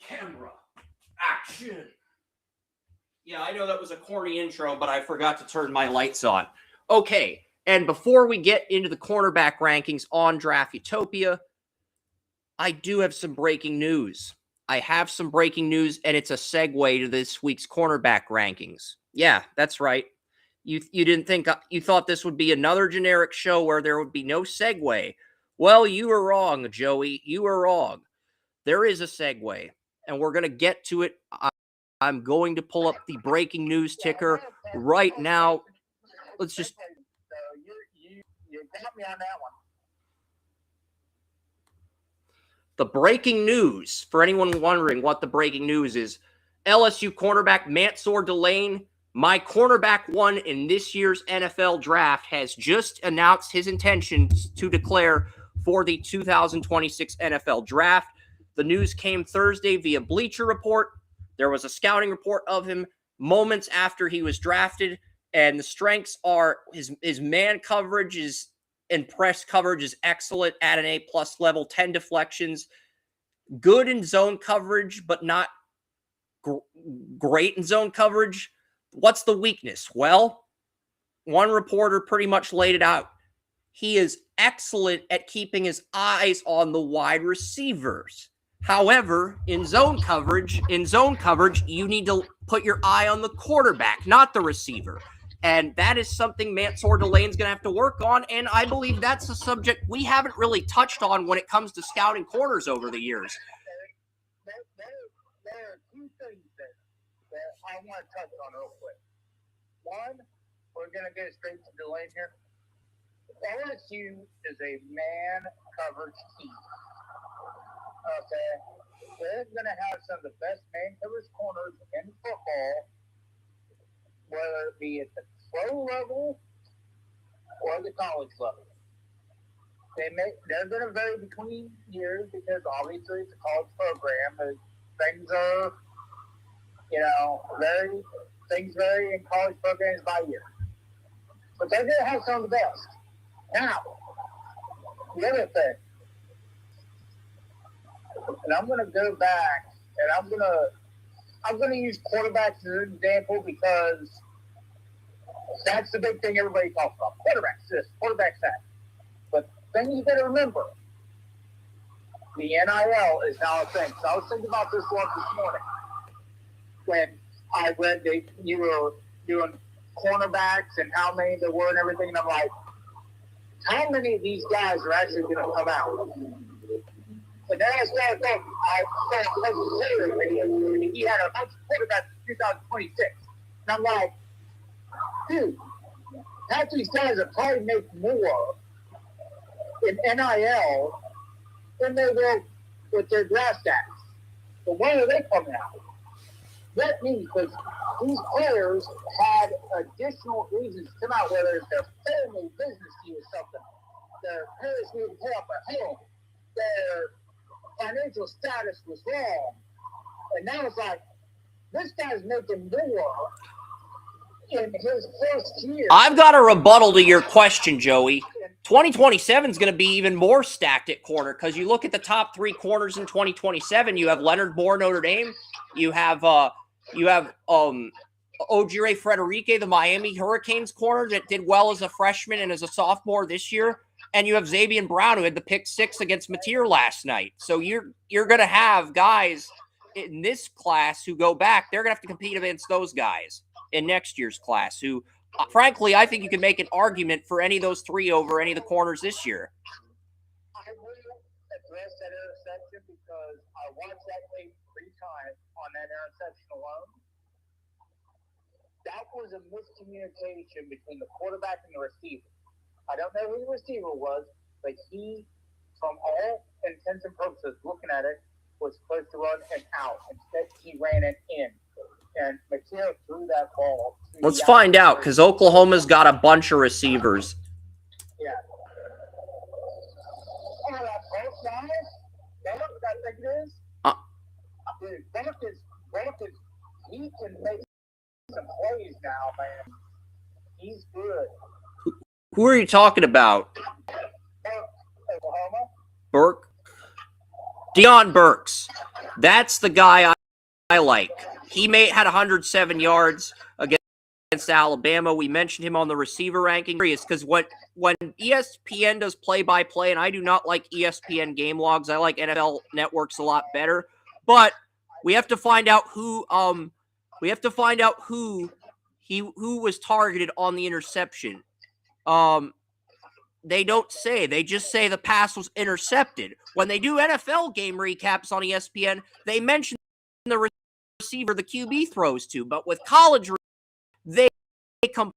Camera. Action. Yeah, I know that was a corny intro, but I forgot to turn my lights on. Okay, and before we get into the cornerback rankings on Draft Utopia, I do have some breaking news. I have some breaking news, and it's a segue to this week's cornerback rankings. Yeah, that's right. You didn't think you thought this would be another generic show where there would be no segue. Well, you were wrong, Joey. You were wrong. There is a segue, and we're going to get to it. I'm going to pull up the breaking news ticker right now. Let's just... You got me on that one. The breaking news, for anyone wondering what the breaking news is, LSU cornerback Mansour Delane, my cornerback one in this year's NFL draft, has just announced his intentions to declare for the 2026 NFL draft. The news came Thursday via Bleacher Report. There was a scouting report of him moments after he was drafted, and the strengths are his man coverage is and press coverage is excellent at an A-plus level, 10 deflections, good in zone coverage, but not great in zone coverage. What's the weakness? Well, one reporter pretty much laid it out. He is excellent at keeping his eyes on the wide receivers. However, in zone coverage, you need to put your eye on the quarterback, not the receiver. And that is something Mansour Delane's going to have to work on, and I believe that's a subject we haven't really touched on when it comes to scouting corners over the years. There are two things that I want to touch on real quick. One, we're going to get straight to Delane here. LSU is a man coverage team. Okay? They're going to have some of the best man coverage corners in football, whether it be at the pro level or the college level. They're going to vary between years because obviously it's a college program. Things are, things vary in college programs by year. But they're going to have some of the best. Now, the other thing, and I'm going to go back and I'm going to use quarterbacks as an example because that's the big thing everybody talks about. Quarterbacks this, quarterbacks that. But the thing you got to remember, the NIL is now a thing. So I was thinking about this one this morning when I read that you were doing cornerbacks and how many there were and everything. And I'm like, how many of these guys are actually going to come out? But then I started thinking, he had a bunch of quarterbacks in 2026. And I'm like, dude, half these guys are probably make more in NIL than they will with their draft stats. But when are they coming out? That means because these players had additional reasons to come out, whether it's their family business deal or something, their parents needed to pay off their home, their financial status was wrong. And now it's like, this guy's making more in his first year. I've got a rebuttal to your question, Joey. 2027 is going to be even more stacked at corner because you look at the top three corners in 2027. You have Leonard Moore, Notre Dame. You have Ojire Frederique, the Miami Hurricanes corner that did well as a freshman and as a sophomore this year. And you have Xavier Brown, who had the pick 6 against Mateer last night. So you're going to have guys in this class who go back. They're going to have to compete against those guys in next year's class who, frankly, I think you can make an argument for any of those three over any of the corners this year. I will address that interception because I watched that tape 3 times on that interception alone. That was a miscommunication between the quarterback and the receiver. I don't know who the receiver was, but he, from all intents and purposes, looking at it, was supposed to run an out. Instead, he ran it in. And Mateer threw that ball. Let's find out, because Oklahoma's got a bunch of receivers. Yeah. Oh, that both guys? That's what I think it is? Dude, Buck is, he can make some plays now, man. He's good. Who are you talking about? Oklahoma. Burke? Deion Burks. That's the guy I like. He had 107 yards against Alabama. We mentioned him on the receiver ranking because when ESPN does play-by-play, and I do not like ESPN game logs. I like NFL Networks a lot better. But we have to find out who was targeted on the interception. They don't say. They just say the pass was intercepted. When they do NFL game recaps on ESPN, they mention the receiver the QB throws to. But with college, they completely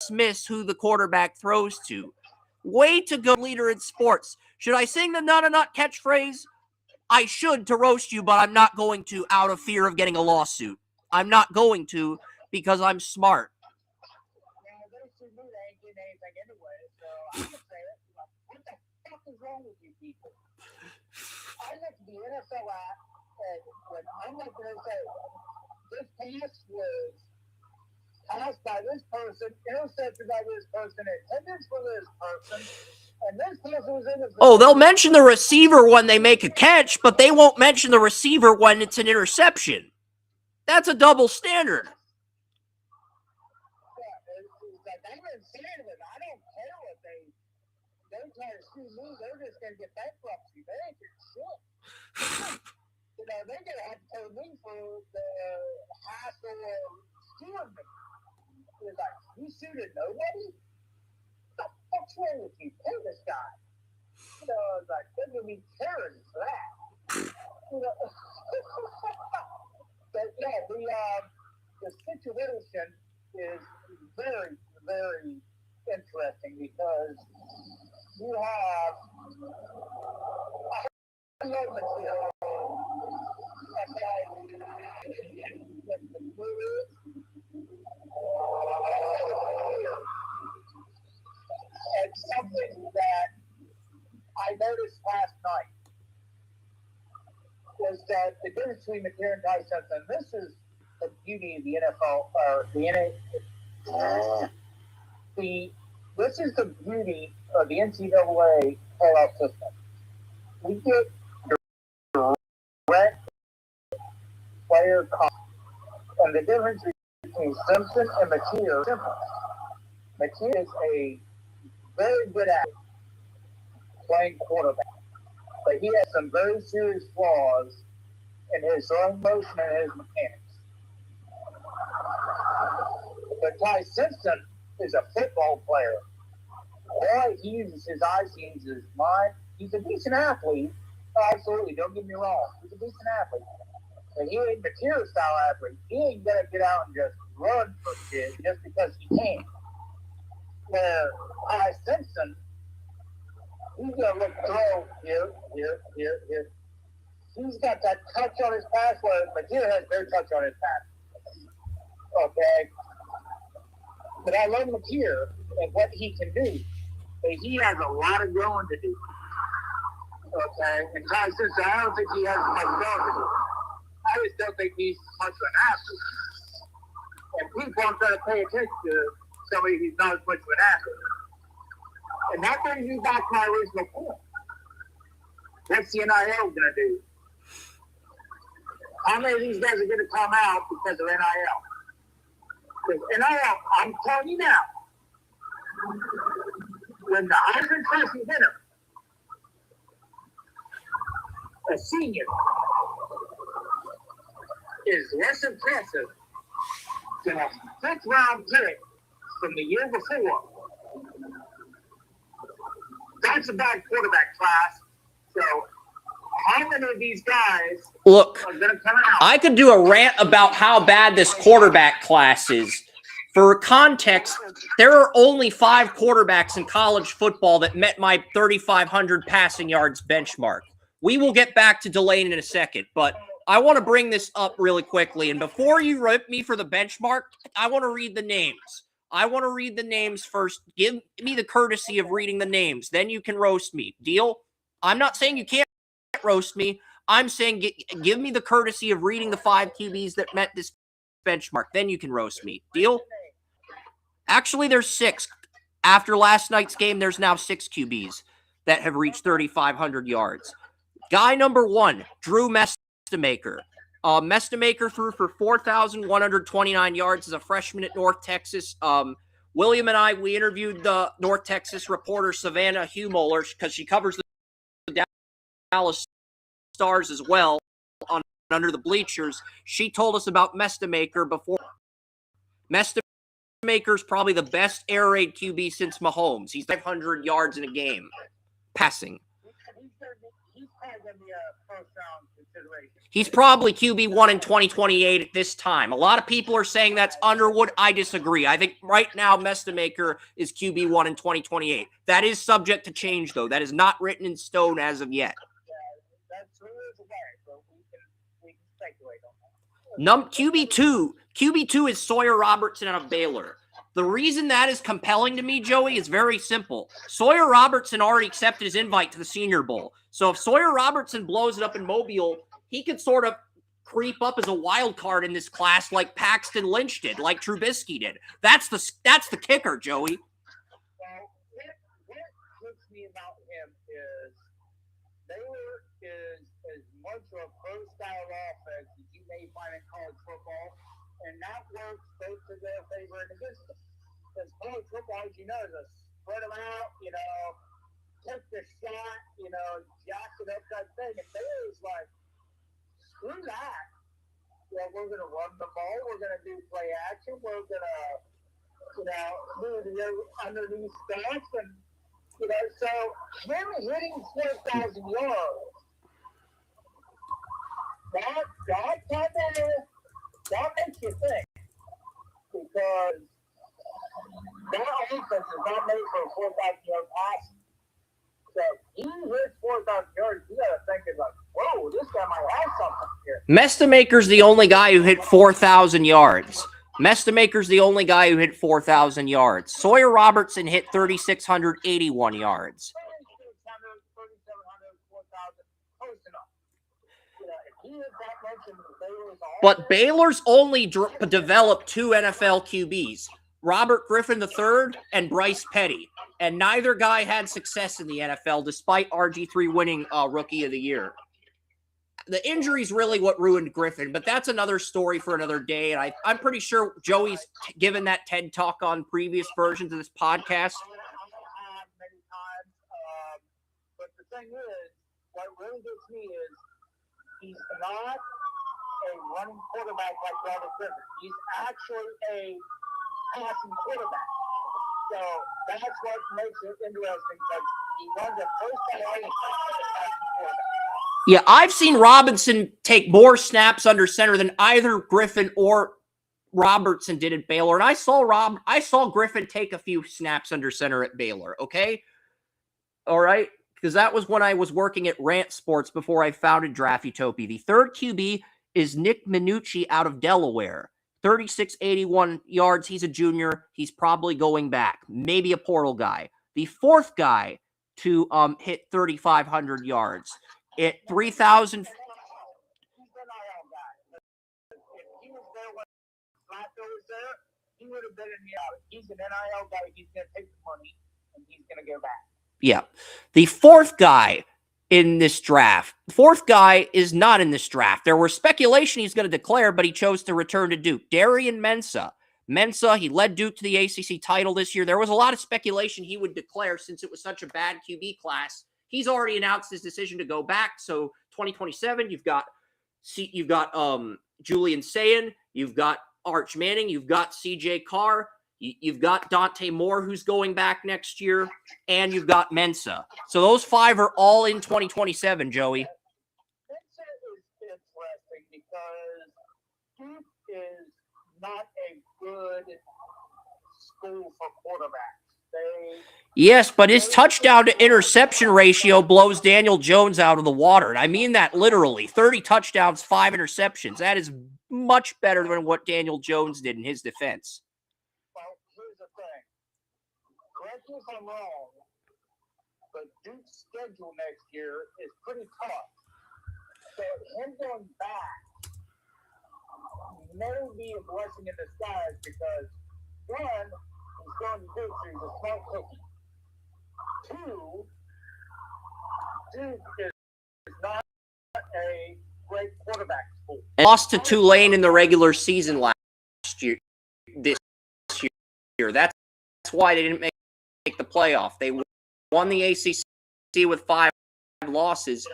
dismiss who the quarterback throws to. Way to go, leader in sports. Should I sing the nut catchphrase? I should to roast you, but I'm not going to out of fear of getting a lawsuit. I'm not going to because I'm smart. Wrong with you people? I look at the NFL app, and when I'm looking and say, this pass was passed by this person, intercepted by this person, attendance for this person, and this person was in the... Oh, they'll mention the receiver when they make a catch, but they won't mention the receiver when it's an interception. That's a double standard. They're just going to get bankruptcy. They ain't getting shit. They're going to have to pay me for the hassle of suing me. It's like, you sued nobody? What the fuck's wrong with you? Pay this guy. It's like, they're going to be charity for that. But yeah, the situation is very, very interesting because you have and something that I noticed last night was that the difference between McCare and Ty Simpson, this is the beauty of the NFL, this is the beauty of the NCAA playoff system. We get direct player cost. And the difference between Simpson and McKeer is simple. McKeer is a very good athlete playing quarterback. But he has some very serious flaws in his throwing motion and his mechanics. But Ty Simpson is a football player. Boy, he uses his eyes, he uses his mind. He's a decent athlete. Absolutely, don't get me wrong. He's a decent athlete. But he ain't McKeer style athlete. He ain't going to get out and just run for shit just because he can. Where Ty Simpson, he's going to look throw here. He's got that touch on his pass where McKeer has no touch on his pass. Okay? But I love McKeer and what he can do. But he has a lot of growing to do. Okay? And Ty Simpson, I don't think he has much growing to do. I just don't think he's much of an athlete. And people aren't trying to pay attention to somebody who's not as much of an athlete. And that brings me back to my original point. What's the NIL going to do? How many of these guys are going to come out because of NIL? Because NIL, I'm telling you now, when the Heisman Trophy winner, a senior, is less impressive than a fifth-round pick from the year before, that's a bad quarterback class. So how many of these guys are going to come out? I could do a rant about how bad this quarterback class is. For context, there are only 5 quarterbacks in college football that met my 3,500 passing yards benchmark. We will get back to Delane in a second, but I want to bring this up really quickly. And before you rip me for the benchmark, I want to read the names. I want to read the names first. Give me the courtesy of reading the names. Then you can roast me. Deal? I'm not saying you can't roast me. I'm saying give me the courtesy of reading the 5 QBs that met this benchmark. Then you can roast me. Deal? Actually, there's 6. After last night's game, there's now 6 QBs. that have reached 3,500 yards. Guy number 1, Drew Mestemaker. Mestemaker threw for 4,129 yards as a freshman at North Texas. William and I, we interviewed the North Texas reporter Savannah Humoller because she covers the Dallas Stars as well on Under the Bleachers. She told us about Mestemaker before. Mestemaker's probably the best air raid QB since Mahomes. He's 500 yards in a game, passing. He's probably QB1 in 2028 at this time. A lot of people are saying that's Underwood. I disagree. I think right now Mestemaker is QB1 in 2028. That is subject to change, though. That is not written in stone as of yet. That's rules away, but we can speculate on that. QB2 is Sawyer Robertson out of Baylor. The reason that is compelling to me, Joey, is very simple. Sawyer Robertson already accepted his invite to the Senior Bowl. So if Sawyer Robertson blows it up in Mobile, he could sort of creep up as a wild card in this class like Paxton Lynch did, like Trubisky did. That's the kicker, Joey. Well, what hurts me about him is Baylor is as much a pro-style offense as you may find in college football, and that works both to their favor and against them. Because college football, as you know, is a spread them out, take the shot, jack it up that thing. And Baylor's like, screw that. We're going to run the ball. We're going to do play action. We're going to, do the underneath stuff. And, so him hitting 4,000 yards, that makes you think. Because that offense is not made for a 4,000-yard pass. So he hits 4,000 yards, you got to think it's like, whoa, this guy might have something here. Mestemaker's the only guy who hit 4,000 yards. Mestemaker's the only guy who hit 4,000 yards. Sawyer Robertson hit 3,681 yards. 3,600, 3,700, 4,000, close enough. If he hits that much in Baylor's offense, but Baylor's only developed 2 NFL QBs, Robert Griffin III and Bryce Petty. And neither guy had success in the NFL despite RG3 winning Rookie of the Year. The injury's really what ruined Griffin, but that's another story for another day. And I'm pretty sure Joey's given that TED Talk on previous versions of this podcast. I have many times. But the thing is, what really gets me is he's not a running quarterback like Robert Griffin. He's actually a passing quarterback. So that's what makes it interesting. Because he runs a first-time passing quarterback. Yeah, I've seen Robinson take more snaps under center than either Griffin or Robertson did at Baylor. And I saw Griffin take a few snaps under center at Baylor, okay? All right? Because that was when I was working at Rant Sports before I founded Draft Utopia. The third QB is Nick Minucci out of Delaware. 3,681 yards. He's a junior. He's probably going back. Maybe a portal guy. The fourth guy to hit 3,500 yards at 3,000. He's an NIL guy. If he was there when Flacco was there, he would have been in the out. He's an NIL guy. He's going to take the money, and he's going to go back. Yeah. The fourth guy in this draft. The fourth guy is not in this draft. There was speculation he's going to declare, but he chose to return to Duke. Darian Mensah. He led Duke to the ACC title this year. There was a lot of speculation he would declare since it was such a bad QB class. He's already announced his decision to go back. So 2027, you've got Julian Sayin, you've got Arch Manning, you've got CJ Carr, you've got Dante Moore, who's going back next year, and you've got Mensah. So those 5 are all in 2027, Joey. Mensah is interesting because Duke is not a good school for quarterbacks. Yes, but his touchdown to interception ratio blows Daniel Jones out of the water. And I mean that literally. 30 touchdowns, 5 interceptions. That is much better than what Daniel Jones did in his defense. Well, here's the thing. Correct me if I'm wrong, but Duke's schedule next year is pretty tough. So him going back may be a blessing in disguise because, one, he's going to Duke, so he's a smart cookie. 2, Duke is not a great quarterback school. And lost to Tulane in the regular season last year. This year, that's why they didn't make the playoff. They won the ACC with 5 losses,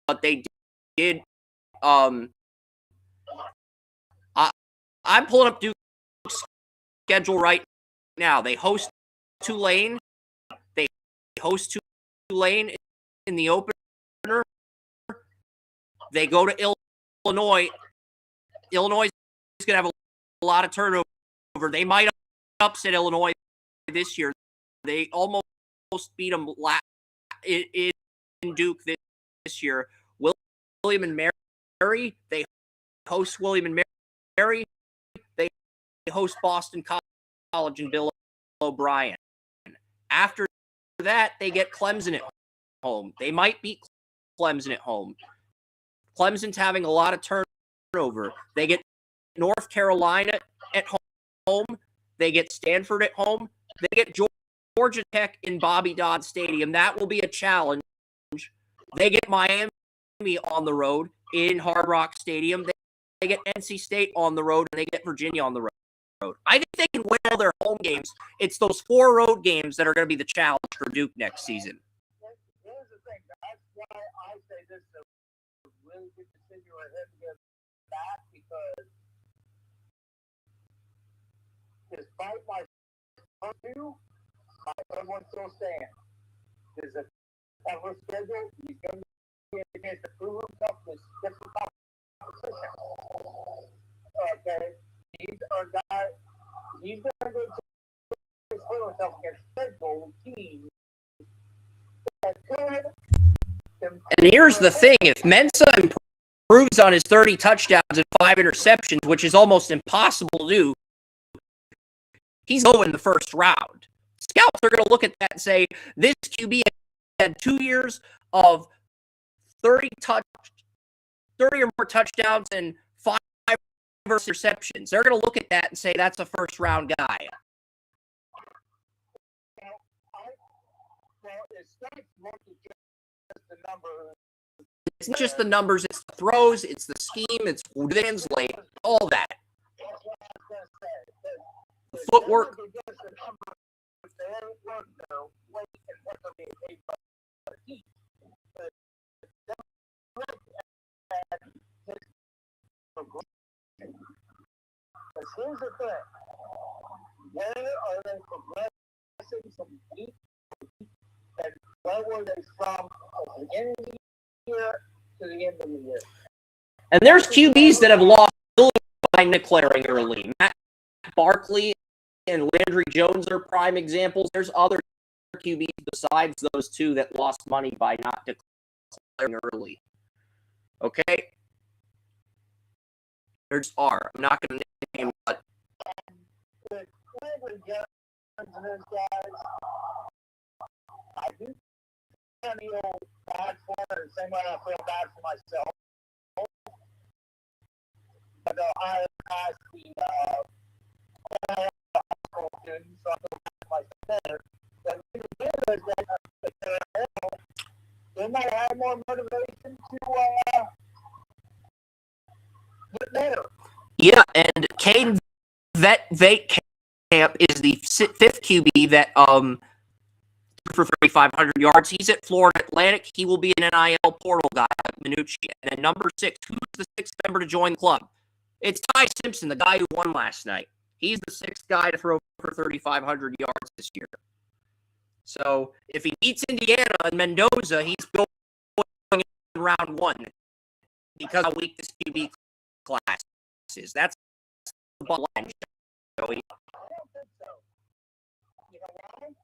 but they did. I'm pulling up Duke's schedule right now. They host Tulane. They host Tulane in the opener. They go to Illinois. Illinois is going to have a lot of turnover. They might upset Illinois this year. They almost beat them in Duke this year. William and Mary, they host William and Mary. They host Boston College and Bill O'Brien. After that, they get Clemson at home. They might beat Clemson at home. Clemson's having a lot of turnover. They get North Carolina at home. They get Stanford at home. They get Georgia Tech in Bobby Dodd Stadium. That will be a challenge. They get Miami on the road in Hard Rock Stadium. They get NC State on the road, and they get Virginia on the road. I think they can win all their home games. It's those 4 road games that are going to be the challenge for Duke next season. Here's the thing. That's why I say this is a really good decision for him to get back, because despite my view, my third one still stands. There's a tougher schedule. He's going to be able to prove himself this different competition. Okay, he's a guy. He's going to prove himself against schedule teams that could. And here's the thing: if Mensah improves on his 30 touchdowns and 5 interceptions, which is almost impossible to do, he's going in the first round. Scouts are going to look at that and say, this QB had 2 years of 30 or more touchdowns and 5 interceptions. They're going to look at that and say, that's a first-round guy. It's not just the numbers, it's the throws, it's the scheme, it's translate, all that. The footwork. Here's the thing. Where are they progressing from week to week? And where were they from the beginning of the year to the end of the year? And there's QBs that have lost by declaring early. Matt Barkley and Landry Jones are prime examples. There's other QBs besides those 2 that lost money by not declaring early. Okay? There just are. I'm not going to name what. I do feel bad for it, the same way I feel bad for myself. But I asked the students, so I feel bad for myself. But they might have more motivation to get better. Yeah, and Caden Camp is the 5th QB that for 3,500 yards. He's at Florida Atlantic. He will be an NIL portal guy, like Minucci. And then number 6, who's the 6th member to join the club? It's Ty Simpson, the guy who won last night. He's the 6th guy to throw for 3,500 yards this year. So if he beats Indiana and Mendoza, he's going in round 1 because of how weak this QB class is. That's the bottom line, Joey. I don't think so. You know why?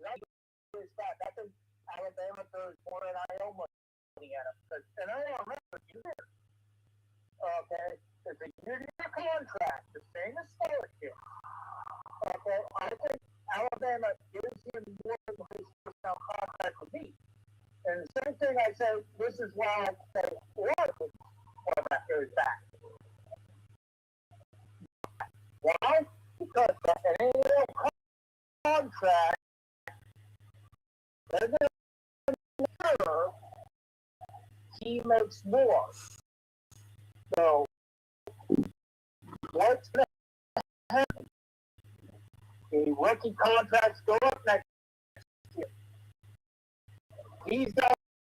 I think Alabama throws more NIL money at him. And I don't remember year. Okay? It's a year-to-year contract, the same as scholarship. Okay? I think Alabama gives him more than his first-round contract would be. And the same thing I say, this is why I say Oregon quarterback goes back. Why? Because an NIL contract, they're going year, he makes more. So, what's going to happen? The rookie contracts go up next year. These guys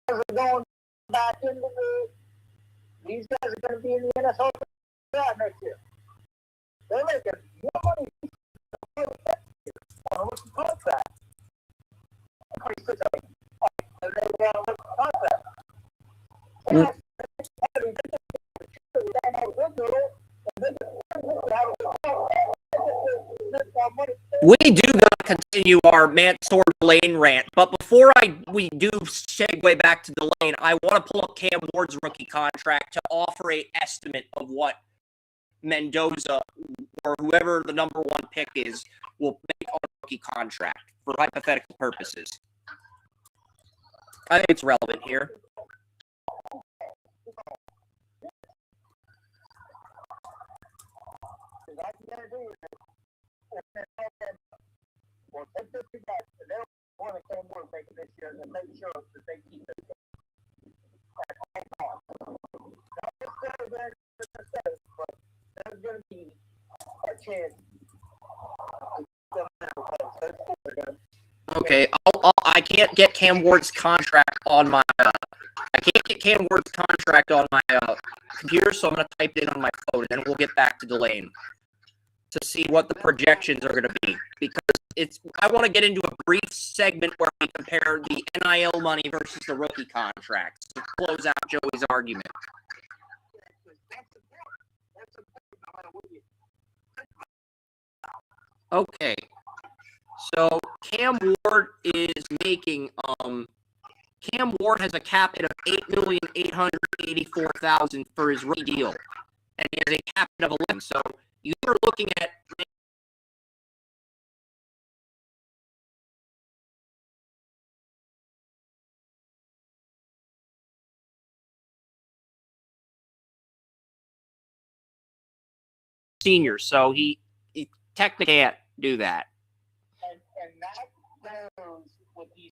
are going back into these guys are going to be in the NFL next year. They're making more money on a rookie contract. 26, and they want a rookie contract. We do got to continue our Mansour Delane rant, but before we do segue back to Delane, I want to pull up Cam Ward's rookie contract to offer an estimate of what Mendoza or whoever the number one pick is will make on a rookie contract for hypothetical purposes. I think it's relevant here. Well, take this back. They don't want to come more making this year and make sure that they keep it. But there's going to be a chance. Okay, I can't get Cam Ward's contract on my. I can't get Cam Ward's contract on my computer, so I'm going to type it in on my phone, and then we'll get back to Delane to see what the projections are going to be, because I want to get into a brief segment where we compare the NIL money versus the rookie contracts to close out Joey's argument. Okay, so Cam Ward is making Cam Ward has a cap hit of $8,884,000 for his rookie deal, and he has a cap hit of 11. So you are looking at senior, so he technically can't do that. And that goes with these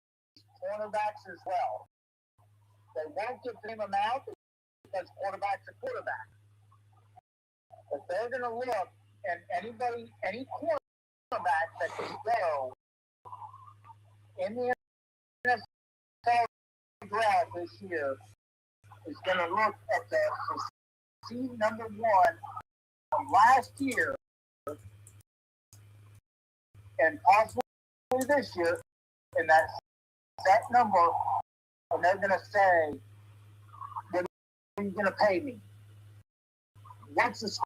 cornerbacks as well. They won't give him amount because quarterback's a quarterback. But they're going to look, and any cornerback that can go in the NFL draft this year is going to look at the seed number one from last year and possibly this year, and that set number, and they're going to say, what are you going to pay me? What's the school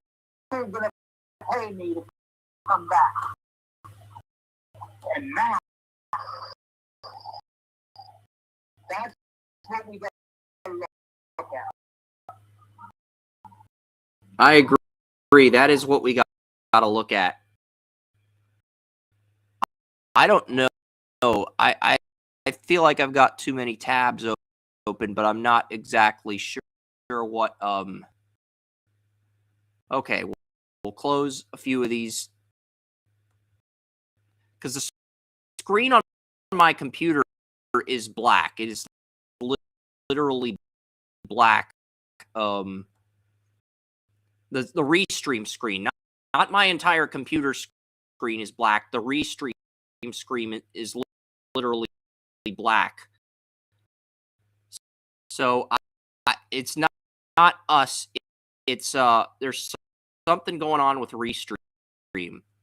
going to pay me to come back? And now, that's what we got to look at. I agree. That is what we got to look at. I don't know. I feel like I've got too many tabs open, but I'm not exactly sure what. Okay, we'll close a few of these because the screen on my computer is black. It is literally black. The restream screen, not my entire computer screen is black. The restream screen is literally black. So it's not us. It's there's something going on with Restream.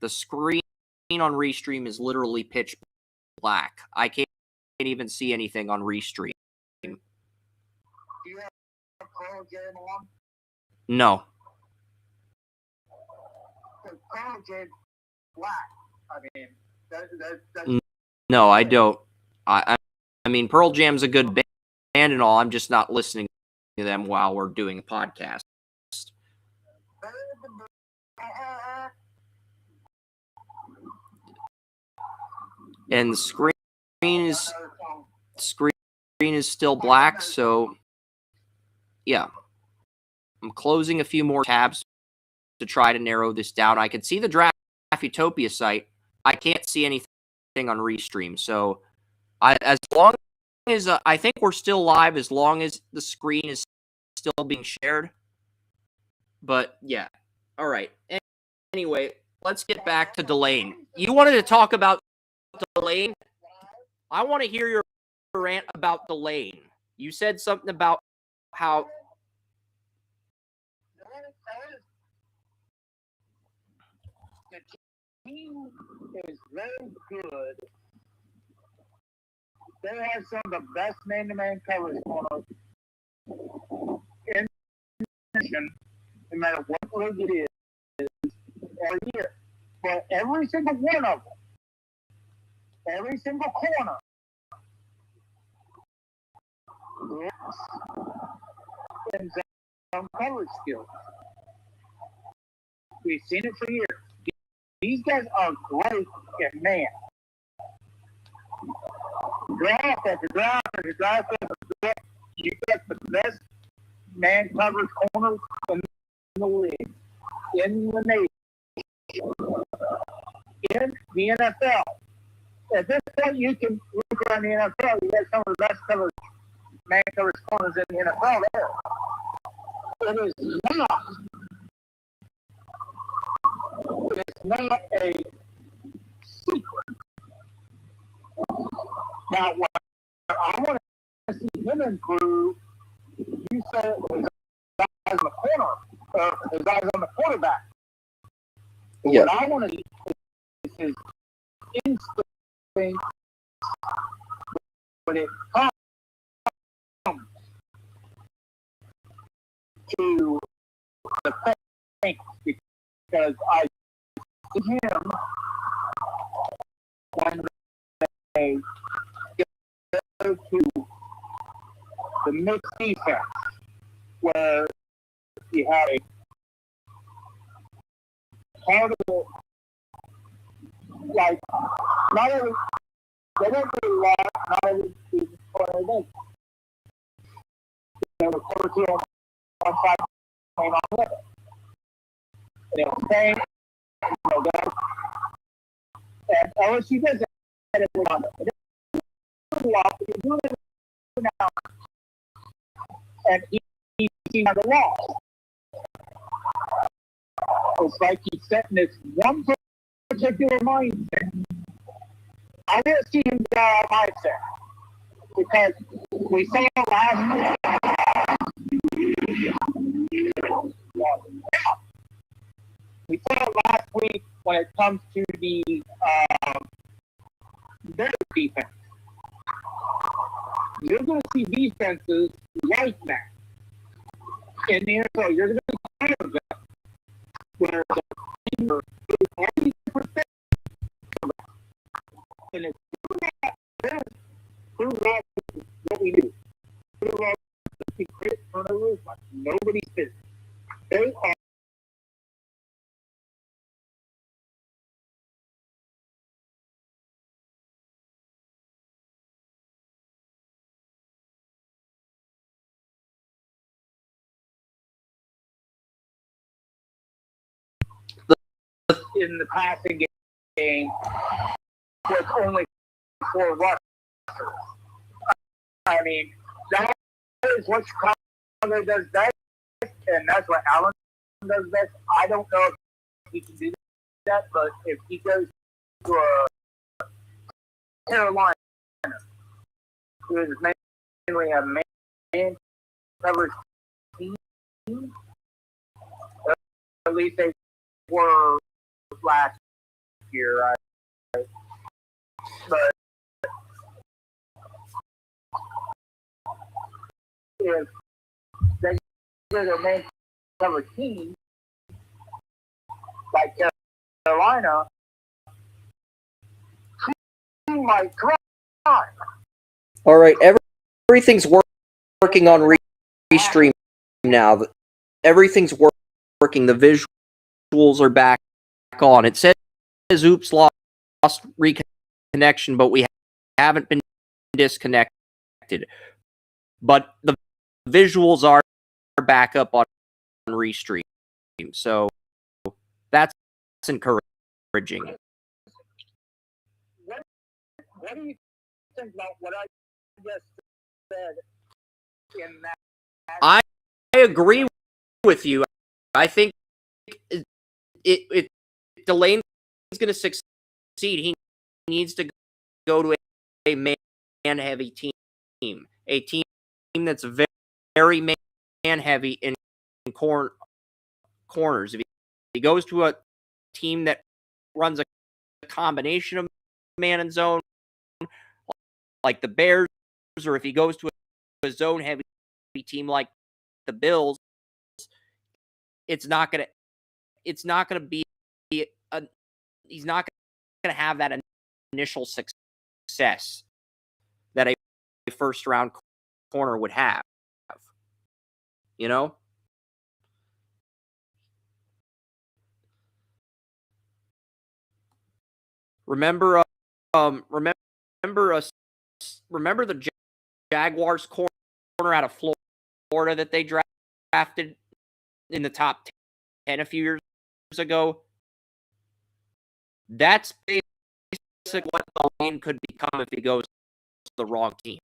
The screen on Restream is literally pitch black. I can't even see anything on Restream. Do you have Pearl Jam on? No. Pearl Jam black. I mean, that's no, I don't. I mean, Pearl Jam's a good band and all. I'm just not listening to them while we're doing a podcast. And the screen is still black, so yeah. I'm closing a few more tabs to try to narrow this down. I can see the Draft Utopia site. I can't see anything on Restream. So as long as I think we're still live, as long as the screen is still being shared. But yeah, all right. Anyway, let's get back to Delane. You wanted to talk about Delane? I want to hear your rant about Delane. You said something about how the team is very good. They have some of the best man-to-man coverage corners in the nation, no matter what league it is, every year. But every single one of them, every single corner, in zone coverage skills. We've seen it for years. These guys are great at man. Draft after draft after draft after draft, you get the best man coverage corners in the league, in the nation, in the NFL. At this point, you can look around the NFL. You have some of the best coverage man coverage corners in the NFL there. It is not. It's not a secret. Now, what I want to see him improve, you said his eyes on the corner, his eyes on the quarterback. yeah. What I want to see is his instinct when it comes to the things, because I see him when they go to the mixed defense, where you have a part of it, like, not every, they don't do a lot, not every season for anything. They were quarter two on side, playing on the other. And they were saying, and LSU does that every on it. It doesn't do a lot, but you do it now. And he's seen the loss. It's like he's setting this one particular mindset. I didn't see him go out of mindset because we saw it last week when it comes to the their defense. You're going to see defenses like that in the NFL. You're going to see kind of that where the finger is 80%. And it's prove that what we do. Prove that we create turnovers like nobody's business. They are in the passing game with only 4 rushers. I mean, that is what Chicago does best, and that's what Allen does best. I don't know if he can do that, but if he goes to a Carolina, who is mainly a man coverage team, at least they were last year, but if they get a main cover team like Carolina, he might try. All right, everything's working on Restream now. Everything's working. The visuals are back on. It says, oops, lost reconnection, but we haven't been disconnected. But the visuals are back up on Restream. So that's encouraging. What do you think about what I just said in that. I agree with you. I think it Delane's going to succeed. He needs to go to a man-heavy team, a team that's very man-heavy in corners. If he goes to a team that runs a combination of man and zone, like the Bears, or if he goes to a zone-heavy team like the Bills, it's not going to be he's not going to have that initial success that a first round corner would have. You know? Remember the Jaguars corner out of Florida that they drafted in the top 10 a few years ago? That's basically what Delane could become if he goes to the wrong team.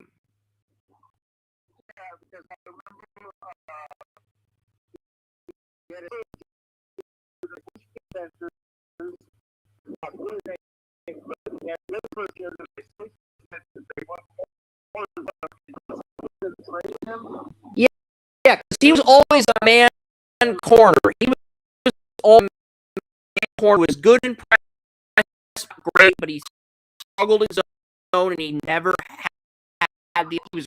Yeah, because he was always a man corner. He was all man corner. Was good in press, great, but he struggled in zone, and he never had the. He was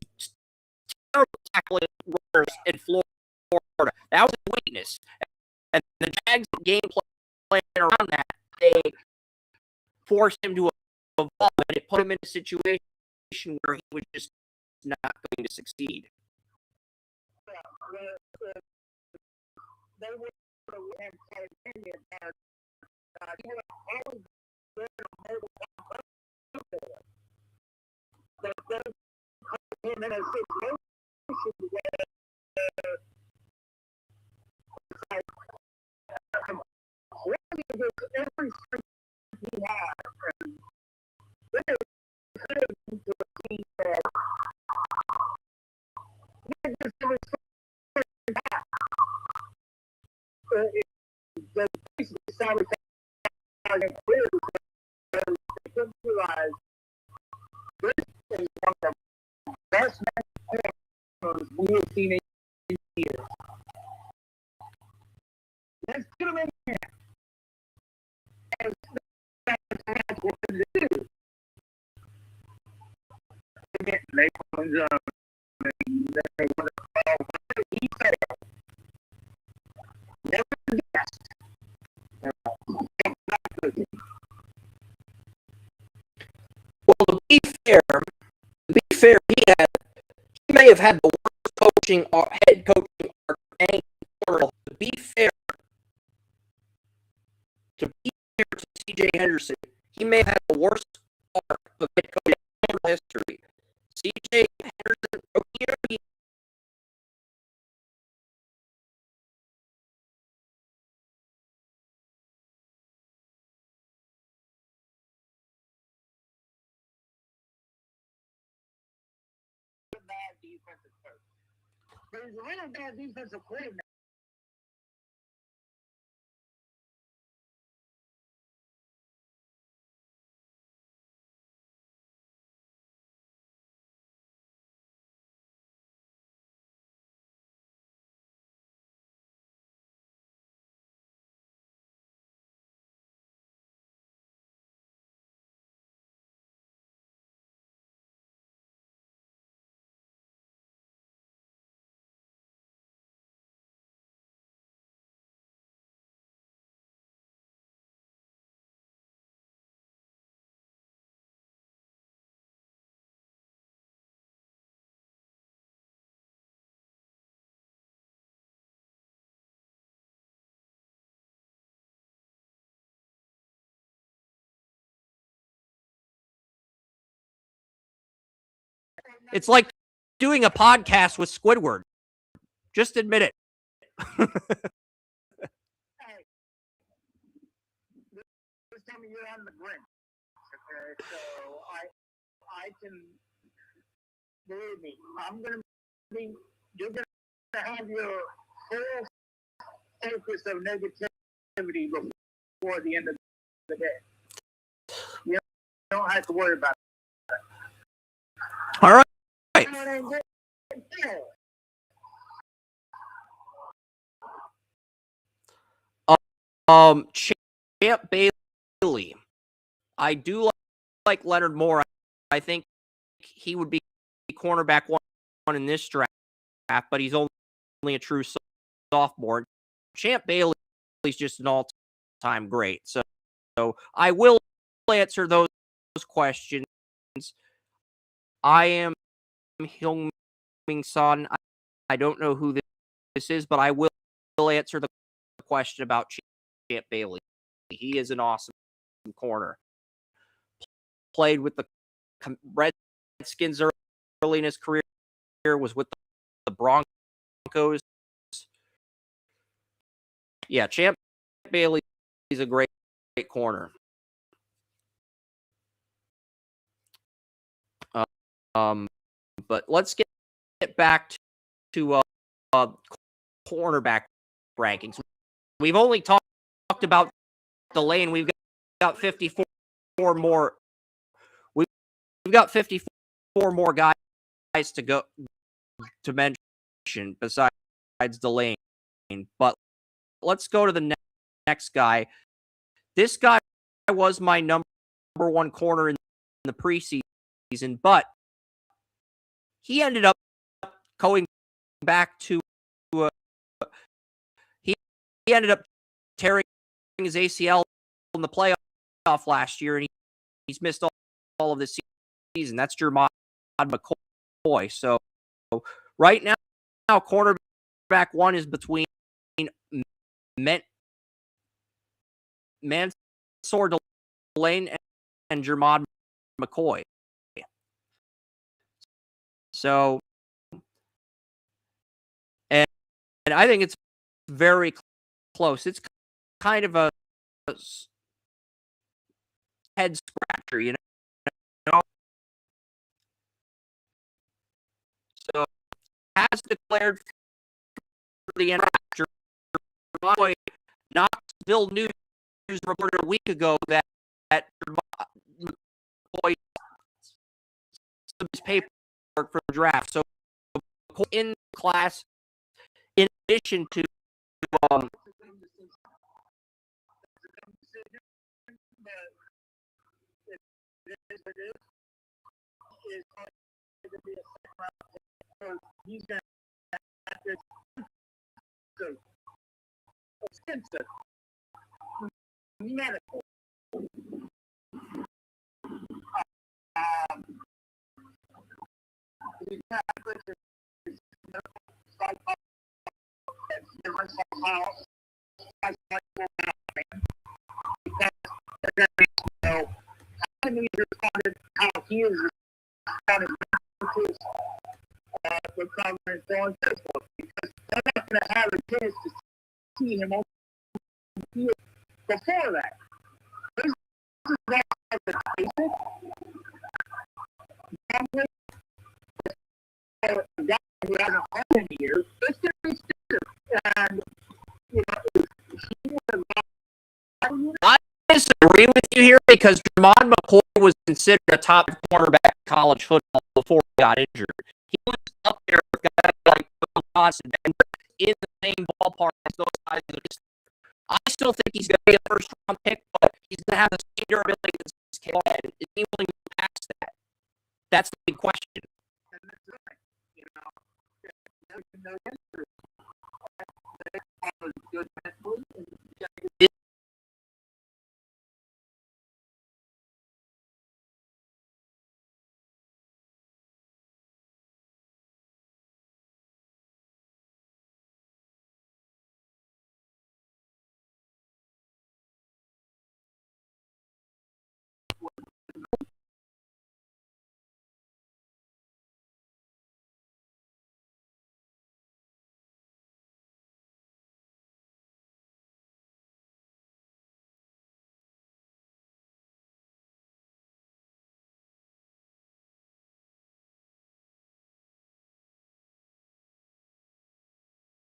terrible tackling runners in Florida. That was his weakness. And the Jags game plan around that, they forced him to evolve, and it put him in a situation where he was just not going to succeed. They would have had opinion that he would have always been a mobile player. That they put him in a situation where every strength he had, and then it could have been to a team that they just every strength back. The basically sabotaging players because they couldn't realize this is one of the best corners we have seen in years. Let's put him in here. And that's what to do. Again, they and they want to call he failed. Never guessed. Well, to be fair, he may have had the worst coaching or head coaching arc of any corner. To be fair to C.J. Henderson, he may have had the worst arc of head coaching in history. C.J. Henderson, rookie, bad defensive coach. But he's a really bad defensive coordinator. it's like doing a podcast with Squidward. Just admit it. Hey, this time of year I'm the Grinch. Okay, so I can believe me, you're going to have your full focus of negativity before the end of the day. You don't have to worry about it. All right. Champ Bailey. I do like Leonard Moore. I think he would be cornerback one in this draft, but he's only a true sophomore. Champ Bailey is just an all-time great. So I will answer those questions. I am Hyung-Min Son. I don't know who this is, but I will answer the question about Champ Bailey. He is an awesome corner. Played with the Redskins early in his career, was with the Broncos. Yeah, Champ Bailey is a great corner. But let's get back to cornerback rankings. We've only talked about Delane. We've got 54 more. We've got 54 more guys to go to mention besides Delane. But let's go to the next guy. This guy was my number one corner in the preseason, but he ended up going back to he ended up tearing his ACL in the playoff last year, and he's missed all of this season. That's Jermod McCoy. So right now, cornerback one is between Mansour Delane and Jermod McCoy. So, and I think it's very close. It's kind of a head scratcher, you know. So, has declared for the NFL. McCoy Knoxville News reported a week ago that McCoy his paperwork for the draft. So in class, in addition to he's going to have this expensive medical. How he is responding to recovering and so on and so forth, because they're not going to have a chance to see him on the field before that. This is not the basic. A guy who hasn't played in years, it's going to be stiff. And, you know, if he would have I disagree with you here, because Jermod McCoy was considered a top cornerback in college football before he got injured. He was up there with guys like Bill Johnson and in the same ballpark as those guys. I still think he's going to be a first-round pick, but he's going to have the same durability as this kid. And is he willing to pass that? That's the big question. And that's right. You know, no history. They have a good mentally.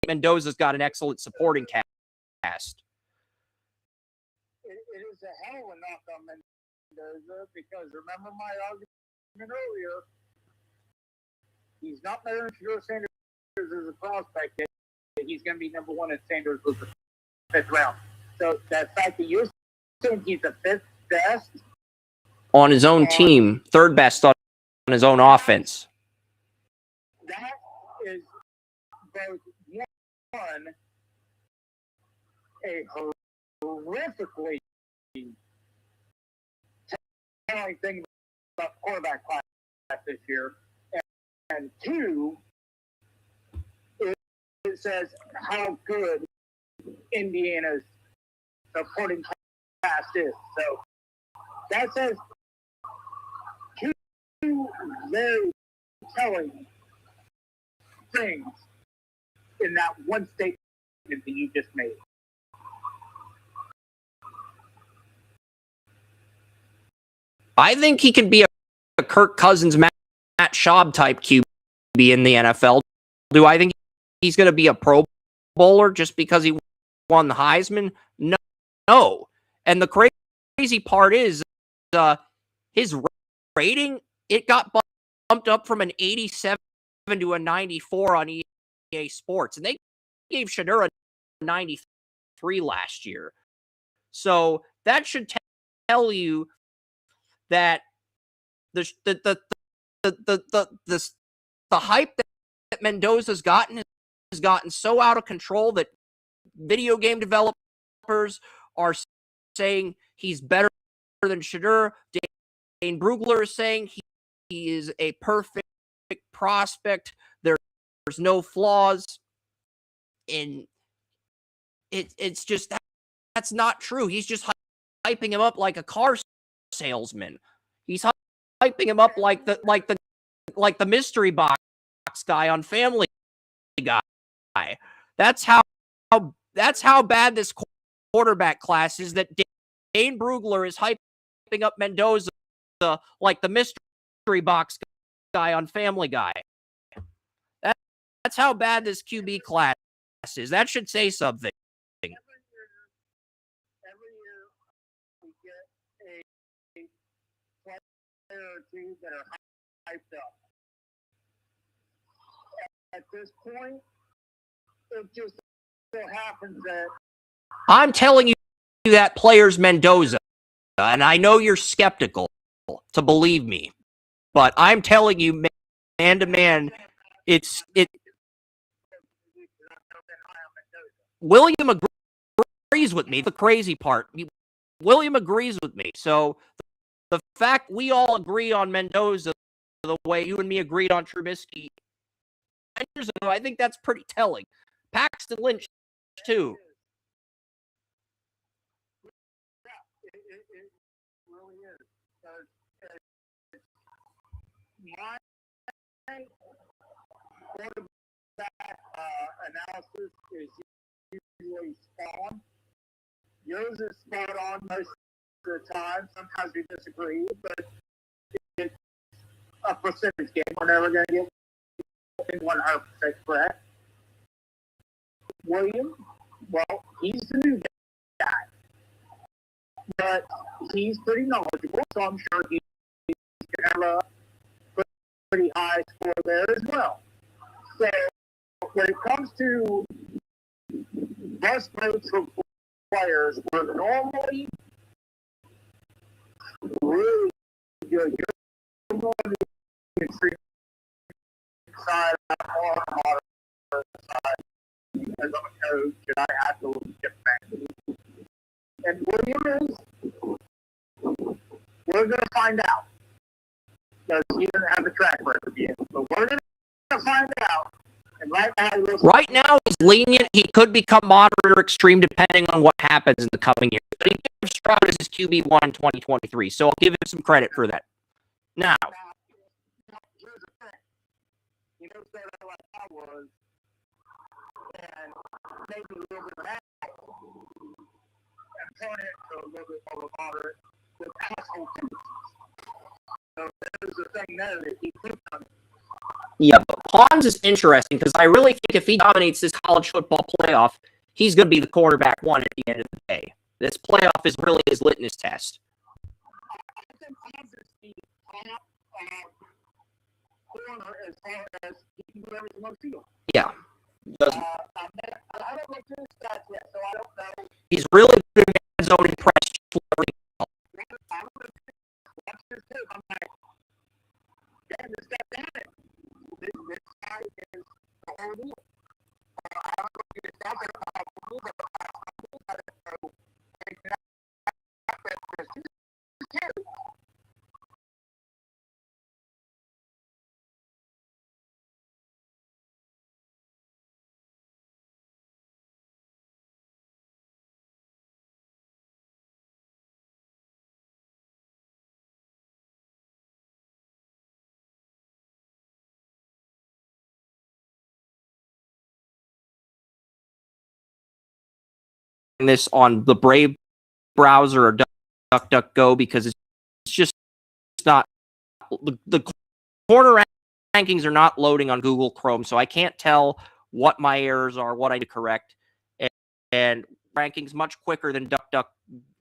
Mendoza's got an excellent supporting cast. It is a hell of a knock on Mendoza because remember my argument earlier, he's not better than Shedeur Sanders as a prospect. He's going to be number one, and Sanders was the 5th round. So the fact that you're saying he's the 5th best on his own team, 3rd best on his own offense. That is both one, a horrifically telling thing about quarterback class this year, and 2, it says how good Indiana's supporting cast is. So that says 2 very telling things in that one statement that you just made. I think he can be a Kirk Cousins, Matt Schaub type QB in the NFL. Do I think he's going to be a Pro Bowler just because he won the Heisman? No. And the crazy part is his rating, it got bumped up from an 87 to a 94 on EA Sports. And they gave Shedeur a 93 last year. So that should tell you that the hype that Mendoza's gotten has gotten so out of control that video game developers are saying he's better than Shedeur. Dane Brugler is saying he is a perfect prospect. There's no flaws. And it's just that's not true. He's just hyping him up like a car salesman. He's hyping him up like the mystery box guy on Family Guy. That's how bad this quarterback class is, that Dane Brugler is hyping up Mendoza like the mystery box guy on Family Guy. That's how bad this QB class is. That should say something. Every year we get a player or 2 that are hyped up. At this point, it just so happens that I'm telling you that player's Mendoza, and I know you're skeptical to believe me, but I'm telling you, man to man, it. William agrees with me. The crazy part, William agrees with me. So the fact we all agree on Mendoza the way you and me agreed on Trubisky 10 years ago, I think that's pretty telling. Paxton Lynch too. it really is. My quarterback analysis is usually spot on. Yours is spot on most of the time. Sometimes we disagree, but it's a percentage game. We're never going to get 100% correct. William, well, he's the new guy, but he's pretty knowledgeable, so I'm sure he's going to have a pretty high score there as well. So when it comes to best rates for players, we're normally really good. You're going to the extreme side or moderate side. As I'm a coach, and I have to get back. And William is, we're going to find out. Because he doesn't have the track record yet. But we're going to find out. And right now, he's lenient. He could become moderate or extreme depending on what happens in the coming year. But he gives Stroud as his QB1 in 2023, so I'll give him some credit for that. Now, here's the thing. You know, start out like I was, and maybe a little bit of that, and turn it to a little bit more moderate with asshole tendencies. So there's the thing there that he keeps on. Yeah, but Pons is interesting because I really think if he dominates this college football playoff, he's going to be the quarterback one at the end of the day. This playoff is really his litmus test. I think Pons is the top corner as far as he can do everything on the field. Yeah. I don't look through his stats yet, so I don't know. He's really good in his own impression. I don't know. Watch this too. I'm like, yeah, this guy got it. This guy is the whole deal. I don't know if it's out there. I don't know. This on the Brave browser or DuckDuckGo because it's just not the corner rankings are not loading on Google Chrome, so I can't tell what my errors are, what I need to correct, and rankings much quicker than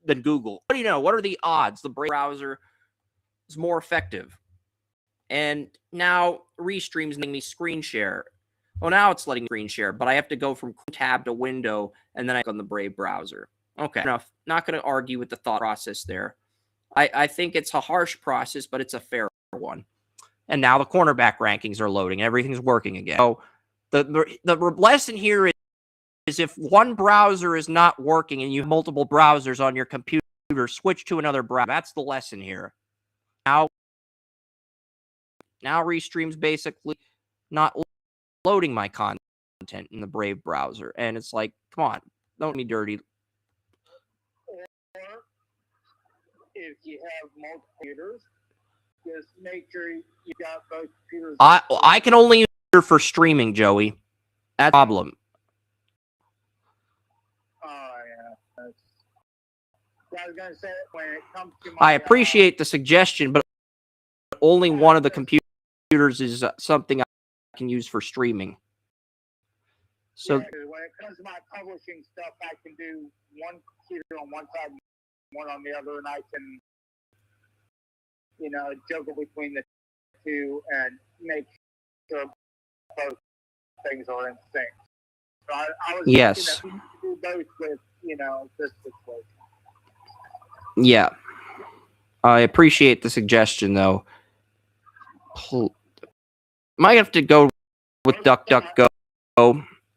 than Google. What do you know? What are the odds? The Brave browser is more effective, and now Restream's letting me screen share. Well, now it's letting me screen share, but I have to go from tab to window, and then I click on the Brave browser. Okay, enough. Not going to argue with the thought process there. I think it's a harsh process, but it's a fair one. And now the cornerback rankings are loading. Everything's working again. So the lesson here is if one browser is not working and you have multiple browsers on your computer, switch to another browser. That's the lesson here. Now Restream's basically not loading my content in the Brave browser. And it's like, come on, don't be dirty. If you have multiple computers, just make sure you got both computers. I can only use it for streaming, Joey. That's the problem. Oh, yeah. I was going to say, when it comes to I appreciate the suggestion, but only one of the computers is something I can use for streaming. So when it comes to my publishing stuff, I can do one computer on one side and one on the other, and I can, juggle between the two and make sure both things are in sync. So I was yes. Do both with, this situation. Yeah. I appreciate the suggestion, though. Might have to go with DuckDuckGo.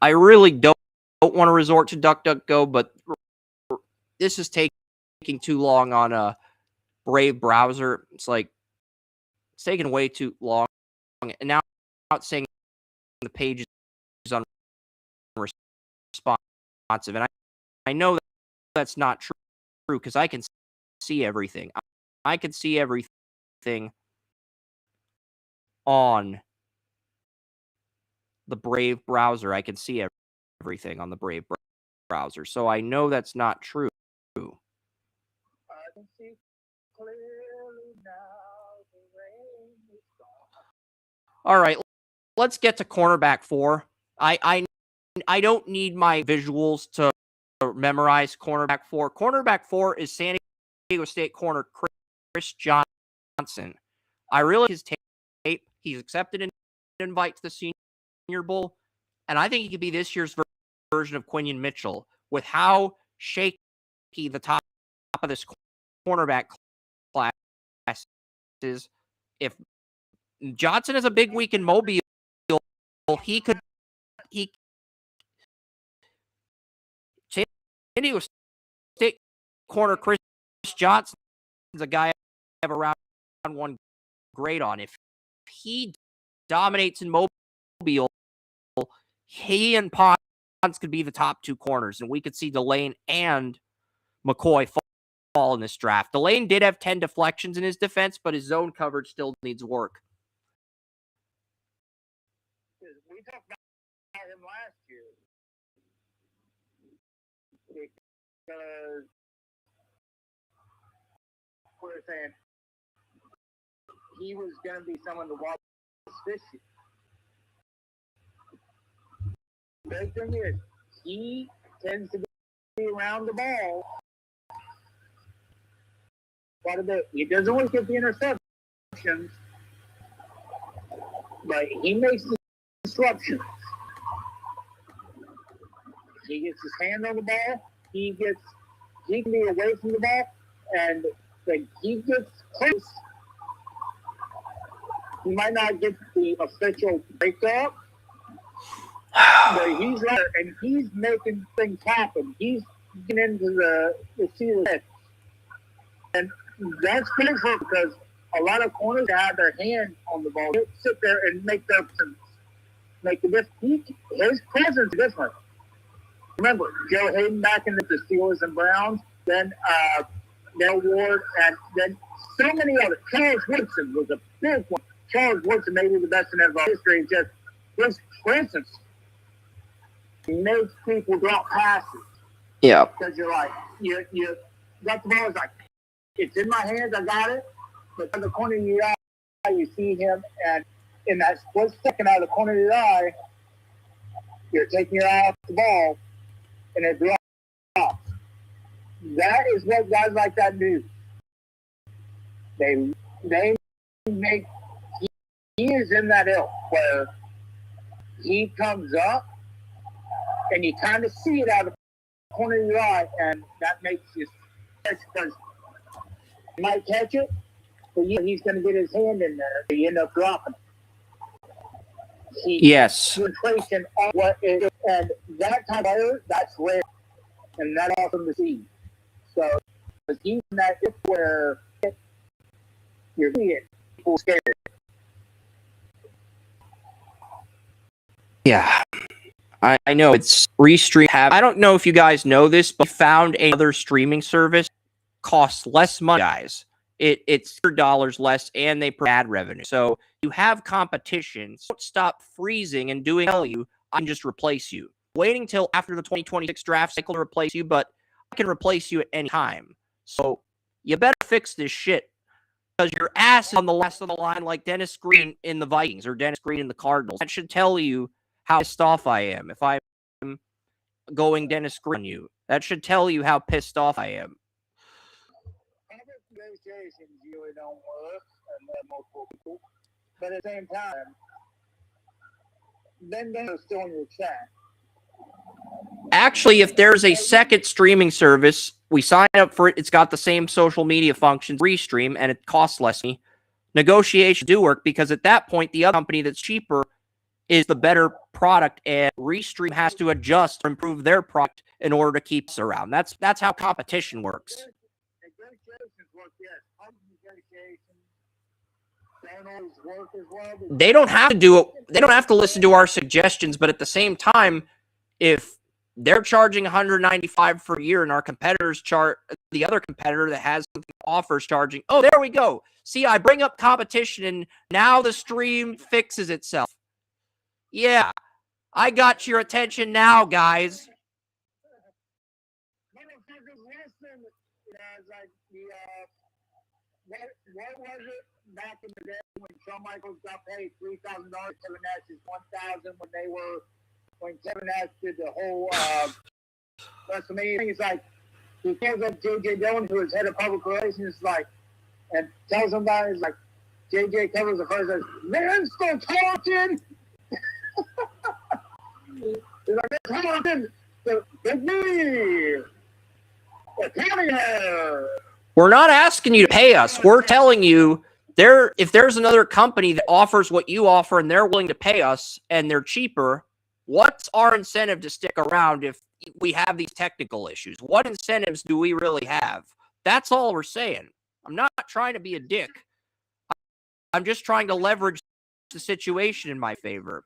I really don't want to resort to DuckDuckGo, but this is taking too long on a Brave browser. It's taking way too long. And now it's saying the page is unresponsive. And I know that's not true because I can see everything. I can see everything on the Brave browser. I can see everything on the Brave browser. So I know that's not true. I can see clearly now the rain is gone. All right, let's get to cornerback 4. I don't need my visuals to memorize cornerback 4. Cornerback 4 is San Diego State corner Chris Johnson. I really like his tape. He's accepted an invite to the Senior Bowl, and I think he could be this year's version of Quinion Mitchell with how shaky the top of this cornerback class is. If Johnson has a big week in Mobile, San Diego State corner Chris Johnson is a guy I have a round 1 grade on. If he dominates in Mobile, he and Pons could be the top 2 corners, and we could see Delane and McCoy fall in this draft. Delane did have 10 deflections in his defense, but his zone coverage still needs work. We talked about him last year because we're saying he was going to be someone to watch this year. The thing is, he tends to be around the ball quite a bit. He doesn't always get the interceptions, but he makes the disruptions. He gets his hand on the ball. He can be away from the ball, and when he gets close, he might not get the official breakup, but he's there and he's making things happen. He's getting into the receiver's head, and that's critical because a lot of corners have their hand on the ball. They sit there and make their presence make the difference. His presence is different. Remember, Joe Hayden back in the Steelers and Browns, then Dale Ward, and then so many others. Charles Woodson was a big one. Charles Woodson may be the best in NFL history. Just his presence makes people drop passes. Yeah. Because you're like, you got the ball, it's like, it's in my hands, I got it. But in the corner of your eye, you see him, and in that split second out of the corner of your eye, you're taking your eye off the ball, and it drops. That is what guys like that do. They make, he is in that ilk where he comes up, and you kind of see it out of the corner of your eye, and that makes you catch because he might catch it, but he's going to get his hand in there, so you end up dropping. Yes. Concentration on what is, and that type of error, that's rare, and that's awesome to see. So, he's in that where you're seeing people scared. Yeah. I know it's Restream. I don't know if you guys know this, but found another streaming service costs less money, guys. It's $100 less, and they provide ad revenue. So you have competition. So don't stop freezing and doing you. I can just replace you. Waiting till after the 2026 draft cycle to replace you, but I can replace you at any time. So you better fix this shit because your ass is on the last of the line like Dennis Green in the Vikings or Dennis Green in the Cardinals. That should tell you how pissed off I am if I'm going Dennis Green on you. That should tell you how pissed off I am. Negotiations usually don't work, and multiple people. But at the same time, then they're still in your chat. Actually, if there's a second streaming service, we sign up for it. It's got the same social media functions, Restream, and it costs less. Negotiations do work because at that point, the other company that's cheaper is the better product, and Restream has to adjust or improve their product in order to keep us around. That's how competition works. Negotiations work, yes. Negotiations don't always work as well. They don't have to do it. They don't have to listen to our suggestions, but at the same time, if they're charging $195 for a year and our competitors the other competitor that has offers charging, oh, there we go. See, I bring up competition and now the stream fixes itself. Yeah, I got your attention now, guys. What was it back in the day when Shawn Michaels got paid $3,000, Kevin Nash is $1,000 when Kevin Nash did the whole WrestleMania thing? It's like he calls up J.J. Dillon, who is head of public relations, and tells somebody, it's like J.J. covers the first, says, "Man, still talking." He's like, "They're talking with me, the county head." We're not asking you to pay us. We're telling you if there's another company that offers what you offer and they're willing to pay us and they're cheaper, what's our incentive to stick around if we have these technical issues? What incentives do we really have? That's all we're saying. I'm not trying to be a dick. I'm just trying to leverage the situation in my favor.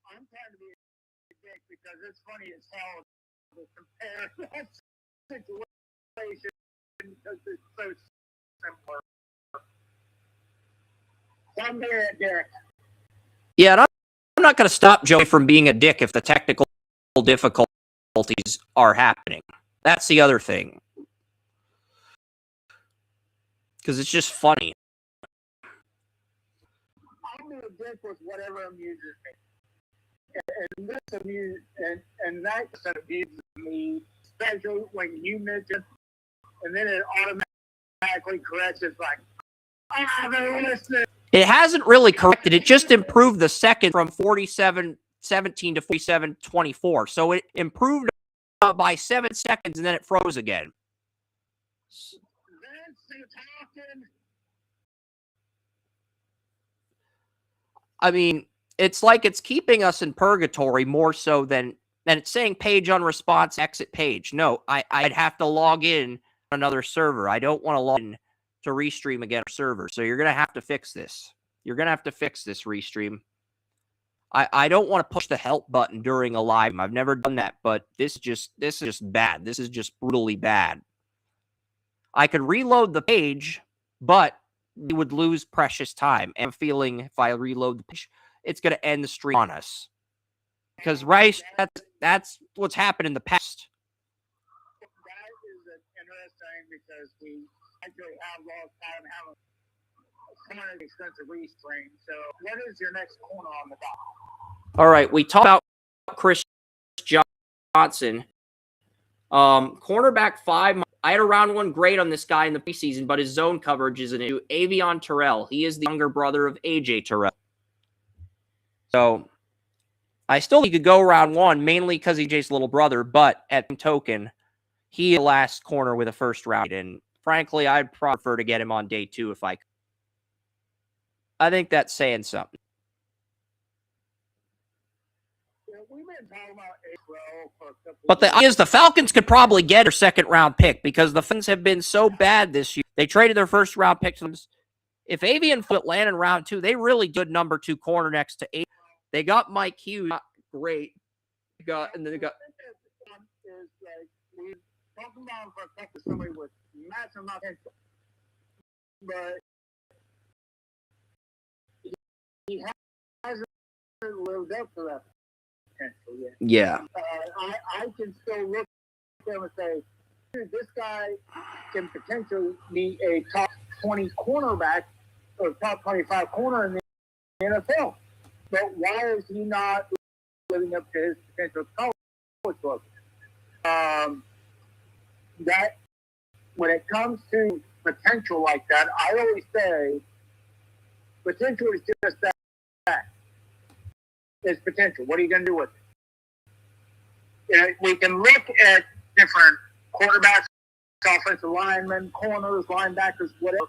I'm trying to be a dick because it's funny as hell to compare that situation because it's so similar. I'm there at Derek. Yeah, and I'm not going to stop Joey from being a dick if the technical difficulties are happening. That's the other thing. Because it's just funny. I'll be a dick with whatever amuses me. And this and that amuses me, especially when you mention, and then it automatically corrects. It's like, they're listening. It hasn't really corrected. It just improved the second from 47-17 to 47-24. So it improved by 7 seconds, and then it froze again. I mean, it's like it's keeping us in purgatory more so than it's saying page unresponsive, exit page. No, I'd have to log in on another server. I don't want to log in to Restream again server. So you're going to have to fix this. You're going to have to fix this, Restream. I don't want to push the help button during a live. I've never done that, but this is just bad. This is just brutally bad. I could reload the page, but we would lose precious time. And I'm feeling if I reload the page, it's going to end the stream on us. Because, right, that's what's happened in the past. That is interesting because we actually have lost time having a expensive restream. So, what is your next corner on the dock? All right, we talked about Chris Johnson. Cornerback 5. I had a round 1 grade on this guy in the preseason, but his zone coverage is an issue. Avion Terrell. He is the younger brother of AJ Terrell. So I still think he could go round 1, mainly because AJ's little brother, but at the token, he the last corner with a first round. And frankly, I'd prefer to get him on day 2 if I could. I think that's saying something. But the idea is the Falcons could probably get their second round pick because the Falcons have been so bad this year. They traded their first round pick to them. If Avian Foot land in round 2, they really good number 2 corner next to 8. They got Mike Hughes. Great. They got. We're talking about for somebody with massive potential, but he hasn't lived up to that potential yet. Yeah. I can still look at him and say, this guy can potentially be a top 20 cornerback or top 25 corner in the NFL. But why is he not living up to his potential college level? That when it comes to potential like that, I always say potential is just that. It's potential. What are you going to do with it? We can look at different quarterbacks, offensive linemen, corners, linebackers, whatever.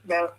The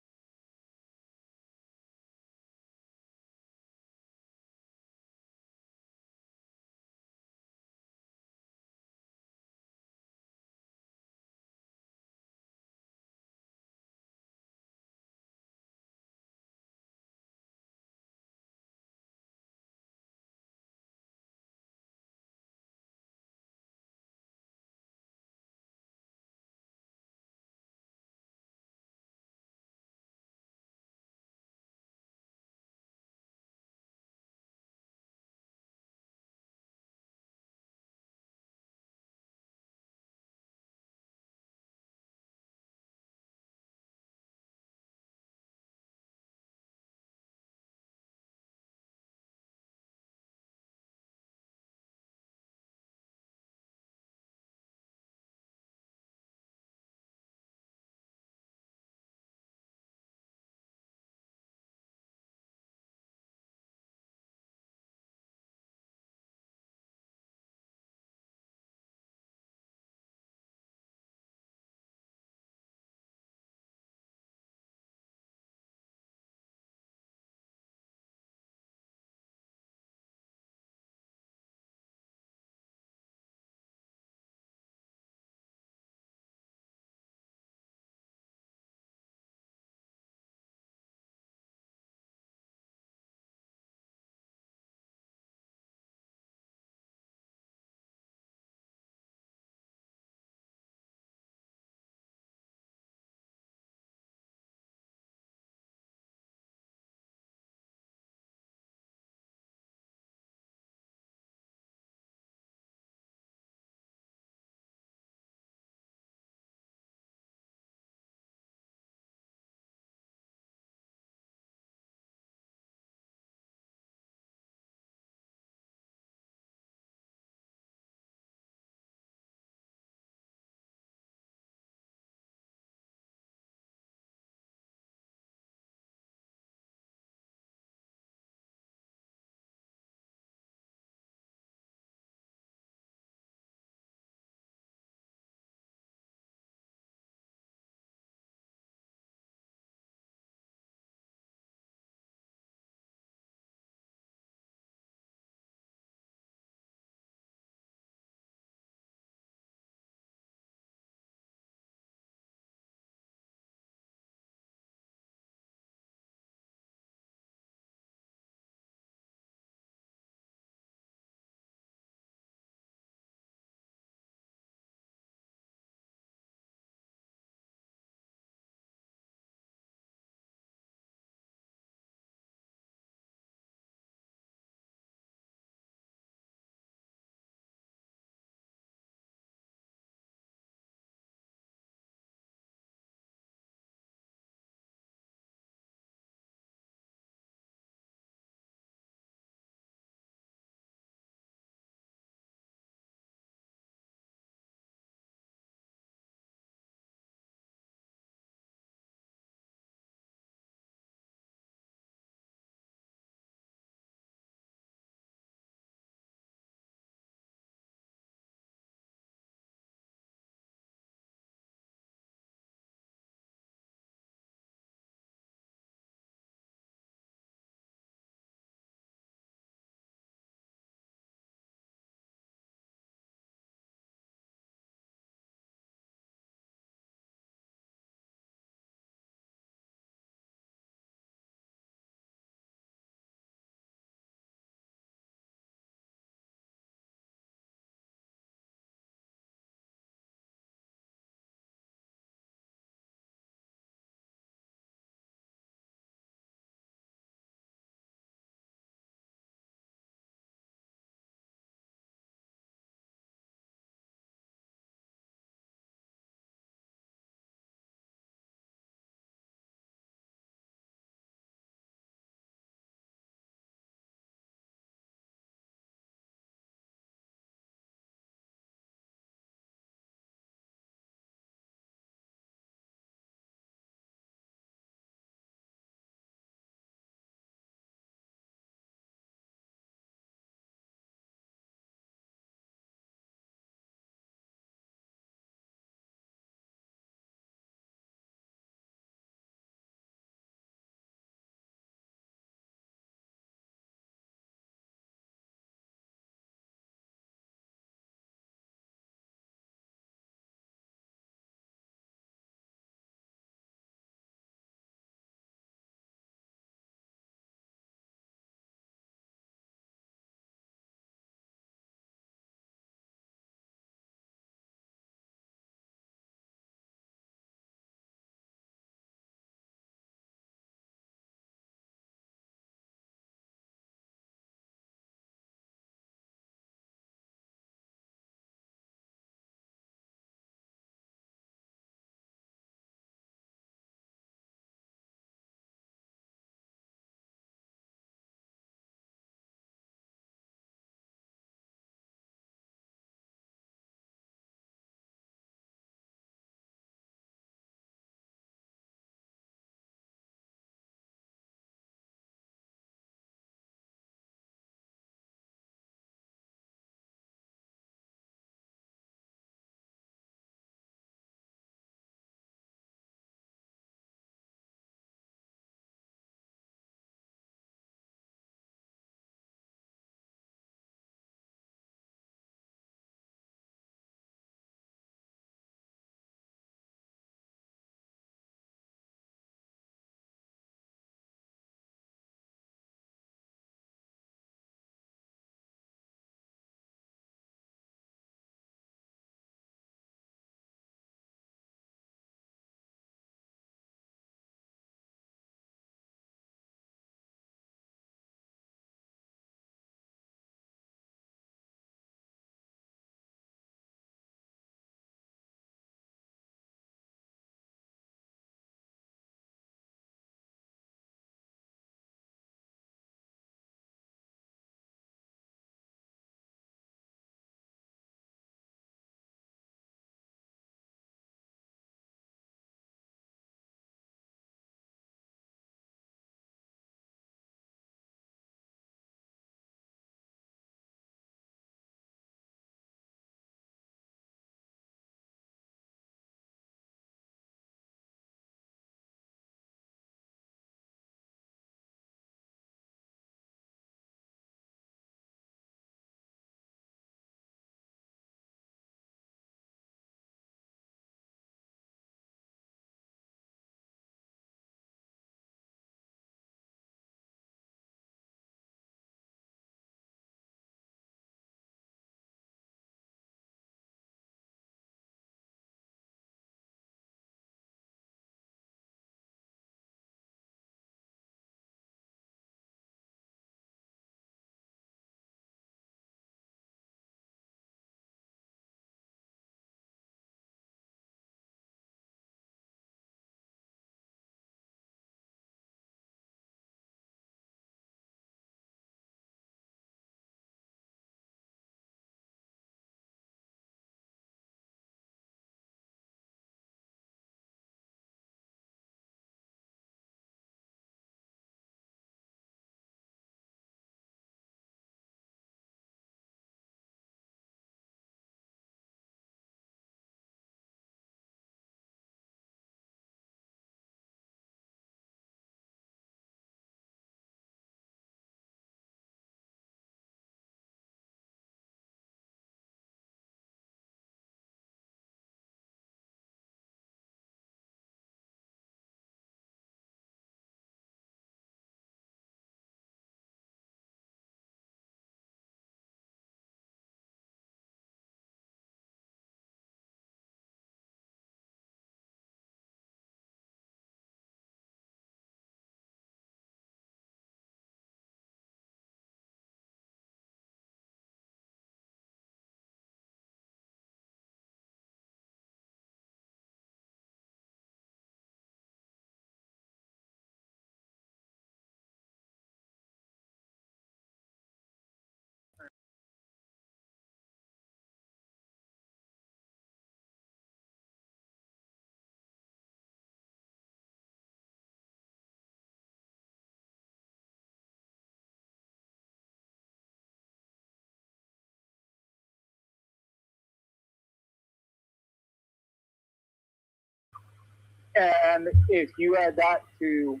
And if you add that to,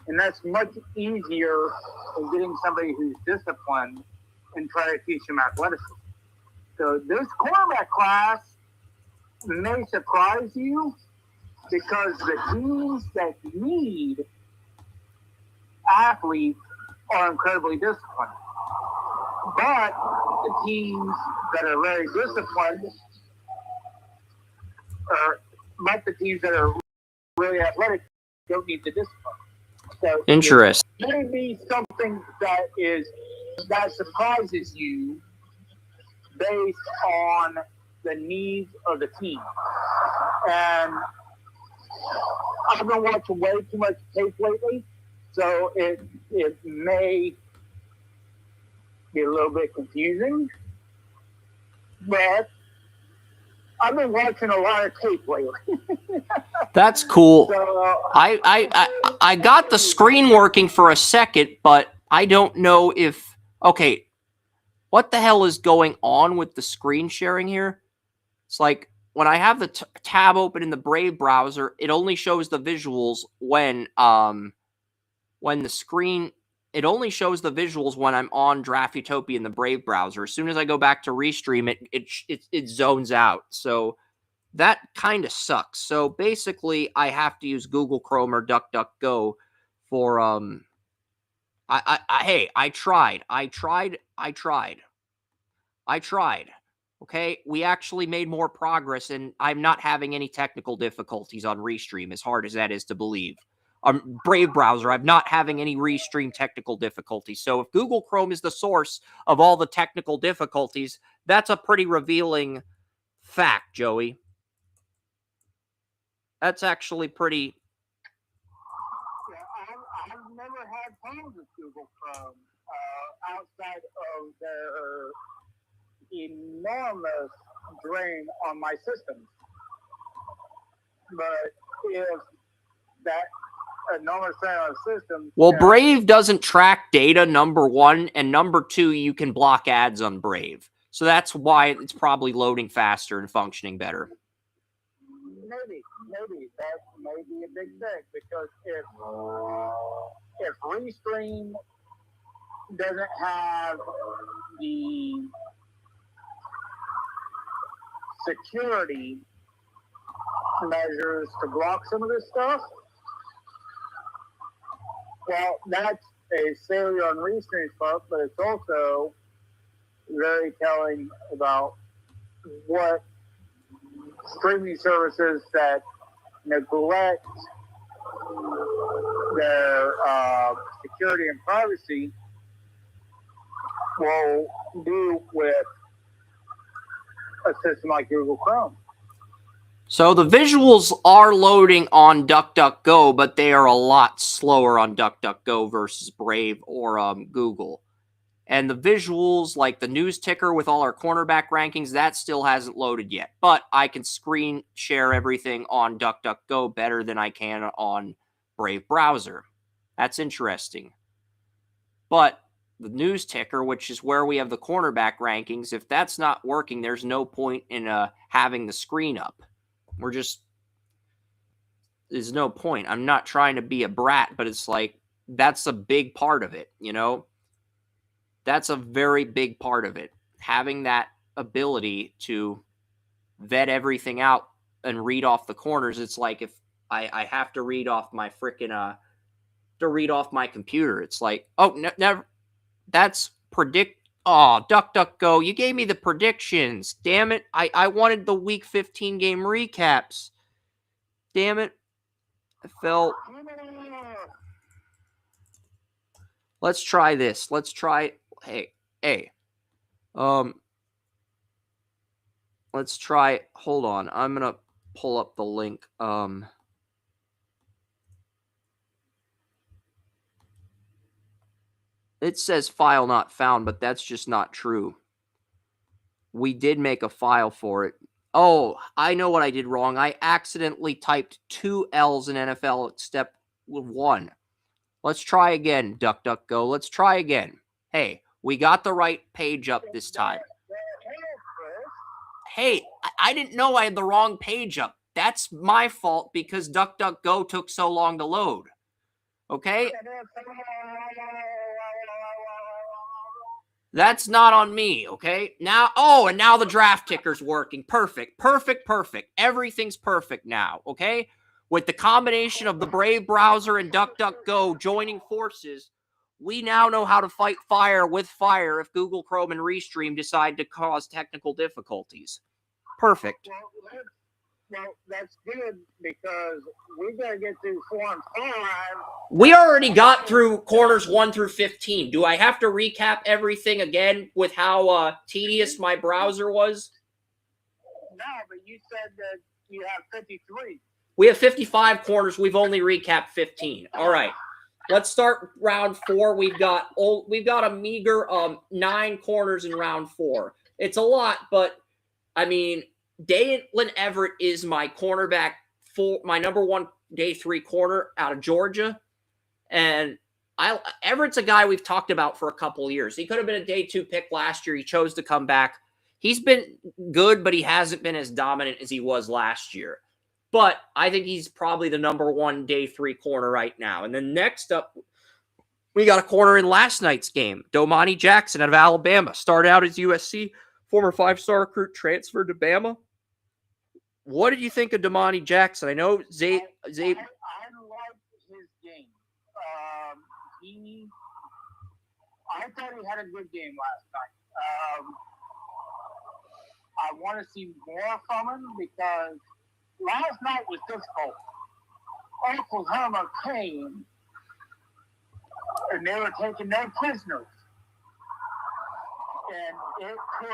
and that's much easier than getting somebody who's disciplined and try to teach them athleticism. So this cornerback class may surprise you because the teams that need athletes are incredibly disciplined. But the teams that are very disciplined, but the teams that are really athletic don't need the discipline. So interesting. It may be something that surprises you based on the needs of the team. And I've been watching way too much tape lately, so it may be a little bit confusing, but I've been watching a lot of tape lately. That's cool. So, I got the screen working for a second, but I don't know if... Okay, what the hell is going on with the screen sharing here? It's like when I have the tab open in the Brave browser, it only shows the visuals when the screen... It only shows the visuals when I'm on Draft Utopia in the Brave browser. As soon as I go back to restream it zones out. So that kind of sucks. So basically, I have to use Google Chrome or DuckDuckGo for Hey, I tried. Okay, we actually made more progress, and I'm not having any technical difficulties on Restream, as hard as that is to believe. Brave browser, I'm not having any Restream technical difficulties. So if Google Chrome is the source of all the technical difficulties, that's a pretty revealing fact, Joey. That's actually pretty... Yeah, I've never had problems with Google Chrome outside of their enormous drain on my system. But if that enormous drain on the system... Well, Brave doesn't track data, number one, and number two, you can block ads on Brave. So that's why it's probably loading faster and functioning better. Maybe that may be a big thing, because if Restream doesn't have the security measures to block some of this stuff, well, that's a failure on Restream's part, but it's also very telling about what streaming services that neglect their security and privacy will do with a system like Google Chrome. So the visuals are loading on DuckDuckGo, but they are a lot slower on DuckDuckGo versus Brave or Google. And the visuals, like the news ticker with all our cornerback rankings, that still hasn't loaded yet. But I can screen share everything on DuckDuckGo better than I can on Brave browser. That's interesting. But the news ticker, which is where we have the cornerback rankings, if that's not working, there's no point in having the screen up. There's no point. I'm not trying to be a brat, but it's like, that's a big part of it, you know? That's a very big part of it. Having that ability to vet everything out and read off the corners. It's like if I have to read off my freaking to read off my computer. It's like, oh, never. That's DuckDuckGo. You gave me the predictions. Damn it. I wanted the week 15 game recaps. Damn it. I felt. Let's try this. Let's try. Hey. Let's try. Hold on. I'm going to pull up the link. It says file not found, but that's just not true. We did make a file for it. Oh, I know what I did wrong. I accidentally typed 2 L's in NFL step 1. Let's try again, DuckDuckGo. Let's try again. Hey, we got the right page up this time. Hey, I didn't know I had the wrong page up. That's my fault because DuckDuckGo took so long to load. Okay? That's not on me, okay? Now, and now the draft ticker's working. Perfect. Everything's perfect now, okay? With the combination of the Brave browser and DuckDuckGo joining forces, we now know how to fight fire with fire if Google Chrome and Restream decide to cause technical difficulties. Perfect. Well, that's good because we got to get through 4 and 5. We already got through corners 1 through 15. Do I have to recap everything again with how tedious my browser was? No, but you said that you have 53. We have 55 corners. We've only recapped 15. All right. Let's start round 4. We've got a meager 9 corners in round 4. It's a lot, but I mean, Dalen Everett is my cornerback my number 1 day 3 corner out of Georgia. And Everett's a guy we've talked about for a couple years. He could have been a day 2 pick last year. He chose to come back. He's been good, but he hasn't been as dominant as he was last year. But I think he's probably the number 1 day 3 corner right now. And then next up, we got a corner in last night's game. Domani Jackson out of Alabama. Started out as USC, former 5-star recruit, transferred to Bama. What did you think of Domani Jackson? I know Zay. I liked his game. I thought he had a good game last night. I want to see more from him because last night was difficult. Oklahoma came and they were taking their prisoners. And it took a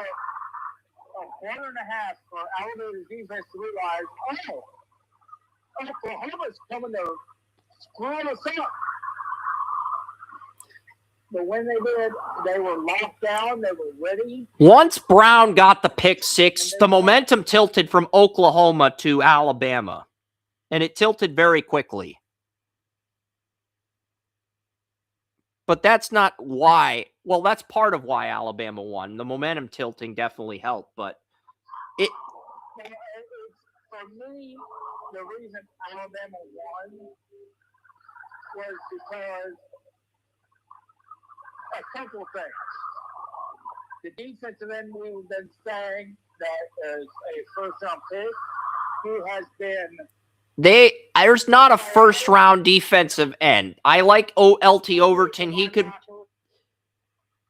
quarter and a half for Alabama's defense to realize, Oklahoma's coming to screw us up. But when they did, they were locked down. They were ready. Once Brown got the pick 6, the momentum tilted from Oklahoma to Alabama. And it tilted very quickly. But that's not why. Well, that's part of why Alabama won. The momentum tilting definitely helped, but for me, the reason Alabama won was because a couple of things. The defensive end we've been saying that is a first-round pick, who has been. There's not a first-round defensive end. I like LT Overton. He could.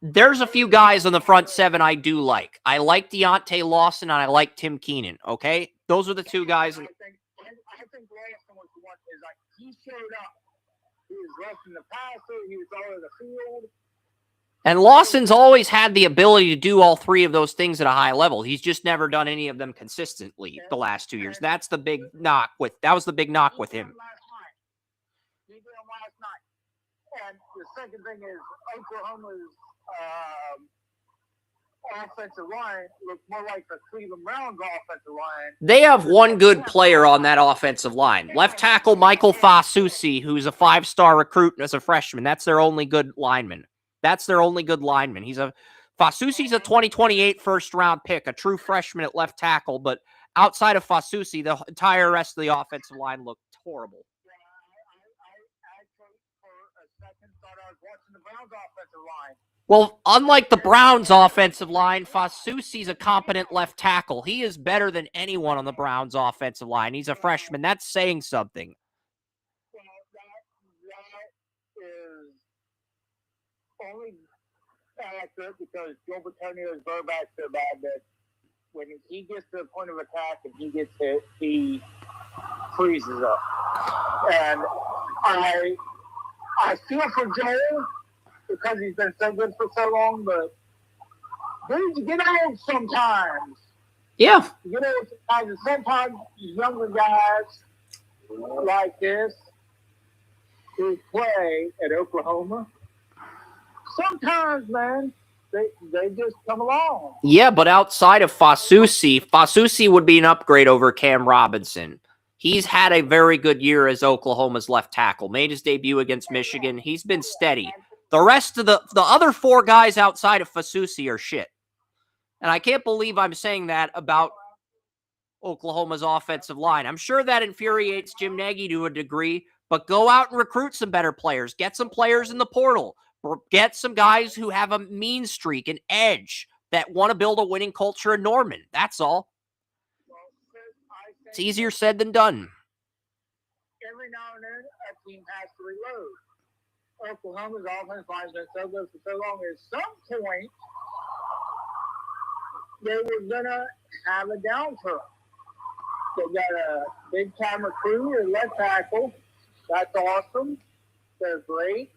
There's a few guys on the front 7 I do like. I like Deontay Lawson and I like Tim Keenan. Okay, those are the 2 guys. I think Ransom was the one. Is like he showed up. He was rushing the passer. He was all over the field. And Lawson's always had the ability to do all 3 of those things at a high level. He's just never done any of them consistently the last 2 years. That's the big knock with. That was the big knock with him. He did him last night. And the second thing is Oklahoma's offensive line looked more like the Cleveland Browns offensive line. They have one good player on that offensive line. Left tackle Michael Fasusi, who's a 5-star recruit as a freshman. That's their only good lineman. Fasusi's a 2028 first-round pick, a true freshman at left tackle. But outside of Fasusi, the entire rest of the offensive line looked horrible. I for a second thought I was watching the Browns offensive line. Well, unlike the Browns' offensive line, Fasusi's a competent left tackle. He is better than anyone on the Browns' offensive line. He's a freshman. That's saying something. Well, that is only accurate because Joe Batonio is very back so bad that when he gets to the point of attack and he gets hit, he freezes up. And I feel for Joe because he's been so good for so long, but dudes get old sometimes. Yeah. You know, sometimes younger guys like this who play at Oklahoma, sometimes, man, they just come along. Yeah, but outside of Fasusi would be an upgrade over Cam Robinson. He's had a very good year as Oklahoma's left tackle. Made his debut against Michigan. He's been steady. The rest of the other 4 guys outside of Fasusi are shit. And I can't believe I'm saying that about Oklahoma's offensive line. I'm sure that infuriates Jim Nagy to a degree, but go out and recruit some better players. Get some players in the portal. Get some guys who have a mean streak, an edge, that want to build a winning culture in Norman. That's all. It's easier said than done. Every now and then, a team has to reload. Oklahoma's offense line has been so good for so long. At some point, they were going to have a downturn. They got a big-time recruit at left tackle. That's awesome. They're great.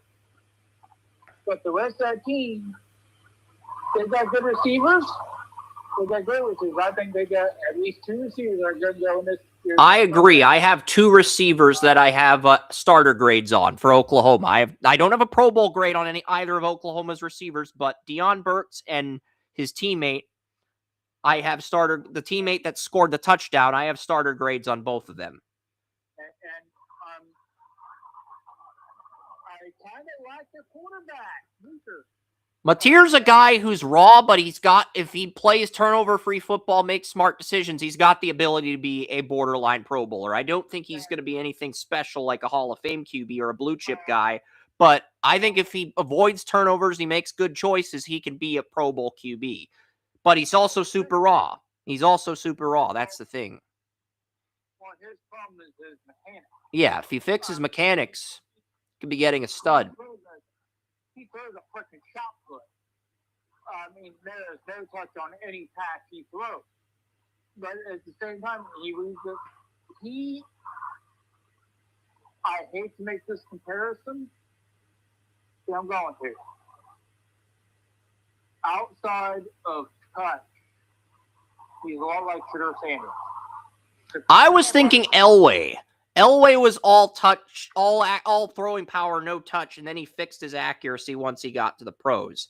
But the rest of that team, they've got good receivers. They've got great receivers. I think they got at least 2 receivers that are good to go in this year. I agree. I have 2 receivers that I have starter grades on for Oklahoma. I don't have a Pro Bowl grade on either of Oklahoma's receivers, but Deion Burks and his teammate, I have the teammate that scored the touchdown. I have starter grades on both of them. And I kind of like the quarterback, Luther. Mateer's a guy who's raw, but if he plays turnover-free football, makes smart decisions, he's got the ability to be a borderline Pro Bowler. I don't think he's going to be anything special like a Hall of Fame QB or a blue chip guy, but I think if he avoids turnovers, he makes good choices, he can be a Pro Bowl QB. But he's also super raw. That's the thing. Well, his problem is his mechanics. Yeah, if he fixes mechanics, he could be getting a stud. He throws a freaking shot put. I mean, there's no touch on any pass he throws. But at the same time, he reads it. I hate to make this comparison, but I'm going to. Outside of touch, he's a lot like Shedeur Sanders. I was thinking Elway. Elway was all touch, all throwing power, no touch, and then he fixed his accuracy once he got to the pros.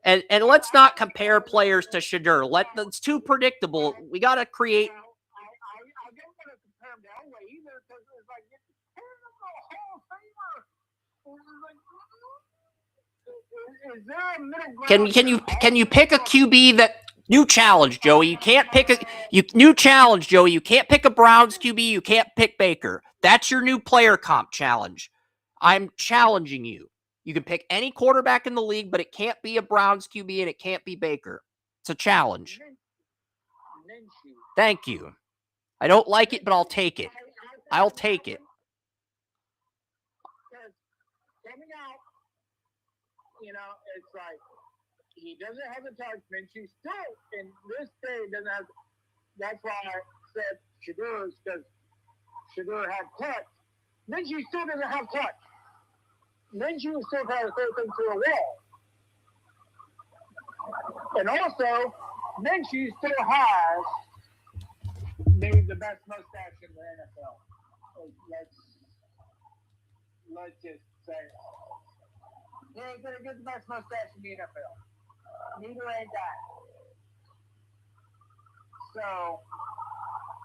And let's not compare players to Shedeur. It's too predictable. We got to create. I don't want to compare him to Elway either because it's like, here's a Hall of Famer. Is there a middle ground? Can you pick a QB that? New challenge, Joey. You can't pick new challenge, Joey. You can't pick a Browns QB. You can't pick Baker. That's your new player comp challenge. I'm challenging you. You can pick any quarterback in the league, but it can't be a Browns QB and it can't be Baker. It's a challenge. Thank you. I don't like it, but I'll take it. I'll take it. Coming out, it's like, he doesn't have a touch. Minshew still, in this day, doesn't have. That's why I said Shedeur, because Shedeur had touch. Minshew still doesn't have touch. Minshew still trying to throw things through a wall. And also, Minshew still has maybe the best mustache in the NFL. Let's just say he ain't gonna get the best mustache in the NFL. Neither ain't that. So,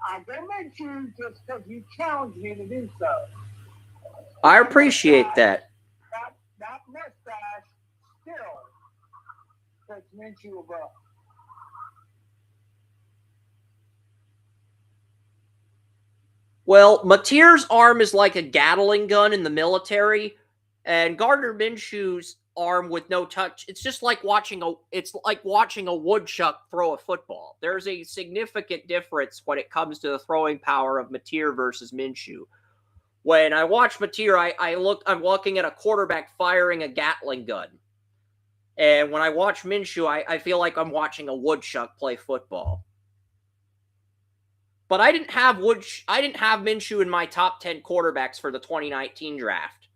I'm going to mention you just because you challenged me to do so. I appreciate that. That mustache still puts Minshew above. Well, Mateer's arm is like a Gatling gun in the military, and Gardner Minshew's arm with no touch. It's just like watching a woodchuck throw a football. There's a significant difference when it comes to the throwing power of Mateer versus Minshew. When I watch Mateer, I'm looking at a quarterback firing a Gatling gun. And when I watch Minshew, I feel like I'm watching a woodchuck play football. But I didn't have Minshew in my top 10 quarterbacks for the 2019 draft.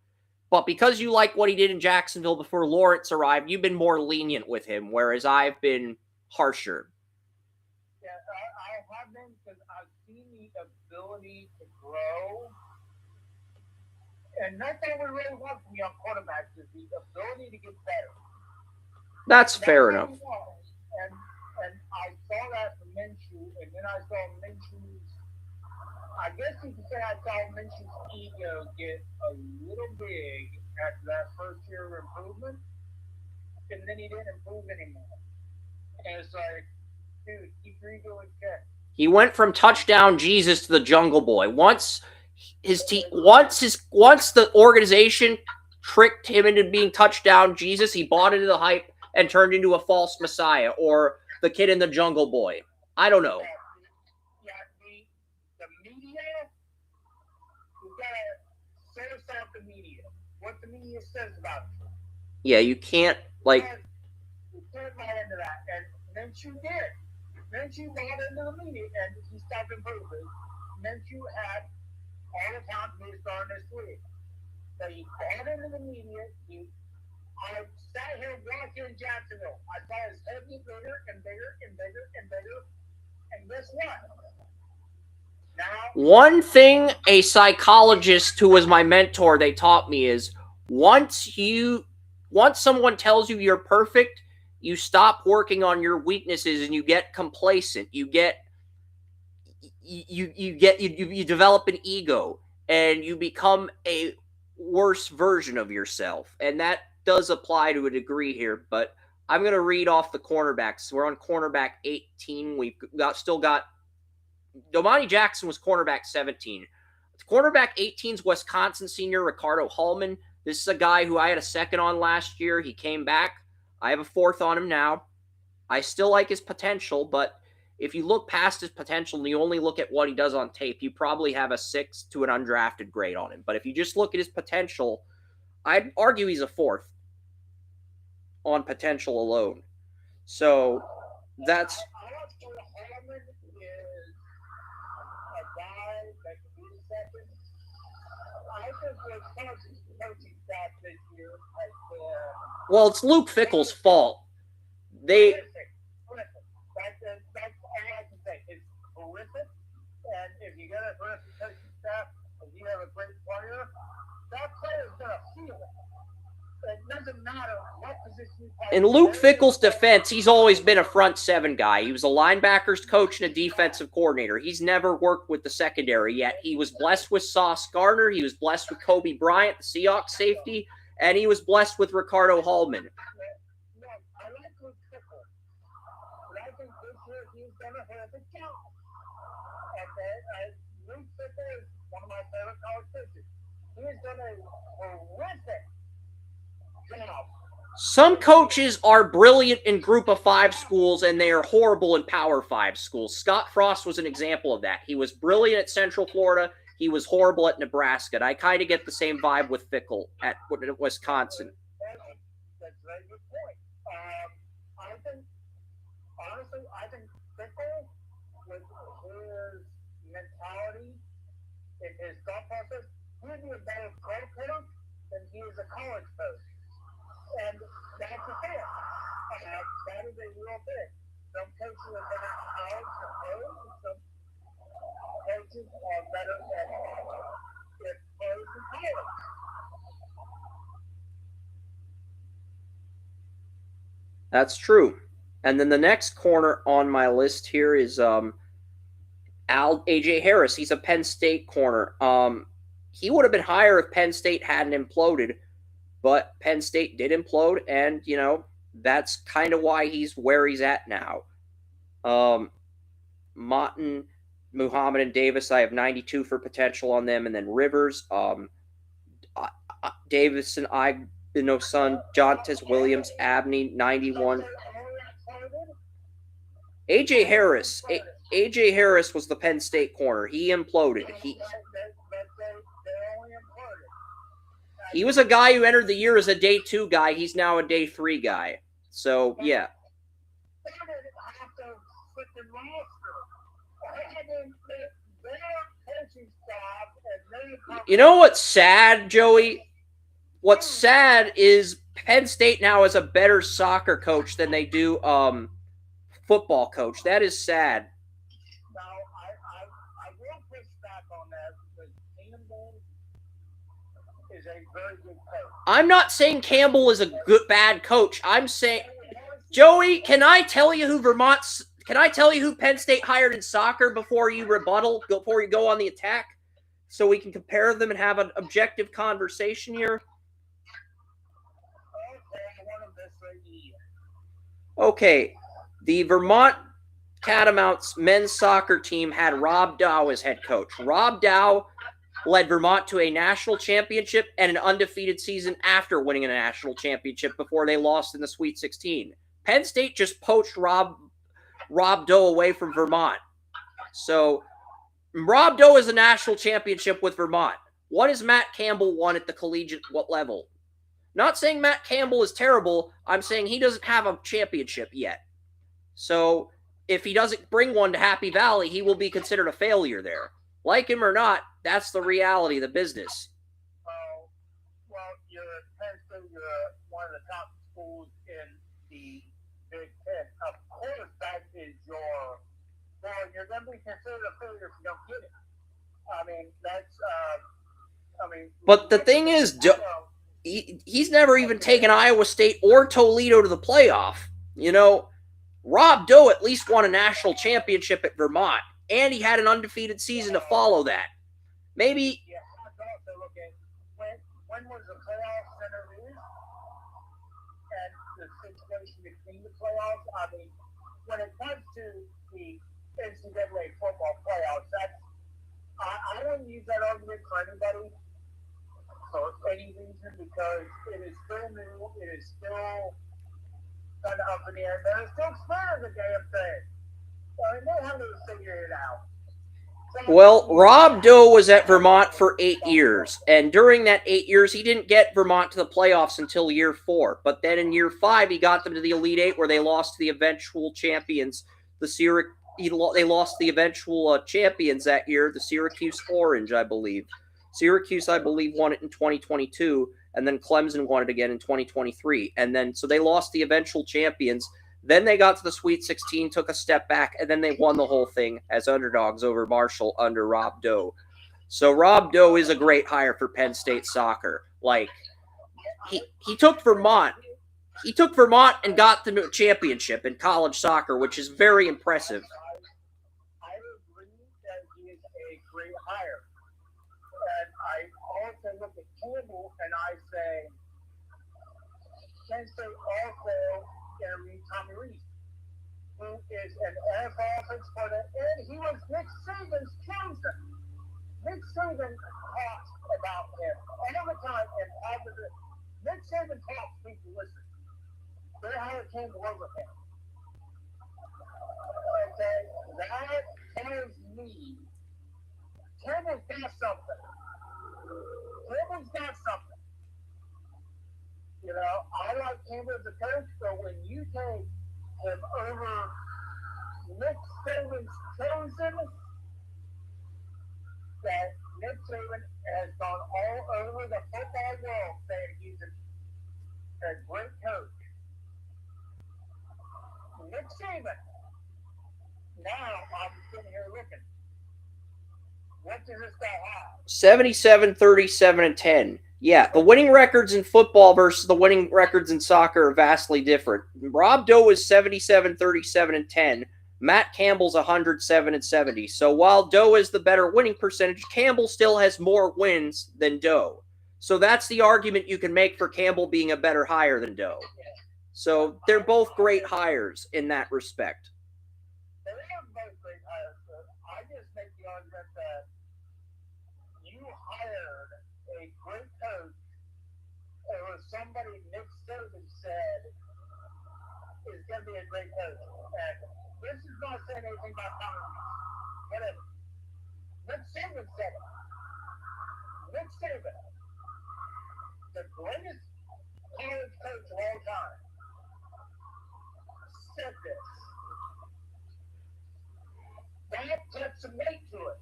But because you like what he did in Jacksonville before Lawrence arrived, you've been more lenient with him, whereas I've been harsher. Yeah, I have been because I've seen the ability to grow. And that's what we really want from young quarterbacks is the ability to get better. That's fair enough. And I saw that from Minshew, and then I saw Minshew's, I guess you could say I saw Minshew's ego get a little big after that first year of improvement, and then he didn't improve anymore. And it's like, dude, keep your ego in check. He went from touchdown Jesus to the Jungle Boy. Once the organization tricked him into being touchdown Jesus, he bought into the hype and turned into a false messiah or the kid in the Jungle Boy. I don't know. Yeah, the media, you gotta source out the media. What the media says about you. Yeah, you can't like. You can't buy into that, and Minshew did. Minshew bought into the media, and he stopped improving. Minshew had all the time to be starting this league. So he bought into the media. I sat here watching Jacksonville. I saw his head get bigger and bigger and bigger and bigger. And guess what? Now, one thing a psychologist who was my mentor, they taught me is once someone tells you you're perfect, you stop working on your weaknesses and you get complacent. You develop an ego and you become a worse version of yourself. And that does apply to a degree here, but I'm going to read off the cornerbacks. We're on cornerback 18. We've still got Domani Jackson was cornerback 17. Cornerback 18's Wisconsin senior Ricardo Hallman. This is a guy who I had a second on last year. He came back. I have a fourth on him now. I still like his potential, but if you look past his potential and you only look at what he does on tape, you probably have a 6 to an undrafted grade on him. But if you just look at his potential, I'd argue he's a fourth on potential alone. So that's... Well, it's Luke Fickell's fault. That's all I can say. It's horrific. And if you got a horrific coaching staff, and you have a great player, that player's going to feel it. It doesn't matter what position you play. In Luke Fickell's defense, he's always been a front seven guy. He was a linebackers coach and a defensive coordinator. He's never worked with the secondary yet. He was blessed with Sauce Gardner. He was blessed with Kobe Bryant, the Seahawks safety, and he was blessed with Ricardo Hallman. No, I like Luke Fickell, but I think this year he's going to have a job. Luke Fickell is one of my favorite college coaches. He's done a horrific job. Some coaches are brilliant in group of 5 schools and they are horrible in power 5 schools. Scott Frost was an example of that. He was brilliant at Central Florida. He was horrible at Nebraska. And I kind of get the same vibe with Fickell at Wisconsin. That's a very good point. I think Fickell, with his mentality and his thought process, he'd be a better pro coach than he is a college coach. And that's a fact. That is a real thing. Some coaches are better at college than pros, and some coaches are better at pros than college. That's true. And then the next corner on my list here is A.J. Harris. He's a Penn State corner. He would have been higher if Penn State hadn't imploded, but Penn State did implode, and, that's kind of why he's where he's at now. Motton, Muhammad, and Davis, I have 92 for potential on them, and then Rivers, Davison, Son, Jontes Williams, Abney, 91. A.J. Harris was the Penn State corner. He imploded. He was a guy who entered the year as a day 2 guy. He's now a day 3 guy. So, yeah. You know what's sad, Joey? What's sad is Penn State now has a better soccer coach than they do football coach. That is sad. Now, I will push back on that because Campbell is a very good coach. I'm not saying Campbell is a bad coach. I'm saying, Joey, can I tell you who Penn State hired in soccer before you go on the attack? So we can compare them and have an objective conversation here? Okay, the Vermont Catamounts men's soccer team had Rob Dow as head coach. Rob Dow led Vermont to a national championship and an undefeated season after winning a national championship before they lost in the Sweet 16. Penn State just poached Rob Doe away from Vermont. So Rob Doe is a national championship with Vermont. What has Matt Campbell won at the collegiate level? Not saying Matt Campbell is terrible. I'm saying he doesn't have a championship yet. So if he doesn't bring one to Happy Valley, he will be considered a failure there. Like him or not, that's the reality of the business. Well, you're Penn State, you're one of the top schools in the Big Ten. Of course, that is you're going to be considered a failure if you don't get it. I mean, that's, But the thing is, he's never even taken Iowa State or Toledo to the playoff. You know, Rob Doe at least won a national championship at Vermont, and he had an undefeated season to follow that. Maybe. You have to also look at when was the playoffs introduced and the situation between the playoffs. I mean, when it comes to the NCAA football playoffs, I wouldn't use that argument for anybody for any reason because it is still new. It is still kind of up in the air. They're still exploring the damn thing. So they have to figure it out. Well, Rob Doe was at Vermont for 8 years, and during that 8 years, he didn't get Vermont to the playoffs until year 4. But then in year 5, he got them to the Elite Eight, where they lost to the eventual champions. They lost the eventual champions that year, the Syracuse Orange, I believe. Syracuse, I believe, won it in 2022, and then Clemson won it again in 2023. And then, so they lost the eventual champions. Then they got to the Sweet 16, took a step back, and then they won the whole thing as underdogs over Marshall under Rob Doe. So Rob Doe is a great hire for Penn State soccer. Like, he took Vermont. He took Vermont and got them to a championship in college soccer, which is very impressive. I agree that he is a great hire. And I also look at Campbell and I say, Penn State also interviewed Tommy Rees, who is an NFL offense coordinator, and he was Nick Saban's chosen. Nick Saban talks about him all the time, and Nick Saban talks people listen. They hired Campbell over him. Okay, that tells me Campbell's got something. Campbell's got something. You know, I like Campbell as a coach, but when you take him over Nick Saban's chosen, that Nick Saban has gone all over the football world saying he's a great coach. Nick Saban. Now I'm sitting here looking. What does this guy have? 77, 37, and 10. Yeah, the winning records in football versus the winning records in soccer are vastly different. Rob Doe is 77, 37, and 10. Matt Campbell's 107 and 70. So while Doe is the better winning percentage, Campbell still has more wins than Doe. So that's the argument you can make for Campbell being a better hire than Doe. So they're both great hires in that respect. They are both great hires, but I just make the argument that you hired a great coach. It was somebody Nick Saban said is going to be a great coach. And this is not saying anything about Tommy Rees. Whatever. Nick Saban said it. Nick Saban, the greatest college coach of all time, said this. That puts some weight to it.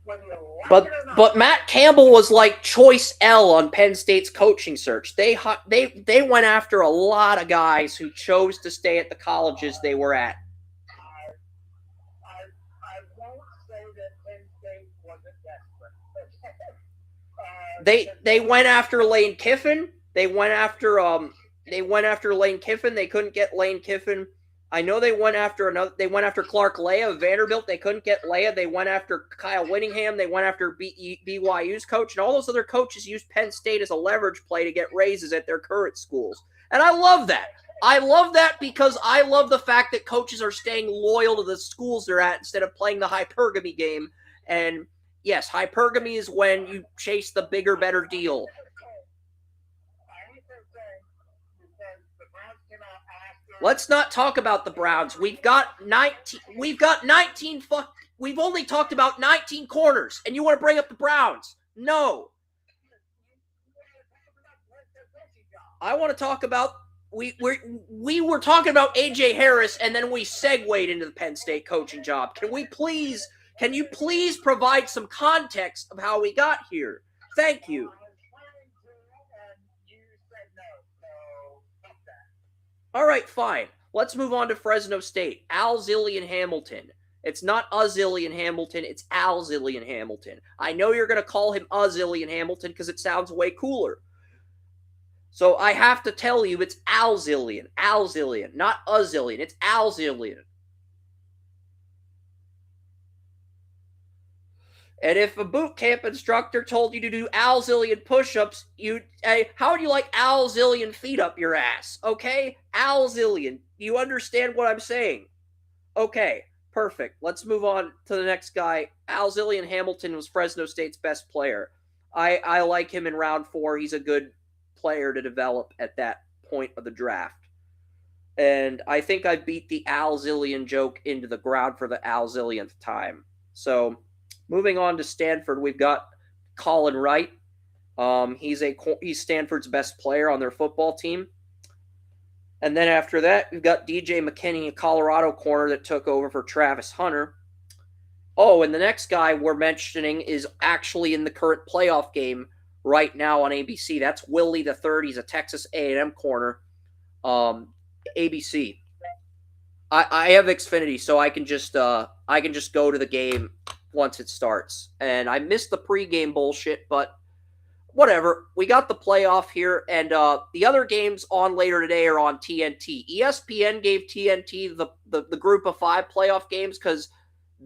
Whether you like it or not. But Matt Campbell was like choice L on Penn State's coaching search. They went after a lot of guys who chose to stay at the colleges they were at. I won't say that Penn State wasn't desperate. They went after Lane Kiffin. They went after Lane Kiffin. They couldn't get Lane Kiffin. I know they went after Clark Leah of Vanderbilt. They couldn't get Leah. They went after Kyle Whittingham. They went after BYU's coach, and all those other coaches used Penn State as a leverage play to get raises at their current schools. And I love that. I love that because I love the fact that coaches are staying loyal to the schools they're at instead of playing the hypergamy game. And yes, hypergamy is when you chase the bigger, better deal. Let's not talk about the Browns. We've got 19. We've only talked about 19 corners, and you want to bring up the Browns? No. I want to talk about we were talking about AJ Harris, and then we segued into the Penn State coaching job. Can you please provide some context of how we got here? Thank you. All right, fine. Let's move on to Fresno State. Al Zillion Hamilton. It's not a Zillion Hamilton. It's Al Zillion Hamilton. I know you're going to call him a Zillion Hamilton because it sounds way cooler. So I have to tell you it's Al Zillion. Al Zillion, not a Zillion. It's Al Zillion. And if a boot camp instructor told you to do Al Zillion push-ups, how would you like Al Zillion feet up your ass? Okay? Al Zillion. You understand what I'm saying? Okay, perfect. Let's move on to the next guy. Al Zillion Hamilton was Fresno State's best player. I like him in round 4. He's a good player to develop at that point of the draft. And I think I beat the Al Zillion joke into the ground for the Al Zillionth time. So, moving on to Stanford, we've got Colin Wright. He's Stanford's best player on their football team. And then after that, we've got DJ McKinney, a Colorado corner that took over for Travis Hunter. Oh, and the next guy we're mentioning is actually in the current playoff game right now on ABC. That's Willie III. He's a Texas A&M corner. ABC. I have Xfinity, so I can just go to the game once it starts. And I missed the pregame bullshit, but whatever. We got the playoff here, and the other games on later today are on TNT. ESPN gave TNT the group of 5 playoff games because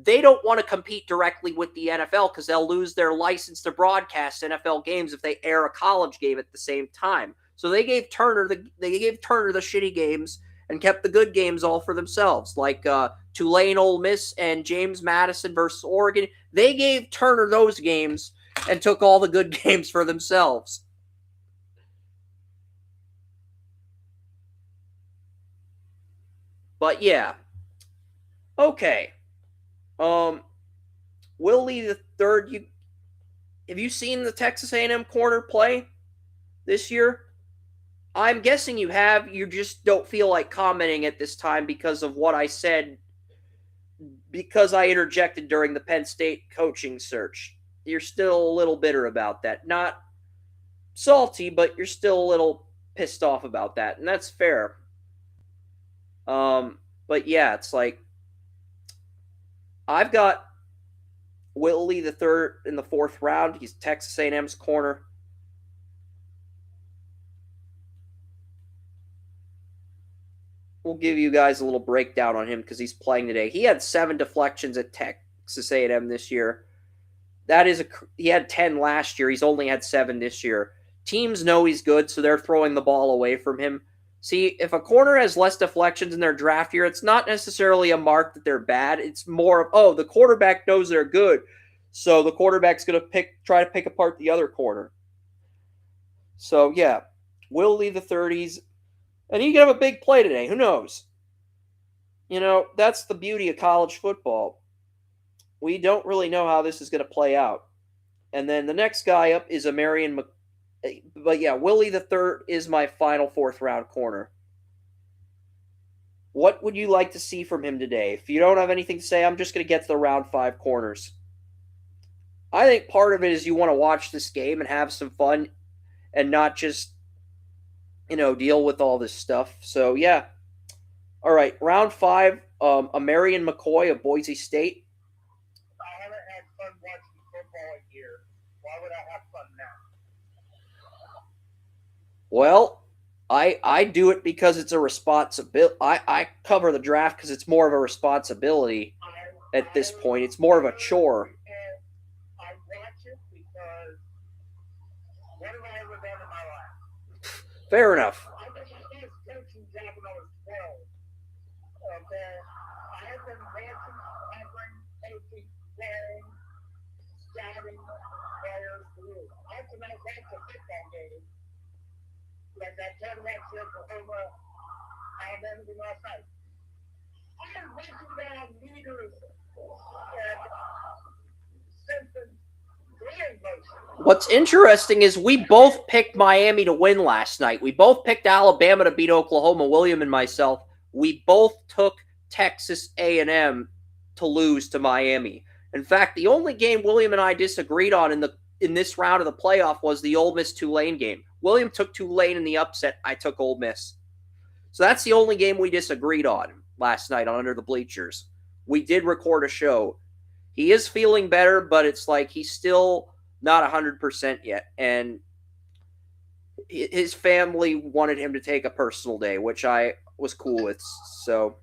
they don't want to compete directly with the NFL because they'll lose their license to broadcast NFL games if they air a college game at the same time. So they gave Turner the shitty games and kept the good games all for themselves, like Tulane, Ole Miss, and James Madison versus Oregon. They gave Turner those games and took all the good games for themselves. But yeah. Okay. Willie III, have you seen the Texas A&M corner play this year? I'm guessing you have. You just don't feel like commenting at this time because of what I said, because I interjected during the Penn State coaching search. You're still a little bitter about that. Not salty, but you're still a little pissed off about that, and that's fair. But yeah, it's like I've got Willie III in the 4th round. He's Texas A&M's corner. We'll give you guys a little breakdown on him because he's playing today. He had 7 deflections at Texas A&M this year. He had 10 last year. He's only had 7 this year. Teams know he's good, so they're throwing the ball away from him. See, if a corner has less deflections in their draft year, it's not necessarily a mark that they're bad. It's more of, the quarterback knows they're good, so the quarterback's going to try to pick apart the other corner. So, yeah, Willie the 30s. And he could have a big play today. Who knows? That's the beauty of college football. We don't really know how this is going to play out. And then the next guy up is but yeah, Willie the Third is my final 4th round corner. What would you like to see from him today? If you don't have anything to say, I'm just going to get to the round 5 corners. I think part of it is you want to watch this game and have some fun and not just deal with all this stuff. So, yeah. All right, round 5, Marion McCoy of Boise State. I haven't had fun watching football a year. Why would I have fun now? Well, I do it because it's a responsibility. I cover the draft because it's more of a responsibility at this point. It's more of a chore. I watch it because what have I ever done in my life? Fair enough. I think the best coaching job in Okay. I have been Ransom, covering, coaching, playing, scouting players through. I have to make that a football game. Like that cornerback for Oklahoma, Alabama game last night. I am breaking down leaders and symptoms. What's interesting is we both picked Miami to win last night. We both picked Alabama to beat Oklahoma, William and myself. We both took Texas A&M to lose to Miami. In fact, the only game William and I disagreed on in this round of the playoff was the Ole Miss-Tulane game. William took Tulane in the upset. I took Ole Miss. So that's the only game we disagreed on last night on Under the Bleachers. We did record a show. He is feeling better, but it's like he's still not 100% yet. And his family wanted him to take a personal day, which I was cool with. So,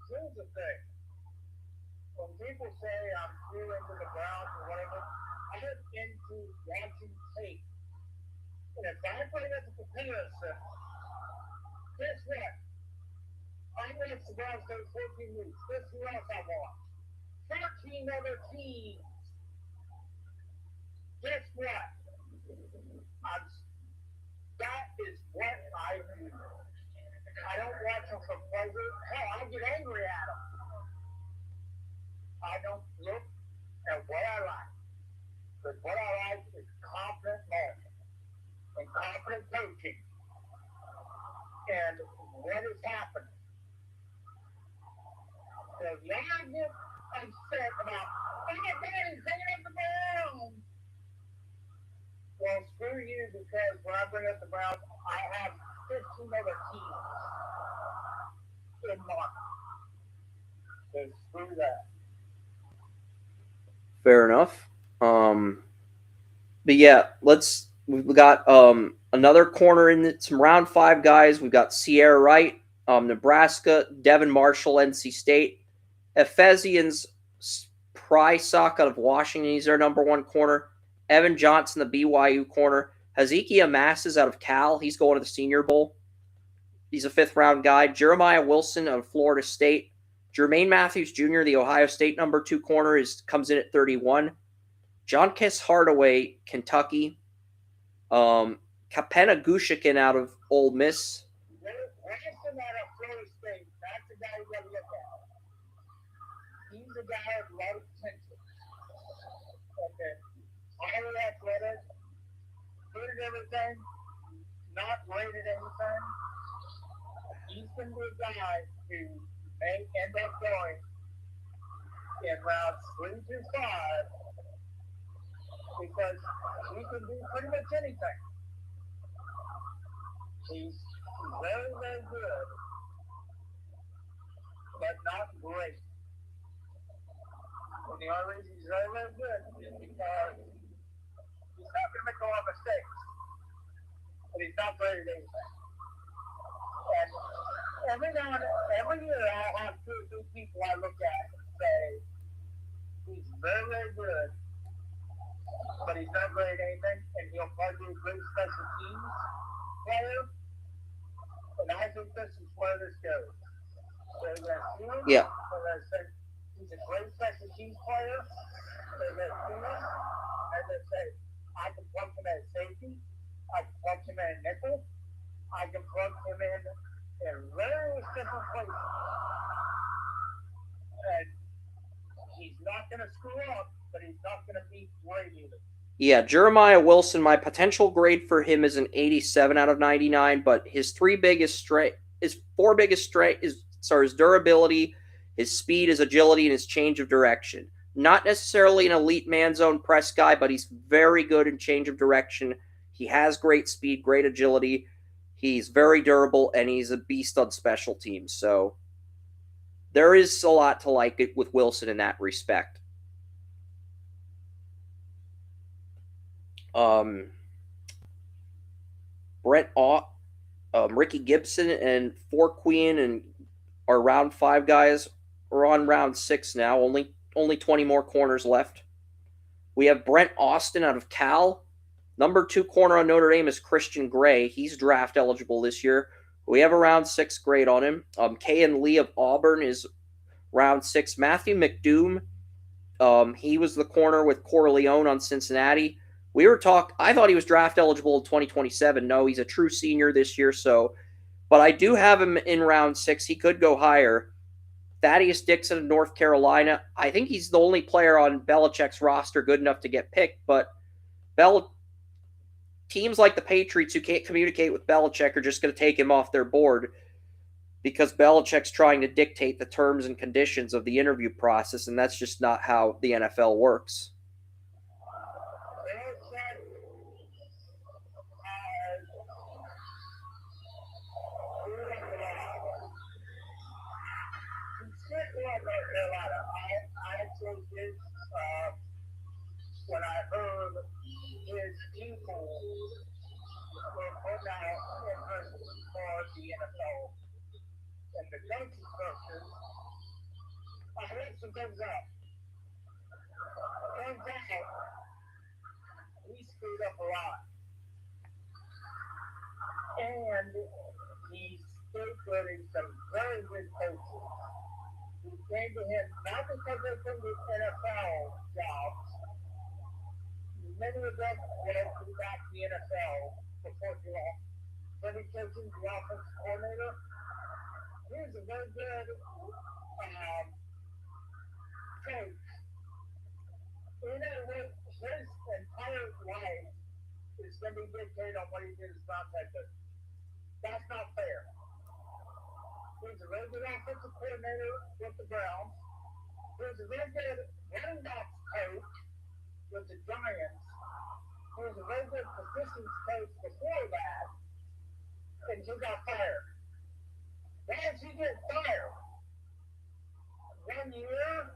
here's the thing. When people say I'm too into the Browns or whatever, I'm into watching tape. And if I put it as a comparison, guess what? I watched the Browns go 14 weeks. Guess who else I watched? 13 other teams. Guess what? That is what I do. I don't watch them for pleasure. Hell, I get angry at them. I don't look at what I like. Because what I like is confident management and confident coaching. And what is happening? So y'all get upset about, oh my God, he's hanging up the Browns. Well, screw you, because when I bring up the Browns, I have 15 other teams in mind. So screw that. fair enough. But yeah, we've got another corner in some round 5 guys. We've got Sierra Wright, Nebraska, Devin Marshall, NC State, Ephesians Prysock out of Washington. He's our number 1 corner. Evan Johnson, the BYU corner. Hezekiah Masses out of Cal. He's going to the Senior Bowl. He's a 5th round guy. Jeremiah Wilson out of Florida State. Jermaine Matthews Jr., the Ohio State number 2 corner, comes in at 31. John Kiss Hardaway, Kentucky. Kapena Gushikin out of Ole Miss. Ransom out of Florida State. That's the guy you got to look at. He's a guy with a lot of potential. Okay. Highly athletic, good at everything, not great at anything. He's going to be a guy who may end up going in rounds 3 through 5 because he can do pretty much anything. He's very, very good, but not great. And the only reason he's very, very good is because he's not going to make a lot of mistakes, but he's not great at anything. And every year I have 2 or 3 people I look at and say, he's very, very good, but he's not great at anything, and he'll probably be a great special teams player. And I think this is where this goes. They're going to see him, Yeah. they're going to say, he's a great special teams player. They're going to see him, and they say, I can plug him at safety, I can plug him at nickel, I can plug him in various different places. And he's not going to screw up, but he's not going to be great either. Yeah, Jeremiah Wilson, my potential grade for him is an 87 out of 99, but his 4 biggest strengths is his durability, his speed, his agility, and his change of direction. Not necessarily an elite man zone press guy, but he's very good in change of direction. He has great speed, great agility. He's very durable, and he's a beast on special teams. So there is a lot to like it with Wilson in that respect. Brent Ott, Ricky Gibson, and Fort Queen, and our round 5 guys are on round 6 now. Only 20 more corners left. We have Brent Austin out of Cal. Number 2 corner on Notre Dame is Christian Gray. He's draft eligible this year. We have a round 6 grade on him. Kayan Lee of Auburn is round 6. Matthew McDoom, he was the corner with Corleone on Cincinnati. I thought he was draft eligible in 2027. No, he's a true senior this year, but I do have him in round 6. He could go higher. Thaddeus Dixon of North Carolina. I think he's the only player on Belichick's roster good enough to get picked, but teams like the Patriots who can't communicate with Belichick are just going to take him off their board because Belichick's trying to dictate the terms and conditions of the interview process, and that's just not how the NFL works. When I heard his people were put out in person for the NFL and the coaching structures, I heard some things up. Turns out, he screwed up a lot. And he's scapegoating some very good coaches who came to him not because they couldn't get NFL jobs. Many of them will be back to the NFL before too long. But he coaches the offensive coordinator. He's a very good coach. You know, his entire life is going to be dictated on what he did as contractor. That's not fair. He's a very good offensive coordinator with the Browns. He's a very good running backs coach with the Giants. He was a very good positions coach before that, and he got fired. Why did he get fired? 1 year?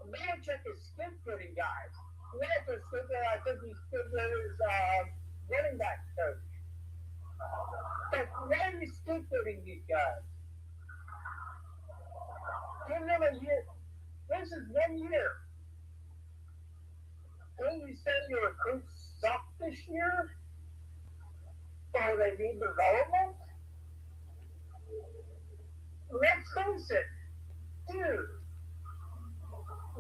Belichick is scapegoating guys. I think he's scapegoating his running back coach. But why are you scapegoating these guys? Give them a year. This is 1 year. When you say your recruits suck this year, or they need development, let's face it, dude,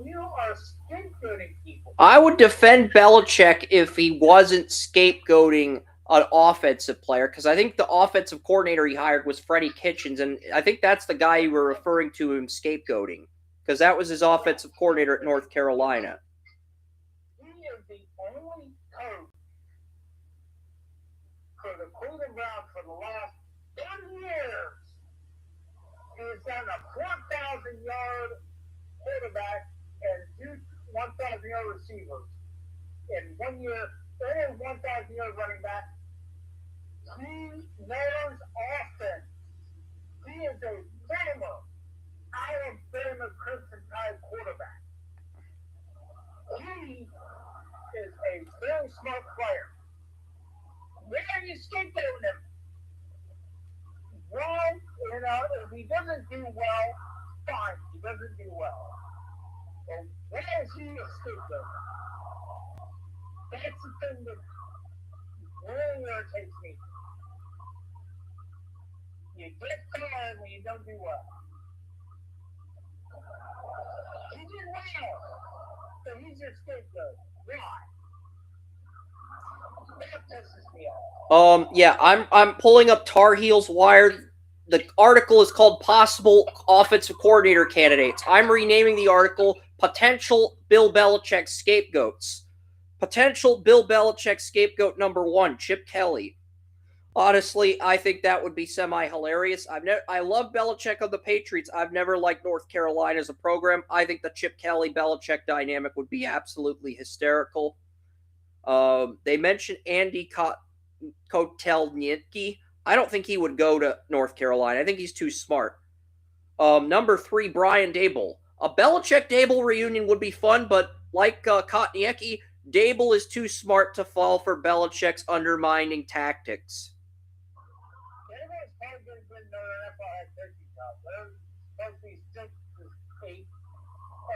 you are scapegoating people. I would defend Belichick if he wasn't scapegoating an offensive player, because I think the offensive coordinator he hired was Freddie Kitchens, and I think that's the guy you were referring to him scapegoating, because that was his offensive coordinator at North Carolina. Only coach for the Cleveland Browns for the last 10 years has done a 4,000-yard quarterback and 1,000-yard receivers in 1 year, and 1,000-yard running back. He knows offense. He is a former Alabama Crimson Tide quarterback. He is a very smart player. Why are you scapegoating him? Why, if he doesn't do well, fine, he doesn't do well. But why is he a scapegoat? That's the thing that really irritates me. You get fired when you don't do well. He did well, so he's your scapegoat. Yeah, I'm pulling up Tar Heels Wire. The article is called Possible Offensive Coordinator Candidates. I'm renaming the article Potential Bill Belichick Scapegoats. Potential Bill Belichick Scapegoat number 1, Chip Kelly. Honestly, I think that would be semi-hilarious. I love Belichick of the Patriots. I've never liked North Carolina as a program. I think the Chip Kelly-Belichick dynamic would be absolutely hysterical. They mentioned Andy Kotelnicki. I don't think he would go to North Carolina. I think he's too smart. Number 3, Brian Daboll. A Belichick-Daboll reunion would be fun, but like Kotelnicki, Daboll is too smart to fall for Belichick's undermining tactics. Daboll's probably going to get another NFL head coaching job. There's supposed to be 6 to 8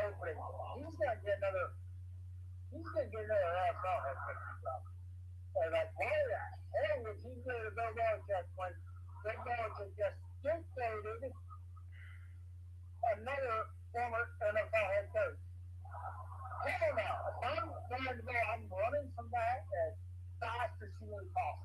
openings. He's going to get another NFL head coaching job. And like, why the hell would he go to Bill Belichick as humanly possible.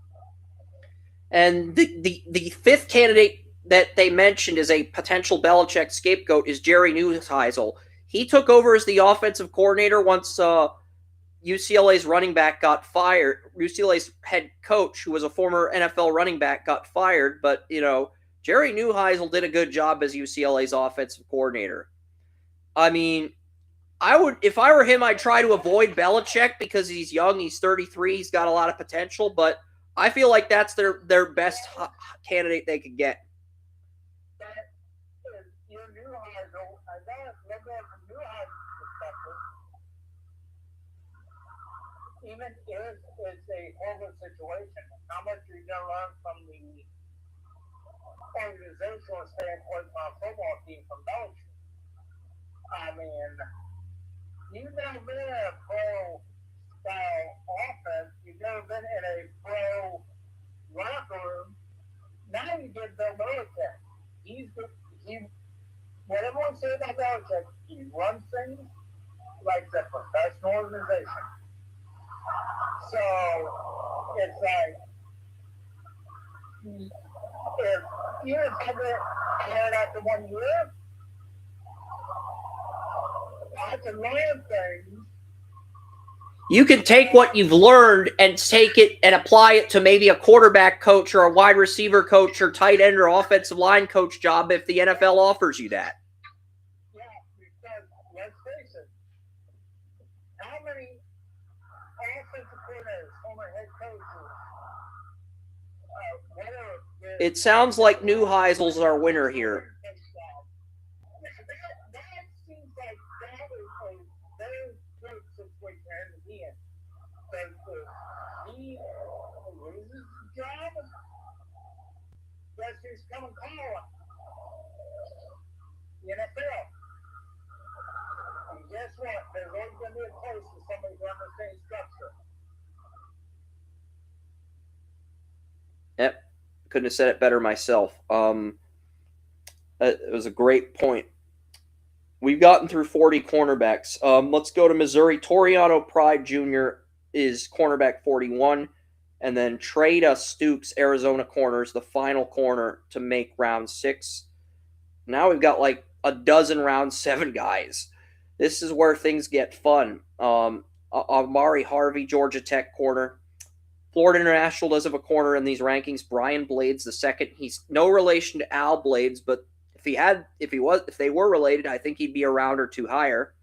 And the fifth candidate that they mentioned as a potential Belichick scapegoat is Jerry Neuheisel. He took over as the offensive coordinator once UCLA's running back got fired. UCLA's head coach, who was a former NFL running back, got fired. But, Jerry Neuheisel did a good job as UCLA's offensive coordinator. I mean, if I were him, I'd try to avoid Belichick because he's young, he's 33, he's got a lot of potential, but I feel like that's their best candidate they could get. Your Neuheisel, I got look at from Neuheisel's perspective, even if it's a horrible situation, how much are you going to learn from the organizational standpoint from a football team from Belichick? I mean, you've never been in a pro-style offense. You've never been in a pro locker room. Now you get Bill Belichick. What everyone says about Belichick, he runs things like a professional organization. So, it's like, if you're coming out after 1 year, I can learn things. You can take what you've learned and take it and apply it to maybe a quarterback coach or a wide receiver coach or tight end or offensive line coach job if the NFL offers you that. Yeah, because let's face it, how many offensive coordinators, former head coaches, whatever. It sounds like Neuheisel's our winner here. That seems like that is a very good situation to be in. Because if he loses the job, guess who's coming calling? The NFL. And guess what? There's always going to be a place for somebody who understands structure. Yep. Couldn't have said it better myself. It was a great point. We've gotten through 40 cornerbacks. Let's go to Missouri. Toriano Pride Jr. is cornerback 41. And then Trada Stoops, Arizona corners, the final corner to make round 6. Now we've got like a dozen round 7 guys. This is where things get fun. Amari Harvey, Georgia Tech corner. Florida International does have a corner in these rankings. Brian Blades II. He's no relation to Al Blades, but if they were related, I think he'd be a round or 2 higher.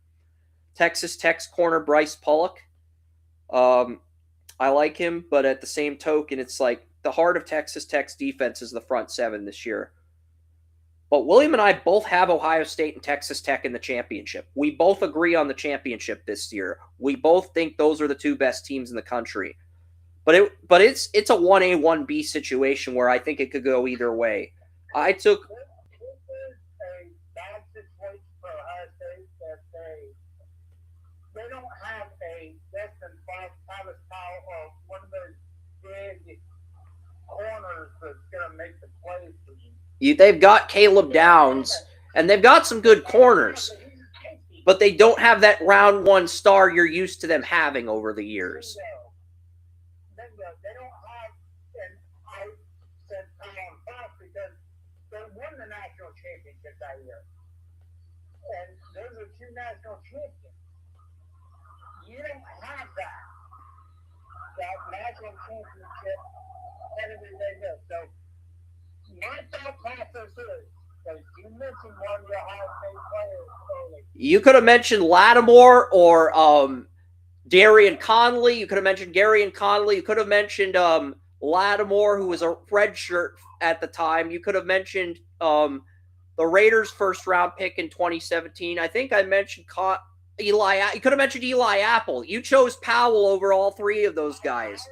Texas Tech's corner Bryce Pollock. I like him, but at the same token, it's like the heart of Texas Tech's defense is the front 7 this year. But William and I both have Ohio State and Texas Tech in the championship. We both agree on the championship this year. We both think those are the 2 best teams in the country. But it's a 1A, 1B situation where I think it could go either way. This is a bad situation for Ohio State that they don't have a less than Travis Powell or one of those big corners that's going to make the plays for you. They've got Caleb Downs, and they've got some good corners, but they don't have that round 1 star you're used to them having over the years. They don't have, and I said Powell Fox because they won the national championship that year. And those are 2 national champions. You don't have that national championship headed in there. So my thought process is, because you mentioned one of your Ohio State players early. You could have mentioned Lattimore or Darian Conley. You could have mentioned Garion Conley. You could have mentioned Lattimore, who was a redshirt at the time. You could have mentioned the Raiders' first-round pick in 2017. I think I mentioned Eli. You could have mentioned Eli Apple. You chose Powell over all 3 of those guys.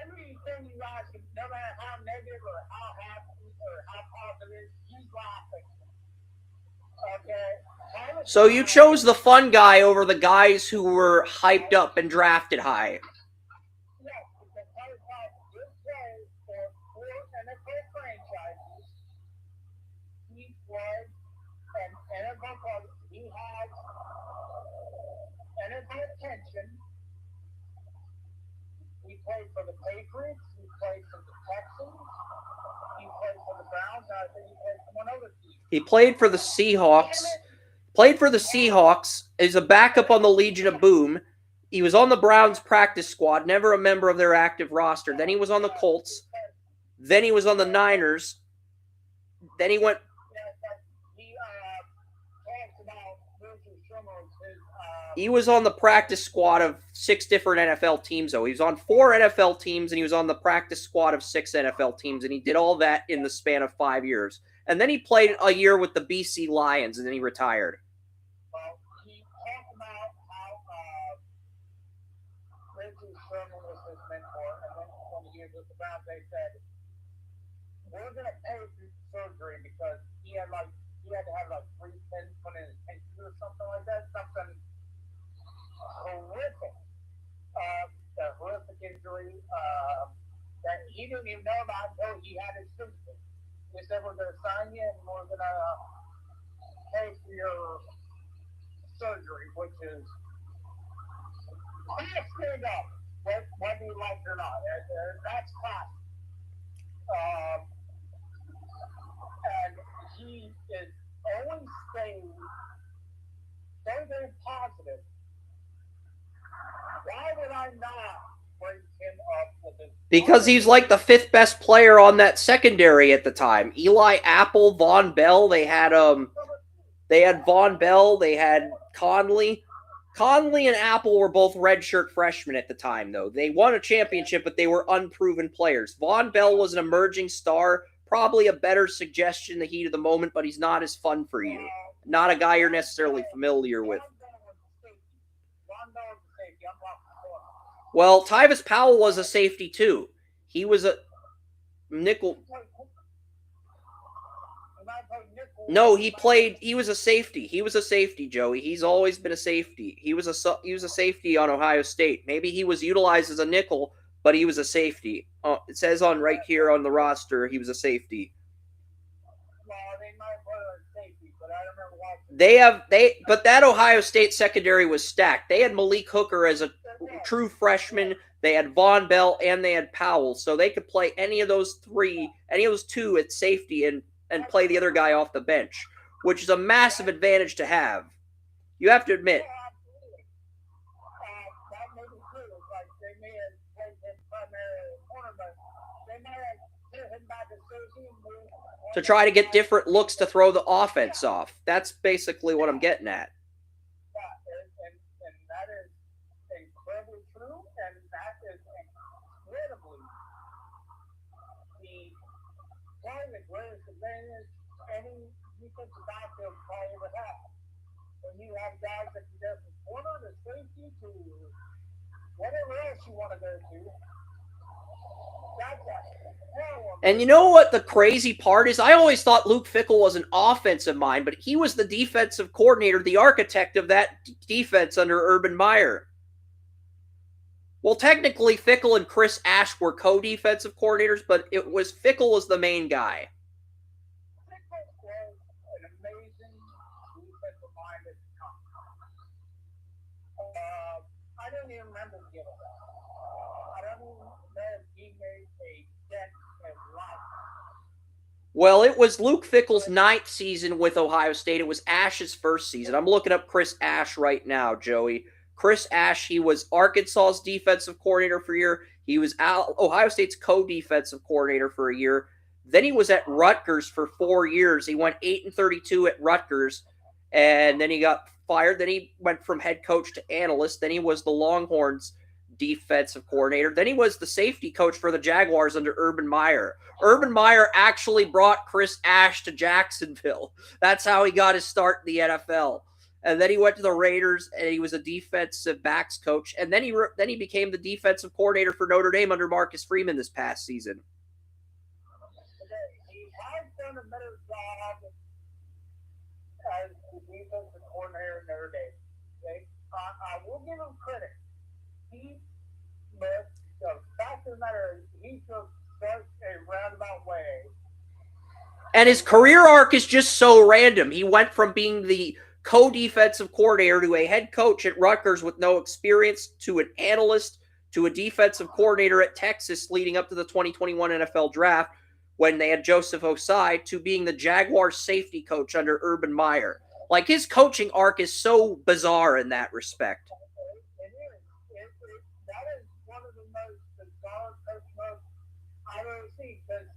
Everything you guys, no matter how negative or how happy or how positive, he's laughing. Okay. So you chose the fun guy over the guys who were hyped up and drafted high. Yes, because Tyler Powell did play for 4 NFL franchises. He was an NFL player. He has mention, he played for the Patriots, he played for the Texans, he played for the Browns, and I think he played for one other team. He played for the Seahawks. He's a backup on the Legion of Boom. He was on the Browns practice squad, never a member of their active roster. Then he was on the Colts. Then he was on the Niners. Then he went... He was on the practice squad of 6 different NFL teams, though. He was on 4 NFL teams, and he was on the practice squad of 6 NFL teams, and he did all that in the span of 5 years. And then he played a year with the BC Lions, and then he retired. Well, he talked about how Richard Sherman was his mentor, and then when he was with the Browns, they said, we're going to pay for surgery because he had to have 3 pins put in his pencil or something like that, something horrific, a horrific injury that he didn't even know about until he had his surgery. They said, we're going to sign you and we're going to pay for your surgery, which is pretty screwed up, whether you like it or not. That's classic. And he is always staying very, very positive. Why would I not bring him up with his... Because he's like the 5th best player on that secondary at the time. Eli Apple, Von Bell, they had Von Bell, they had Conley. Conley and Apple were both redshirt freshmen at the time, though. They won a championship, but they were unproven players. Von Bell was an emerging star, probably a better suggestion in the heat of the moment, but he's not as fun for you. Not a guy you're necessarily familiar with. Well, Tyvis Powell was a safety, too. He was a nickel. No, he was a safety. He was a safety, Joey. He's always been a safety. He was a safety on Ohio State. Maybe he was utilized as a nickel, but he was a safety. It says on right here on the roster, he was a safety. Well, they might put him as safety, but I remember watching. But that Ohio State secondary was stacked. They had Malik Hooker as a true freshman. They had Von Bell and they had Powell, so they could play any of those 2 at safety and play the other guy off the bench, which is a massive advantage to have. You have to admit. That may be true. Like they may have played him primarily cornerback. They may have hit him back to safety to try to get different looks to throw the offense off. That's basically what I'm getting at. Yeah, and that is incredibly true, and that is incredibly probably the greatest advantage any defensive backfield probably ever have. When you have guys that can go from corner to safety to whatever else you want to go to, that's a hell of a... And you know what the crazy part is? I always thought Luke Fickell was an offensive mind, but he was the defensive coordinator, the architect of that defense under Urban Meyer. Well, technically, Fickell and Chris Ash were co-defensive coordinators, but Fickell was the main guy. Fickell was an amazing defensive mind at the time. I don't even remember the other guy. I don't even know if he made a dent in life. Well, it was Luke Fickell's 9th season with Ohio State. It was Ash's 1st season. I'm looking up Chris Ash right now, Joey. Chris Ash, he was Arkansas's defensive coordinator for a year. He was Ohio State's co-defensive coordinator for a year. Then he was at Rutgers for 4 years. He went 8-32 at Rutgers, and then he got fired. Then he went from head coach to analyst. Then he was the Longhorns defensive coordinator. Then he was the safety coach for the Jaguars under Urban Meyer. Urban Meyer actually brought Chris Ash to Jacksonville. That's how he got his start in the NFL. And then he went to the Raiders, and he was a defensive backs coach. And then he became the defensive coordinator for Notre Dame under Marcus Freeman this past season. He has done a better job as the defensive coordinator in Notre Dame. Okay? I will give him credit. But the fact of the matter is, he took such a roundabout way. And his career arc is just so random. He went from being the co-defensive coordinator to a head coach at Rutgers with no experience to an analyst to a defensive coordinator at Texas leading up to the 2021 NFL Draft when they had Joseph Osai to being the Jaguars safety coach under Urban Meyer. Like, his coaching arc is so bizarre in that respect. It is. That is one of the most bizarre coaching I've ever seen, because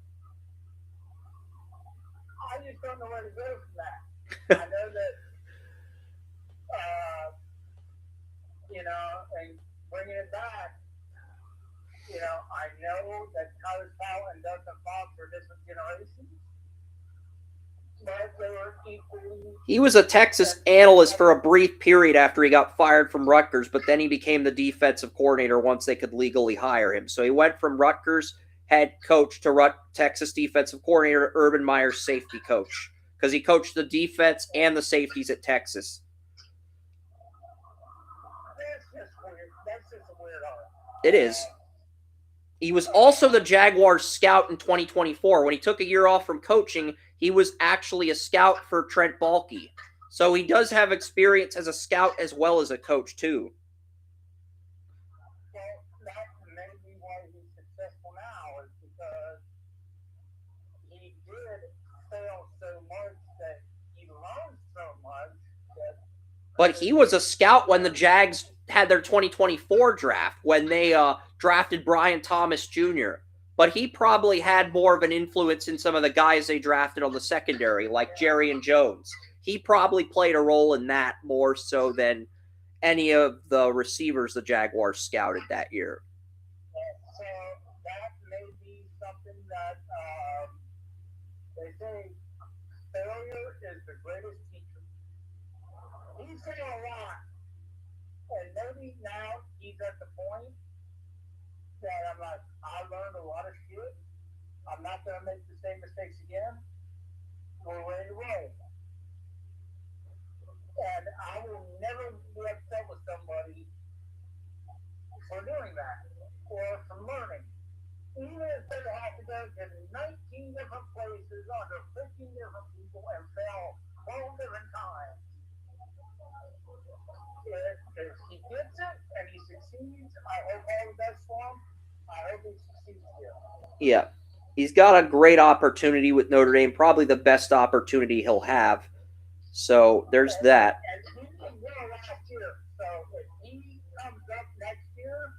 I just don't know where to go from that. I know that, and bringing it back, I know that college talent and Dustin Fox are different generations, but they were equally. He was a Texas analyst for a brief period after he got fired from Rutgers, but then he became the defensive coordinator once they could legally hire him. So he went from Rutgers head coach to Texas defensive coordinator to Urban Meyer's safety coach, because he coached the defense and the safeties at Texas. That's just weird. That's just a weird art. It is. He was also the Jaguars scout in 2024. When he took a year off from coaching, he was actually a scout for Trent Baalke. So he does have experience as a scout as well as a coach, too. Well, that may be why he's successful now, is because he did fail so much that he learned so much. But he was a scout when the Jags had their 2024 draft, when they drafted Brian Thomas Jr. But he probably had more of an influence in some of the guys they drafted on the secondary, like Jerry and Jones. He probably played a role in that more so than any of the receivers the Jaguars scouted that year. So that may be something that they say failure is the greatest teacher. He's saying a lot. And maybe now he's at the point that I'm like, I learned a lot of shit. I'm not going to make the same mistakes again. We're ready to roll. And I will never be upset with somebody for doing that or for learning. Even if they have to go to 19 different places under 15 different people and fail 12 different times. If he gets it and he succeeds, I hope all the best for him. I hope he succeeds here. Yeah. He's got a great opportunity with Notre Dame, probably the best opportunity he'll have. So there's that. And he did well last year. So if he comes up next year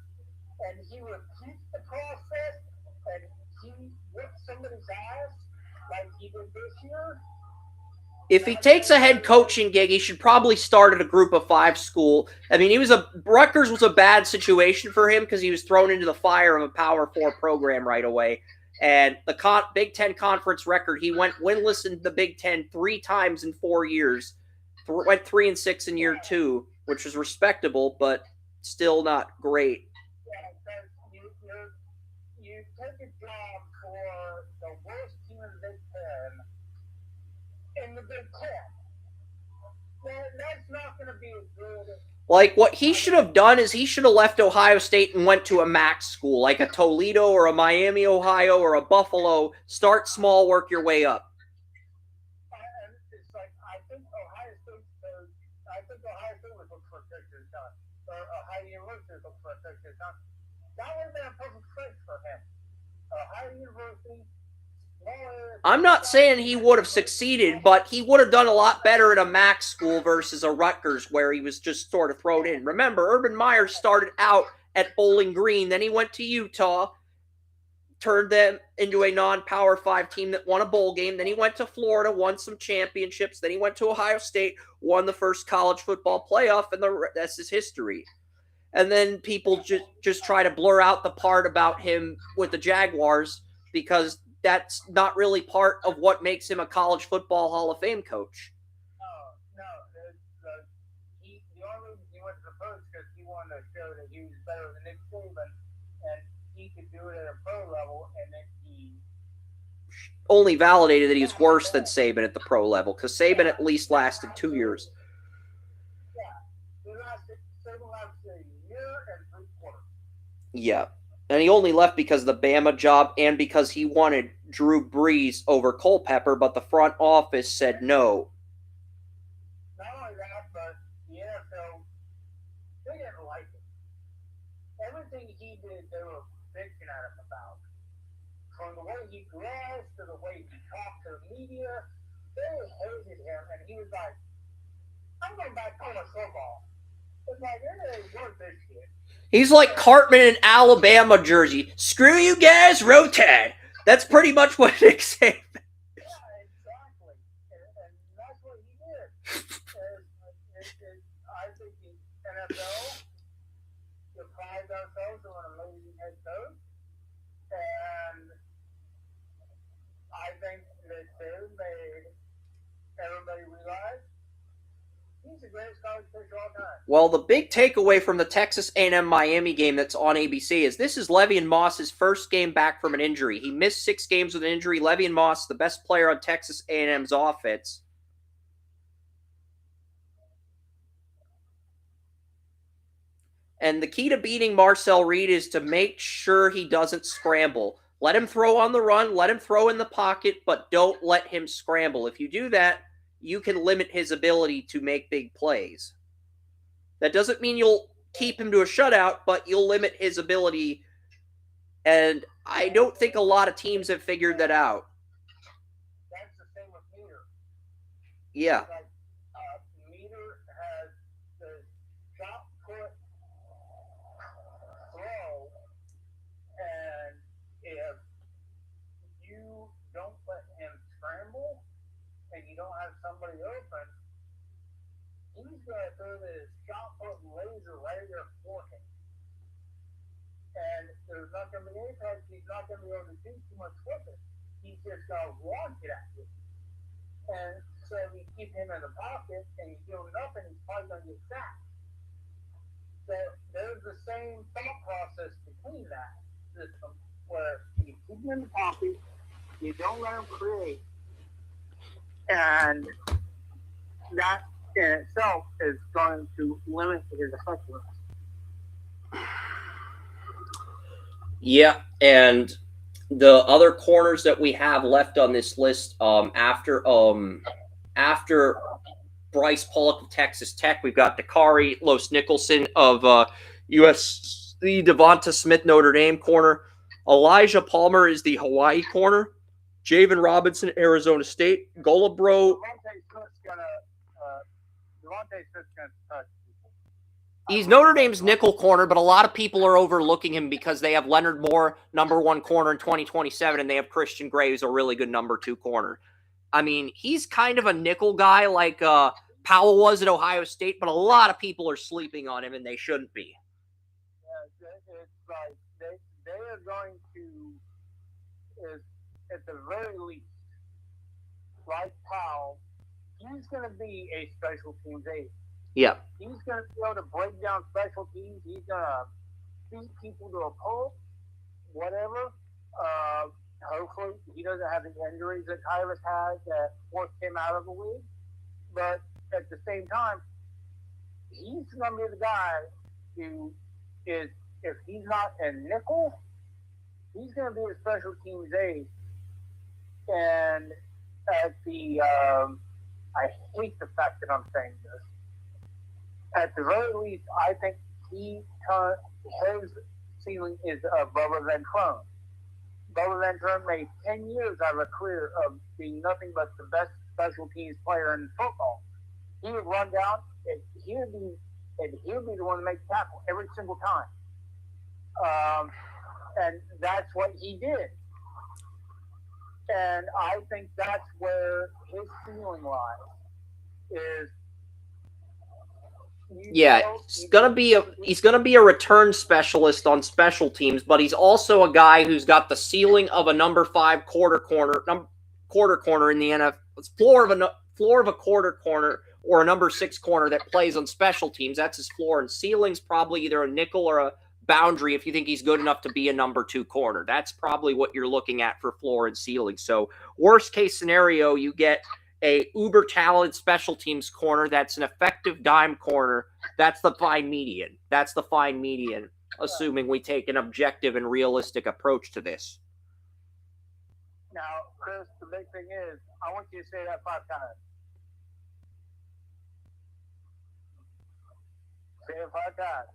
and he repeats the process and he whips somebody's ass like he did this year. If he takes a head coaching gig, he should probably start at a Group of 5 school. I mean, Rutgers was a bad situation for him because he was thrown into the fire of a Power 4 program right away. And the Big Ten conference record, he went winless in the Big Ten 3 times in 4 years. Went 3-6 in year 2, which was respectable, but still not great. Yeah, because you take a job for the worst team in the Big Ten. In the Big Ten. Well, that's not going to be as good. Like, what he should have done is he should have left Ohio State and went to a MAC school, like a Toledo or a Miami, Ohio, or a Buffalo. Start small, work your way up. And it's like, I think Ohio State was looking for a coach's son. Or Ohio University was looking for a coach's son. That would have been a perfect fit for him. Ohio University. I'm not saying he would have succeeded, but he would have done a lot better at a MAC school versus a Rutgers where he was just sort of thrown in. Remember, Urban Meyer started out at Bowling Green, then he went to Utah, turned them into a non-Power 5 team that won a bowl game, then he went to Florida, won some championships, then he went to Ohio State, won the first college football playoff, and that's his history. And then people just try to blur out the part about him with the Jaguars because that's not really part of what makes him a college football Hall of Fame coach. No. The only reason he went to the pros because he wanted to show that he was better than Nick Saban and he could do it at a pro level, and then he only validated that he was worse than Saban at the pro level because Saban at least lasted 2 years. Yeah, Saban lasted a year and 3 quarters. Yeah. And he only left because of the Bama job and because he wanted Drew Brees over Culpepper, but the front office said no. Not only that, like it. Everything he did, they were bitching at him about. From the way he dressed to the way he talked to the media, they hated him, and he was like, I'm going back on a football. It's like, it ain't worth this shit. He's like Cartman in Alabama jersey. Screw you guys, Rotad. That's pretty much what Nick said. Yeah, exactly. And that's what he did. I think the NFL deprived ourselves of an amazing head coach. And I think that they made everybody realize he's the greatest college coach of all time. Well, the big takeaway from the Texas A&M Miami game that's on ABC is this is Le'Veon Moss's first game back from an injury. He missed 6 games with an injury. Le'Veon Moss, the best player on Texas A&M's offense. And the key to beating Marcel Reed is to make sure he doesn't scramble. Let him throw on the run, let him throw in the pocket, but don't let him scramble. If you do that, you can limit his ability to make big plays. That doesn't mean you'll keep him to a shutout, but you'll limit his ability. And I don't think a lot of teams have figured that out. That's the same with Meter. Yeah. Like, Meter has the shot put throw, and if you don't let him scramble and you don't have somebody open, he's going to throw this shot put laser right there for him. And there's not going to be any times he's not going to be able to do too much with it. He's just going to launch it at you. And so you keep him in the pocket and you build it up, and he's probably going to get sacked. So there's the same thought process between that system where you keep him in the pocket, you don't let him create, and that in itself is going to limit his effectiveness. Yeah, and the other corners that we have left on this list after Bryce Pollock of Texas Tech, we've got Dakari Los Nicholson of USC, Devonta Smith, Notre Dame corner. Elijah Palmer is the Hawaii corner. Javen Robinson, Arizona State. Golabro. Devontae Smith's going to touch people. He's Notre Dame's nickel corner, but a lot of people are overlooking him because they have Leonard Moore, number 1 corner in 2027, and they have Christian Gray, who's a really good number 2 corner. I mean, he's kind of a nickel guy like Powell was at Ohio State, but a lot of people are sleeping on him, and they shouldn't be. Yeah, it's like they are going to, at the very least, like Powell, he's going to be a special teams aide. Yeah. He's going to be able to break down special teams. He's going to beat people to a pulp, whatever. Hopefully, he doesn't have the injuries that Tyrus had that forced him out of the league. But at the same time, he's going to be the guy who is, if he's not a nickel, he's going to be a special teams aide. And at the, I hate the fact that I'm saying this. At the very least, I think his ceiling is Bubba Ventrone. Bubba Ventrone made 10 years out of a career of being nothing but the best special teams player in football. He would run down, and he would be the one to make the tackle every single time. And that's what he did. And I think that's where his ceiling lies. He's gonna be a return specialist on special teams, but he's also a guy who's got the ceiling of a number 5 quarter corner in the NFL. It's floor of a quarter corner or a number 6 corner that plays on special teams. That's his floor, and ceiling's probably either a nickel or a boundary if you think he's good enough to be a number 2 corner. That's probably what you're looking at for floor and ceiling. So worst case scenario, you get a uber talented special teams corner that's an effective dime corner. That's the fine median. Assuming we take an objective and realistic approach to this. Now, Chris, the big thing is, I want you to say that 5 times. Say it 5 times.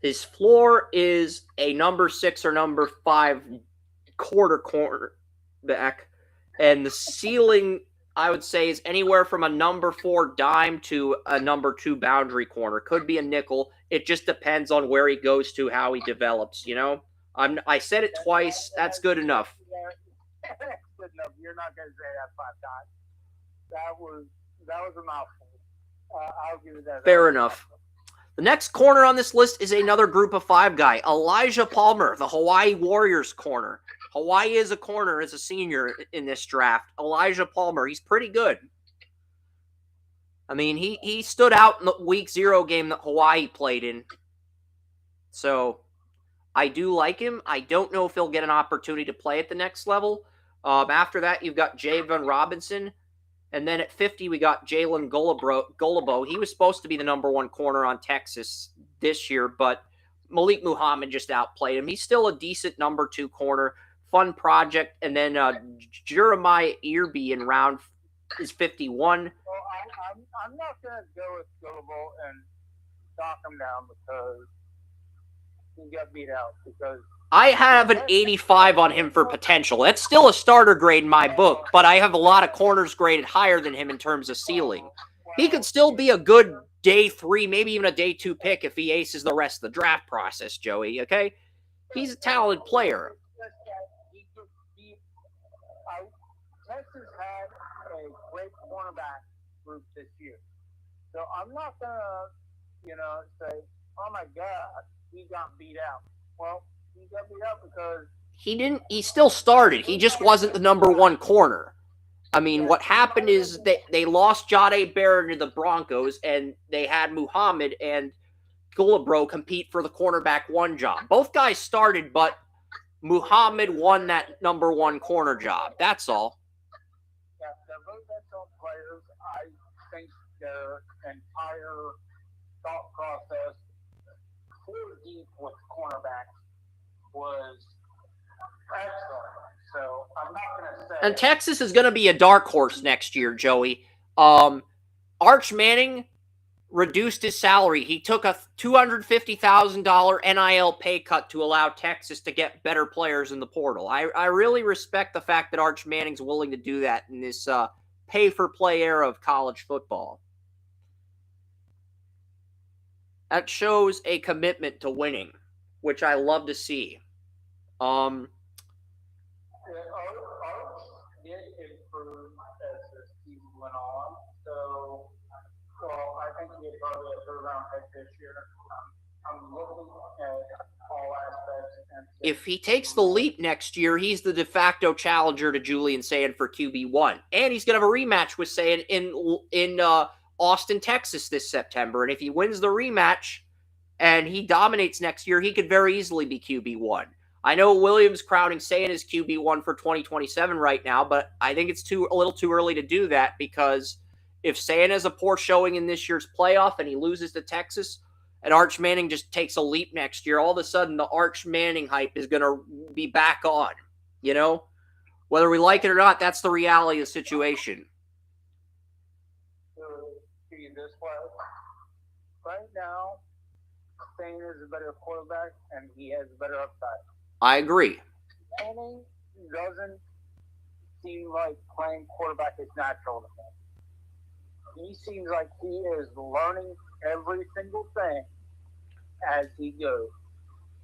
His floor is a number 6 or number 5 cornerback, and the ceiling, I would say, is anywhere from a number 4 dime to a number 2 boundary corner. Could be a nickel. It just depends on where he goes to, how he develops. I said it twice. That's good enough. That's good enough. You're not going to say that 5 times. That was a mouthful. I'll give you that. Fair enough. The next corner on this list is another group of 5 guy, Elijah Palmer, the Hawaii Warriors corner. Hawaii is a corner as a senior in this draft. Elijah Palmer, he's pretty good. I mean, he stood out in the week 0 game that Hawaii played in. So I do like him. I don't know if he'll get an opportunity to play at the next level. After that, you've got Javon Robinson. And then at 50, we got Jalen Gulabo. He was supposed to be the number 1 corner on Texas this year, but Malik Muhammad just outplayed him. He's still a decent number 2 corner. Fun project. And then Jeremiah Irby in round is 51. Well, I'm not going to go with Gulabo and knock him down because he got beat out. Because I have an 85 on him for potential. That's still a starter grade in my book, but I have a lot of corners graded higher than him in terms of ceiling. He could still be a good day 3, maybe even a day 2 pick if he aces the rest of the draft process, Joey, okay? He's a talented player. Texas had a great cornerback group this year. So I'm not going to, say, oh, my God, he got beat out. Well, he got beat out because he still started. He just wasn't the number 1 corner. I mean, what happened is they lost Jahdae Barrett to the Broncos, and they had Muhammad and Gulabro compete for the cornerback 1 job. Both guys started, but Muhammad won that number 1 corner job. That's all. Yeah, they're both excellent players. I think their entire thought process for deep with cornerbacks was excellent. So I'm not going to say. And Texas is going to be a dark horse next year, Joey. Arch Manning reduced his salary. He took a $250,000 NIL pay cut to allow Texas to get better players in the portal. I really respect the fact that Arch Manning's willing to do that in this pay-for-play era of college football. That shows a commitment to winning, which I love to see. Arch did improve as the season went on. So, I think he had probably a 3rd-round pick this year. I'm looking at all aspects. If he takes the leap next year, he's the de facto challenger to Julian Sayin for QB1. And he's going to have a rematch with Sayin in Austin, Texas this September. And if he wins the rematch and he dominates next year, he could very easily be QB1. I know Williams crowding Sayin as QB1 for 2027 right now, but I think it's a little too early to do that because if Sayin has a poor showing in this year's playoff and he loses to Texas and Arch Manning just takes a leap next year, all of a sudden the Arch Manning hype is going to be back on, Whether we like it or not, that's the reality of the situation. See this way. Right now, Sayin is a better quarterback and he has a better upside. I agree. Manning doesn't seem like playing quarterback is natural to him. He seems like he is learning every single thing as he goes.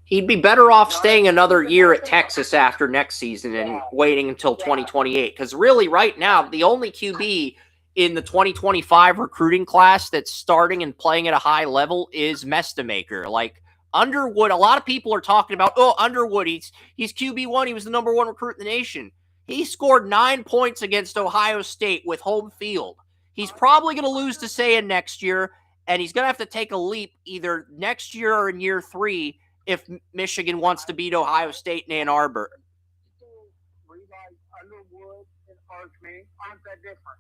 He'd be better off staying another year at Texas after next season and waiting until 2028. Because really, right now, the only QB in the 2025 recruiting class that's starting and playing at a high level is Mestamaker. Like Underwood, a lot of people are talking about, Underwood, he's QB1. He was the number 1 recruit in the nation. He scored 9 points against Ohio State with home field. He's probably going to lose to Sayin next year, and he's going to have to take a leap either next year or in year 3 if Michigan wants to beat Ohio State in Ann Arbor. Underwood and Arch Manning aren't that different.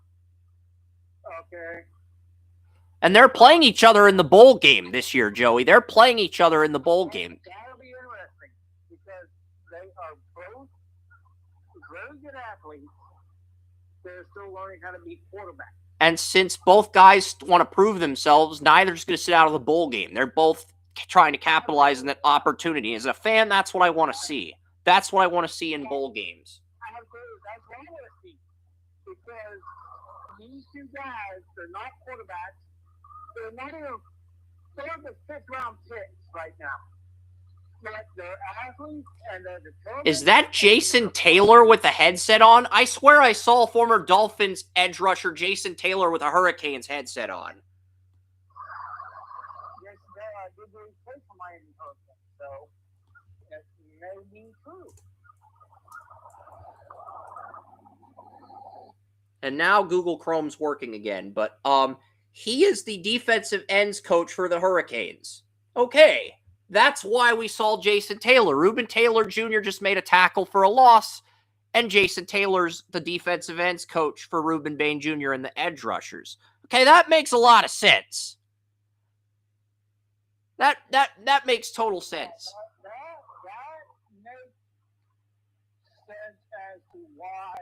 Okay. And they're playing each other in the bowl game this year, Joey. They're playing each other in the bowl game. That'll be interesting because they are both very good athletes. They're still learning how to be quarterbacks. And since both guys want to prove themselves, neither's going to sit out of the bowl game. They're both trying to capitalize on that opportunity. As a fan, that's what I want to see. That's what I want to see in bowl games. I agree. That's what I want to see. Because these two guys, they're not quarterbacks. They're not even the fifth-round picks right now. But they're athletes and they're determined. Is that Jason Taylor with the headset on? I swear I saw former Dolphins edge rusher Jason Taylor with a Hurricanes headset on. Yes, I did really play for Miami Hurricanes, so that may be true. And now Google Chrome's working again, but he is the defensive ends coach for the Hurricanes. Okay, that's why we saw Jason Taylor. Reuben Taylor Jr. just made a tackle for a loss, and Jason Taylor's the defensive ends coach for Reuben Bain Jr. and the edge rushers. Okay, that makes a lot of sense. That makes total sense. That makes sense as to why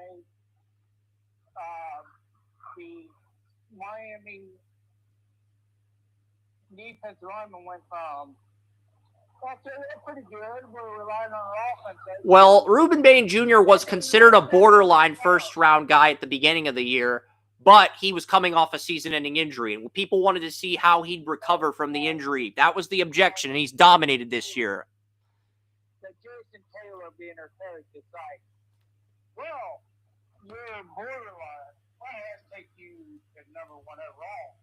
the Miami defensive lineman went from, well, they're pretty good. We're relying on our offense. Well, Reuben Bain Jr. was considered a borderline first-round guy at the beginning of the year, but he was coming off a season-ending injury, and people wanted to see how he'd recover from the injury. That was the objection, and he's dominated this year. That Jason Taylor being our coach decides, well, you're borderline. Why has to take you to number one overall?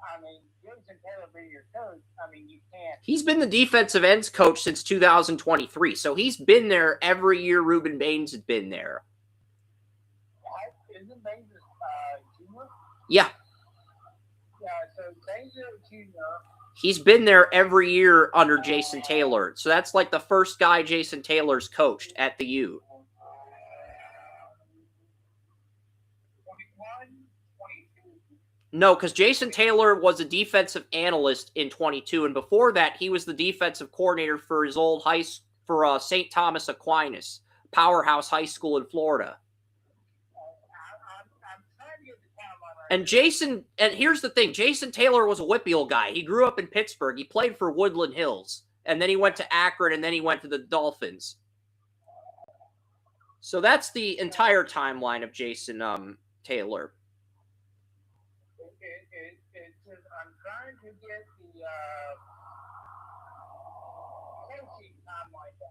I mean, Jason Taylor being your coach, I mean, you can't. He's been the defensive ends coach since 2023, so he's been there every year Reuben Baines has been there. Isn't Baines junior? Yeah. Yeah, so Baines is junior. He's been there every year under Jason Taylor, so that's like the first guy Jason Taylor's coached at the U. 21, 22. No, because Jason Taylor was a defensive analyst in 22, and before that, he was the defensive coordinator for his old for St. Thomas Aquinas, powerhouse high school in Florida. I'm trying to get the And timeline right. and here's the thing, Jason Taylor was a Whitfield guy. He grew up in Pittsburgh. He played for Woodland Hills, and then he went to Akron, and then he went to the Dolphins. So that's the entire timeline of Jason Taylor. I'm trying to get the coaching timeline back.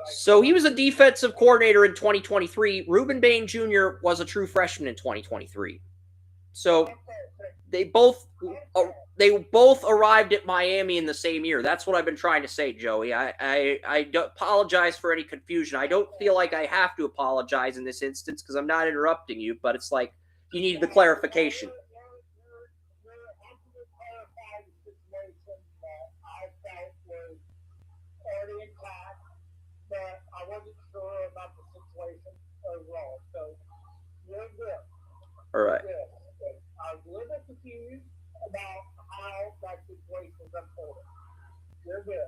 So he was a defensive coordinator in 2023. Reuben Bain Jr. was a true freshman in 2023. So they both arrived at Miami in the same year. That's what I've been trying to say, Joey. I don't apologize for any confusion. I don't feel like I have to apologize in this instance because I'm not interrupting you, but it's like you need the clarification. But I wasn't sure about the situation overall. So you're good. All right. Good. I was a little bit confused about how that situation is unfolding. You're good.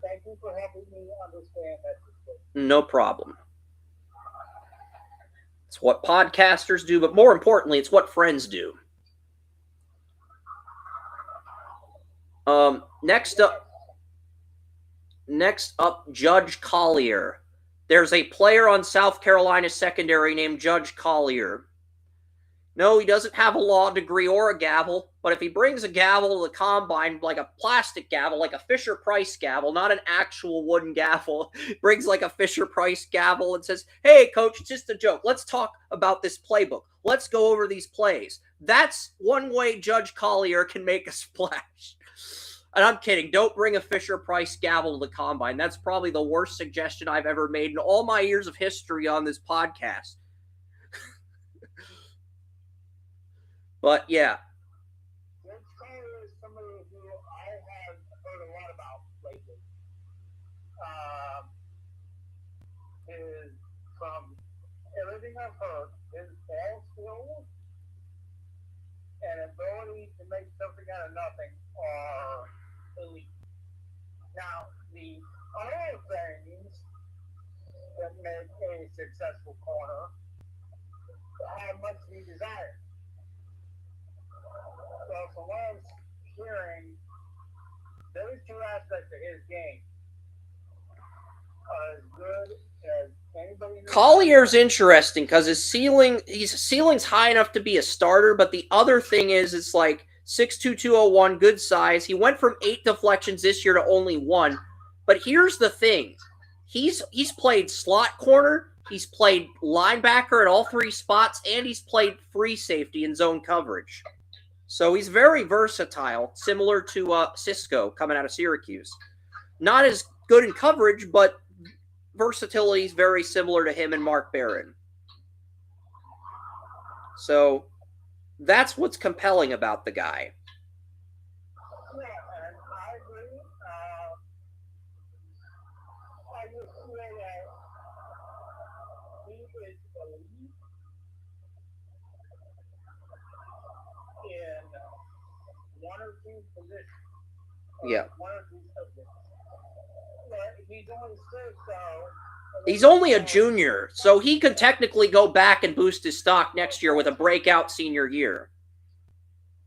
Thank you for helping me understand that situation. No problem. It's what podcasters do, but more importantly, it's what friends do. Next up, Judge Collier. There's a player on South Carolina secondary named Judge Collier. No, he doesn't have a law degree or a gavel, but if he brings a gavel to the combine, like a plastic gavel, like a Fisher-Price gavel, not an actual wooden gavel, brings like a Fisher-Price gavel and says, hey, coach, it's just a joke. Let's talk about this playbook. Let's go over these plays. That's one way Judge Collier can make a splash. And I'm kidding. Don't bring a Fisher-Price gavel to the combine. That's probably the worst suggestion I've ever made in all my years of history on this podcast. But, yeah. Judge Collier is somebody who I have heard a lot about lately. From everything I've heard, his ball skills and ability to make something out of nothing are elite. Now, the other things that make a successful corner have much to be desired. Well, for one, hearing those two aspects of his game are as good as anybody. Collier's interesting because his ceiling's high enough to be a starter, but the other thing is it's like 6'2", 201, good size. He went from 8 deflections this year to only 1. But here's the thing. He's played slot corner, he's played linebacker at all 3 spots, and he's played free safety in zone coverage. So he's very versatile, similar to Cisco coming out of Syracuse. Not as good in coverage, but versatility is very similar to him and Mark Barron. So that's what's compelling about the guy. Yeah, and I agree. I just feel that he is elite in one or two positions. Yeah. One or two subjects. But he's only 6, so. He's only a junior, so he could technically go back and boost his stock next year with a breakout senior year.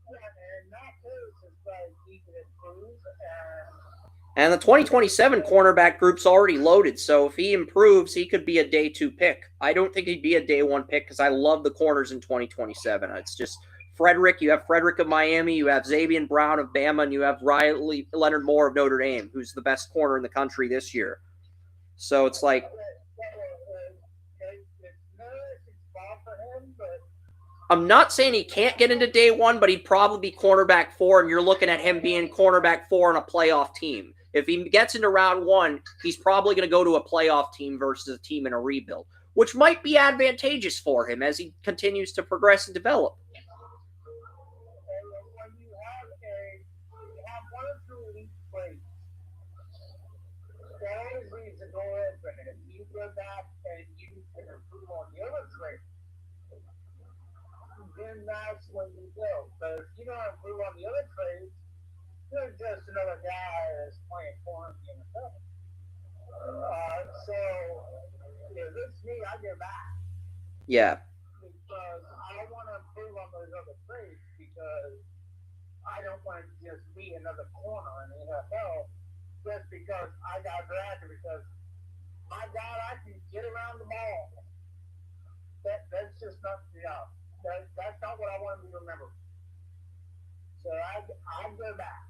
Yeah, and not too, is like he can improve. And the 2027 cornerback group's already loaded, so if he improves, he could be a day 2 pick. I don't think he'd be a day 1 pick because I love the corners in 2027. It's just Frederick. You have Frederick of Miami, you have Xavier Brown of Bama, and you have Leonard Moore of Notre Dame, who's the best corner in the country this year. So it's like, I'm not saying he can't get into day 1, but he'd probably be cornerback 4, and you're looking at him being cornerback 4 on a playoff team. If he gets into round 1, he's probably going to go to a playoff team versus a team in a rebuild, which might be advantageous for him as he continues to progress and develop. When you have one or two elite plays, that always leaves the door open, and if you go back and you can improve on the other traits, then that's when you go. But if you don't improve on the other traits, you're just another guy that's playing corner in the NFL. So, if it's me, I go back. Yeah. Because I want to improve on those other traits because I don't want to just be another corner in the NFL just because I got drafted because, my God, I can get around the ball. That's just not, that's not what I want to be remembered. So I go back.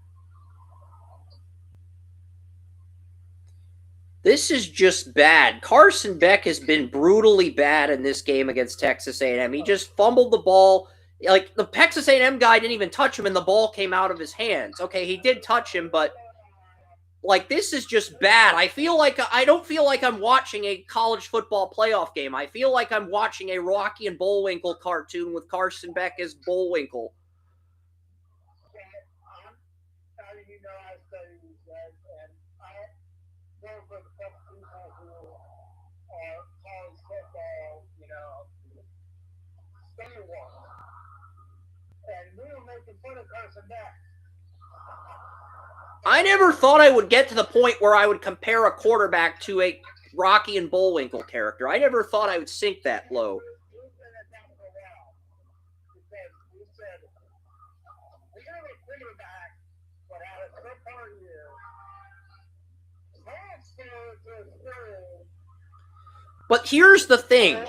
This is just bad. Carson Beck has been brutally bad in this game against Texas A&M. He just fumbled the ball. Like, the Texas A&M guy didn't even touch him, and the ball came out of his hands. Okay, he did touch him, but, like, this is just bad. I don't feel like I'm watching a college football playoff game. I feel like I'm watching a Rocky and Bullwinkle cartoon with Carson Beck as Bullwinkle. I study these guys, and I know for the couple people who are college football, stalwarts. And we were making fun of Carson Beck. I never thought I would get to the point where I would compare a quarterback to a Rocky and Bullwinkle character. I never thought I would sink that low. We've been at that for a while. Because we said, we have a quarterback, but out of some part of year, but here's the thing.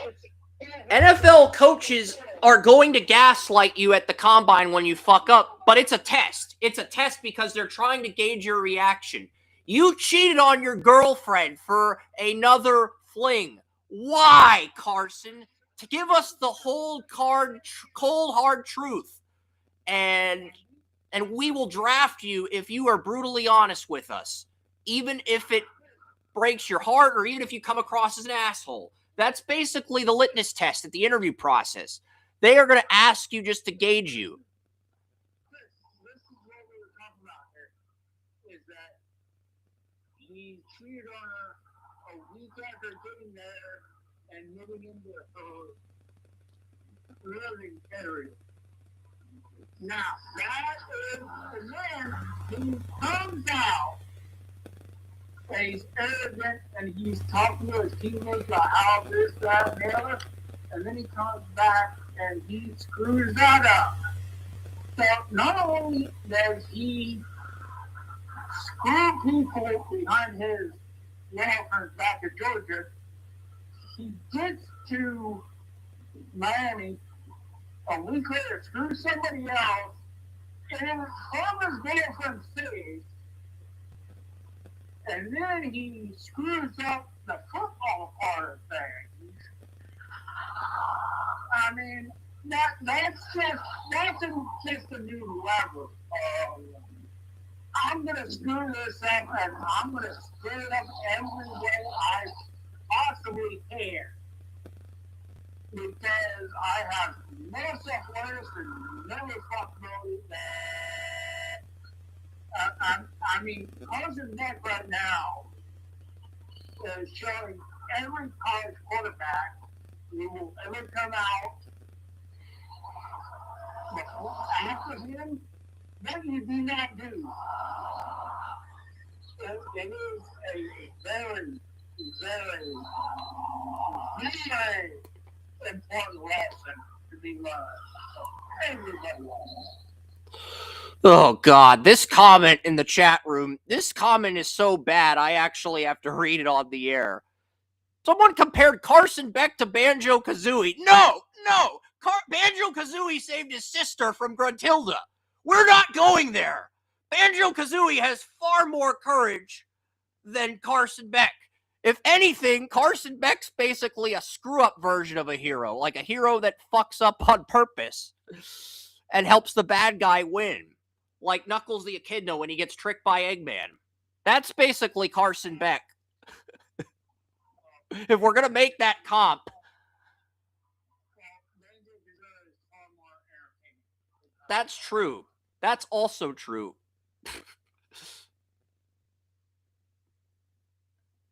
NFL coaches are going to gaslight you at the combine when you fuck up, but it's a test. It's a test because they're trying to gauge your reaction. You cheated on your girlfriend for another fling. Why, Carson? To give us the whole cold, hard truth. And we will draft you if you are brutally honest with us, even if it breaks your heart or even if you come across as an asshole. That's basically the litmus test at the interview process. They are going to ask you just to gauge you. This is what we were talking about here, is that he cheated on her a week after getting there and moving into her living area. Now, that is, and then he comes out and he's arrogant and he's talking to his teammates about how this, that, and the other, and then he comes back and he screws that up. So not only does he screw people behind his offense back to Georgia, he gets to Miami a week later, screws somebody else, and from his girlfriend's face, and then he screws up the football part of things. I mean, that's just a new level. I'm gonna screw this up, and I'm gonna screw it up every way I possibly can, because I have no self-awareness and no responsibility. I mean, Carson Beck right now is showing every college quarterback who will ever come out after him that you do not do. It is a very, very, very important lesson to be learned. Everybody learns. Oh, God. This comment in the chat room, this comment is so bad, I actually have to read it on the air. Someone compared Carson Beck to Banjo-Kazooie. No! Banjo-Kazooie saved his sister from Gruntilda. We're not going there. Banjo-Kazooie has far more courage than Carson Beck. If anything, Carson Beck's basically a screw-up version of a hero, like a hero that fucks up on purpose and helps the bad guy win, like Knuckles the Echidna when he gets tricked by Eggman. That's basically Carson Beck. If we're going to make that comp. That's true. That's also true.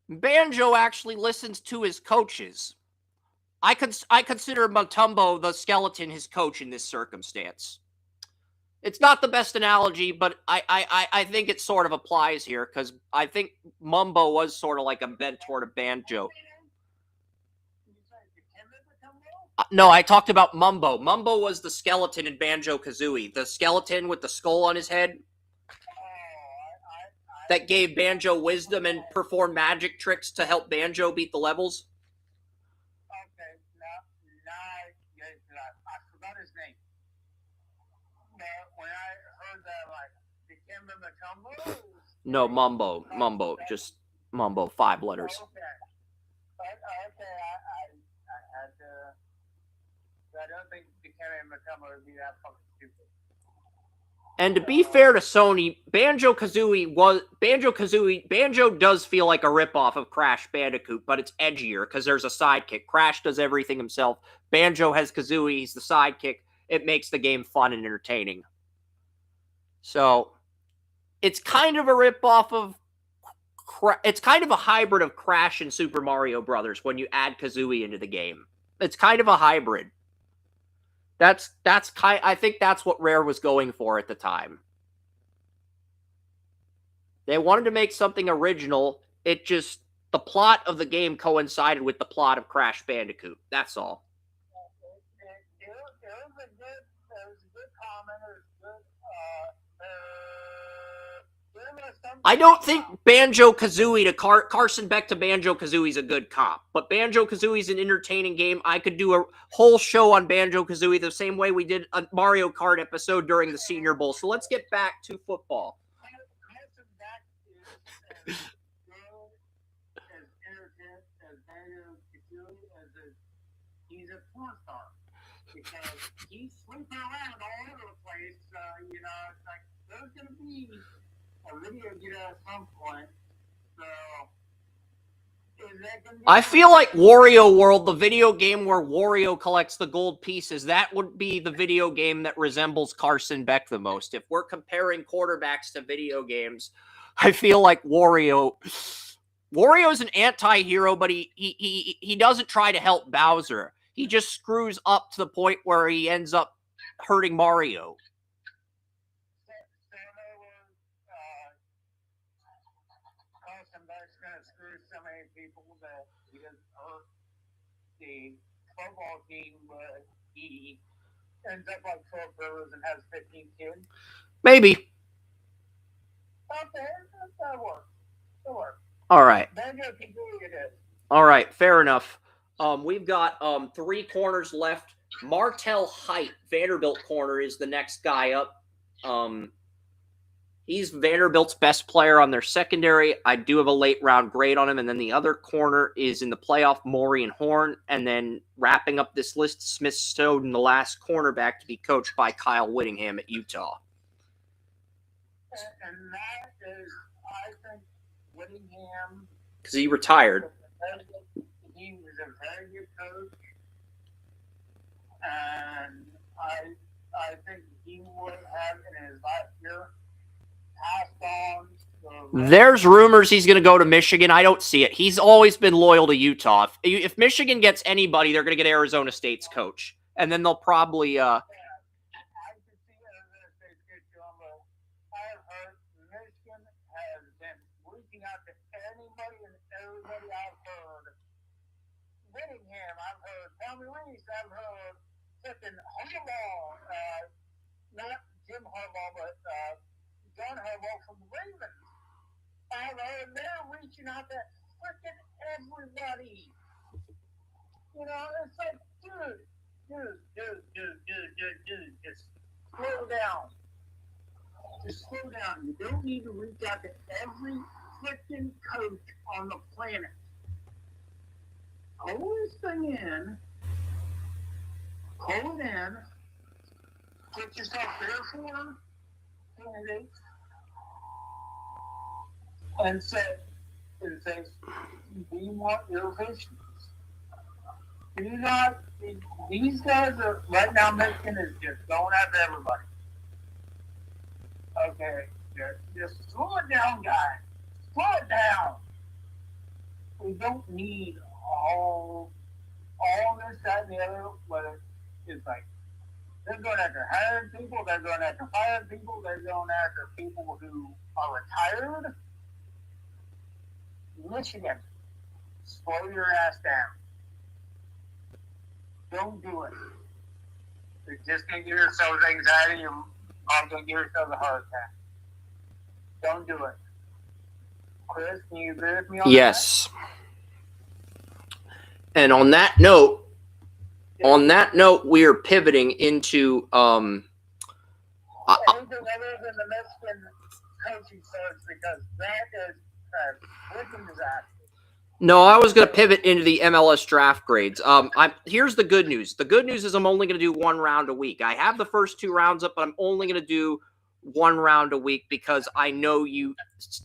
Banjo actually listens to his coaches. I consider Mutombo the skeleton his coach in this circumstance. It's not the best analogy, but I think it sort of applies here, because I think Mumbo was sort of like a mentor to Banjo. No, I talked about Mumbo. Mumbo was the skeleton in Banjo-Kazooie. The skeleton with the skull on his head that gave Banjo wisdom and performed magic tricks to help Banjo beat the levels. Okay, I forgot his name. When I heard that, like, you can't remember Mumbo? No, Mumbo. Just Mumbo, 5 letters. Okay. I had to. I don't think the Kevin McCumber would be that fucking stupid. And to be fair to Sony, Banjo does feel like a ripoff of Crash Bandicoot, but it's edgier because there's a sidekick. Crash does everything himself. Banjo has Kazooie, he's the sidekick. It makes the game fun and entertaining. So, it's kind of a ripoff of... It's kind of a hybrid of Crash and Super Mario Brothers when you add Kazooie into the game. It's kind of a hybrid. I think that's what Rare was going for at the time. They wanted to make something original. It just, the plot of the game coincided with the plot of Crash Bandicoot. That's all. It was a good comment. It was good. I don't think Banjo-Kazooie to Carson Beck to Banjo-Kazooie is a good comp, but Banjo-Kazooie is an entertaining game. I could do a whole show on Banjo-Kazooie the same way we did a Mario Kart episode during the Senior Bowl. So let's get back to football. Carson Beck is as good, as entertaining as Banjo-Kazooie as he's a porn star, because he's sleeping around all over the place. It's like there's going to be a video get out at some point. So, I feel like Wario World, the video game where Wario collects the gold pieces, that would be the video game that resembles Carson Beck the most. If we're comparing quarterbacks to video games, I feel like Wario's an anti-hero, but he doesn't try to help Bowser. He just screws up to the point where he ends up hurting Mario. So many people that he doesn't hurt the football team, but he ends up like Philip Rivers and has 15 kids? Maybe. Okay, that works. That works. All right. Maybe I can do it is. All right, fair enough. We've got 3 corners left. Martell Height, Vanderbilt corner, is the next guy up. He's Vanderbilt's best player on their secondary. I do have a late round grade on him. And then the other corner is in the playoff, Maureen Horn. And then wrapping up this list, Smith Snowden, the last cornerback to be coached by Kyle Whittingham at Utah. And that is, I think, Whittingham. Because he retired. He was a very good coach. And I think he would have in his last year passed on. There's rumors he's going to go to Michigan. I don't see it. He's always been loyal to Utah. If Michigan gets anybody, they're going to get Arizona State's coach. And then they'll probably... I could see Arizona State's good too, but I have heard Michigan has been reaching out to anybody and everybody I've heard. Whittingham, I've heard. Tommy Reese, I've heard. Freaking Harbaugh, not Jim Harbaugh, but John Harbaugh from the Ravens. I've heard they're reaching out to freaking everybody. You know, it's like, dude, just slow down. Just slow down. You don't need to reach out to every freaking coach on the planet. Hold this thing in. Call it in. Get yourself there for candidates. And say, do you want your patients? Do you not? These guys are, right now, Michigan is just going after everybody. Okay, just slow it down, guys. Slow it down. We don't need all this, that, and the other, whether it's like, they're going after hired people, they're going after fired people, they're going after people who are retired. Michigan, slow your ass down. Don't do it. You're just going to give yourselves anxiety, you're going to give yourselves a heart attack. Don't do it. Chris, can you agree with me on that? Yes. And on that note, we are pivoting into anything other than the Michigan coaching search, because that is a freaking disaster. No, I was going to pivot into the MLS draft grades. Here's the good news. The good news is I'm only going to do 1 round a week. I have the first 2 rounds up, but I'm only going to do 1 round a week because I know you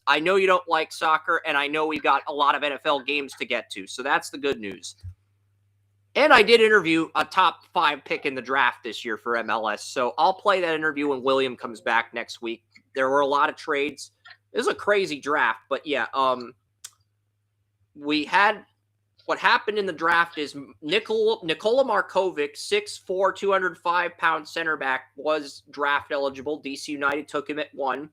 don't like soccer, and I know we've got a lot of NFL games to get to. So that's the good news. And I did interview a top 5 pick in the draft this year for MLS. So I'll play that interview when William comes back next week. There were a lot of trades. It was a crazy draft, but yeah, we had what happened in the draft is Nikola Markovic, 6'4", 205-pound center back, was draft eligible. DC United took him at 1.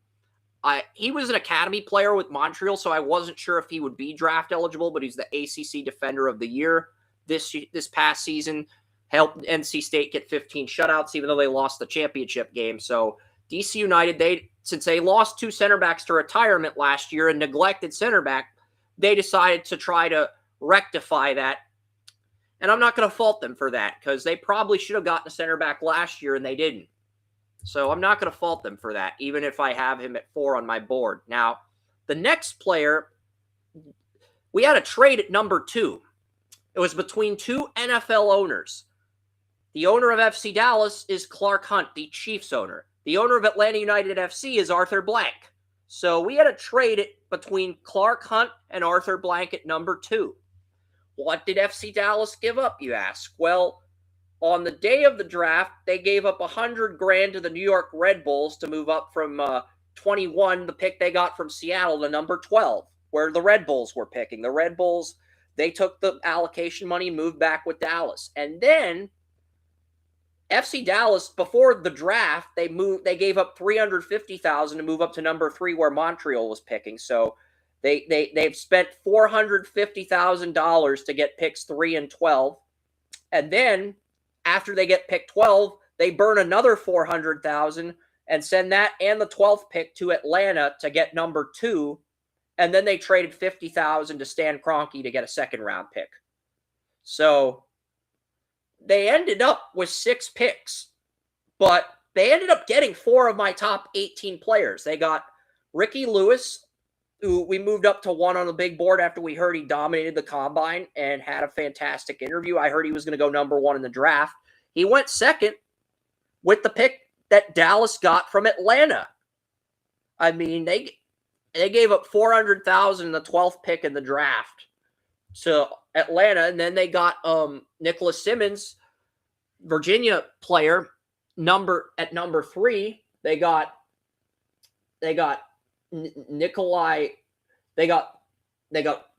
He was an academy player with Montreal, so I wasn't sure if he would be draft eligible, but he's the ACC Defender of the Year this past season. Helped NC State get 15 shutouts, even though they lost the championship game. So DC United, since they lost 2 center backs to retirement last year and neglected center back, they decided to try to rectify that. And I'm not going to fault them for that because they probably should have gotten a center back last year and they didn't. So I'm not going to fault them for that, even if I have him at 4 on my board. Now, the next player, we had a trade at number 2. It was between 2 NFL owners. The owner of FC Dallas is Clark Hunt, the Chiefs owner. The owner of Atlanta United FC is Arthur Blank. So we had a trade between Clark Hunt and Arthur Blank at number 2. What did FC Dallas give up, you ask? Well, on the day of the draft, they gave up $100,000 to the New York Red Bulls to move up from 21, the pick they got from Seattle, to number 12, where the Red Bulls were picking. The Red Bulls, they took the allocation money, moved back with Dallas. And then FC Dallas, before the draft, they gave up $350,000 to move up to number 3, where Montreal was picking. So they've spent $450,000 to get picks 3 and 12. And then after they get pick 12, they burn another $400,000 and send that and the 12th pick to Atlanta to get number 2. And then they traded $50,000 to Stan Kroenke to get a second-round pick. So they ended up with 6 picks, but they ended up getting 4 of my top 18 players. They got Ricky Lewis, who we moved up to 1 on the big board after we heard he dominated the combine and had a fantastic interview. I heard he was going to go number 1 in the draft. He went second with the pick that Dallas got from Atlanta. I mean, they gave up $400,000 in the 12th pick in the draft to Atlanta, and then they got Nicholas Simmons, Virginia player, number 3. They got Nikolai. They got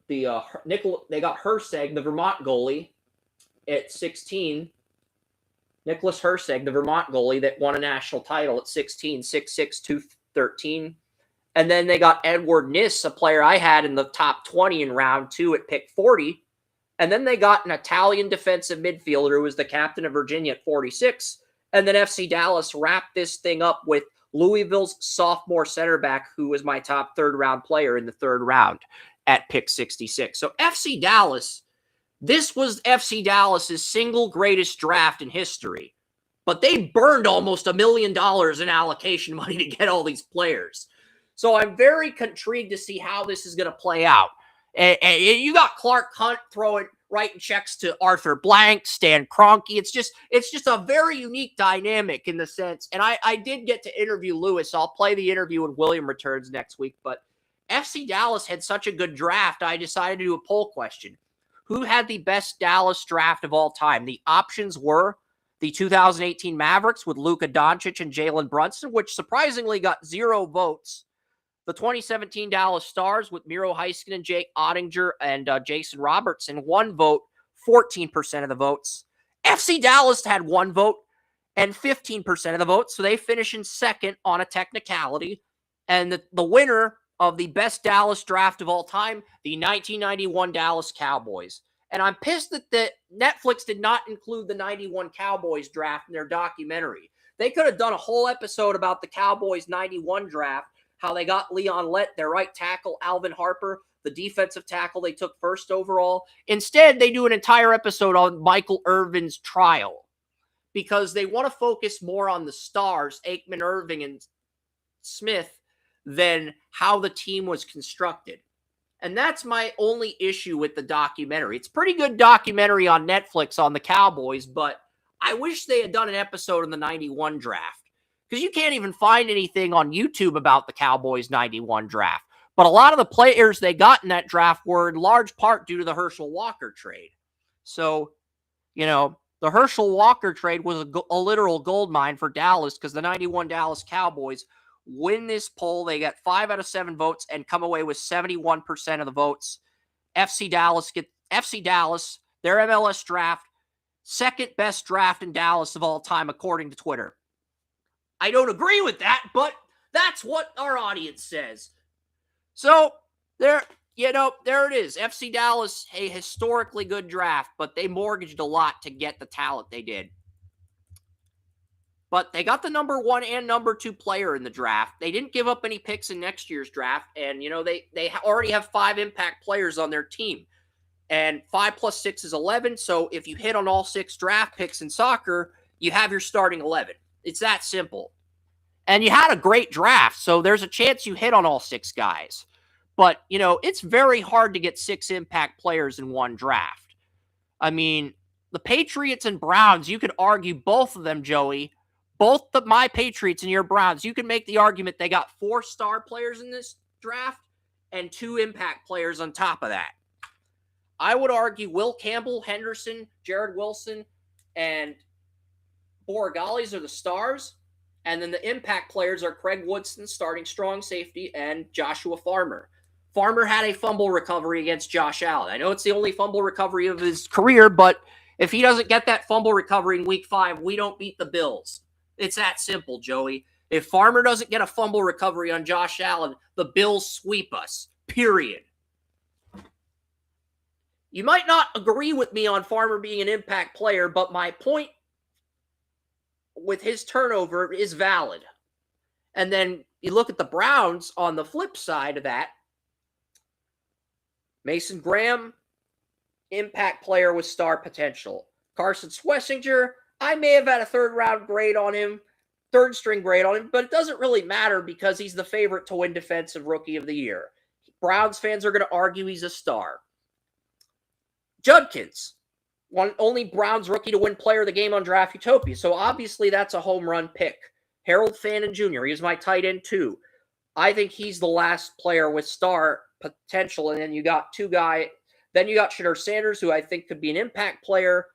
Herseg, the Vermont goalie, at 16. Nicholas Herseg, the Vermont goalie that won a national title at 16, 6'6", 213. And then they got Edward Niss, a player I had in the top 20 in round 2 at pick 40. And then they got an Italian defensive midfielder who was the captain of Virginia at 46. And then FC Dallas wrapped this thing up with Louisville's sophomore center back, who was my top 3rd-round player in the 3rd round at pick 66. So FC Dallas, this was FC Dallas's single greatest draft in history. But they burned almost $1 million in allocation money to get all these players. So I'm very intrigued to see how this is going to play out. And you got Clark Hunt writing checks to Arthur Blank, Stan Kroenke. It's just a very unique dynamic in the sense. And I did get to interview Lewis. I'll play the interview when William returns next week. But FC Dallas had such a good draft, I decided to do a poll question. Who had the best Dallas draft of all time? The options were the 2018 Mavericks with Luka Doncic and Jalen Brunson, which surprisingly got 0 votes. The 2017 Dallas Stars with Miro Heiskanen, Jake Ottinger, and Jason Robertson, 1 vote, 14% of the votes. FC Dallas had 1 vote and 15% of the votes, so they finish in second on a technicality. And the winner of the best Dallas draft of all time, the 1991 Dallas Cowboys. And I'm pissed that Netflix did not include the 91 Cowboys draft in their documentary. They could have done a whole episode about the Cowboys 91 draft, how they got Leon Lett, their right tackle, Alvin Harper, the defensive tackle they took 1st overall. Instead, they do an entire episode on Michael Irvin's trial because they want to focus more on the stars, Aikman, Irving, and Smith, than how the team was constructed. And that's my only issue with the documentary. It's a pretty good documentary on Netflix on the Cowboys, but I wish they had done an episode on the 91 draft. Because you can't even find anything on YouTube about the Cowboys 91 draft. But a lot of the players they got in that draft were in large part due to the Herschel Walker trade. So, the Herschel Walker trade was a literal goldmine for Dallas because the 91 Dallas Cowboys win this poll. They get 5 out of 7 votes and come away with 71% of the votes. FC Dallas, their MLS draft, 2nd best draft in Dallas of all time, according to Twitter. I don't agree with that, but that's what our audience says. So there it is. FC Dallas, a historically good draft, but they mortgaged a lot to get the talent they did. But they got the number 1 and number 2 player in the draft. They didn't give up any picks in next year's draft, and they already have 5 impact players on their team. And 5 plus 6 is 11, so if you hit on all 6 draft picks in soccer, you have your starting 11. It's that simple. And you had a great draft, so there's a chance you hit on all 6 guys. But, it's very hard to get 6 impact players in one draft. I mean, the Patriots and Browns, you could argue both of them, Joey. Both my Patriots and your Browns, you can make the argument they got 4 star players in this draft and 2 impact players on top of that. I would argue Will Campbell, Henderson, Jared Wilson, and Borregales are the stars. And then the impact players are Craig Woodson, starting strong safety, and Joshua Farmer. Farmer had a fumble recovery against Josh Allen. I know it's the only fumble recovery of his career, but if he doesn't get that fumble recovery in week 5, we don't beat the Bills. It's that simple, Joey. If Farmer doesn't get a fumble recovery on Josh Allen, the Bills sweep us, period. You might not agree with me on Farmer being an impact player, but my point with his turnover is valid. And then you look at the Browns on the flip side of that. Mason Graham, impact player with star potential. Carson Schlesinger, I may have had a third-round grade on him, third-string grade on him, but it doesn't really matter because he's the favorite to win Defensive Rookie of the Year. Browns fans are going to argue he's a star. Judkins, only Browns rookie to win Player of the Game on Draft Utopia, so obviously that's a home run pick. Harold Fannin Jr., he was my tight end too. I think he's the last player with star potential, and then you got then you got Shedeur Sanders, who I think could be an impact player,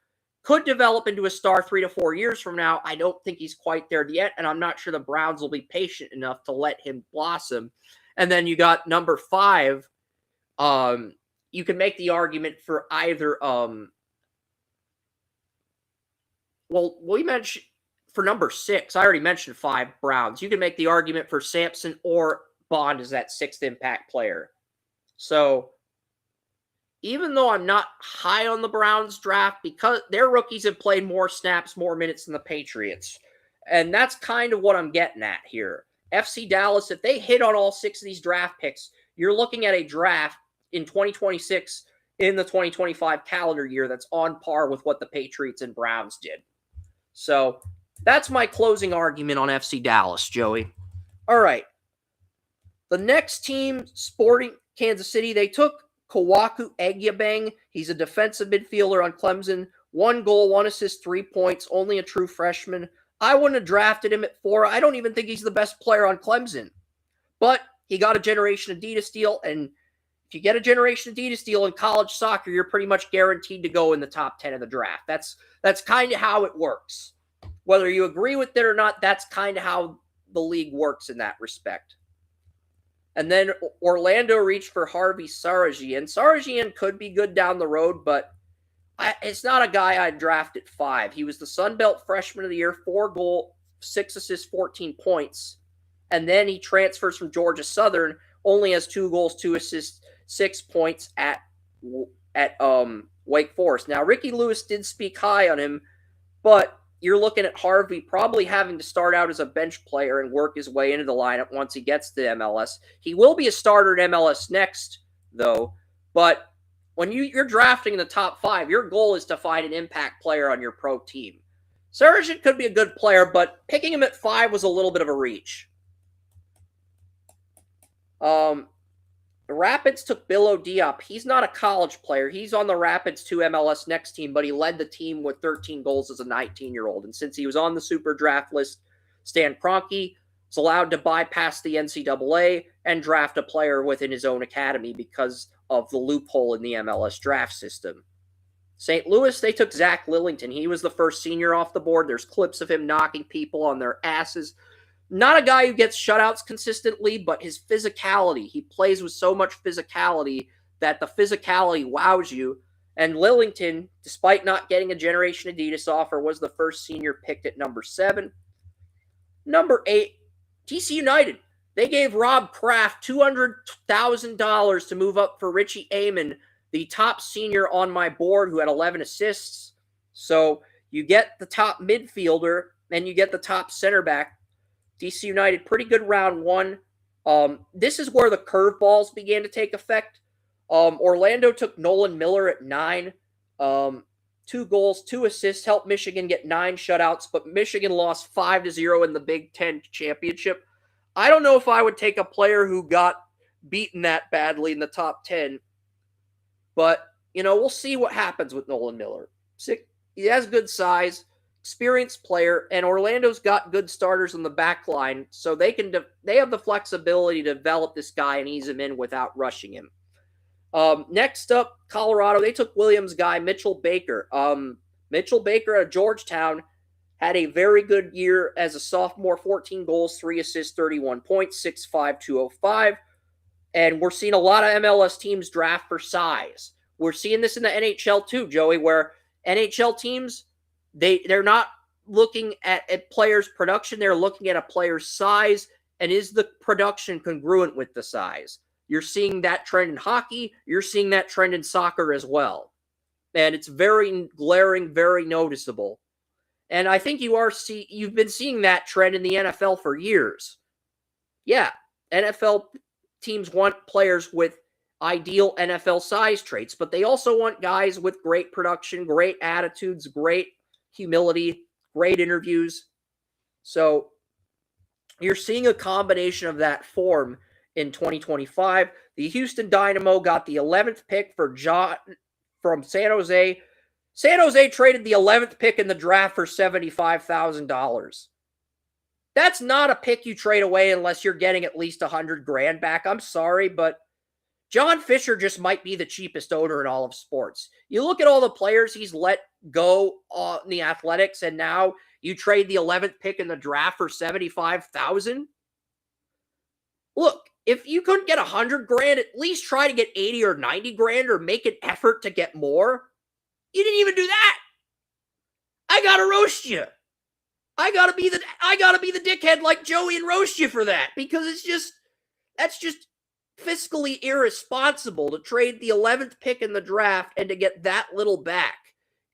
could develop into a star 3 to 4 years from now. I don't think he's quite there yet, and I'm not sure the Browns will be patient enough to let him blossom. And then you got number 5. You can make the argument for either. We mentioned for number 6. I already mentioned 5 Browns. You can make the argument for Sampson or Bond as that 6th impact player. So even though I'm not high on the Browns draft, because their rookies have played more snaps, more minutes than the Patriots. And that's kind of what I'm getting at here. FC Dallas, if they hit on all 6 of these draft picks, you're looking at a draft in 2026 in the 2025 calendar year that's on par with what the Patriots and Browns did. So that's my closing argument on FC Dallas, Joey. All right. The next team, Sporting Kansas City, they took Kawaku Egbang. He's a defensive midfielder on Clemson. 1 goal, 1 assist, 3 points, only a true freshman. I wouldn't have drafted him at 4. I don't even think he's the best player on Clemson. But he got a Generation Adidas deal, and if you get a Generation Adidas deal in college soccer, you're pretty much guaranteed to go in the top 10 of the draft. That's kind of how it works. Whether you agree with it or not, that's kind of how the league works in that respect. And then Orlando reached for Harvey Sarajian. Sarajian could be good down the road, but it's not a guy I'd draft at 5. He was the Sun Belt Freshman of the Year, 4 goals, 6 assists, 14 points. And then he transfers from Georgia Southern, only has 2 goals, 2 assists, 6 points at Wake Forest. Now, Ricky Lewis did speak high on him, but you're looking at Harvey probably having to start out as a bench player and work his way into the lineup once he gets to MLS. He will be a starter at MLS next, though. But when you're drafting in the top 5, your goal is to find an impact player on your pro team. Sarajian could be a good player, but picking him at 5 was a little bit of a reach. The Rapids took Bilo Diop. He's not a college player. He's on the Rapids 2 MLS Next team, but he led the team with 13 goals as a 19-year-old. And since he was on the super draft list, Stan Kroenke was allowed to bypass the NCAA and draft a player within his own academy because of the loophole in the MLS draft system. St. Louis, they took Zach Lillington. He was the first senior off the board. There's clips of him knocking people on their asses. Not a guy who gets shutouts consistently, but his physicality. He plays with so much physicality that the physicality wows you. And Lillington, despite not getting a Generation Adidas offer, was the first senior picked at number 7. Number 8, DC United. They gave Rob Kraft $200,000 to move up for Richie Amon, the top senior on my board who had 11 assists. So you get the top midfielder and you get the top center back. DC United, pretty good round 1. This is where the curveballs began to take effect. Orlando took Nolan Miller at 9. 2 goals, 2 assists, helped Michigan get 9 shutouts, but Michigan lost 5-0 in the Big Ten championship. I don't know if I would take a player who got beaten that badly in the top 10, but, we'll see what happens with Nolan Miller. He has good size, experienced player, and Orlando's got good starters on the back line, so they have the flexibility to develop this guy and ease him in without rushing him. Next up, Colorado, they took Williams guy, Mitchell Baker. Mitchell Baker at Georgetown had a very good year as a sophomore, 14 goals, 3 assists, 31 points, 6'5", 205. And we're seeing a lot of MLS teams draft for size. We're seeing this in the NHL too, Joey, where NHL teams, they're not looking at a player's production. They're looking at a player's size, and is the production congruent with the size? You're seeing that trend in hockey. You're seeing that trend in soccer as well. And it's very glaring, very noticeable. And I think you've been seeing that trend in the NFL for years. Yeah, NFL teams want players with ideal NFL size traits, but they also want guys with great production, great attitudes, great humility, great interviews. So you're seeing a combination of that form in 2025. The Houston Dynamo got the 11th pick from San Jose. San Jose traded the 11th pick in the draft for $75,000. That's not a pick you trade away unless you're getting at least $100,000 back. I'm sorry, but John Fisher just might be the cheapest owner in all of sports. You look at all the players he's let go in the Athletics, and now you trade the 11th pick in the draft for $75,000. Look, if you couldn't get $100,000, at least try to get $80,000 or $90,000 or make an effort to get more. You didn't even do that. I gotta roast you. I gotta be the dickhead like Joey and roast you for that, because that's just fiscally irresponsible to trade the 11th pick in the draft and to get that little back.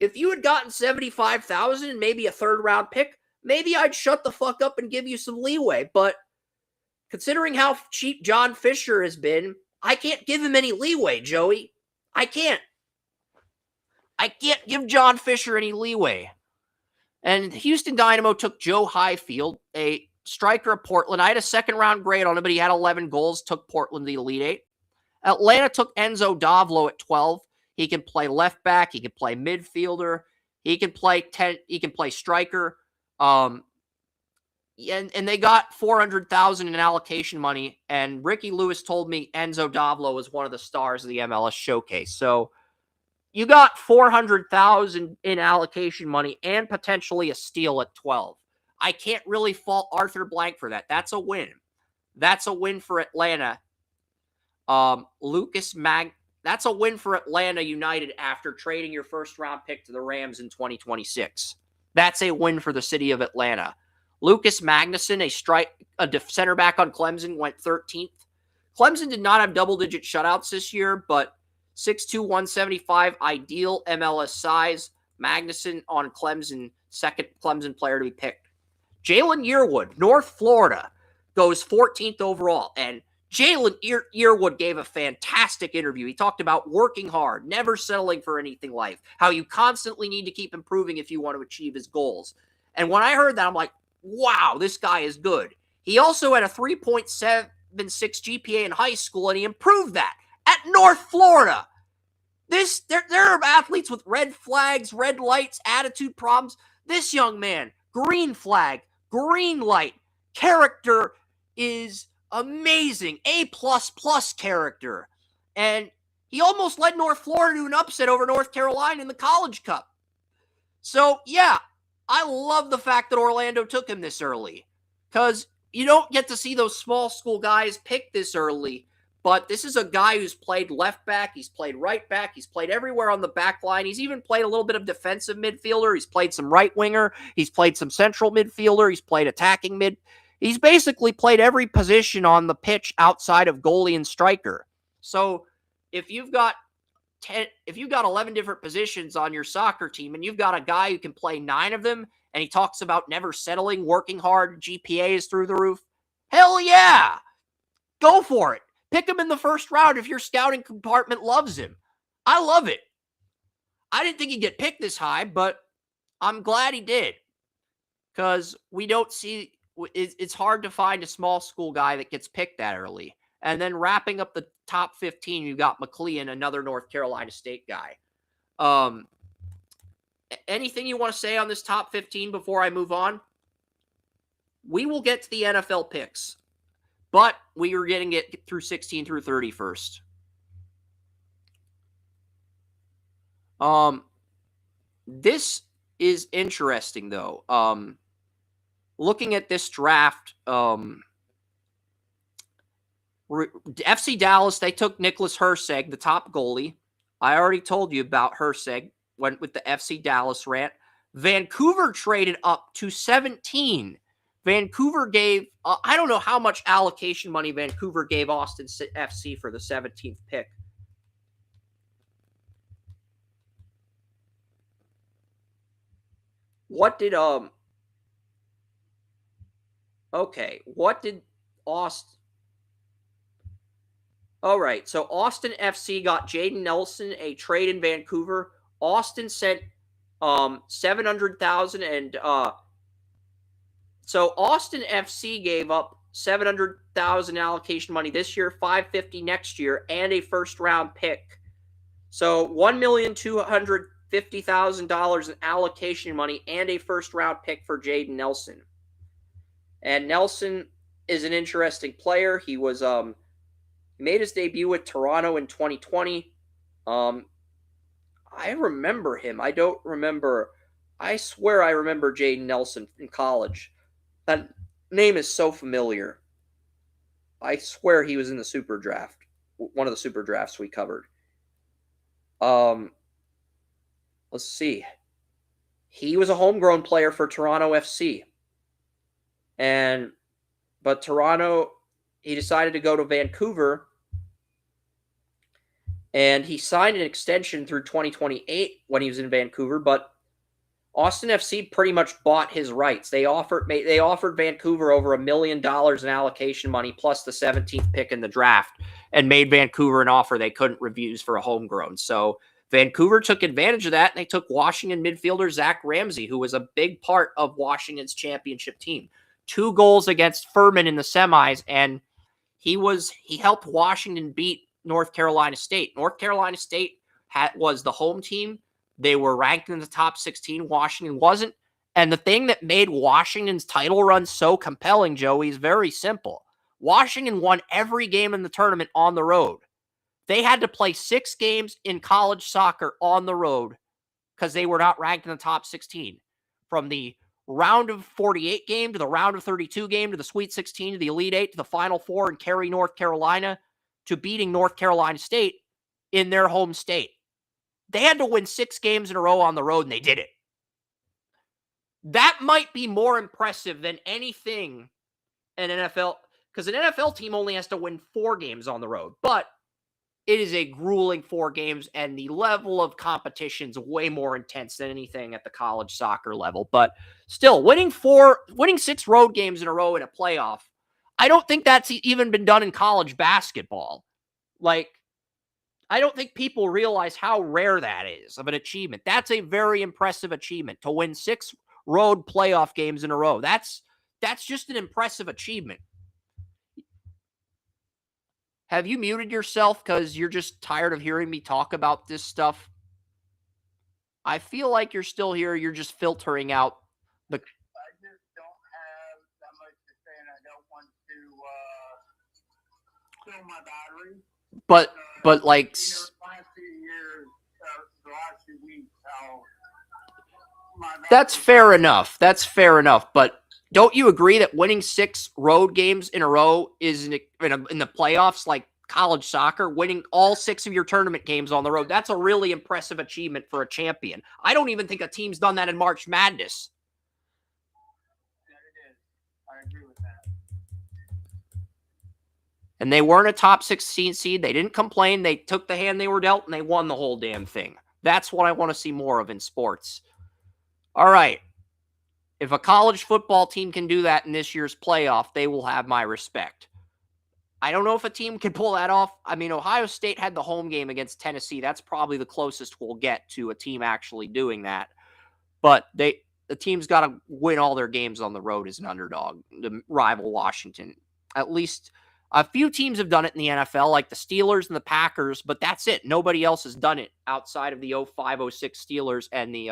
If you had gotten $75,000 and maybe a third-round pick, maybe I'd shut the fuck up and give you some leeway. But considering how cheap John Fisher has been, I can't give him any leeway, Joey. I can't give John Fisher any leeway. And Houston Dynamo took Joe Highfield, a striker of Portland. I had a second-round grade on him, but he had 11 goals, took Portland to the Elite Eight. Atlanta took Enzo Davlo at 12. He can play left back. He can play midfielder. He can play striker. And they got $400,000 in allocation money. And Ricky Lewis told me Enzo Davlo was one of the stars of the MLS Showcase. So you got $400,000 in allocation money and potentially a steal at 12. I can't really fault Arthur Blank for that. That's a win. That's a win for Atlanta. That's a win for Atlanta United after trading your first-round pick to the Rams in 2026. That's a win for the city of Atlanta. Lucas Magnuson, a center back on Clemson, went 13th. Clemson did not have double-digit shutouts this year, but 6'2", 175, ideal MLS size. Magnuson on Clemson, second Clemson player to be picked. Jalen Yearwood, North Florida, goes 14th overall. And Jalen Yearwood gave a fantastic interview. He talked about working hard, never settling for anything in life, how you constantly need to keep improving if you want to achieve his goals. And when I heard that, I'm like, wow, this guy is good. He also had a 3.76 GPA in high school, and he improved that at North Florida. There are athletes with red flags, red lights, attitude problems. This young man, green flag, green light, character is amazing. A++ character. And he almost led North Florida to an upset over North Carolina in the College Cup. So, yeah, I love the fact that Orlando took him this early, because you don't get to see those small school guys pick this early. But this is a guy who's played left back, he's played right back, he's played everywhere on the back line. He's even played a little bit of defensive midfielder. He's played some right winger. He's played some central midfielder. He's played attacking mid. He's basically played every position on the pitch outside of goalie and striker. So if you've got 11 different positions on your soccer team and you've got a guy who can play 9 of them, and he talks about never settling, working hard, GPA is through the roof, hell yeah, go for it. Pick him in the first round if your scouting compartment loves him. I love it. I didn't think he'd get picked this high, but I'm glad he did, because we don't see it's hard to find a small school guy that gets picked that early. And then wrapping up the top 15, you got McLean, another North Carolina State guy. Anything you want to say on this top 15 before I move on? We will get to the NFL picks, but we are getting it through 16 through 30 first. This is interesting, though. Looking at this draft, FC Dallas, they took Nicholas Herseg, the top goalie. I already told you about Herseg, went with the FC Dallas rant. Vancouver traded up to 17. Vancouver gave, I don't know how much allocation money Vancouver gave Austin FC for the 17th pick. what did okay, what did Austin? All right, so Austin FC got Jaden Nelson, a trade in Vancouver. Austin sent 700,000 and so Austin FC gave up 700,000 allocation money this year, 550 next year, and a first round pick. So $1,250,000 in allocation money and a first round pick for Jaden Nelson. And Nelson is an interesting player. He was made his debut with Toronto in 2020. I remember him. I don't remember. I swear I remember Jaden Nelson in college. That name is so familiar. I swear he was in the super draft. One of the super drafts we covered. Let's see. He was a homegrown player for Toronto FC. But Toronto, he decided to go to Vancouver. And he signed an extension through 2028 when he was in Vancouver, but Austin FC pretty much bought his rights. They offered Vancouver over $1 million in allocation money plus the 17th pick in the draft and made Vancouver an offer they couldn't refuse for a homegrown. So Vancouver took advantage of that, and they took Washington midfielder Zach Ramsey, who was a big part of Washington's championship team. 2 goals against Furman in the semis, and he helped Washington beat North Carolina State. North Carolina State was the home team. They were ranked in the top 16. Washington wasn't. And the thing that made Washington's title run so compelling, Joey, is very simple. Washington won every game in the tournament on the road. They had to play 6 games in college soccer on the road because they were not ranked in the top 16. From the round of 48 game to the round of 32 game to the Sweet 16 to the Elite 8 to the Final Four and carry North Carolina to beating North Carolina State in their home state. They had to win 6 games in a row on the road, and they did it. That might be more impressive than anything in NFL, because an NFL team only has to win 4 games on the road, but it is a grueling 4 games, and the level of competition is way more intense than anything at the college soccer level. But still, winning 6 road games in a row in a playoff, I don't think that's even been done in college basketball. Like, I don't think people realize how rare that is of an achievement. That's a very impressive achievement to win 6 road playoff games in a row. That's just an impressive achievement. Have you muted yourself because you're just tired of hearing me talk about this stuff? I feel like you're still here. You're just filtering out the... I just don't have that much to say, and I don't want to kill my battery. But like... last few years, the last few weeks, That's fair enough. But don't you agree that winning 6 road games in a row is in the playoffs, like college soccer, winning all 6 of your tournament games on the road? That's a really impressive achievement for a champion. I don't even think a team's done that in March Madness. Yeah, it is. I agree with that. And they weren't a top 16 seed. They didn't complain. They took the hand they were dealt, and they won the whole damn thing. That's what I want to see more of in sports. All right. If a college football team can do that in this year's playoff, they will have my respect. I don't know if a team can pull that off. I mean, Ohio State had the home game against Tennessee. That's probably the closest we'll get to a team actually doing that. But the team's got to win all their games on the road as an underdog to rival Washington. At least a few teams have done it in the NFL, like the Steelers and the Packers, but that's it. Nobody else has done it outside of the 05-06 Steelers and the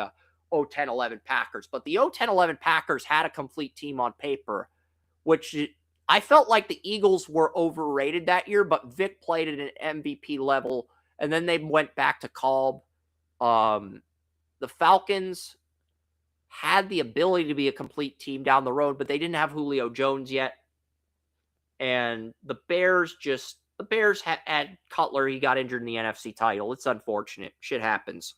0-10-11 Packers. But the 0-10-11 Packers had a complete team on paper, which I felt like the Eagles were overrated that year, but Vic played at an MVP level, and then they went back to Kolb. The Falcons had the ability to be a complete team down the road, but they didn't have Julio Jones yet. And the Bears had Cutler. He got injured in the NFC title. It's unfortunate. Shit happens.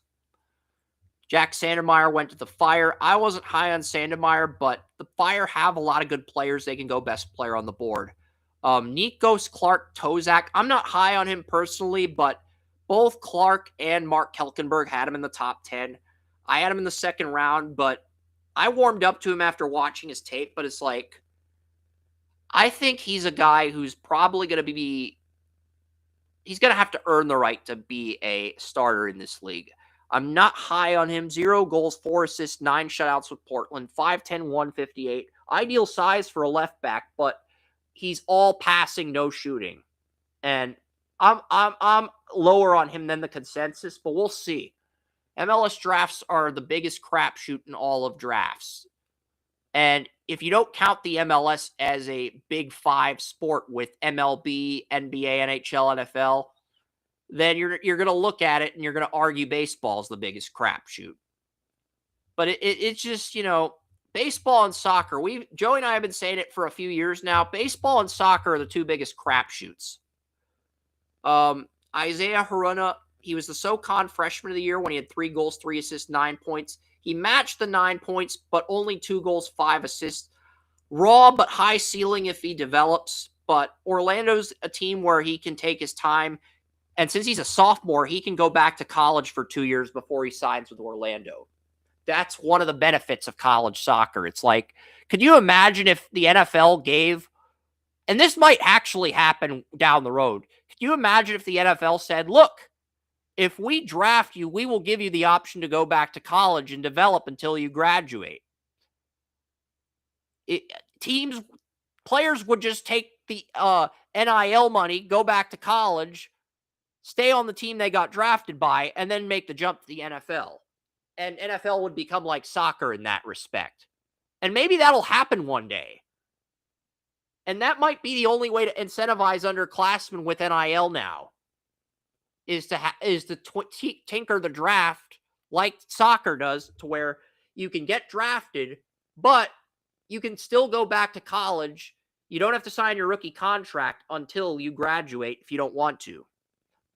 Jack Sandemeyer went to the Fire. I wasn't high on Sandemeyer, but the Fire have a lot of good players. They can go best player on the board. Nikos Clark-Tozak, I'm not high on him personally, but both Clark and Mark Kelkenberg had him in the top 10. I had him in the second round, but I warmed up to him after watching his tape, but it's like, I think he's a guy who's probably going to he's going to have to earn the right to be a starter in this league. I'm not high on him. 0 goals, 4 assists, 9 shutouts with Portland, 5'10", 158. Ideal size for a left back, but he's all passing, no shooting. And I'm lower on him than the consensus, but we'll see. MLS drafts are the biggest crapshoot in all of drafts. And if you don't count the MLS as a big 5 sport with MLB, NBA, NHL, NFL, then you're going to look at it and you're going to argue baseball is the biggest crapshoot. But it's just, baseball and soccer. Joey and I have been saying it for a few years now. Baseball and soccer are the 2 biggest crapshoots. Isaiah Haruna, he was the SoCon Freshman of the Year when he had 3 goals, 3 assists, 9 points. He matched the 9 points, but only 2 goals, 5 assists. Raw, but high ceiling if he develops. But Orlando's a team where he can take his time. And since he's a sophomore, he can go back to college for 2 years before he signs with Orlando. That's one of the benefits of college soccer. It's like, could you imagine if the NFL gave, and this might actually happen down the road, could you imagine if the NFL said, look, if we draft you, we will give you the option to go back to college and develop until you graduate. Players would just take the NIL money, go back to college, stay on the team they got drafted by, and then make the jump to the NFL. And NFL would become like soccer in that respect. And maybe that'll happen one day. And that might be the only way to incentivize underclassmen with NIL now, is to tinker the draft like soccer does, to where you can get drafted, but you can still go back to college. You don't have to sign your rookie contract until you graduate if you don't want to.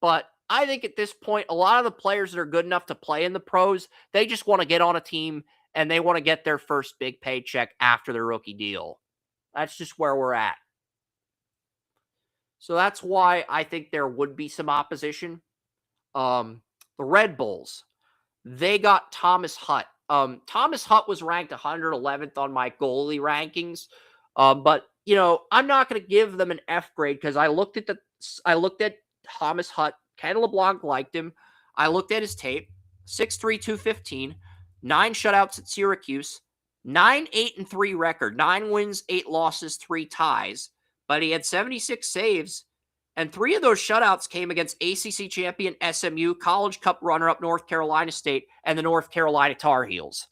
But I think at this point, a lot of the players that are good enough to play in the pros, they just want to get on a team and they want to get their first big paycheck after their rookie deal. That's just where we're at. So that's why I think there would be some opposition. The Red Bulls, they got Thomas Hutt. Thomas Hutt was ranked 111th on my goalie rankings. But, I'm not going to give them an F grade because I looked at Thomas Hutt. Ken LeBlanc liked him. I looked at his tape. 6'3", 215, 9 shutouts at Syracuse, 9-8-3 record, 9 wins, 8 losses, 3 ties. But he had 76 saves, and 3 of those shutouts came against ACC champion SMU, College Cup runner-up North Carolina State, and the North Carolina Tar Heels.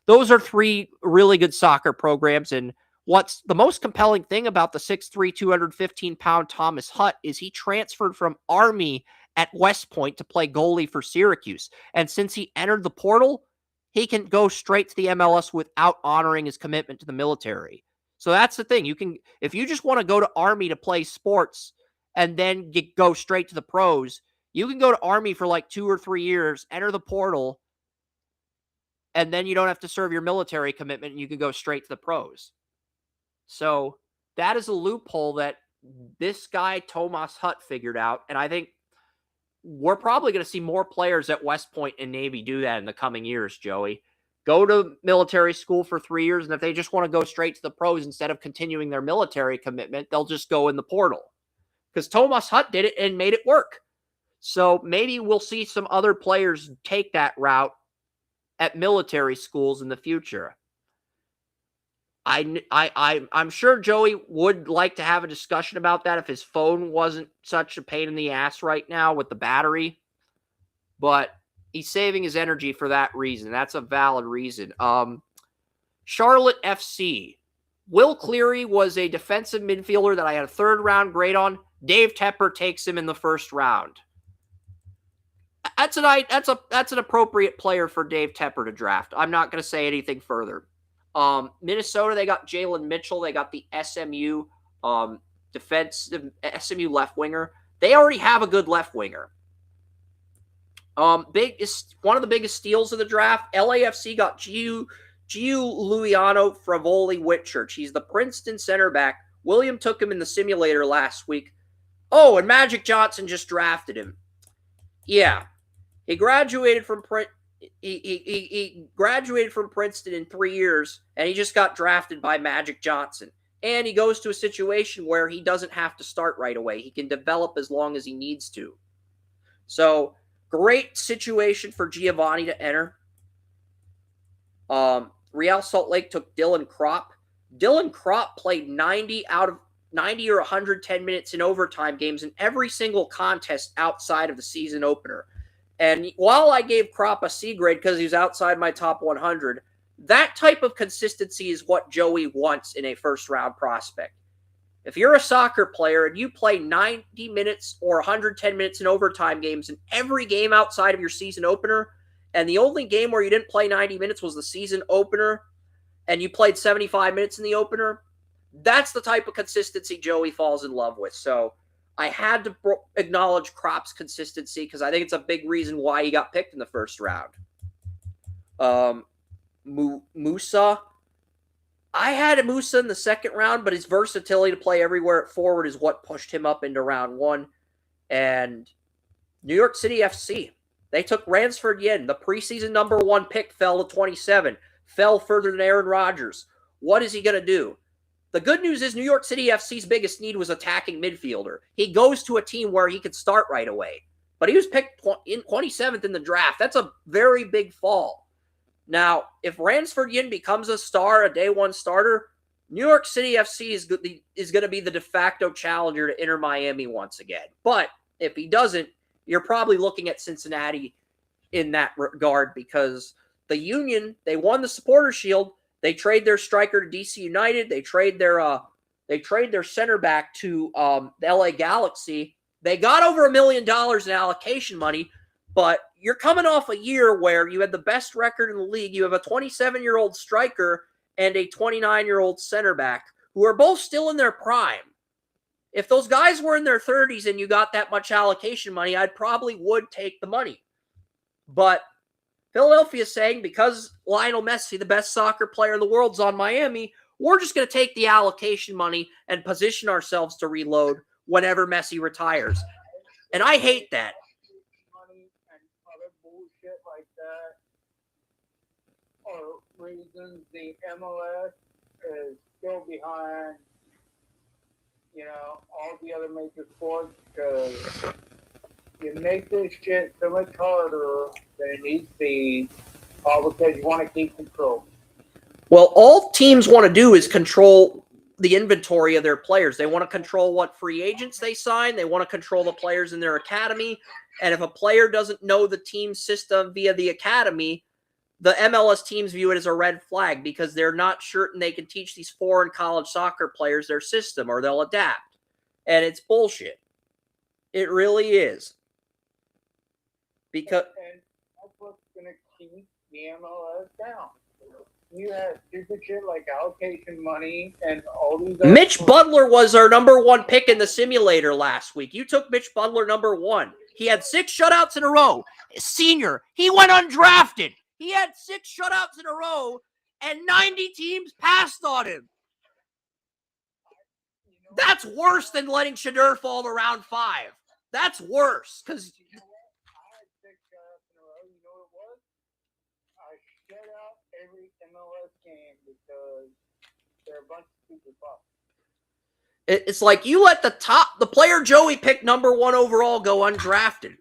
Those are 3 really good soccer programs, and what's the most compelling thing about the 6'3", 215-pound Thomas Hutt is he transferred from Army at West Point to play goalie for Syracuse. And since he entered the portal, he can go straight to the MLS without honoring his commitment to the military. So that's the thing. If you just want to go to Army to play sports and then go straight to the pros, you can go to Army for like 2 or 3 years, enter the portal, and then you don't have to serve your military commitment and you can go straight to the pros. So that is a loophole that this guy, Thomas Hutt, figured out. And I think we're probably going to see more players at West Point and Navy do that in the coming years, Joey. Go to military school for 3 years, and if they just want to go straight to the pros instead of continuing their military commitment, they'll just go in the portal. Because Thomas Hutt did it and made it work. So maybe we'll see some other players take that route at military schools in the future. I'm sure Joey would like to have a discussion about that if his phone wasn't such a pain in the ass right now with the battery. But he's saving his energy for that reason. That's a valid reason. Charlotte FC. Will Cleary was a defensive midfielder that I had a 3rd-round grade on. Dave Tepper takes him in the 1st round. That's an appropriate player for Dave Tepper to draft. I'm not going to say anything further. Minnesota, they got Jalen Mitchell. They got the SMU defensive SMU left winger. They already have a good left winger. One of the biggest steals of the draft. LAFC got Giuliano Fravoli Whitchurch. He's the Princeton center back. William took him in the simulator last week. Oh, and Magic Johnson just drafted him. Yeah, he graduated from He graduated from Princeton in 3 years, and he just got drafted by Magic Johnson. And he goes to a situation where he doesn't have to start right away. He can develop as long as he needs to. So, great situation for Giovanni to enter. Real Salt Lake took Dylan Kropp. Dylan Kropp played 90 or 110 minutes in overtime games in every single contest outside of the season opener. And while I gave Kropp a C grade because he was outside my top 100, that type of consistency is what Joey wants in a first-round prospect. If you're a soccer player and you play 90 minutes or 110 minutes in overtime games in every game outside of your season opener, and the only game where you didn't play 90 minutes was the season opener, and you played 75 minutes in the opener, that's the type of consistency Joey falls in love with. So I had to acknowledge Kropp's consistency because I think it's a big reason why he got picked in the first round. Musa. I had Musa in the second round, but his versatility to play everywhere at forward is what pushed him up into round one. And New York City FC. They took Ransford Yen. The preseason number 1 pick fell to 27. Fell further than Aaron Rodgers. What is he going to do? The good news is New York City FC's biggest need was attacking midfielder. He goes to a team where he could start right away. But he was picked in 27th in the draft. That's a very big fall. Now, if Ransford Yin becomes a star, a day one starter, New York City FC is going to be the de facto challenger to Inter Miami once again. But if he doesn't, you're probably looking at Cincinnati in that regard because the Union, they won the Supporter Shield. They trade their striker to DC United. They trade their center back to the LA Galaxy. They got over $1 million in allocation money, but you're coming off a year where you had the best record in the league. You have a 27-year-old striker and a 29-year-old center back who are both still in their prime. If those guys were in their 30s and you got that much allocation money, I probably would take the money. But Philadelphia is saying because Lionel Messi, the best soccer player in the world, is on Miami, we're just going to take the allocation money and position ourselves to reload whenever Messi retires. And I hate that. Money and other bullshit like that are reasons the MLS is still behind, all the other major sports because you make this shit so much harder than it needs to be, all because you want to keep control. Well, all teams want to do is control the inventory of their players. They want to control what free agents they sign. They want to control the players in their academy. And if a player doesn't know the team system via the academy, the MLS teams view it as a red flag because they're not certain they can teach these foreign college soccer players their system or they'll adapt. And it's bullshit. It really is. Because and that's what's going to keep the MLS down. You have stupid shit like allocation money and all these other Mitch Butler was our number 1 pick in the simulator last week. You took Mitch Butler number 1. He had 6 shutouts in a row. Senior. He went undrafted. He had 6 shutouts in a row, and 90 teams passed on him. That's worse than letting Shedeur fall to round 5. That's worse because I had 6 shutouts in a row. You know what it was? I shut out every MLS game because they're a bunch of stupid fucks. it's like you let the player Joey picked number 1 overall go undrafted.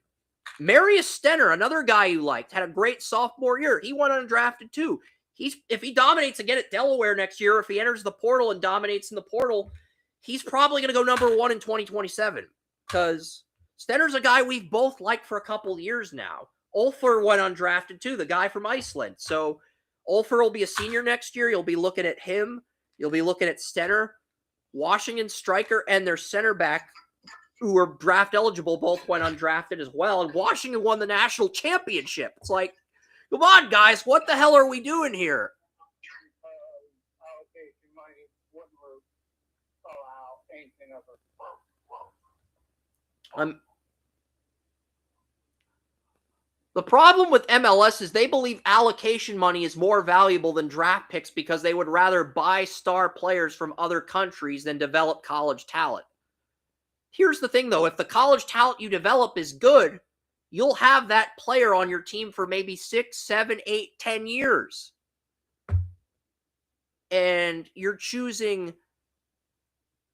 Marius Stenner, another guy you liked, had a great sophomore year. He went undrafted too. If he dominates again at Delaware next year, if he enters the portal and dominates in the portal, he's probably going to go number 1 in 2027 because Stenner's a guy we've both liked for a couple years now. Olfer went undrafted too, the guy from Iceland. So Olfer will be a senior next year. You'll be looking at him. You'll be looking at Stenner. Washington striker and their center back, who were draft eligible, both went undrafted as well. And Washington won the national championship. It's like, come on, guys, what the hell are we doing here? Allocation money wouldn't allow anything of it. The problem with MLS is they believe allocation money is more valuable than draft picks because they would rather buy star players from other countries than develop college talent. Here's the thing, though. If the college talent you develop is good, you'll have that player on your team for maybe 6, 7, 8, 10 years. And you're choosing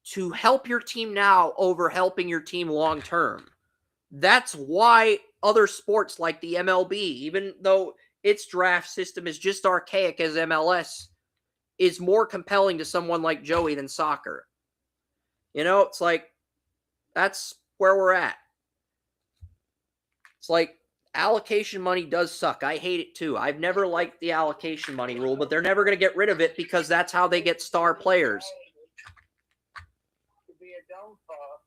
to help your team now over helping your team long term. That's why other sports like the MLB, even though its draft system is just archaic as MLS, is more compelling to someone like Joey than soccer. You know, it's like, that's where we're at. It's like, allocation money does suck. I hate it too. I've never liked the allocation money rule, but they're never going to get rid of it because that's how they get star players. To be a dumb fuck,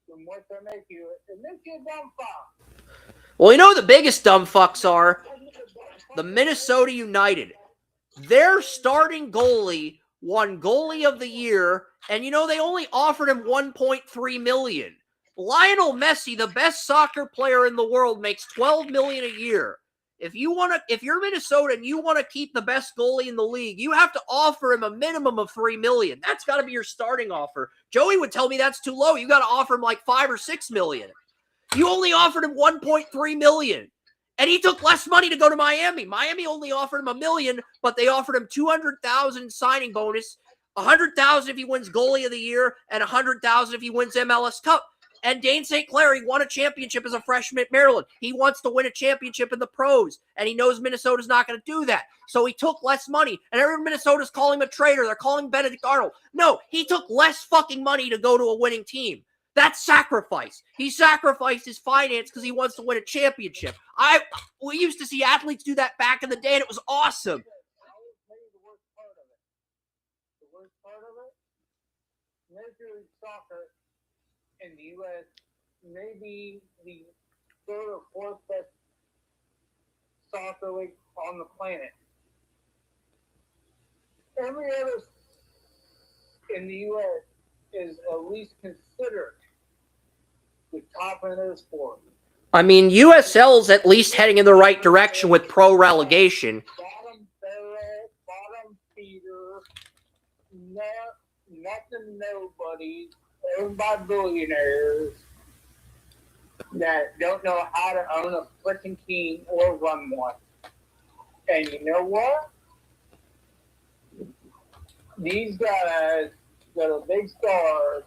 from what they make you, it makes you a dumb fuck. Well, you know the biggest dumb fucks are the Minnesota United. Their starting goalie won goalie of the year, and you know they only offered him $1.3 million. Lionel Messi, the best soccer player in the world, makes $12 million a year. If you're Minnesota and you want to keep the best goalie in the league, you have to offer him a minimum of $3 million. That's got to be your starting offer. Joey would tell me that's too low. You got to offer him like $5 or $6 million. You only offered him $1.3 million. And he took less money to go to Miami. Miami only offered him $1 million, but they offered him $200,000 signing bonus, $100,000 if he wins goalie of the year, and $100,000 if he wins MLS Cup. And Dane St. Clair, he won a championship as a freshman at Maryland. He wants to win a championship in the pros, and he knows Minnesota's not going to do that. So he took less money, and everyone in Minnesota's calling him a traitor. They're calling him Benedict Arnold. No, he took less fucking money to go to a winning team. That's sacrifice. He sacrificed his finance because he wants to win a championship. We used to see athletes do that back in the day, and it was awesome. I'll tell you the worst part of it. The worst part of it, Major League Soccer in the U.S. may be the third or fourth best soccer league on the planet. Every other in the U.S. is at least considered the top in their sport. I mean, USL's at least heading in the right direction with pro relegation. Bottom barrel, bottom feeder, nothing, nobody, owned by billionaires that don't know how to own a freaking team or run one. And you know what? These guys that are big stars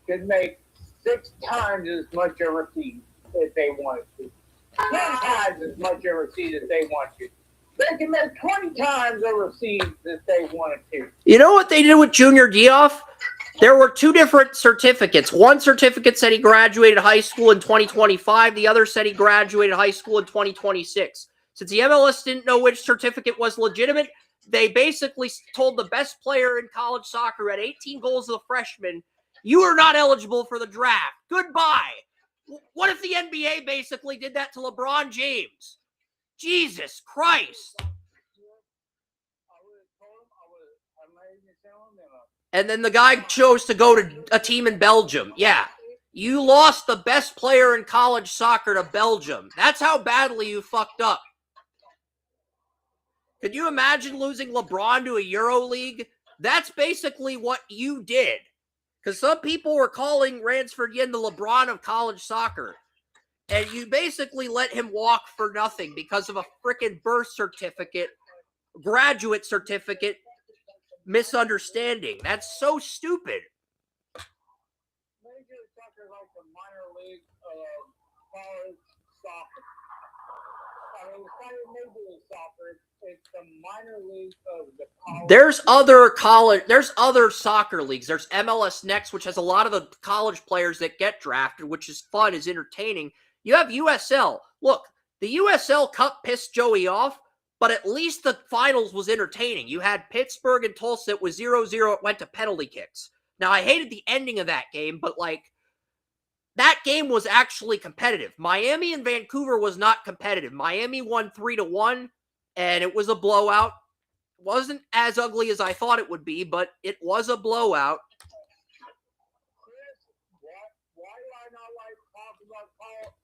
could make 6 times as much overseas if they wanted to. 10 times as much overseas if they want to. They can make 20 times overseas if they wanted to. You know what they did with Junior Dioff? There were 2 different certificates. One certificate said he graduated high school in 2025. The other said he graduated high school in 2026. Since the MLS didn't know which certificate was legitimate, they basically told the best player in college soccer who had 18 goals as a freshman, you are not eligible for the draft. Goodbye. What if the NBA basically did that to LeBron James? Jesus Christ. And then the guy chose to go to a team in Belgium. Yeah. You lost the best player in college soccer to Belgium. That's how badly you fucked up. Could you imagine losing LeBron to a Euro League? That's basically what you did. Because some people were calling Ransford Yin the LeBron of college soccer. And you basically let him walk for nothing because of a freaking birth certificate, graduate certificate misunderstanding. That's so stupid. Major League Soccer is like the minor league of college soccer. I mean, it's not even Major League Soccer. It's the minor league of the college. There's other soccer leagues. There's MLS Next, which has a lot of the college players that get drafted, which is fun, is entertaining. You have USL. Look, the USL Cup pissed Joey off, but at least the finals was entertaining. You had Pittsburgh and Tulsa. It was 0-0. It went to penalty kicks. Now, I hated the ending of that game, but that game was actually competitive. Miami and Vancouver was not competitive. Miami won 3-1, and it was a blowout. It wasn't as ugly as I thought it would be, but it was a blowout. Why do I not like talking about college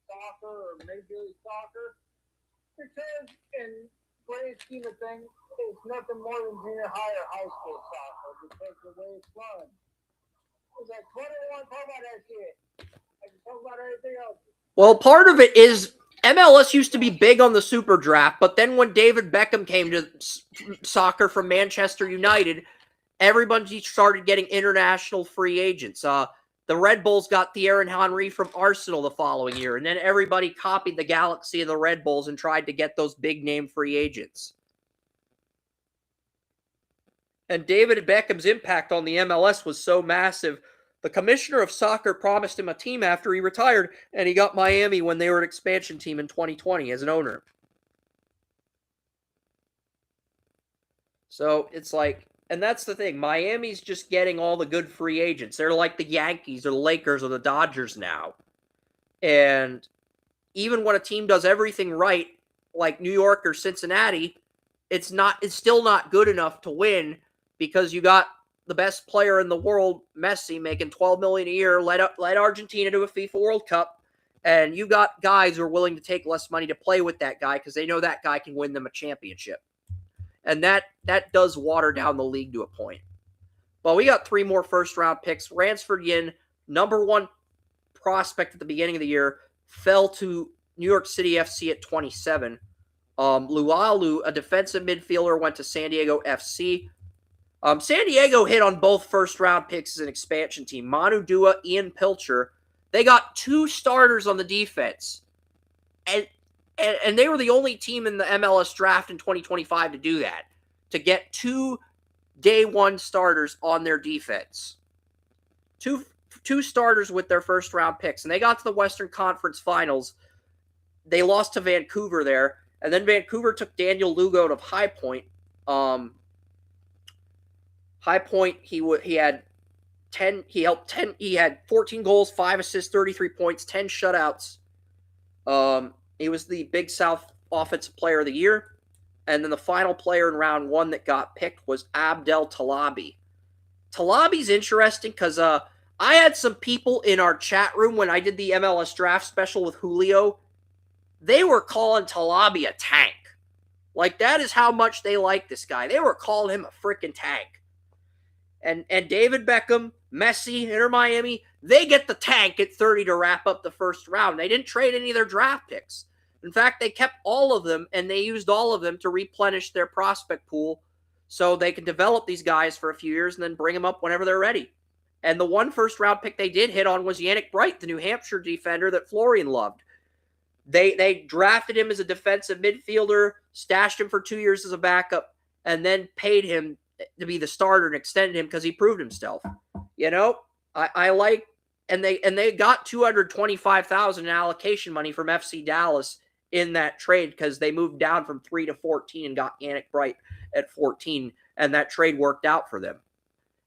soccer or Major League Soccer? Because in great scheme of things, it's nothing more than junior high or high school soccer because of the way it's run. It's like, what do I want to talk about that shit? I just Talk about anything else. Well, part of it is MLS used to be big on the super draft, but then when David Beckham came to soccer from Manchester United, everybody started getting international free agents. The Red Bulls got Thierry Henry from Arsenal the following year, and then everybody copied the Galaxy of the Red Bulls and tried to get those big-name free agents. And David Beckham's impact on the MLS was so massive, the commissioner of soccer promised him a team after he retired, and he got Miami when they were an expansion team in 2020 as an owner. So it's like, and that's the thing, Miami's just getting all the good free agents. They're like the Yankees or the Lakers or the Dodgers now. And even when a team does everything right, like New York or Cincinnati, it's still not good enough to win because you got the best player in the world, Messi, making $12 million a year, led Argentina to a FIFA World Cup, and you got guys who are willing to take less money to play with that guy because they know that guy can win them a championship. And that does water down the league to a point. Well, we got 3 more first-round picks. Ransford Yin, number 1 prospect at the beginning of the year, fell to New York City FC at 27. Lualu, a defensive midfielder, went to San Diego FC. San Diego hit on both first-round picks as an expansion team. Manu Dua, Ian Pilcher. They got 2 starters on the defense. And they were the only team in the MLS draft in 2025 to do that, to get 2 day 1 starters on their defense. Two starters with their first-round picks. And they got to the Western Conference Finals. They lost to Vancouver there. And then Vancouver took Daniel Lugo of High Point. High Point, he had 14 goals, 5 assists, 33 points, 10 shutouts. He was the Big South Offensive Player of the Year. And then the final player in round 1 that got picked was Abdel Talabi. Talabi's interesting because I had some people in our chat room when I did the MLS draft special with Julio. They were calling Talabi a tank. Like, that is how much they like this guy. They were calling him a freaking tank. And David Beckham, Messi, Inter Miami, they get the tank at 30 to wrap up the first round. They didn't trade any of their draft picks. In fact, they kept all of them, and they used all of them to replenish their prospect pool so they can develop these guys for a few years and then bring them up whenever they're ready. And the one first-round pick they did hit on was Yannick Bright, the New Hampshire defender that Florian loved. They drafted him as a defensive midfielder, stashed him for 2 years as a backup, and then paid him to be the starter and extended him because he proved himself. You know, I like, and they got $225,000 in allocation money from FC Dallas in that trade because they moved down from 3 to 14 and got Yannick Bright at 14, and that trade worked out for them.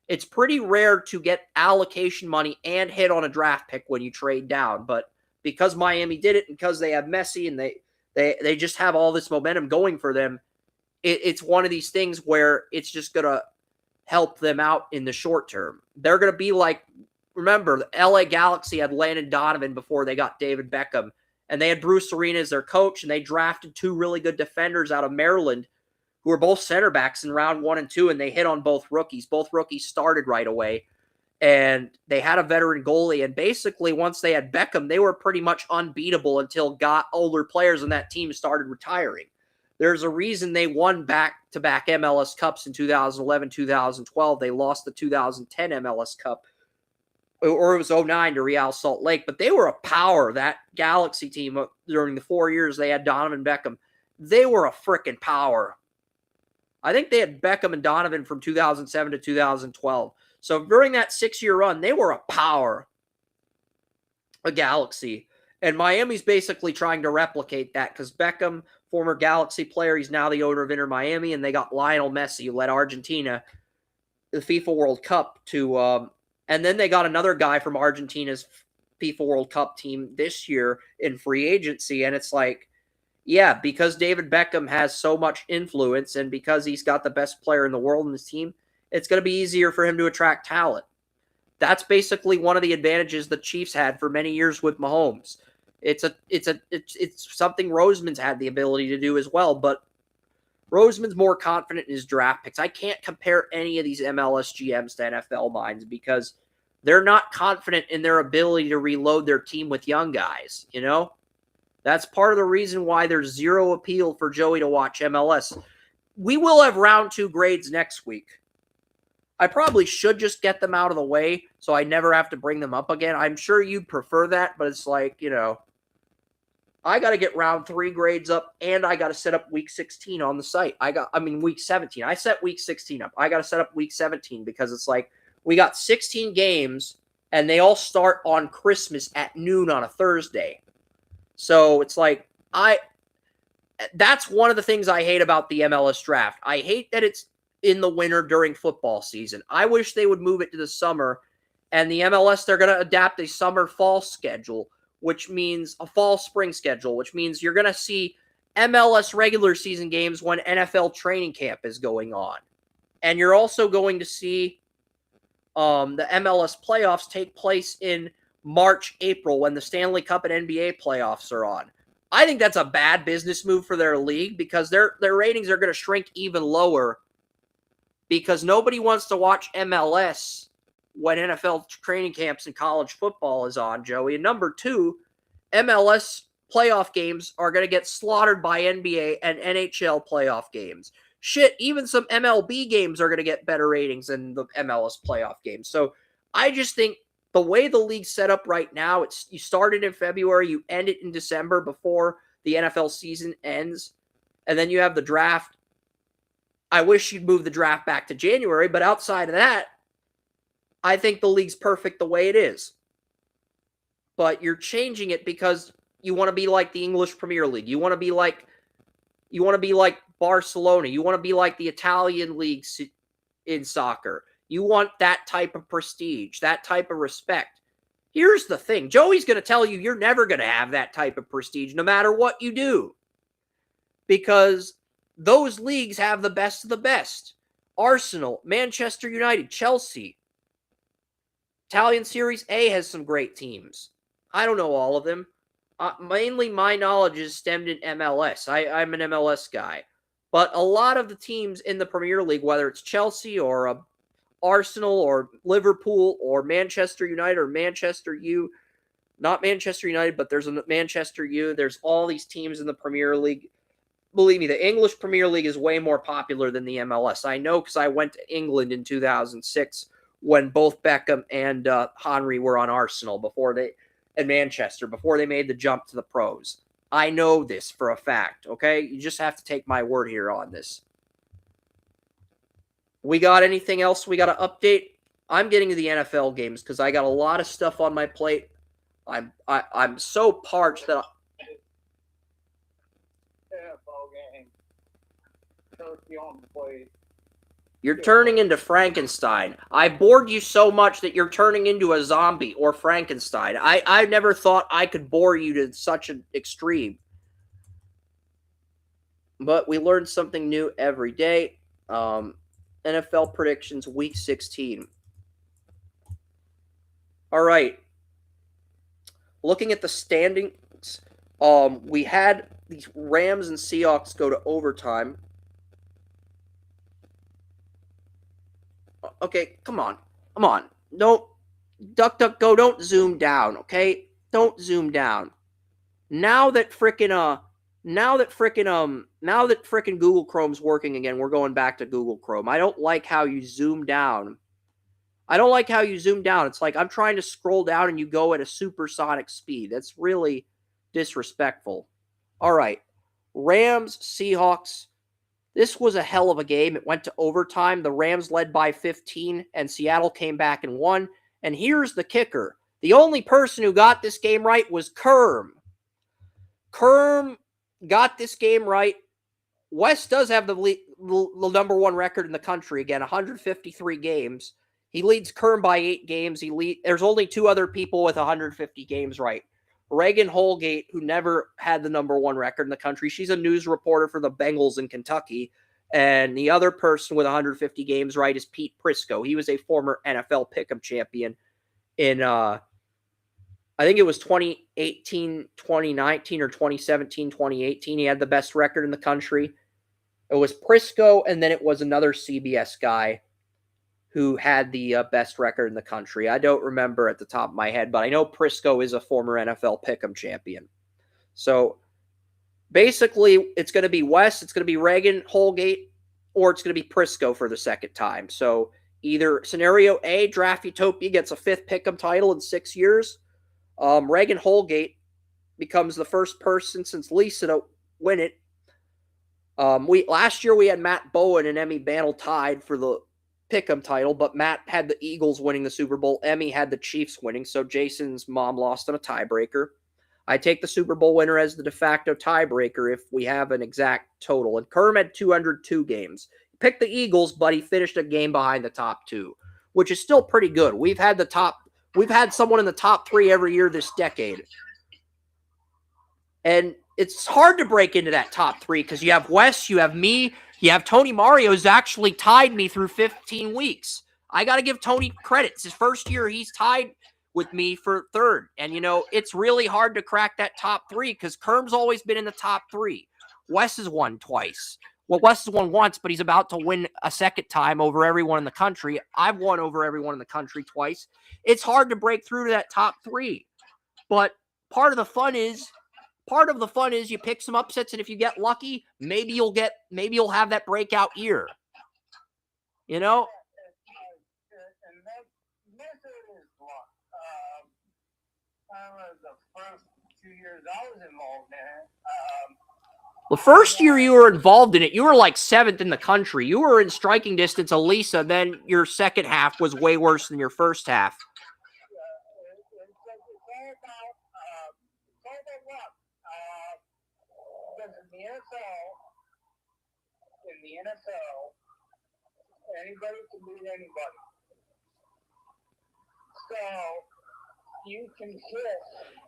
It's pretty rare to get allocation money and hit on a draft pick when you trade down, but because Miami did it and because they have Messi and they just have all this momentum going for them, it's one of these things where it's just going to help them out in the short term. They're going to be like, remember, the LA Galaxy had Landon Donovan before they got David Beckham, and they had Bruce Arena as their coach, and they drafted 2 really good defenders out of Maryland who were both center backs in round 1 and 2, and they hit on both rookies. Both rookies started right away, and they had a veteran goalie, and basically once they had Beckham, they were pretty much unbeatable until older players in that team started retiring. There's a reason they won back-to-back MLS Cups in 2011, 2012. They lost the 2010 MLS Cup, or it was 2009 to Real Salt Lake, but they were a power, that Galaxy team, during the 4 years they had Donovan Beckham. They were a freaking power. I think they had Beckham and Donovan from 2007 to 2012. So during that 6-year run, they were a power, a Galaxy. And Miami's basically trying to replicate that because Beckham, former Galaxy player, he's now the owner of Inter Miami, and they got Lionel Messi, who led Argentina the FIFA World Cup to, and then they got another guy from Argentina's FIFA World Cup team this year in free agency, and it's like, yeah, because David Beckham has so much influence and because he's got the best player in the world in his team, it's going to be easier for him to attract talent. That's basically one of the advantages the Chiefs had for many years with Mahomes. It's something Roseman's had the ability to do as well, but Roseman's more confident in his draft picks. I can't compare any of these MLS GMs to NFL minds because they're not confident in their ability to reload their team with young guys, you know? That's part of the reason why there's zero appeal for Joey to watch MLS. We will have round 2 grades next week. I probably should just get them out of the way so I never have to bring them up again. I'm sure you'd prefer that, but it's like, you know, I got to get round 3 grades up, and I got to set up week 16 on the site. Week 17. I set week 16 up. I got to set up week 17 because it's like we got 16 games, and they all start on Christmas at noon on a Thursday. So it's like that's one of the things I hate about the MLS draft. I hate that it's in the winter during football season. I wish they would move it to the summer, and the MLS, they're going to adapt a summer-fall schedule, which means a fall-spring schedule, which means you're going to see MLS regular season games when NFL training camp is going on. And you're also going to see the MLS playoffs take place in March, April, when the Stanley Cup and NBA playoffs are on. I think that's a bad business move for their league because their ratings are going to shrink even lower because nobody wants to watch MLS when NFL training camps and college football is on, Joey. And number 2, MLS playoff games are going to get slaughtered by NBA and NHL playoff games. Shit, even some MLB games are going to get better ratings than the MLS playoff games. So I just think the way the league's set up right now, you start it in February, you end it in December before the NFL season ends, and then you have the draft. I wish you'd move the draft back to January, but outside of that, I think the league's perfect the way it is. But you're changing it because you want to be like the English Premier League. You want to be like Barcelona. You want to be like the Italian leagues in soccer. You want that type of prestige, that type of respect. Here's the thing. Joey's going to tell you you're never going to have that type of prestige no matter what you do. Because those leagues have the best of the best. Arsenal, Manchester United, Chelsea. Italian Series A has some great teams. I don't know all of them. Mainly my knowledge is stemmed in MLS. I'm an MLS guy. But a lot of the teams in the Premier League, whether it's Chelsea or Arsenal or Liverpool or Manchester United or Manchester U, not Manchester United, but there's a Manchester U. There's all these teams in the Premier League. Believe me, the English Premier League is way more popular than the MLS. I know because I went to England in 2006 when both Beckham and Henry were on Arsenal and Manchester before they made the jump to the pros. I know this for a fact, okay? You just have to take my word here on this. We got anything else we got to update? I'm getting to the NFL games because I got a lot of stuff on my plate. I'm so parched that you're turning into Frankenstein. I bored you so much that you're turning into a zombie or Frankenstein. I never thought I could bore you to such an extreme. But we learn something new every day. NFL predictions, Week 16. All right. Looking at the standings, we had these Rams and Seahawks go to overtime. Okay, come on. Don't duck, go. Don't zoom down, okay? Don't zoom down. Now that frickin' Google Chrome's working again, we're going back to Google Chrome. I don't like how you zoom down. It's like I'm trying to scroll down and you go at a supersonic speed. That's really disrespectful. All right. Rams, Seahawks. This was a hell of a game. It went to overtime. The Rams led by 15, and Seattle came back and won. And here's the kicker. The only person who got this game right was Kerm. Kerm got this game right. West does have the number 1 record in the country. Again, 153 games. He leads Kerm by 8 games. There's only 2 other people with 150 games right. Reagan Holgate, who never had the number 1 record in the country. She's a news reporter for the Bengals in Kentucky. And the other person with 150 games right is Pete Prisco. He was a former NFL pick'em champion in, I think it was 2018, 2019, or 2017, 2018. He had the best record in the country. It was Prisco, and then it was another CBS guy who had the best record in the country. I don't remember at the top of my head, but I know Prisco is a former NFL Pick'em champion. So basically, it's going to be Wes, it's going to be Reagan, Holgate, or it's going to be Prisco for the second time. So either scenario A, Draft Utopia gets a 5th Pick'em title in 6 years. Reagan Holgate becomes the first person since Lisa to win it. Last year we had Matt Bowen and Emmy Bantle tied for the Pick'em title, but Matt had the Eagles winning the Super Bowl. Emmy had the Chiefs winning, so Jason's mom lost on a tiebreaker. I take the Super Bowl winner as the de facto tiebreaker if we have an exact total. And Kerm had 202 games. He picked the Eagles, but he finished a game behind the top 2, which is still pretty good. We've had someone in the top 3 every year this decade. And it's hard to break into that top 3 because you have Wes, you have me, you have Tony Mario, who's actually tied me through 15 weeks. I got to give Tony credit. It's his first year he's tied with me for 3rd. And, it's really hard to crack that top 3 because Kerm's always been in the top 3. Wes has won twice. Well, Wes has won once, but he's about to win a second time over everyone in the country. I've won over everyone in the country twice. It's hard to break through to that top 3. But part of the fun is you pick some upsets, and if you get lucky, maybe you'll have that breakout year. And most of it is luck. The first 2 years I was involved in it. The first year you were involved in it, you were like 7th in the country. You were in striking distance of Lisa, then your second half was way worse than your first half. It's all about luck. Because in the NFL, anybody can beat anybody. So you can hit.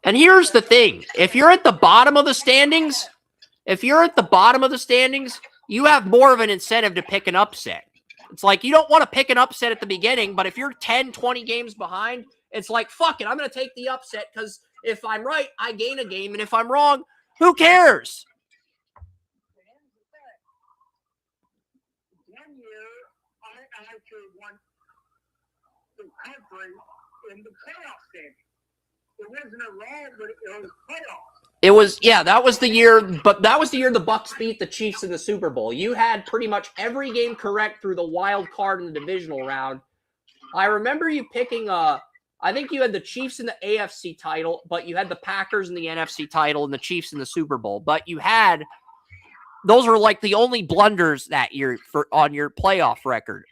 And here's the thing: if you're at the bottom of the standings, you have more of an incentive to pick an upset. It's like you don't want to pick an upset at the beginning, but if you're 10, 20 games behind, it's like, fuck it, I'm going to take the upset because if I'm right, I gain a game, and if I'm wrong, who cares? One year, I actually won the country in the playoff standing. It wasn't a roll, but it was playoffs. It was, that was the year, but that was the year the Bucs beat the Chiefs in the Super Bowl. You had pretty much every game correct through the wild card in the divisional round. I remember you picking, I think you had the Chiefs in the AFC title, but you had the Packers in the NFC title and the Chiefs in the Super Bowl. But those were like the only blunders that year on your playoff record.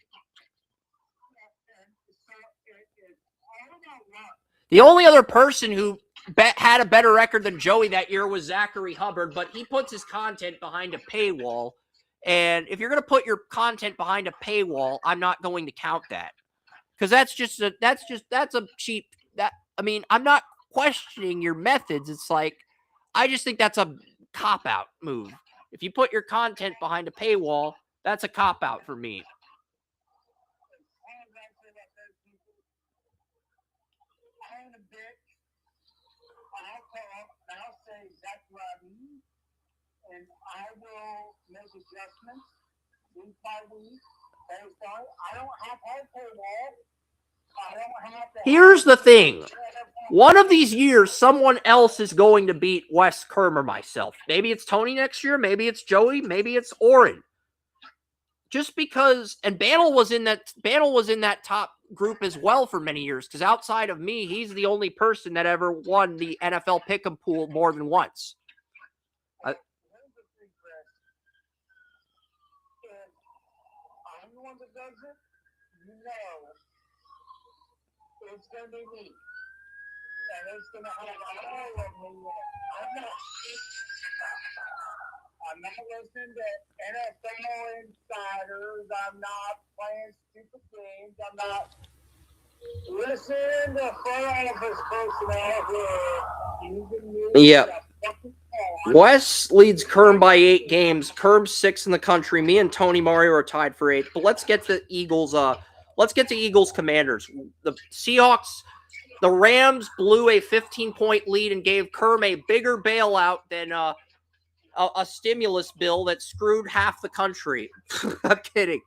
The only other person who had a better record than Joey that year was Zachary Hubbard, but he puts his content behind a paywall. And if you're going to put your content behind a paywall, I'm not going to count that. Because that's a cheap, I'm not questioning your methods. It's like, I just think that's a cop-out move. If you put your content behind a paywall, that's a cop-out for me. I'll say exactly what I mean, and I will make adjustments week by week based on it. I don't have to have paywall. I don't have to. Here's the thing. One of these years, someone else is going to beat Wes, Kerm, or myself. Maybe it's Tony next year. Maybe it's Joey. Maybe it's Oren. Just because, and Bantle was in that top group as well for many years, because outside of me, he's the only person that ever won the NFL Pick'em pool more than once. I'm the one that does it. It's going to be me. And it's going to have all of me. I'm not listening to NFL insiders. I'm not playing stupid games. I'm not listening to front office personnel. Yep. Wes leads Kerm by 8 games. Kerm's 6th in the country. Me and Tony Mario are tied for 8. But let's get to Eagles. Let's get to Eagles Commanders. The Seahawks, the Rams blew a 15-point lead and gave Kerm a bigger bailout than a stimulus bill that screwed half the country. I'm kidding.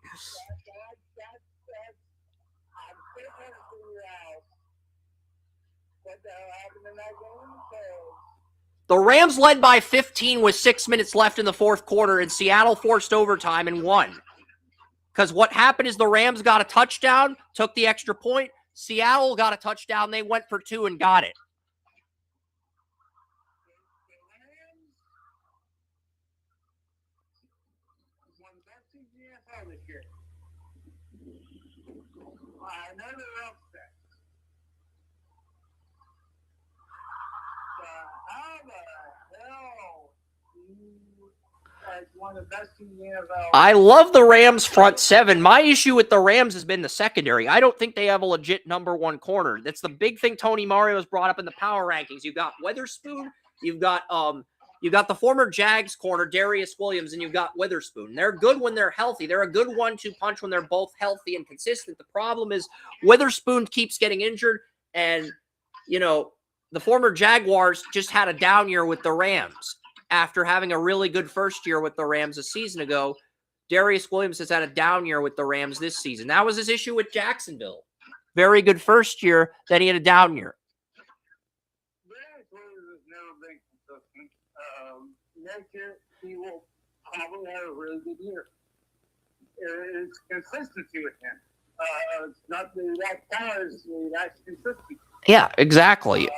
what the hell happened in that game? The Rams led by 15 with 6 minutes left in the fourth quarter, and Seattle forced overtime and won. Because what happened is the Rams got a touchdown, took the extra point. Seattle got a touchdown. They went for 2 and got it. This year. Another upset. How the hell as one of the best teams in the NFL? I love the Rams front seven. My issue with the Rams has been the secondary. I don't think they have a legit number one corner. That's the big thing Tony Mario has brought up in the power rankings. You've got Witherspoon, you've got the former Jags corner, Darius Williams, and you've got Witherspoon. They're good when they're healthy. They're a good 1-2 punch when they're both healthy and consistent. The problem is Witherspoon keeps getting injured, and, the former Jaguars just had a down year with the Rams. After having a really good first year with the Rams a season ago, Darius Williams has had a down year with the Rams this season. That was his issue with Jacksonville. Very good first year, then he had a down year. Darius Williams has never been consistent. Next year, he will probably have a really good year. It's consistency with him. It's not that powers, that's consistency. Yeah, exactly.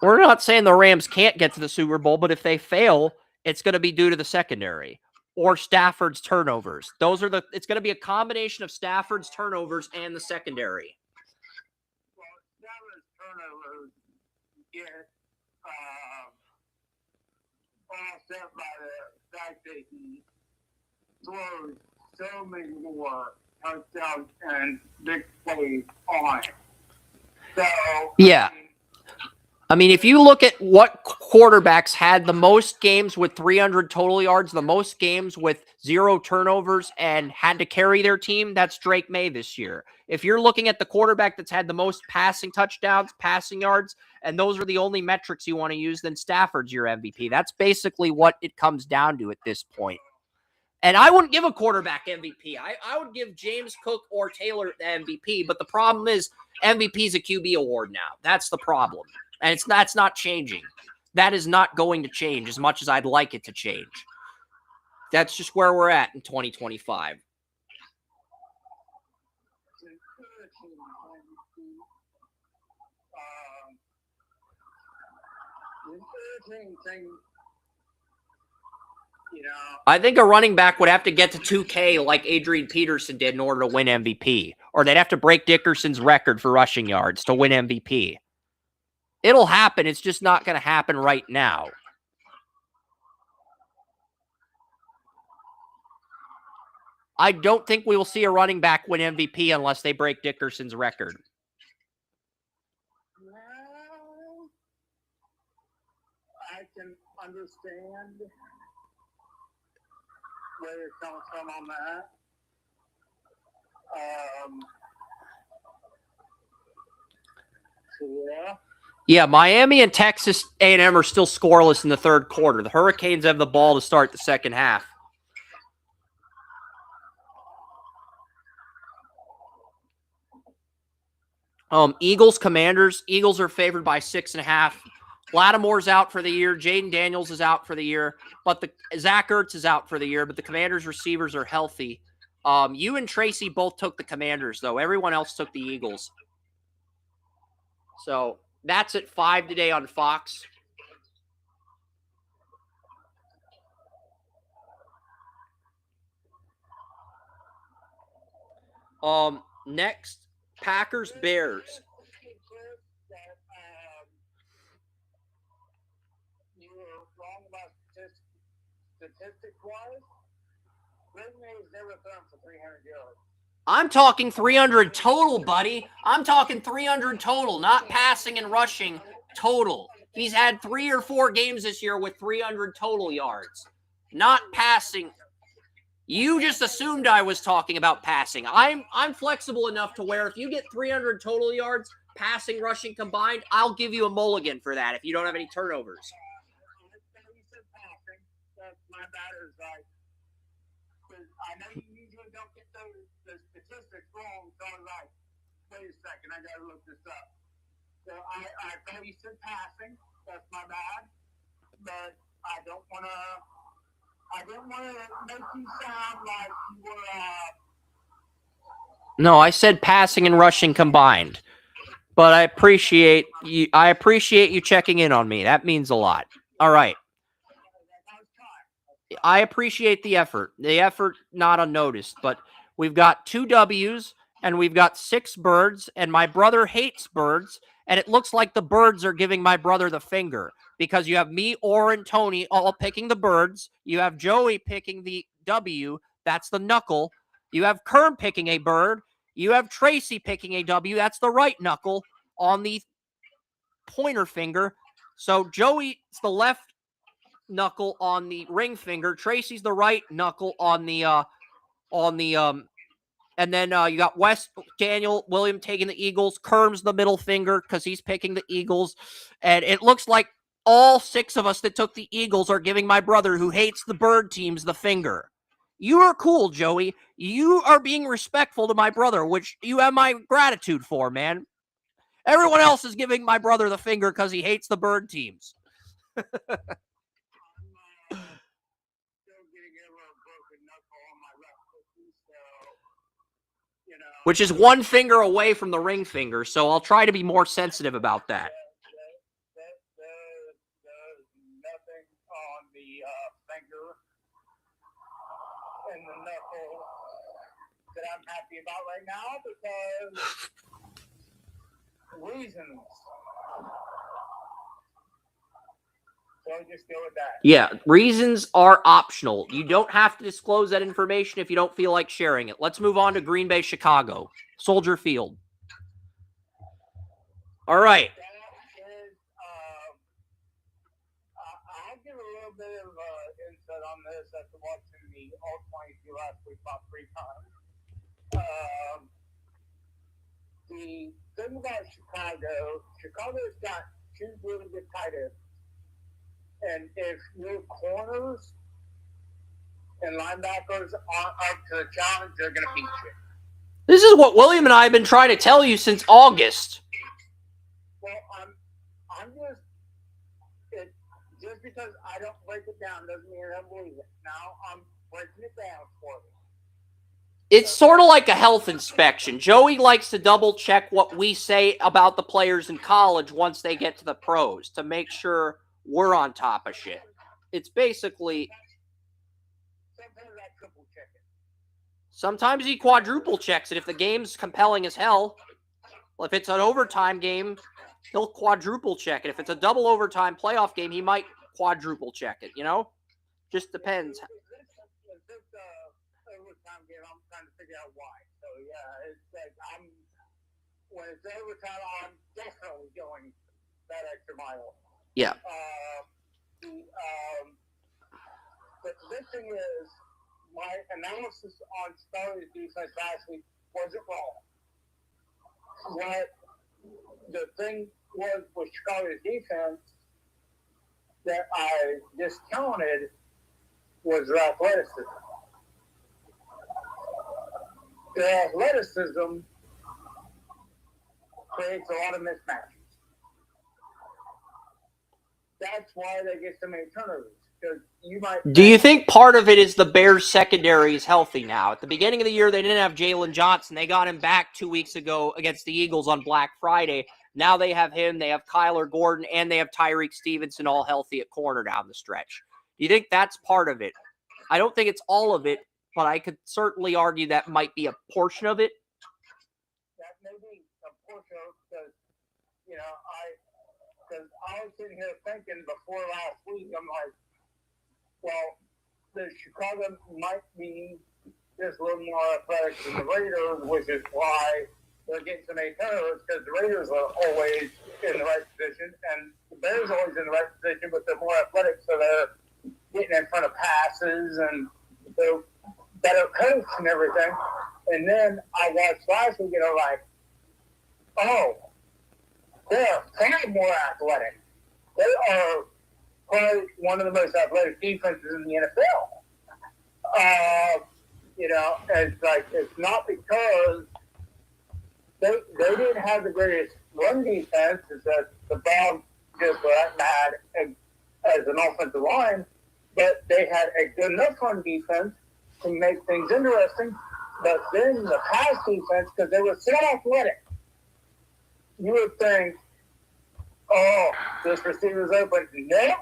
We're not saying the Rams can't get to the Super Bowl, but if they fail, it's going to be due to the secondary or Stafford's turnovers. It's going to be a combination of Stafford's turnovers and the secondary. Well, Stafford's turnovers get offset by the fact that he throws so many more touchdowns and big plays on it. So, yeah. I mean, if you look at what quarterbacks had the most games with 300 total yards, the most games with 0 turnovers and had to carry their team, that's Drake May this year. If you're looking at the quarterback that's had the most passing touchdowns, passing yards, and those are the only metrics you want to use, then Stafford's your MVP. That's basically what it comes down to at this point. And I wouldn't give a quarterback MVP. I would give James Cook or Taylor the MVP, but the problem is MVP is a QB award now. That's the problem. And that's not changing. That is not going to change as much as I'd like it to change. That's just where we're at in 2025. I think a running back would have to get to 2K like Adrian Peterson did in order to win MVP. Or they'd have to break Dickerson's record for rushing yards to win MVP. It'll happen. It's just not going to happen right now. I don't think we will see a running back win MVP unless they break Dickerson's record. Well, I can understand where you're coming from on that. Yeah. Yeah, Miami and Texas A&M are still scoreless in the third quarter. The Hurricanes have the ball to start the second half. Eagles, Commanders. Eagles are favored by 6.5. Lattimore's out for the year. Jaden Daniels is out for the year. But Zach Ertz is out for the year. But the Commanders' receivers are healthy. You and Tracy both took the Commanders, though. Everyone else took the Eagles. So that's at 5 today on Fox. Next, Packers, Bears. You were wrong about statistics-wise. Ridley's never thrown for 300 yards. I'm talking 300 total, buddy. I'm talking 300 total, not passing and rushing total. He's had 3 or 4 games this year with 300 total yards, not passing. You just assumed I was talking about passing. I'm flexible enough to where if you get 300 total yards, passing, rushing combined, I'll give you a mulligan for that if you don't have any turnovers. You said passing. That's my batter's right. I know you usually don't get the statistics wrong, so I was like, wait a second, I got to look this up. So I thought you said passing. That's my bad. But I didn't want to make you sound like you were. No, I said passing and rushing combined. But I appreciate you. I appreciate you checking in on me. That means a lot. All right. I appreciate the effort. The effort not unnoticed, but we've got 2 W's and we've got 6 birds, and my brother hates birds, and it looks like the birds are giving my brother the finger because you have me, Orr, and Tony all picking the birds. You have Joey picking the W. That's the knuckle. You have Kern picking a bird. You have Tracy picking a W. That's the right knuckle on the pointer finger. So Joey's the left knuckle on the ring finger. Tracy's the right knuckle on the and then you got Daniel William taking the Eagles. Kerm's the middle finger because he's picking the Eagles. And it looks like all 6 of us that took the Eagles are giving my brother, who hates the bird teams, the finger. You are cool, Joey. You are being respectful to my brother, which you have my gratitude for, man. Everyone else is giving my brother the finger because he hates the bird teams. Which is 1 finger away from the ring finger, so I'll try to be more sensitive about that. There's nothing on the finger and the knuckle that I'm happy about right now because reasons. So just go with that. Yeah, reasons are optional. You don't have to disclose that information if you don't feel like sharing it. Let's move on to Green Bay, Chicago. Soldier Field. All right. That is, I'll give a little bit of insight on this after watching the All-22 last week about 3 times. The thing about Chicago's got 2 really good tight ends. And if your corners and linebackers aren't up to the challenge, they're going to beat you. This is what William and I have been trying to tell you since August. Well, I'm just because I don't break it down doesn't mean I don't believe it. Now I'm breaking it down for you. It's sort of like a health inspection. Joey likes to double check what we say about the players in college once they get to the pros to make sure we're on top of shit. It's basically... Sometimes I triple check it. Sometimes he quadruple checks it if the game's compelling as hell. Well, if it's an overtime game, he'll quadruple check it. If it's a double overtime playoff game, he might quadruple check it, you know? Just depends. If it's overtime game, I'm trying to figure out why. So, yeah, it's like when it's overtime, I'm definitely going that extra mile. Yeah. But the big thing is, my analysis on Chicago's defense last week wasn't wrong. What the thing was with Chicago's defense that I discounted was their athleticism. Their athleticism creates a lot of mismatches. That's why they get so many turnovers. Do you think part of it is the Bears' secondary is healthy now? At the beginning of the year, they didn't have Jalen Johnson. They got him back 2 weeks ago against the Eagles on Black Friday. Now they have him, they have Kyler Gordon, and they have Tyreek Stevenson all healthy at corner down the stretch. Do you think that's part of it? I don't think it's all of it, but I could certainly argue that might be a portion of it. That may be a portion of it because, because I was sitting here thinking before last week, I'm like, well, the Chicago might be just a little more athletic than the Raiders, which is why they're getting so many turnovers, because the Raiders are always in the right position, and the Bears are always in the right position, but they're more athletic, so they're getting in front of passes, and they're better coached and everything. And then I watched last week, and I'm like, oh, they're far more athletic. They are probably one of the most athletic defenses in the NFL. It's like, it's not because they didn't have the greatest run defense is that the Browns just were that bad as an offensive line, but they had a good enough run defense to make things interesting. But then the pass defense, because they were so athletic, you would think, oh, this receiver's open. Nope.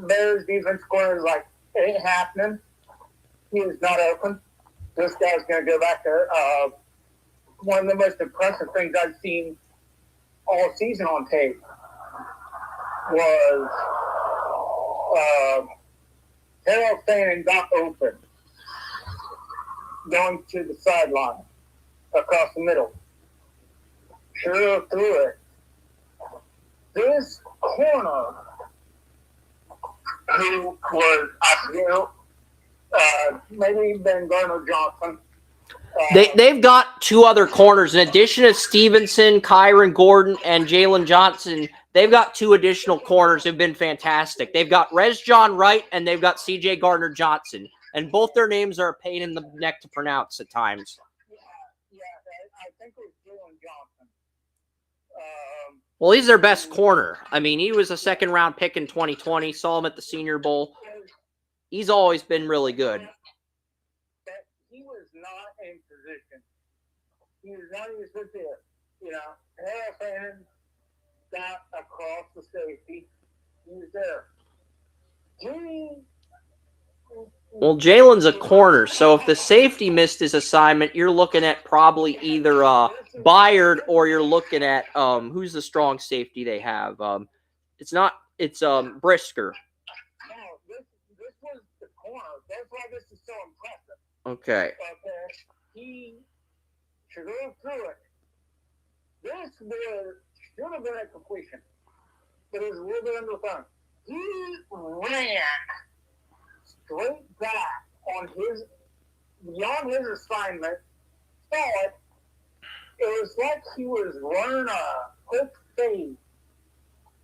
Bears defense corner is like, it ain't happening. He is not open. This guy's going to go back there. One of the most impressive things I've seen all season on tape was Harold Fanning got open going to the sideline across the middle. Sure threw it. This corner, who was, maybe Ben Gardner-Johnson. They've got two other corners. In addition to Stevenson, Kyron Gordon, and Jalen Johnson, they've got two additional corners who've been fantastic. They've got John Wright, and they've got C.J. Gardner-Johnson. And both their names are a pain in the neck to pronounce at times. Yeah, I think it was Jalen Johnson. Well, he's their best corner. I mean, he was a second-round pick in 2020. Saw him at the Senior Bowl. He's always been really good. But he was not in position. He was not even sit there. You know, Harold Fanning got across the safety. He was there. Well, Jalen's a corner, so if the safety missed his assignment, you're looking at probably either Byard or you're looking at who's the strong safety they have. It's Brisker. No, this was the corner. That's why this is so impressive. Okay. He should go through it. This should have been a completion, but it was a little bit underthrown. He ran straight back on beyond his assignment. Saw it. It was like he was running a quick fade.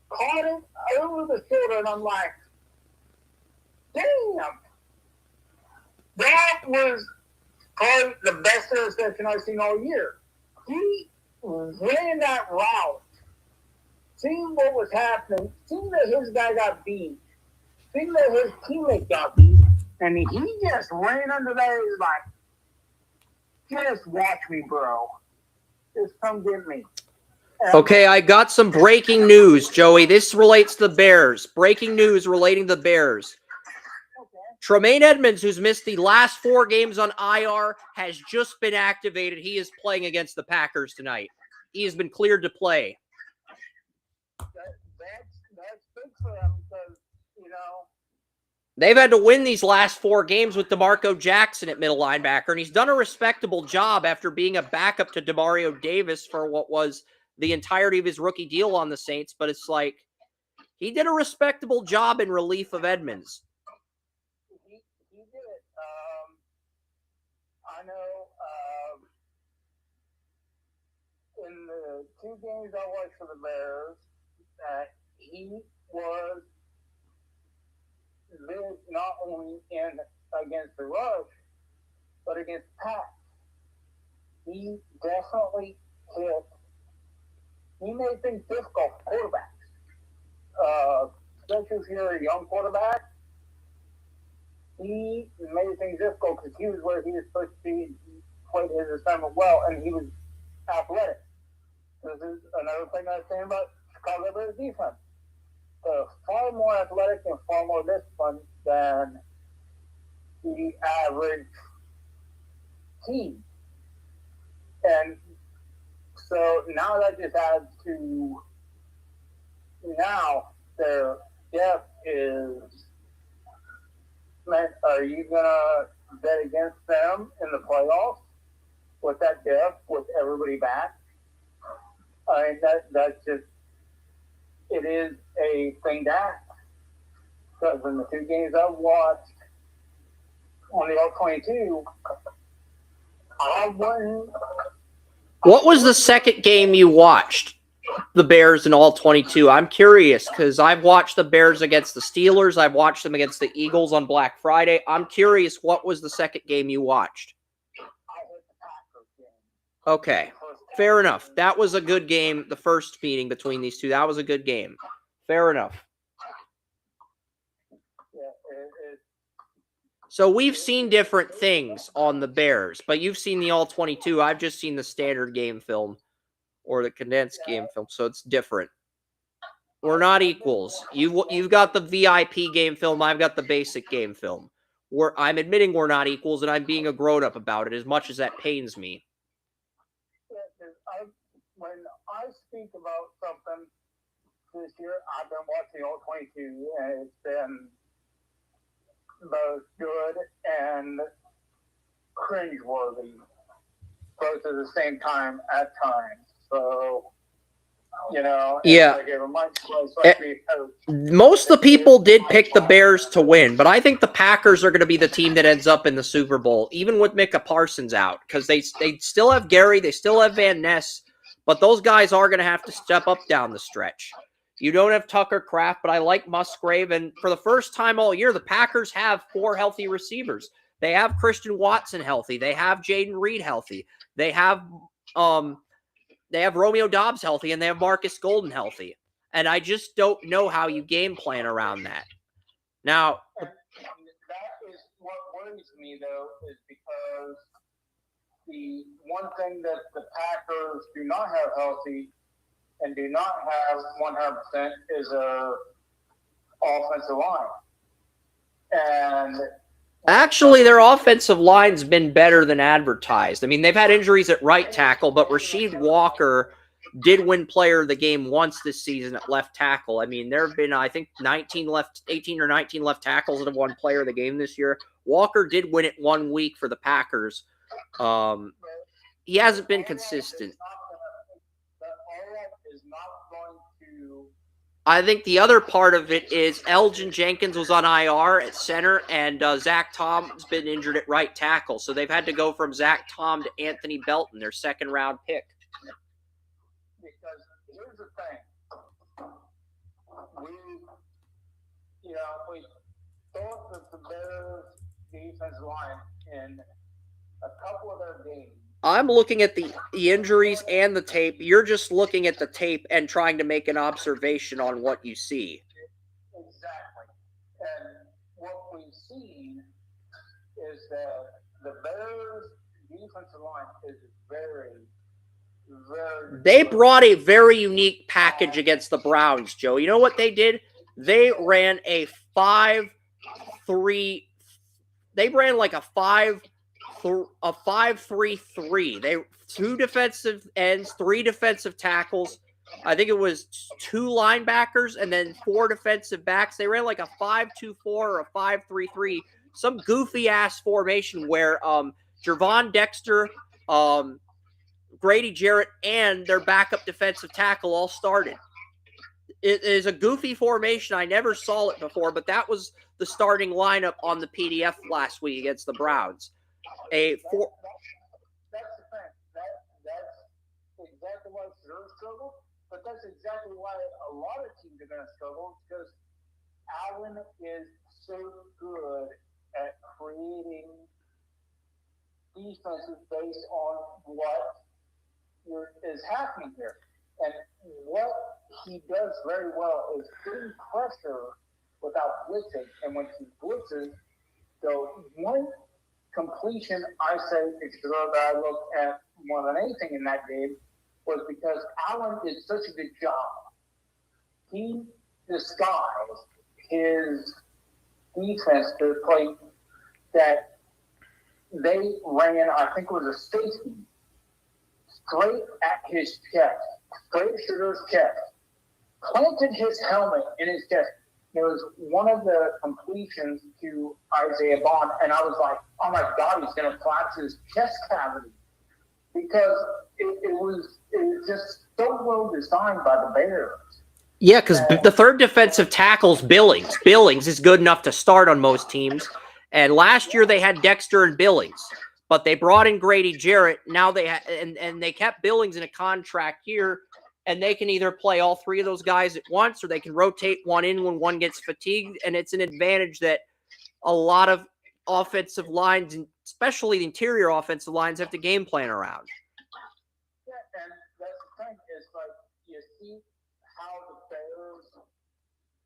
Caught it over the shoulder, and I'm like, damn. That was probably the best interception I've seen all year. He ran that route, seeing what was happening, seeing that his guy got beat, seeing that his teammate got beat, and he just ran under there. He's like, just watch me, bro. Just come get me. Okay, I got some breaking news, Joey. This relates to the Bears. Breaking news relating to the Bears. Okay. Tremaine Edmonds, who's missed the last 4 games on IR, has just been activated. He is playing against the Packers tonight. He has been cleared to play. That's big for them because, you know. They've had to win these last 4 games with DeMarco Jackson at middle linebacker, and he's done a respectable job after being a backup to Demario Davis for what was the entirety of his rookie deal on the Saints, but it's like he did a respectable job in relief of Edmonds. He did. I know in the 2 games I watched for the Bears, he was good not only against the rush, but against pass. He definitely hit. He made things difficult for quarterbacks. Especially if you're a young quarterback, he made things difficult because he was where he was supposed to be. He played his assignment well, and he was athletic. This is another thing I was saying about Chicago Bears defense. They're far more athletic and far more disciplined than the average team. And so now that just adds to now their depth is, man, are you going to bet against them in the playoffs with that depth, with everybody back? I mean, that's just, it is a thing to ask. Because in the 2 games I've watched on the All-22, I wouldn't. What was the second game you watched, the Bears in All-22? I'm curious because I've watched the Bears against the Steelers. I've watched them against the Eagles on Black Friday. I'm curious, what was the second game you watched? I hit the Packers game. Okay. First Fair enough. That was a good game. The first meeting between these two, that was a good game. Fair enough. So we've seen different things on the Bears, but you've seen the all-22. I've just seen the standard game film or the condensed game film, so it's different. We're not equals. You've got the VIP game film. I've got the basic game film. I'm admitting we're not equals, and I'm being a grown-up about it, as much as that pains me. When I speak about something this year, I've been watching all 22, and it's been both good and cringeworthy, both at the same time at times. So, yeah. Like it reminds me of most of the people did pick the Bears to win, but I think the Packers are going to be the team that ends up in the Super Bowl, even with Micah Parsons out, because they still have Gary, they still have Van Ness, but those guys are going to have to step up down the stretch. You don't have Tucker Kraft, but I like Musgrave, and for the first time all year, the Packers have 4 healthy receivers. They have Christian Watson healthy. They have Jaden Reed healthy. They have Romeo Doubs healthy, and they have Marcus Golden healthy. And I just don't know how you game plan around that. Now, that is what worries me, though, is because the one thing that the Packers do not have healthy and do not have 100% is a offensive line. And actually, their offensive line's been better than advertised. I mean, they've had injuries at right tackle, but Rasheed Walker did win player of the game once this season at left tackle. I mean, there have been, I think, 18 or 19 left tackles that have won player of the game this year. Walker did win it 1 week for the Packers. He hasn't been consistent. I think the other part of it is Elgin Jenkins was on IR at center, and Zach Tom's been injured at right tackle. So they've had to go from Zach Tom to Anthony Belton, their second-round pick. Because here's the thing. We thought that the Bears defensive line in a couple of their games. I'm looking at the injuries and the tape. You're just looking at the tape and trying to make an observation on what you see. Exactly. And what we've seen is that the Bears' defensive line is very, very... They brought a very unique package against the Browns, Joe. You know what they did? They ran a 5-3... They ran like a 5-3-3. They 2 defensive ends, 3 defensive tackles. I think it was 2 linebackers and then 4 defensive backs. They ran like a 5-2-4 or a 5-3-3, some goofy ass formation where Jervon Dexter, Grady Jarrett, and their backup defensive tackle all started. It is a goofy formation. I never saw it before, but that was the starting lineup on the PDF last week against the Browns. That's the thing. That's exactly why it's going to struggle, but that's exactly why a lot of teams are going to struggle, because Allen is so good at creating defenses based on what is happening here. And what he does very well is putting pressure without blitzing. And when he blitzes, the one completion I say that I looked at more than anything in that game was because Allen did such a good job. He disguised his defense to the point that they ran, I think it was a safety, straight at his chest, straight at Shooter's chest, planted his helmet in his chest. It was one of the completions to Isaiah Bond, and I was like, oh my God, he's going to collapse his chest cavity. Because it was just so well designed by the Bears. Yeah, because the third defensive tackle's Billings. Billings is good enough to start on most teams. And last year they had Dexter and Billings, but they brought in Grady Jarrett. Now they and they kept Billings in a contract here, and they can either play all 3 of those guys at once, or they can rotate one in when one gets fatigued. And it's an advantage that a lot of offensive lines, and especially the interior offensive lines, have to game plan around. Yeah, and see how the Bears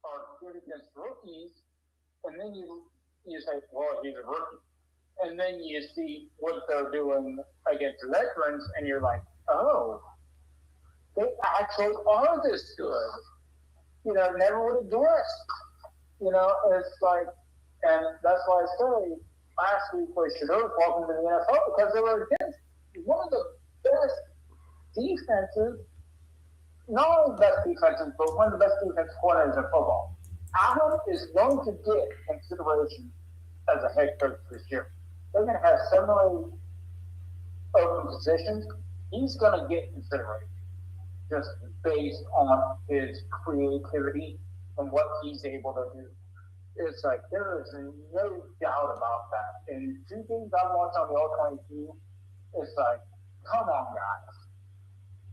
are good against rookies, and then you say, well, he's a rookie. And then you see what they're doing against veterans, and you're like, oh, they actually are this good. Never would have guessed. It's like, and that's why I say last week we should have welcome to the NFL because they were against one of the best defenses, not only the best defenses, but one of the best defensive coordinators in football. Allen is going to get consideration as a head coach this year. They're going to have 7 or 8 open positions. He's going to get consideration just based on his creativity and what he's able to do. It's like there is no doubt about that. And 2 games I've watched on the All-22, it's like, come on, guys.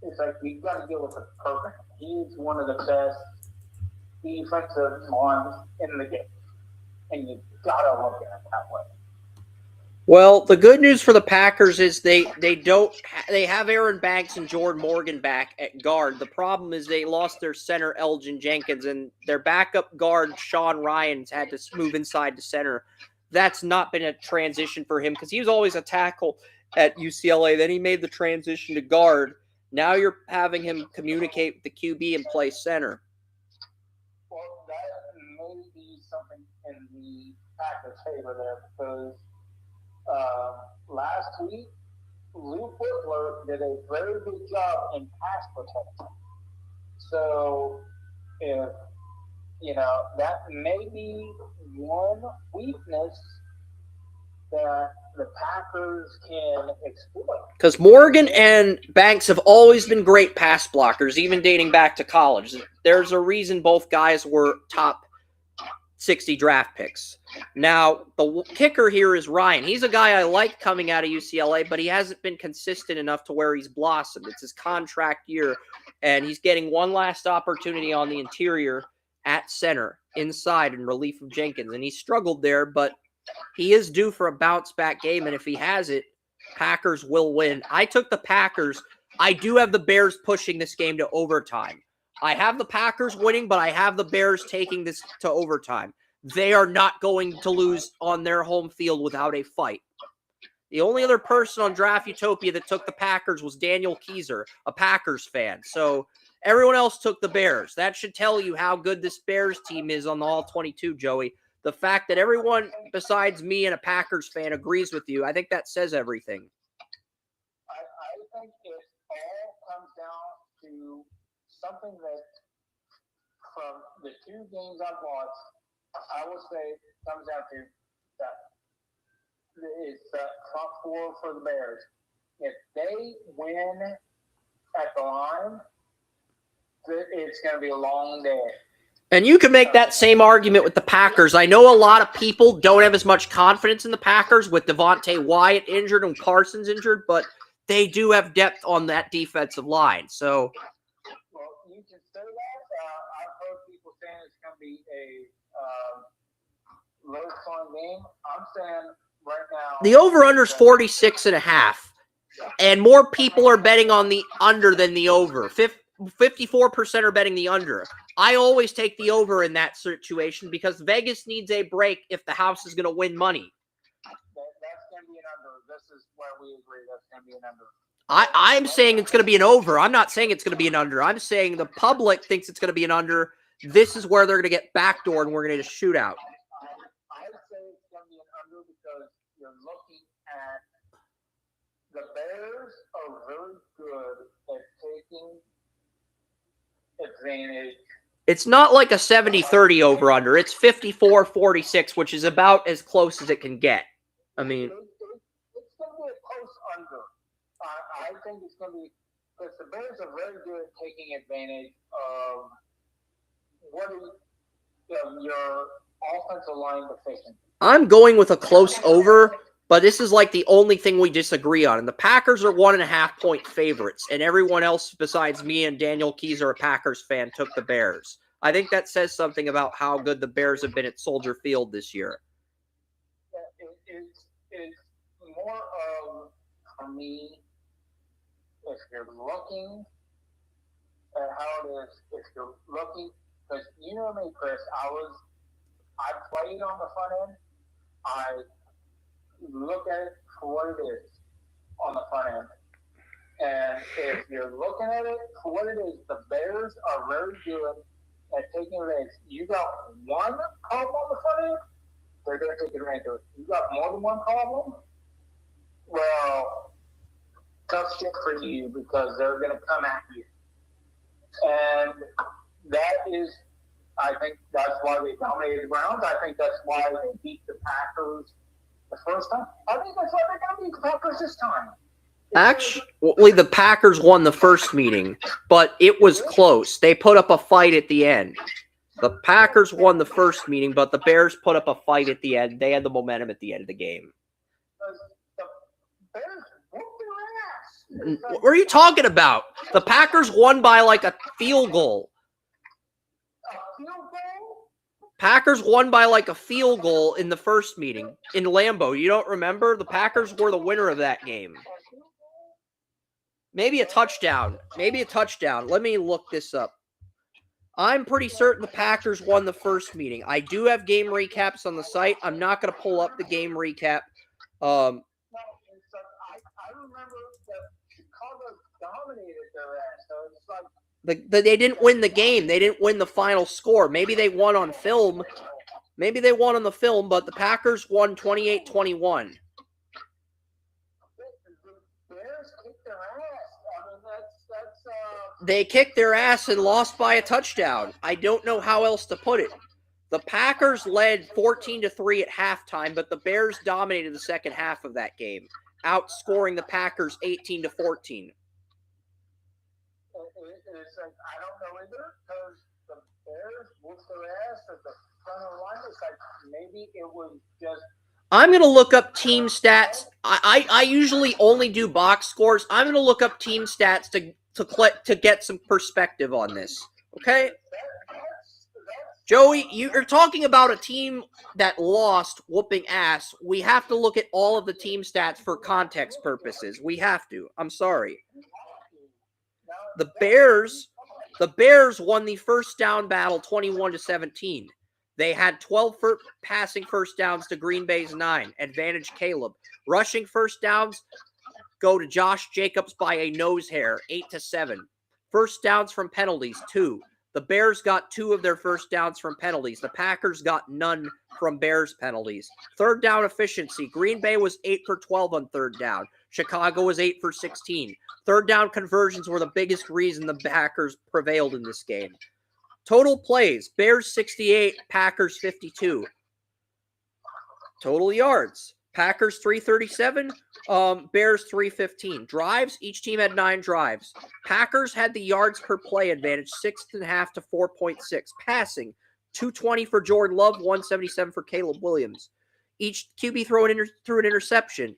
It's like you got to deal with the program. He's one of the best defensive minds in the game, and you got to look at it that way. Well, the good news for the Packers is they have Aaron Banks and Jordan Morgan back at guard. The problem is they lost their center Elgin Jenkins, and their backup guard Sean Ryan's had to move inside to center. That's not been a transition for him because he was always a tackle at UCLA. Then he made the transition to guard. Now you're having him communicate with the QB and play center. Well, that may be something in the Packers' favor there because last week, Lou Butler did a very good job in pass protection. So, if, that may be one weakness that the Packers can exploit. Because Morgan and Banks have always been great pass blockers, even dating back to college. There's a reason both guys were top 60 draft picks. Now, the kicker here is Ryan. He's a guy I like coming out of UCLA, but he hasn't been consistent enough to where he's blossomed. It's his contract year, and he's getting one last opportunity on the interior at center, inside, in relief of Jenkins. And he struggled there, but he is due for a bounce-back game, and if he has it, Packers will win. I took the Packers. I do have the Bears pushing this game to overtime. I have the Packers winning, but I have the Bears taking this to overtime. They are not going to lose on their home field without a fight. The only other person on Draft Utopia that took the Packers was Daniel Keyser, a Packers fan. So everyone else took the Bears. That should tell you how good this Bears team is on the All-22, Joey. The fact that everyone besides me and a Packers fan agrees with you, I think that says everything. I think it all comes down to something that from the 2 games I've watched, I would say comes down to that it's the front 4 for the Bears. If they win at the line, it's going to be a long day. And you can make that same argument with the Packers. I know a lot of people don't have as much confidence in the Packers with Devontae Wyatt injured and Carson's injured, but they do have depth on that defensive line. So, well, you can say that. I've heard people saying it's going to be a low-scoring game. I'm saying right now the over-under is 46.5, and more people are betting on the under than the over. 54% are betting the under. I always take the over in that situation because Vegas needs a break if the house is going to win money. That's going to be an under. This is where we agree. That's going to be an under. I'm saying it's going to be an over. I'm not saying it's going to be an under. I'm saying the public thinks it's going to be an under. This is where they're going to get backdoored and we're going to get a shootout. I say it's going to be an under because you're looking at the Bears are very good at taking advantage. It's not like a 70-30 over-under. It's 54-46, which is about as close as it can get. I mean, it's going to be a close under. I think it's going to be because the Bears are very good at taking advantage of your offensive line deficiency. I'm going with a close over, but this is like the only thing we disagree on. And the Packers are 1.5-point favorites, and everyone else besides me and Daniel Keyser, a Packers fan, took the Bears. I think that says something about how good the Bears have been at Soldier Field this year. It's more of, for me, if you're looking and how it is if you're looking, because you know me, Chris, I played on the front end. I look at it for what it is on the front end. And if you're looking at it for what it is, the Bears are very good at taking advantage. You got one problem on the front end, they're going to take advantage of it. You got more than one problem, well, tough shit for you because they're going to come at you. And that is, I think that's why they dominated the Browns. I think that's why they beat the Packers the first time. I think that's why they're going to beat the Packers this time. Actually, the Packers won the first meeting, but it was close. They put up a fight at the end. The Packers won the first meeting, but the Bears put up a fight at the end. They had the momentum at the end of the game. The Bears whooped their ass. What are you talking about? The Packers won by like a field goal. A field goal? Packers won by like a field goal in the first meeting in Lambeau. You don't remember? The Packers were the winner of that game. Maybe a touchdown. Let me look this up. I'm pretty certain the Packers won the first meeting. I do have game recaps on the site. I'm not going to pull up the game recap. No, I remember that Chicago dominated their ass. So it's like They didn't win the game. They didn't win the final score. Maybe they won on film. Maybe they won on the film, but the Packers won 28-21. They kicked their ass and lost by a touchdown. I don't know how else to put it. The Packers led 14-3 at halftime, but the Bears dominated the second half of that game, outscoring the Packers 18-14. It's like, I don't know either, because the Bears whooped their ass at the front of the line. It's like maybe it was just. I'm going to look up team stats. I usually only do box scores. I'm going to look up team stats to get some perspective on this. Okay? Joey, you're talking about a team that lost whooping ass. We have to look at all of the team stats for context purposes. We have to. I'm sorry. The Bears won the first down battle 21-17. They had 12 passing first downs to Green Bay's 9. Advantage Caleb. Rushing first downs go to Josh Jacobs by a nose hair, 8-7. First downs from penalties, 2. The Bears got 2 of their first downs from penalties. The Packers got none from Bears penalties. Third down efficiency. Green Bay was 8 for 12 on third down. Chicago was 8 for 16. Third down conversions were the biggest reason the Packers prevailed in this game. Total plays. Bears 68, Packers 52. Total yards. Packers 337, Bears 315. Drives, each team had 9 drives. Packers had the yards per play advantage, 6.5 to 4.6. Passing, 220 for Jordan Love, 177 for Caleb Williams. Each QB threw an interception,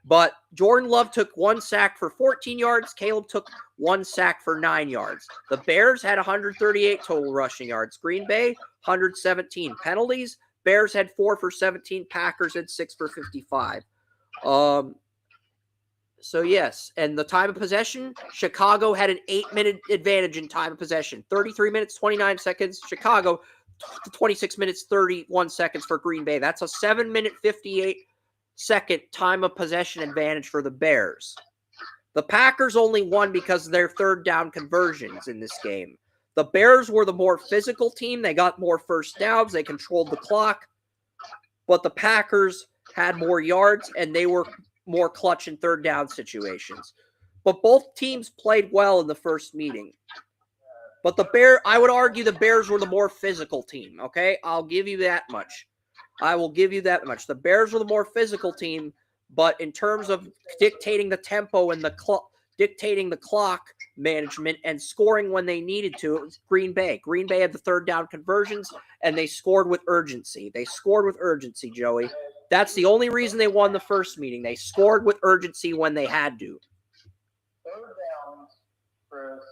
but Jordan Love took 1 sack for 14 yards. Caleb took 1 sack for 9 yards. The Bears had 138 total rushing yards. Green Bay, 117. Penalties, Bears had 4 for 17. Packers had 6 for 55. So, yes. And the time of possession, Chicago had an 8-minute advantage in time of possession. 33 minutes, 29 seconds. Chicago, 26 minutes, 31 seconds for Green Bay. That's a 7-minute, 58-second time of possession advantage for the Bears. The Packers only won because of their third down conversions in this game. The Bears were the more physical team. They got more first downs. They controlled the clock. But the Packers had more yards, and they were more clutch in third down situations. But both teams played well in the first meeting. But I would argue the Bears were the more physical team, okay? I'll give you that much. I will give you that much. The Bears were the more physical team, but in terms of dictating the tempo and dictating the clock management and scoring when they needed to, it was Green Bay. Green Bay had the third down conversions, and they scored with urgency. They scored with urgency, Joey. That's the only reason they won the first meeting. They scored with urgency when they had to. Third downs, Chris,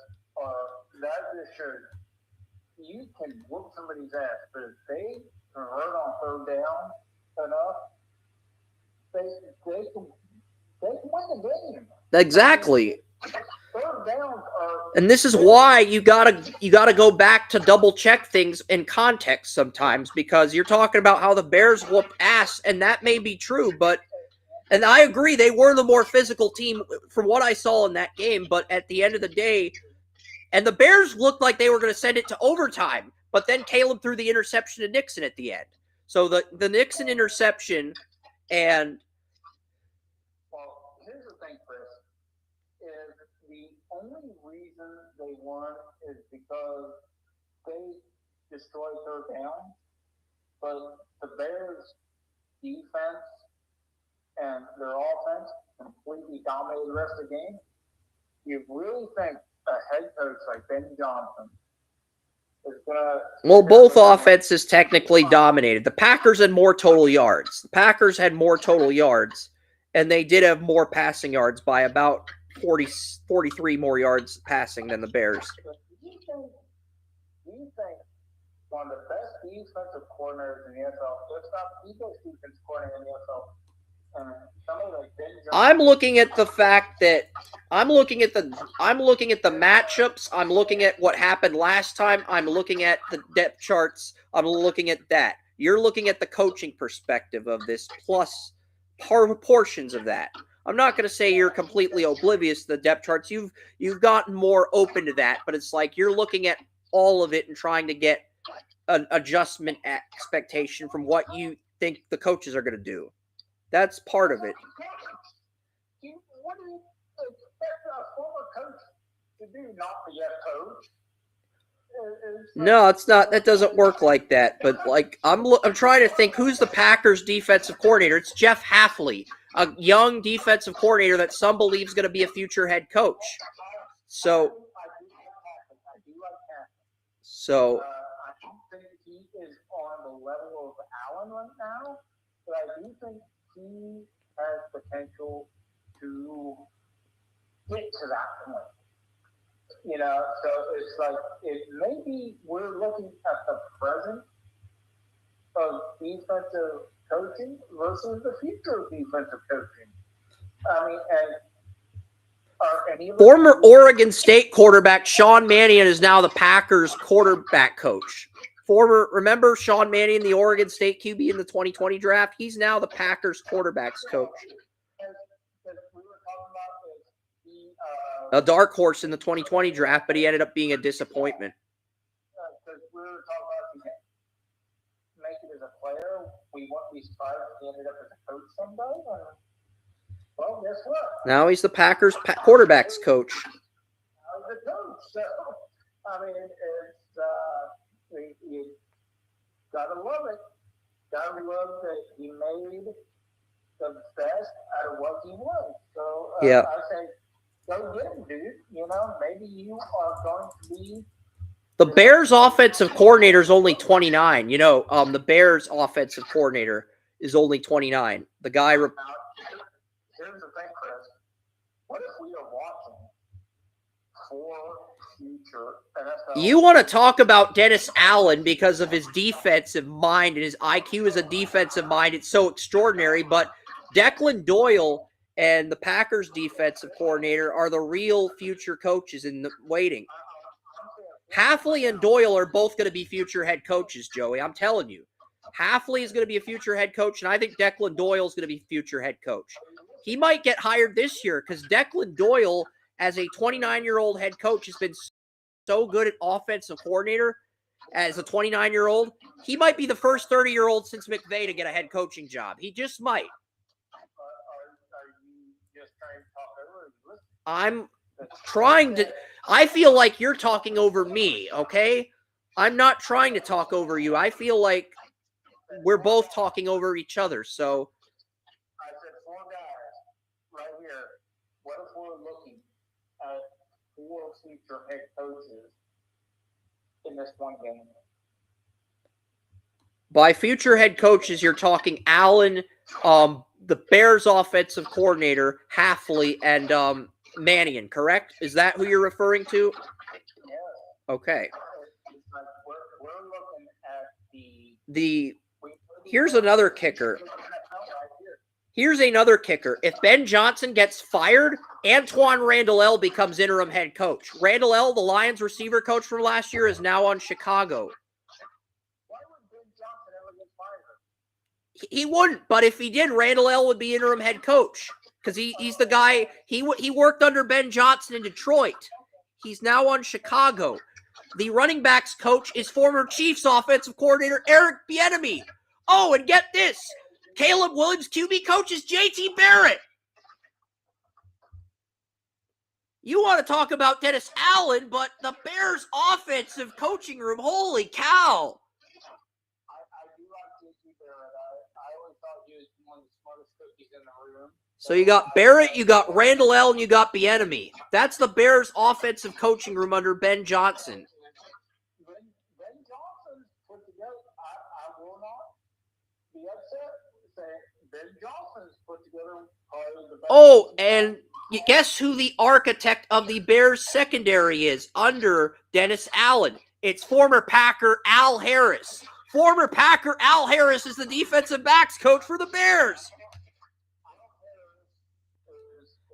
that is sure. You can whoop somebody's ass, but if they convert on third down enough, they can win the game. Exactly. third downs are. And this is why you gotta go back to double check things in context sometimes, because you're talking about how the Bears whoop ass, and that may be true, but and I agree they were the more physical team from what I saw in that game, but at the end of the day, and the Bears looked like they were going to send it to overtime, but then Caleb threw the interception to Nixon at the end. So the Nixon interception and Well, here's the thing, Chris, is the only reason they won is because they destroyed third down, but the Bears' defense and their offense completely dominated the rest of the game. You really think a head coach like Ben Johnson is going to... Well, both offenses technically dominated. The Packers had more total yards. The Packers had more total yards, and they did have more passing yards by about 43 more yards passing than the Bears. Do you think one of the best defensive coordinators in the NFL, if not the best defensive coordinator in the NFL, somebody like Ben Johnson... I'm looking at the fact that I'm looking at the matchups. I'm looking at what happened last time. I'm looking at the depth charts. I'm looking at that. You're looking at the coaching perspective of this plus portions of that. I'm not going to say you're completely oblivious to the depth charts. You've gotten more open to that, but it's like you're looking at all of it and trying to get an adjustment expectation from what you think the coaches are going to do. That's part of it. What do you expect a former coach to do? Not be a coach? No, it's not. That doesn't work like that. But like, I'm trying to think who's the Packers defensive coordinator. It's Jeff Hafley, a young defensive coordinator that some believe is going to be a future head coach. So, I do like so I don't think he is on the level of Allen right now, but I do think he has potential to get to that point. You know, so it's like maybe we're looking at the present of defensive coaching versus the future of defensive coaching. I mean, and are any of former Oregon State quarterback Sean Mannion is now the Packers quarterback coach. Remember Sean Mannion, the Oregon State QB in the 2020 draft? He's now the Packers quarterbacks coach. A dark horse in the 2020 draft, but he ended up being a disappointment. Because we were talking about make it as a player. We want these tribes. He ended up as a coach someday. Well, guess what? Now he's the Packers quarterbacks coach. The coach. So, I mean, it's you gotta love it. Gotta love that he made the best out of what he was. So yeah. I say, go get him, dude. You know, maybe you are going to be. The Bears' offensive coordinator is only 29. You know, the Bears' offensive coordinator is only 29. The guy. Here's the thing, Chris. What if we are watching for future NFL? You want to talk about Dennis Allen because of his defensive mind and his IQ as a defensive mind. It's so extraordinary. But Declan Doyle and the Packers defensive coordinator are the real future coaches in the waiting. Hafley and Doyle are both going to be future head coaches, Joey. I'm telling you. Hafley is going to be a future head coach, and I think Declan Doyle is going to be future head coach. He might get hired this year because Declan Doyle, as a 29-year-old head coach, has been so good at offensive coordinator as a 29-year-old. He might be the first 30-year-old since McVay to get a head coaching job. He just might. I'm trying to. I feel like you're talking over me, okay? I'm not trying to talk over you. I feel like we're both talking over each other, so. I said 4 guys right here. What if we're looking at 4 future head coaches in this one game? By future head coaches, you're talking Allen, the Bears offensive coordinator, Hafley, and Mannion, correct? Is that who you're referring to? Yeah. Okay. We're looking at the. Here's another kicker. Here's another kicker. If Ben Johnson gets fired Antoine Randall becomes interim head coach. Randall, the Lions receiver coach from last year, is now on Chicago. Why would Ben Johnson ever get fired? He wouldn't, but if he did, Randall would be interim head coach because he's the guy. He worked under Ben Johnson in Detroit. He's now on Chicago. The running backs coach is former Chiefs offensive coordinator Eric Bieniemy. Oh, and get this. Caleb Williams' QB coach is JT Barrett. You want to talk about Dennis Allen, but the Bears' offensive coaching room, holy cow. I do like JT Barrett. I always thought he was one of the smartest cookies in the room. So you got Barrett, you got Randall, and you got Bieniemy. That's the Bears' offensive coaching room under Ben Johnson. Ben Johnson put together, I will not be upset saying Ben Johnson's put together probably the best. Oh, and guess who the architect of the Bears secondary is under Dennis Allen? It's former Packer Al Harris. Former Packer Al Harris is the defensive backs coach for the Bears.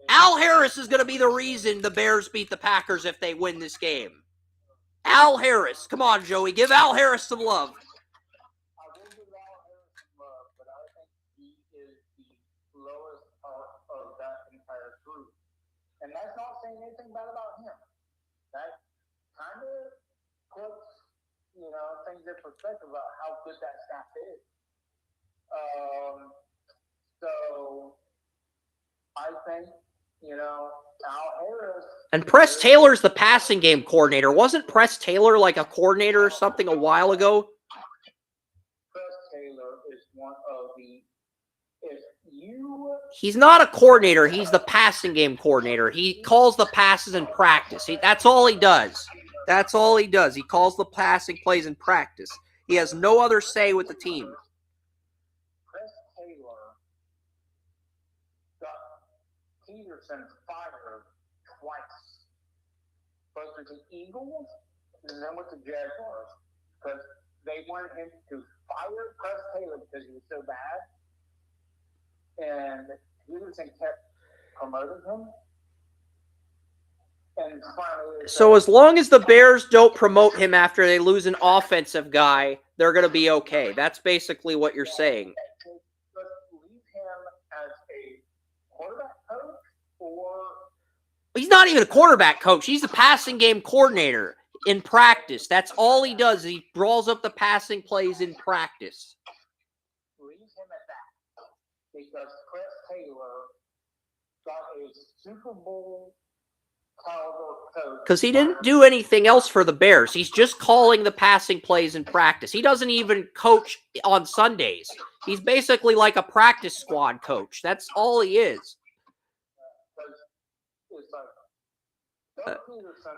Al Harris is going to be the reason the Bears beat the Packers if they win this game. Al Harris. Come on, Joey. Give Al Harris some love. I will give Al Harris some love, but I think he is the lowest part of that entire group. And that's not saying anything bad about him. That kind of puts, things in perspective about how good that staff is. So I think, Al Harris. And Press Taylor's the passing game coordinator. Wasn't Press Taylor like a coordinator or something a while ago? Press Taylor is one of the. He's not a coordinator. He's the passing game coordinator. He calls the passes in practice. That's all he does. That's all he does. He calls the passing plays in practice. He has no other say with the team. Press Taylor got Peterson fired twice. First with the Eagles and then with the Jaguars. Because they wanted him to fire Press Taylor because he was so bad. And Peterson kept promoting him. And finally, so as long as the Bears don't promote him after they lose an offensive guy, they're going to be okay. That's basically what you're saying. But leave him as a quarterback coach, or he's not even a quarterback coach. He's the passing game coordinator in practice. That's all he does. He draws up the passing plays in practice. Leave him at that. Because Press Taylor got a Super Bowl caliber coach. Because he didn't do anything else for the Bears. He's just calling the passing plays in practice. He doesn't even coach on Sundays. He's basically like a practice squad coach. That's all he is.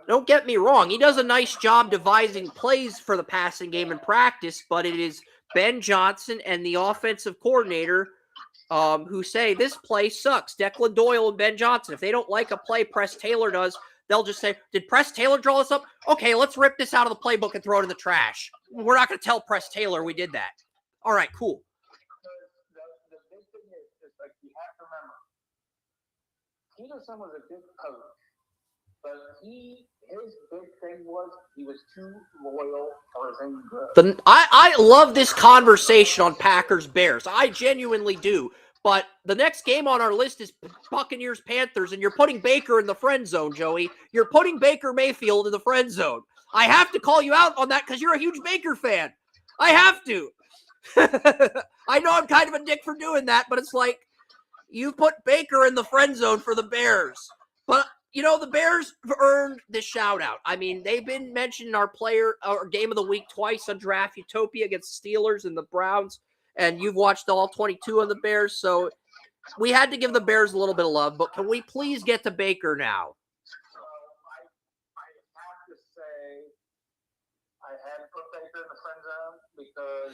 Don't get me wrong. He does a nice job devising plays for the passing game in practice, but it is Ben Johnson and the offensive coordinator who say this play sucks. Declan Doyle and Ben Johnson. If they don't like a play Press Taylor does, they'll just say, did Press Taylor draw this up? Okay, let's rip this out of the playbook and throw it in the trash. We're not going to tell Press Taylor we did that. All right, cool. The big thing is like you have to remember, Peterson was a good coach, but his big thing was he was too loyal for his own good. I love this conversation on Packers-Bears. I genuinely do. But the next game on our list is Buccaneers-Panthers, and you're putting Baker in the friend zone, Joey. You're putting Baker Mayfield in the friend zone. I have to call you out on that because you're a huge Baker fan. I have to. I know I'm kind of a dick for doing that, but it's like you put Baker in the friend zone for the Bears. But the Bears have earned this shout-out. I mean, they've been mentioned in our game of the week twice on Draft Utopia against the Steelers and the Browns, and you've watched all 22 of the Bears, so we had to give the Bears a little bit of love, but can we please get to Baker now? I have to say I had to put Baker in the friend zone because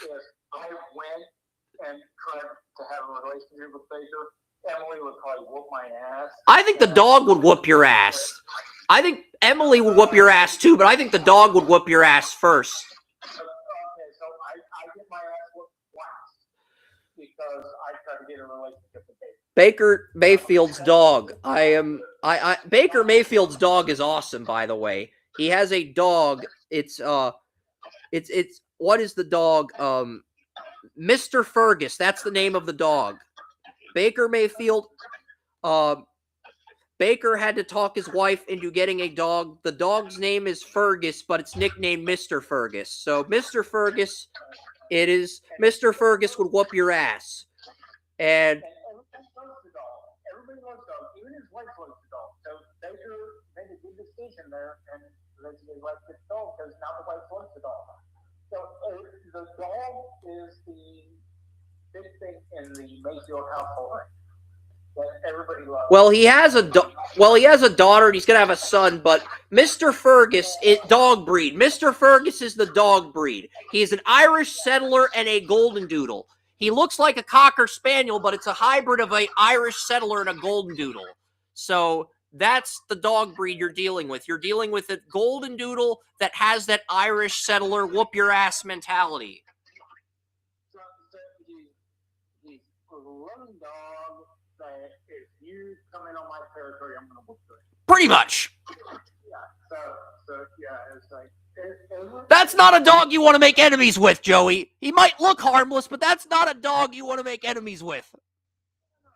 if I went and tried to have a relationship with Baker, Emily would probably whoop my ass. I think the dog would whoop your ass. I think Emily would whoop your ass too, but I think the dog would whoop your ass first. Okay, so I get my ass whooped last because I tried to get a relationship with Baker. Baker Mayfield's dog. Baker Mayfield's dog is awesome, by the way. He has a dog. It's what is the dog? Mr. Fergus. That's the name of the dog. Baker Mayfield. Baker had to talk his wife into getting a dog. The dog's name is Fergus, but it's nicknamed Mr. Fergus. So Mr. Fergus, it is Mr. Fergus would whoop your ass. And everybody loves the dog. Even his wife loves the dog. So Baker made a good decision there, and they like the dog because now the wife loves the dog. So the dog is the big thing in the Mayfield household that everybody loves. Well, he has a daughter, and he's gonna have a son. But Mr. Fergus is dog breed. Mr. Fergus is the dog breed. He is an Irish settler and a golden doodle. He looks like a Cocker Spaniel, but it's a hybrid of an Irish settler and a golden doodle. So that's the dog breed you're dealing with. You're dealing with a golden doodle that has that Irish settler whoop your ass mentality. So he's a loving dog that if you come in on my territory, I'm going to whoop you. Pretty much. Yeah. So yeah, it's like. That's not a dog you want to make enemies with, Joey. He might look harmless, but that's not a dog you want to make enemies with. I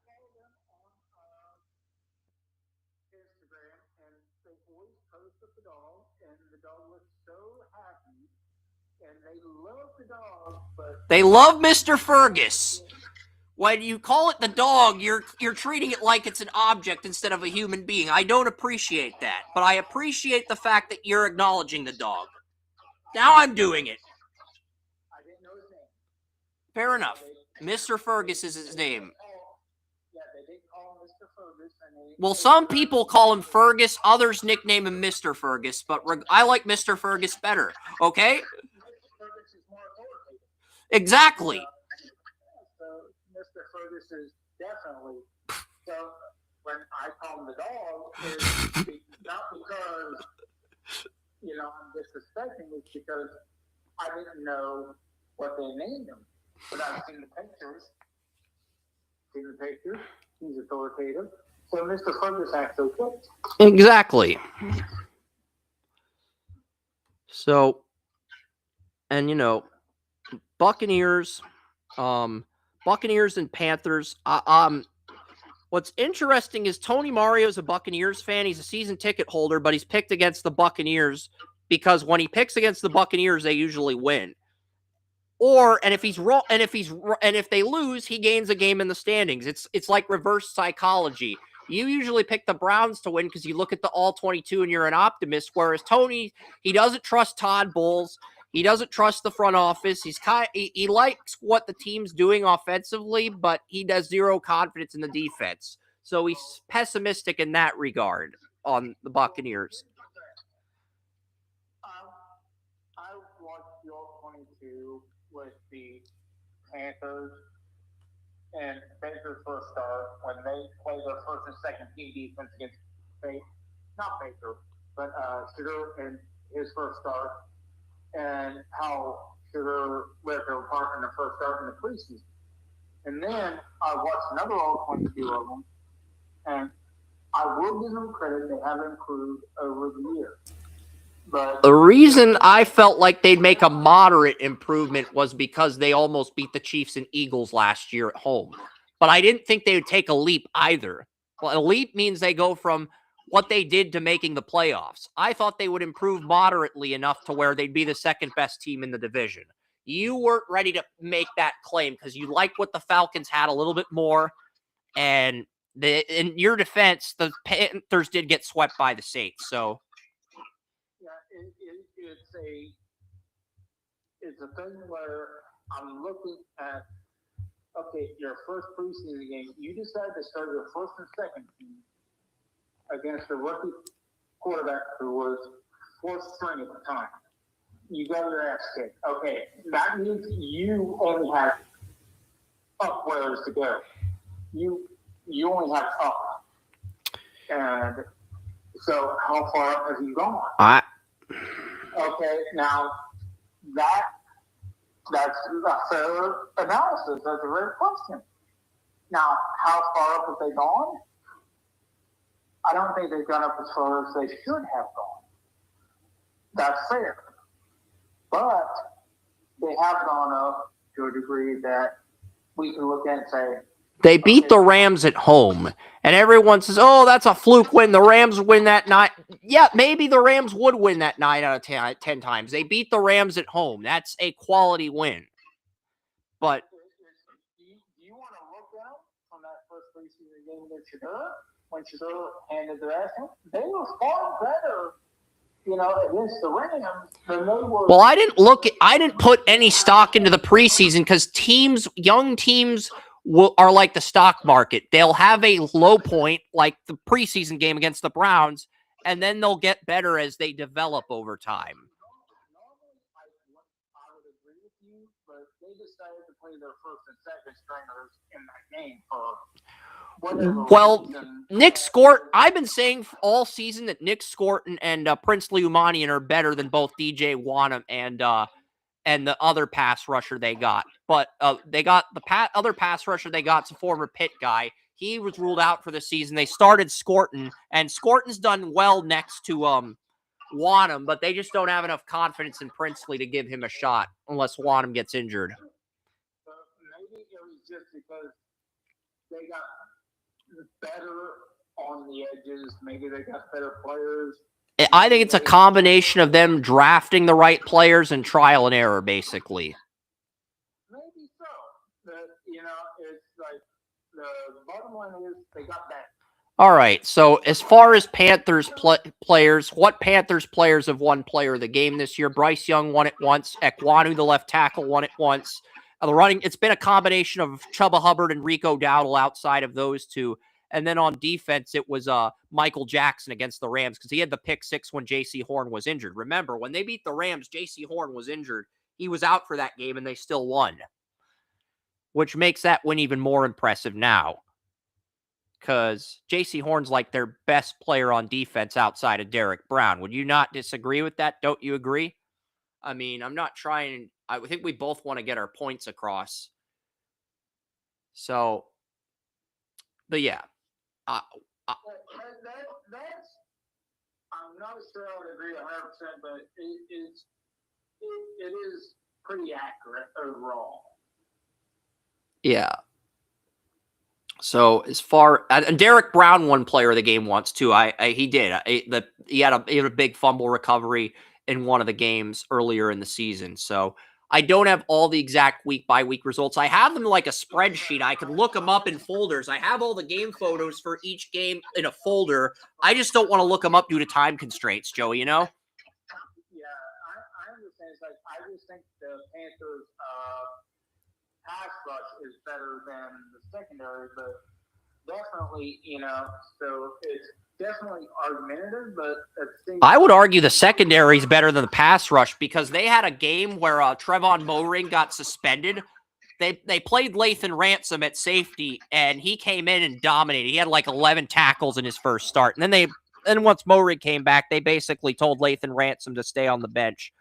follow them on Instagram, and they always post with the dog, and the dog looks so happy, and they love the dog, but they love Mr. Fergus. When you call it the dog, you're treating it like it's an object instead of a human being. I don't appreciate that, but I appreciate the fact that you're acknowledging the dog. Now I'm doing it. I didn't know his name. Fair enough. Mr. Fergus is his name. Yeah, they did call him Mr. Fergus. Well, some people call him Fergus, others nickname him Mr. Fergus, but I like Mr. Fergus better, okay? Mr. Fergus is more authoritative. Exactly. Mr. Fergus is definitely. So when I call him the dog, it's not because I'm disrespecting. It's because I didn't know what they named him, but I've seen the pictures. He's authoritative. So Mr. Fergus actually fits. Exactly. So, and Buccaneers. Buccaneers and Panthers. What's interesting is Tony Mario's a Buccaneers fan. He's a season ticket holder, but he's picked against the Buccaneers because when he picks against the Buccaneers, they usually win. And if they lose, he gains a game in the standings. It's like reverse psychology. You usually pick the Browns to win because you look at the all 22 and you're an optimist. Whereas Tony, he doesn't trust Todd Bowles. He doesn't trust the front office. He likes what the team's doing offensively, but he does zero confidence in the defense. So he's pessimistic in that regard on the Buccaneers. I watched the All-22 with the Panthers and Baker's first start when they played their first and second team defense against not Baker, but Sugar and his first start. And how Sugar let their part in the first start in the preseason. And then I watched another all-22 of them, and I will give them credit, they have improved over the year. But the reason I felt like they'd make a moderate improvement was because they almost beat the Chiefs and Eagles last year at home. But I didn't think they would take a leap either. Well, a leap means they go from what they did to making the playoffs. I thought they would improve moderately enough to where they'd be the second best team in the division. You weren't ready to make that claim because you liked what the Falcons had a little bit more. And in your defense, the Panthers did get swept by the Saints. So yeah, it's a thing where I'm looking at your first preseason game. You decided to start your first and second team against a rookie quarterback who was fourth string at the time. You got your ass kicked. Okay, that means you only have up ways to go. You only have up. And so how far up have you gone? Okay, now that's a fair analysis. That's a fair question. Now, how far up have they gone? I don't think they've gone up as far as they should have gone. That's fair. But they have gone up to a degree that we can look at and say, they beat the Rams at home, and everyone says, oh, that's a fluke win. The Rams win that night. Yeah, maybe the Rams would win that 9 out of 10 times. They beat the Rams at home. That's a quality win. But do you want to look at them from that first preseason game against Shadura? When Shadura handed their ass in? They were far better, against the Rams than they were. Well, I didn't put any stock into the preseason because young teams are like the stock market. They'll have a low point like the preseason game against the Browns, and then they'll get better as they develop over time. Normally, I would agree with you, but they decided to play their first and second stringers in that game for whatever reason. Nick Scort, I've been saying all season that Nick Scort and Prince Liumanian are better than both DJ Wanham and the other pass rusher they got. But they got the other pass rusher they got's a former Pitt guy. He was ruled out for the season. They started Scorton, and Scorton's done well next to Wanham, but they just don't have enough confidence in Princely to give him a shot unless Wanham gets injured. Maybe it was just because they got better on the edges. Maybe they got better players. I think it's a combination of them drafting the right players and trial and error, basically. Maybe so. But, it's like the bottom line is they got better. All right, so as far as Panthers players, what Panthers players have won player of the game this year? Bryce Young won it once. Ekwonu, the left tackle, won it once. It's been a combination of Chubba Hubbard and Rico Dowdle outside of those two. And then on defense, it was Michael Jackson against the Rams because he had the pick six when J.C. Horn was injured. Remember, when they beat the Rams, J.C. Horn was injured. He was out for that game, and they still won, which makes that win even more impressive now because J.C. Horn's like their best player on defense outside of Derek Brown. Would you not disagree with that? Don't you agree? I mean, I'm not trying. I think we both want to get our points across. So, but yeah. I'm not sure I would agree 100%, but it is pretty accurate overall. Yeah. So as far and Derek Brown won player of the game once too. He did. He had a big fumble recovery in one of the games earlier in the season. So I don't have all the exact week-by-week results. I have them like a spreadsheet. I can look them up in folders. I have all the game photos for each game in a folder. I just don't want to look them up due to time constraints, Joe, Yeah, I understand. It's like, I just think the Panthers' pass rush is better than the secondary, but definitely, so it's definitely argumentative, but I would argue the secondary is better than the pass rush because they had a game where Trevon Moehrig got suspended. They played Lathan Ransom at safety, and he came in and dominated. He had like 11 tackles in his first start. And then once Moehrig came back, they basically told Lathan Ransom to stay on the bench.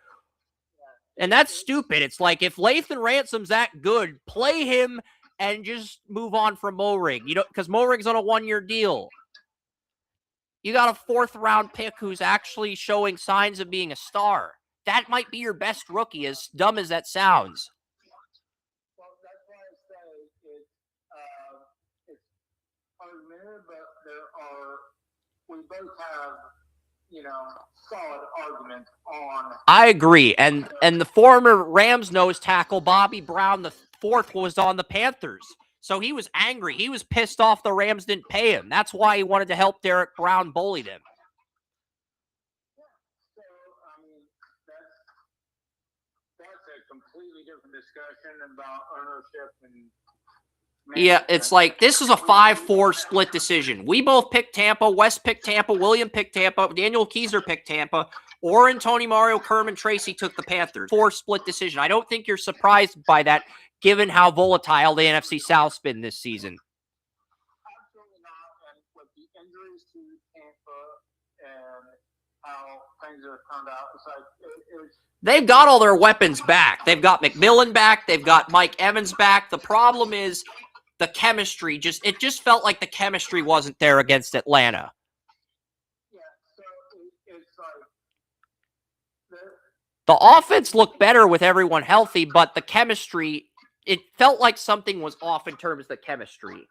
And that's stupid. It's like if Lathan Ransom's that good, play him and just move on from Moehrig. Because Moehrig's on a 1-year deal. You got a 4th-round pick who's actually showing signs of being a star. That might be your best rookie, as dumb as that sounds. Well, that's why I say it's argumentative, but we both have, solid arguments on. I agree. And the former Rams nose tackle, Bobby Brown, the 4th, was on the Panthers. So he was angry. He was pissed off the Rams didn't pay him. That's why he wanted to help Derek Brown bully them. Yeah. So, I mean, that's a completely different discussion about ownership and yeah, it's like this is a 5-4 split decision. We both picked Tampa. Wes picked Tampa. William picked Tampa. Daniel Keyser picked Tampa. Oren, Tony Mario, Kerman, Tracy took the Panthers. 4 split decision. I don't think you're surprised by that, given how volatile the NFC South's been this season. Absolutely not. And with the injuries to Tampa and how things have turned out, it's like they've got all their weapons back. They've got McMillan back. They've got Mike Evans back. The problem is the chemistry it just felt like the chemistry wasn't there against Atlanta. Yeah, so it's like the offense looked better with everyone healthy, but the chemistry, it felt like something was off in terms of the chemistry.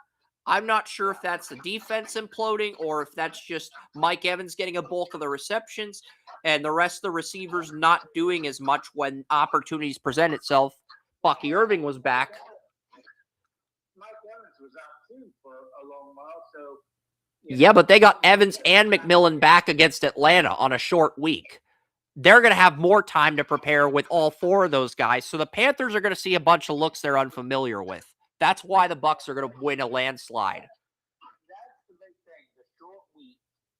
I'm not sure if that's the defense imploding or if that's just Mike Evans getting a bulk of the receptions and the rest of the receivers not doing as much when opportunities present itself. Bucky Irving was back. Mike Evans was out too for a long while, so yeah, but they got Evans and McMillan back against Atlanta on a short week. They're going to have more time to prepare with all four of those guys. So the Panthers are going to see a bunch of looks they're unfamiliar with. That's why the Bucs are going to win a landslide. That's the big thing, the short week,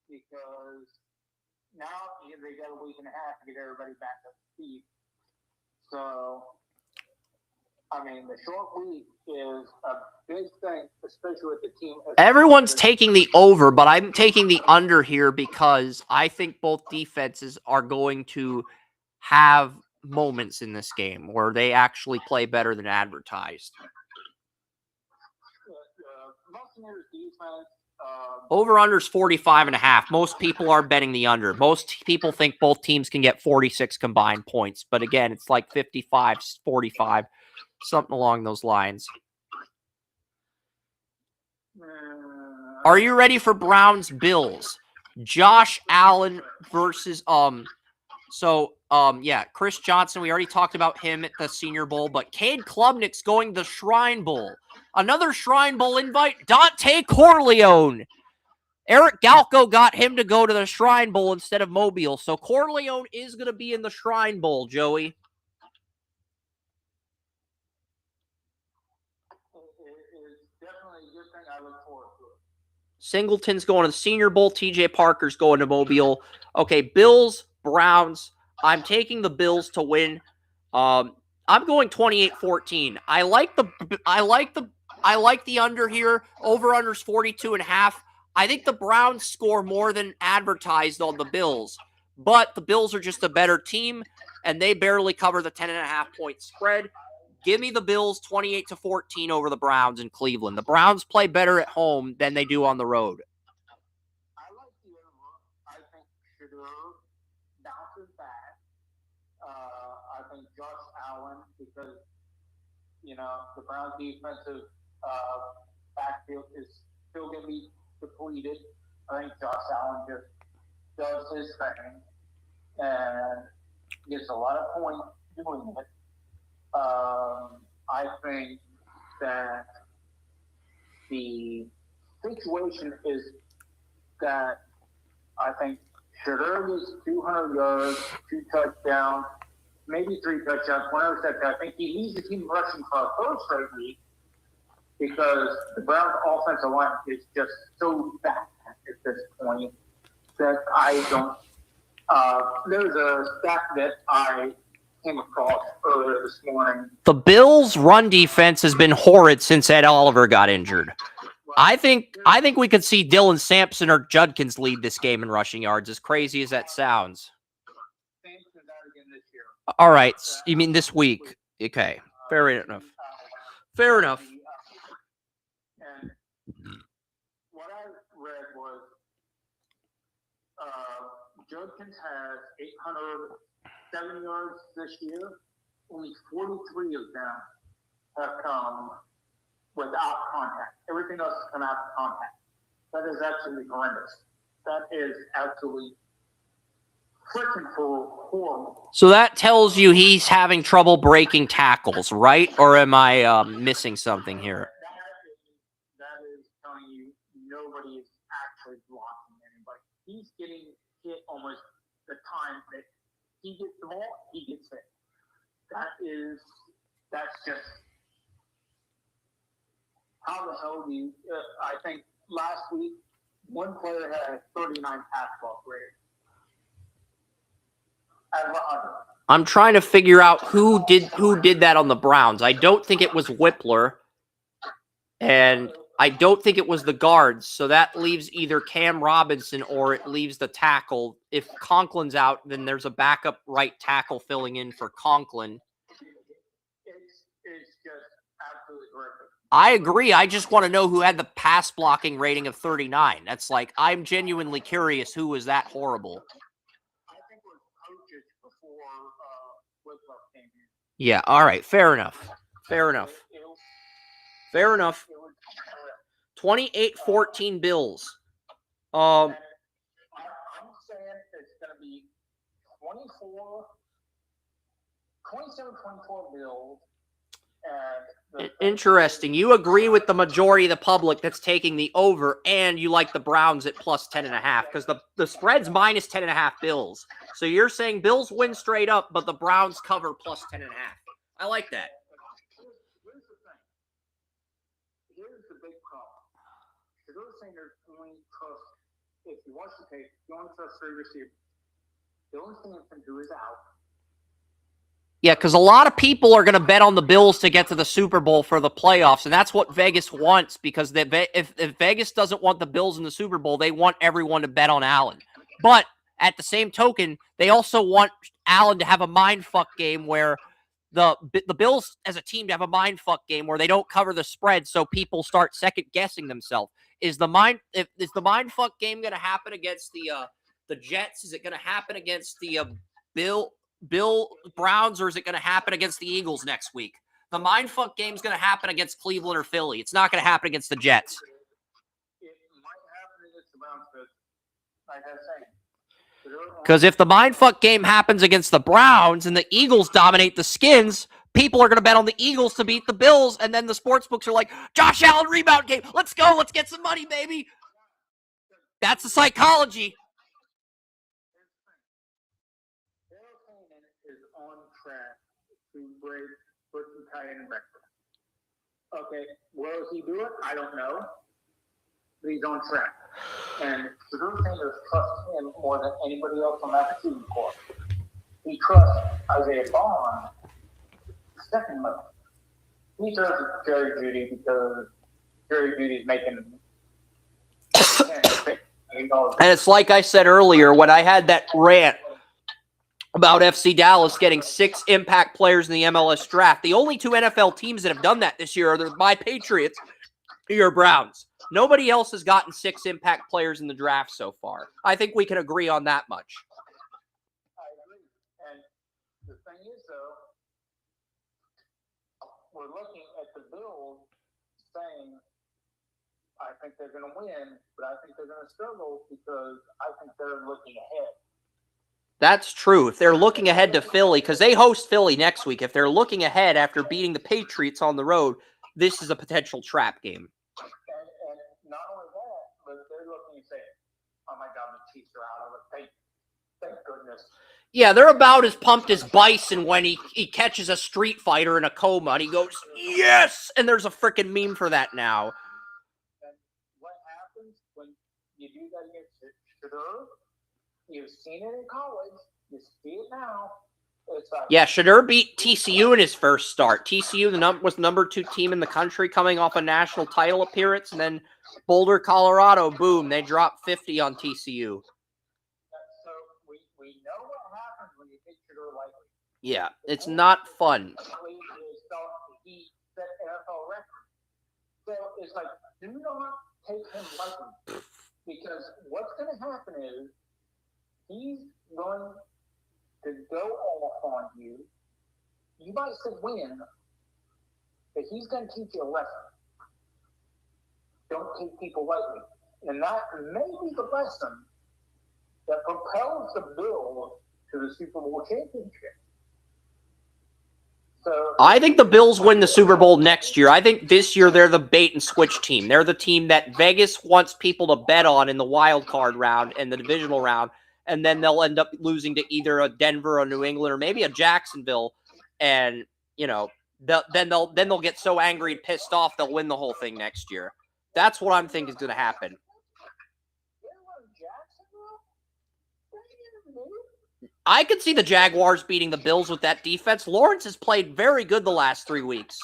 because now they got a week and a half to get everybody back up to speed. So, I mean, the short week is a big thing, especially with the team. Everyone's taking the over, but I'm taking the under here because I think both defenses are going to have moments in this game where they actually play better than advertised. Over-under's 45.5. Most people are betting the under. Most people think both teams can get 46 combined points. But again, it's like 55, 45, something along those lines. Are you ready for Browns-Bills? Josh Allen versus Chris Johnson. We already talked about him at the Senior Bowl, but Cade Klubnik's going to the Shrine Bowl. Another Shrine Bowl invite, Dante Corleone. Eric Galko got him to go to the Shrine Bowl instead of Mobile, so Corleone is going to be in the Shrine Bowl, Joey. It's definitely a good thing. I look forward to it. Singleton's going to the Senior Bowl. TJ Parker's going to Mobile. Okay, Bills, Browns. I'm taking the Bills to win. I'm going 28-14. I like the under here. Over-under's 42.5. I think the Browns score more than advertised on the Bills, but the Bills are just a better team, and they barely cover the 10.5-point spread. Give me the Bills 28-14 over the Browns in Cleveland. The Browns play better at home than they do on the road. I like the over. I think Shedeur bounces back. I think Josh Allen, because, the Browns' defensive backfield is still going to be depleted. I think Josh Allen just does his thing and gets a lot of points doing it. I think that the situation is that I think Shedeur gets 200 yards, 2 touchdowns, maybe 3 touchdowns, 1 interception. I think he leads the team rushing for a third straight week because the Browns' offensive line is just so bad at this point that I don't. There's a stat that I came across earlier this morning. The Bills' run defense has been horrid since Ed Oliver got injured. I think we could see Dylan Sampson or Judkins lead this game in rushing yards, as crazy as that sounds. Sampson's out again this year. All right. You mean this week? Okay. Fair enough. Fair enough. And what I read was Judkins has 807 yards this year. Only 43 of them have come without contact. Everything else has come after contact. That is absolutely horrendous. That is absolutely freaking horrible. So that tells you he's having trouble breaking tackles, right? Or am I missing something here? That is telling you nobody is actually blocking anybody. He's getting hit almost the time that he gets the ball, he gets hit. That's just how the hell do you? I think last week one player had a 39 pass block rating. I'm trying to figure out who did that on the Browns. I don't think it was Whippler, and I don't think it was the guards. So that leaves either Cam Robinson or it leaves the tackle. If Conklin's out, then there's a backup right tackle filling in for Conklin. It's just absolutely horrific. I agree. I just want to know who had the pass blocking rating of 39. That's like, I'm genuinely curious who was that horrible. I think it was coaches before Whitlock came in. Yeah, all right. Fair enough. Fair enough. Fair enough. 28-14 Bills. I'm saying it's going to be 27-24 Bills. Interesting. You agree with the majority of the public that's taking the over, and you like the Browns at plus 10.5 because the spread's minus 10.5 Bills. So you're saying Bills win straight up, but the Browns cover plus 10.5. I like that. Here's the thing. Here's the big problem. They're saying they're only trust, if you watch the tape, you only trust 3 receivers. The only thing you can do is out. Yeah, because a lot of people are going to bet on the Bills to get to the Super Bowl for the playoffs, and that's what Vegas wants, because if Vegas doesn't want the Bills in the Super Bowl, they want everyone to bet on Allen. But at the same token, they also want Allen to have a mindfuck game where the Bills as a team to have a mindfuck game where they don't cover the spread, so people start second-guessing themselves. Is the mindfuck game going to happen against the Jets? Is it going to happen against the Bill Browns, or is it going to happen against the Eagles next week? The mindfuck game is going to happen against Cleveland or Philly. It's not going to happen against the Jets. It might happen against the Browns, but like I was saying, because if the mindfuck game happens against the Browns and the Eagles dominate the Skins, people are going to bet on the Eagles to beat the Bills, and then the sports books are like, Josh Allen rebound game. Let's go. Let's get some money, baby. That's the psychology. Is on track to break Burton tight end record. Okay, will he do it? I don't know. But he's on track. And the other thing is trust him more than anybody else on that receiving corps. He trusts Isaiah Bond second most. He trusts Jerry Jeudy because Jerry Judy's making and it's like I said earlier when I had that rant about FC Dallas getting 6 impact players in the MLS draft. The only 2 NFL teams that have done that this year are my Patriots and your Browns. Nobody else has gotten 6 impact players in the draft so far. I think we can agree on that much. I agree. And the thing is, though, we're looking at the Bills saying, I think they're going to win, but I think they're going to struggle because I think they're looking ahead. That's true. If they're looking ahead to Philly, because they host Philly next week, if they're looking ahead after beating the Patriots on the road, this is a potential trap game. And not only that, but they're looking and saying, oh my God, the Chiefs are out of it. Thank goodness. Yeah, they're about as pumped as Bison when he catches a street fighter in a coma and he goes, yes! And there's a freaking meme for that now. And what happens when you do that against Shedeur? You've seen it in college. You see it now. It's like, yeah, Shedeur beat TCU in his first start. TCU was the number 2 team in the country coming off a national title appearance. And then Boulder, Colorado, boom, they dropped 50 on TCU. So we know what happens when you take Shedeur lightly. Yeah, it's not fun. He set NFL record. So it's like, do not take him lightly. Because what's going to happen is, he's going to go off on you. You might say win, but he's going to teach you a lesson. Don't take people lightly. And that may be the lesson that propels the Bills to the Super Bowl championship. So I think the Bills win the Super Bowl next year. I think this year they're the bait and switch team. They're the team that Vegas wants people to bet on in the wild card round and the divisional round. And then they'll end up losing to either a Denver or New England or maybe a Jacksonville. And, you know, then they'll get so angry and pissed off they'll win the whole thing next year. That's what I'm thinking is going to happen. I could see the Jaguars beating the Bills with that defense. Lawrence has played very good the last 3 weeks.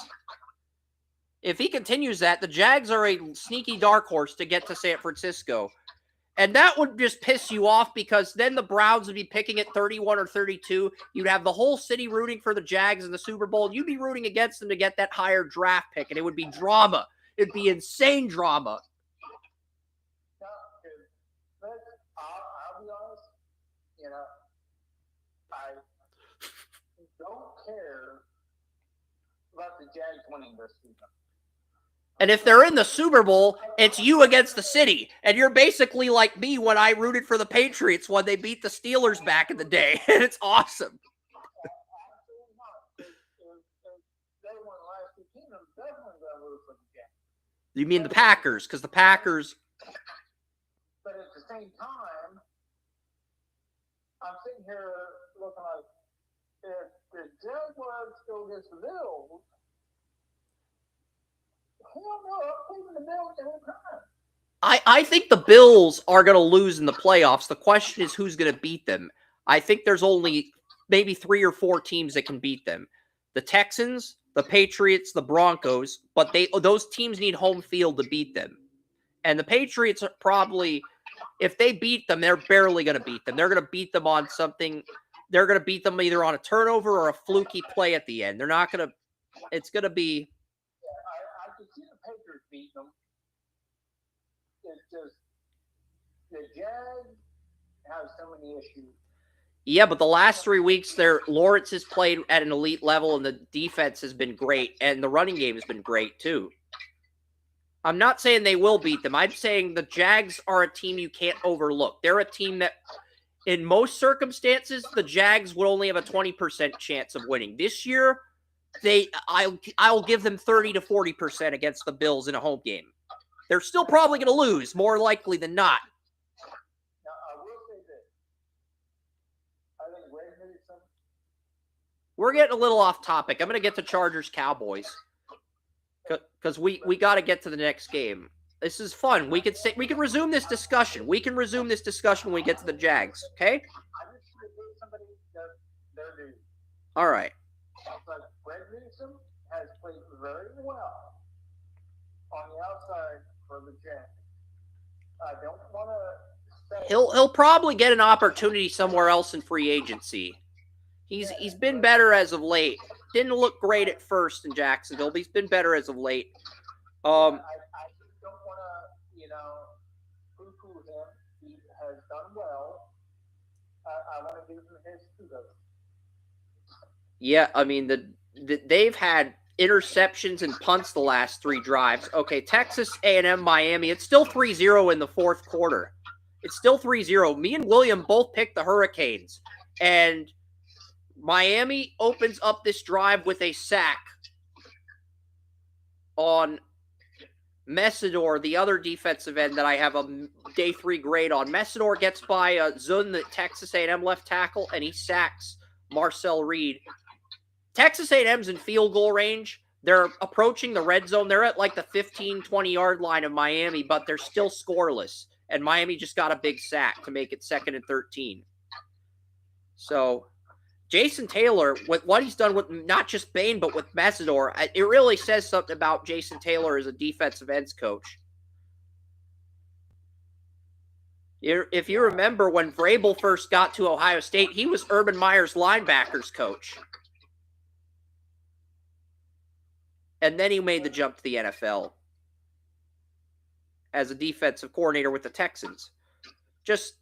If he continues that, the Jags are a sneaky dark horse to get to San Francisco. And that would just piss you off because then the Browns would be picking at 31 or 32. You'd have the whole city rooting for the Jags in the Super Bowl. You'd be rooting against them to get that higher draft pick, and it would be drama. It'd be insane drama. I'll be honest, I don't care about the Jags winning this season. And if they're in the Super Bowl, it's you against the city. And you're basically like me when I rooted for the Patriots when they beat the Steelers back in the day. And it's awesome. Absolutely not. If they won the last two teams, I'm definitely going to root for the Jags. You mean the Packers? Because the Packers... But at the same time, I'm sitting here looking like, if the Jaguars go against the Bills, hell no, I'm taking the Bills every time. I think the Bills are going to lose in the playoffs. The question is who's going to beat them. I think there's only maybe 3 or 4 teams that can beat them. The Texans, the Patriots, the Broncos, but those teams need home field to beat them. And the Patriots are probably, if they beat them, they're barely going to beat them. They're going to beat them on something. They're going to beat them either on a turnover or a fluky play at the end. They're not going to, it's going to be. Yeah, I can see the Patriots beating them. It's just, the Jags have so many issues. Yeah, but the last 3 weeks, Lawrence has played at an elite level, and the defense has been great, and the running game has been great, too. I'm not saying they will beat them. I'm saying the Jags are a team you can't overlook. They're a team that, in most circumstances, the Jags would only have a 20% chance of winning. This year, I'll give them 30 to 40% against the Bills in a home game. They're still probably going to lose, more likely than not. Now, I will say this. I think Ray Newsom. We're getting a little off topic. I'm going to get to Chargers-Cowboys. Because we got to get to the next game. This is fun. We can resume this discussion. We can resume this discussion when we get to the Jags. Okay? I just should give somebody their due. All right. But Ray Newsom has played very well on the outside for the Jags. I don't want to say He'll probably get an opportunity somewhere else in free agency. He's been better as of late. Didn't look great at first in Jacksonville, but he's been better as of late. I just don't want to, poo-poo him. He has done well. I want to give him his kudos. Yeah, I mean, they've had interceptions and punts the last 3 drives. Okay, Texas A&M, Miami, it's still 3-0 in the fourth quarter. It's still 3-0. Me and William both picked the Hurricanes, and Miami opens up this drive with a sack on Messidor, the other defensive end that I have a day 3 grade on. Messidor gets by Zun, the Texas A&M left tackle, and he sacks Marcel Reed. Texas A&M's in field goal range. They're approaching the red zone. They're at like the 15, 20-yard line of Miami, but they're still scoreless. And Miami just got a big sack to make it 2nd and 13. So Jason Taylor, with what he's done with not just Bain, but with Messidor, it really says something about Jason Taylor as a defensive ends coach. If you remember when Vrabel first got to Ohio State, he was Urban Meyer's linebackers coach. And then he made the jump to the NFL as a defensive coordinator with the Texans. Just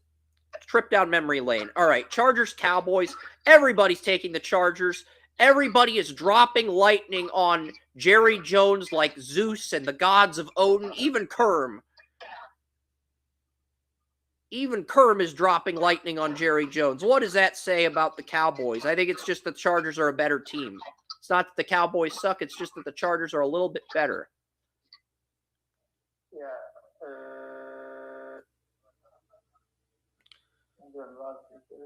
trip down memory lane. All right, Chargers, Cowboys. Everybody's taking the Chargers. Everybody is dropping lightning on Jerry Jones like Zeus and the gods of Odin. Even Kerm. Even Kerm is dropping lightning on Jerry Jones. What does that say about the Cowboys? I think it's just the Chargers are a better team. It's not that the Cowboys suck. It's just that the Chargers are a little bit better. Yeah.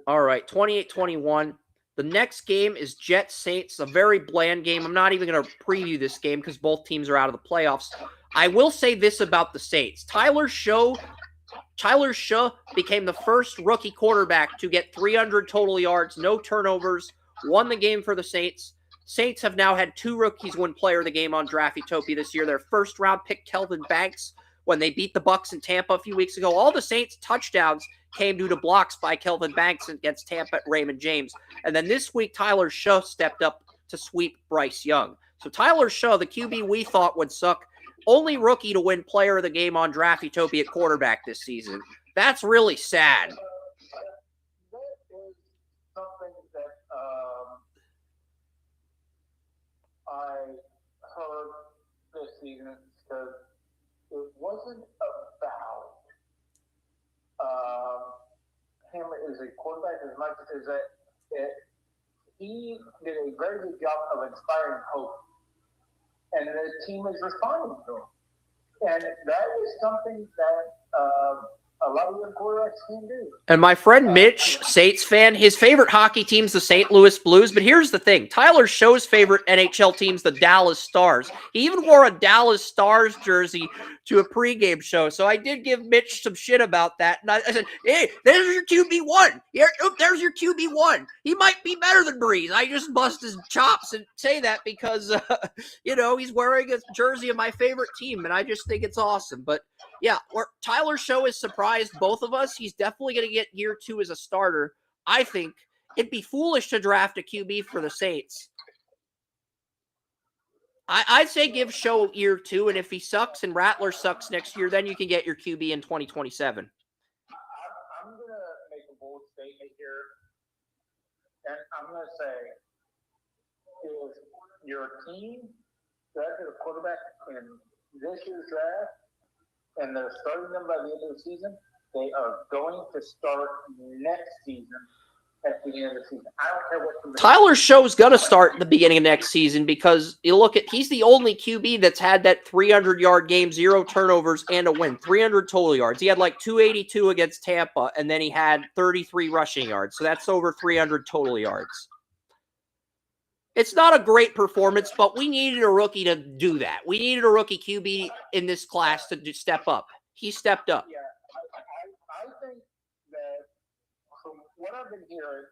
All right, 28-21. The next game is Jets-Saints, a very bland game. I'm not even going to preview this game because both teams are out of the playoffs. I will say this about the Saints. Tyler Shaw became the first rookie quarterback to get 300 total yards, no turnovers, won the game for the Saints. Saints have now had 2 rookies win Player of the Game on Draft Utopia this year. Their first-round pick, Kelvin Banks, when they beat the Bucs in Tampa a few weeks ago. All the Saints touchdowns came due to blocks by Kelvin Banks against Tampa at Raymond James. And then this week, Tyler Shough stepped up to sweep Bryce Young. So Tyler Shough, the QB we thought would suck, only rookie to win player of the game on Draft Utopia at quarterback this season. That's really sad. That is something that I heard this season because it wasn't about him as a quarterback as much as that he did a very good job of inspiring hope, and the team is responding to him. And that is something that a lot of young quarterbacks can do. And my friend Mitch, Saints fan, his favorite hockey team's the St. Louis Blues. But here's the thing. Tyler Show's favorite NHL team's the Dallas Stars. He even wore a Dallas Stars jersey to a pregame show. So I did give Mitch some shit about that. And I said, hey, there's your QB1. There's your QB1. He might be better than Breeze. I just bust his chops and say that because, he's wearing a jersey of my favorite team. And I just think it's awesome. But yeah, Tyler Shough has surprised both of us. He's definitely going to get year 2 as a starter. I think it'd be foolish to draft a QB for the Saints. I'd say give Shough year 2, and if he sucks and Rattler sucks next year, then you can get your QB in 2027. I'm going to make a bold statement here, and I'm going to say if your team drafted a quarterback in this year's draft, and they're starting them by the end of the season, they are going to start next season at the beginning of the season. I don't care what. Tyler Show's going to start at the beginning of next season because you look at, he's the only QB that's had that 300-yard game, 0 turnovers, and a win. 300 total yards. He had like 282 against Tampa, and then he had 33 rushing yards. So that's over 300 total yards. It's not a great performance, but we needed a rookie to do that. We needed a rookie QB in this class to step up. He stepped up. Yeah, I think that from what I've been hearing,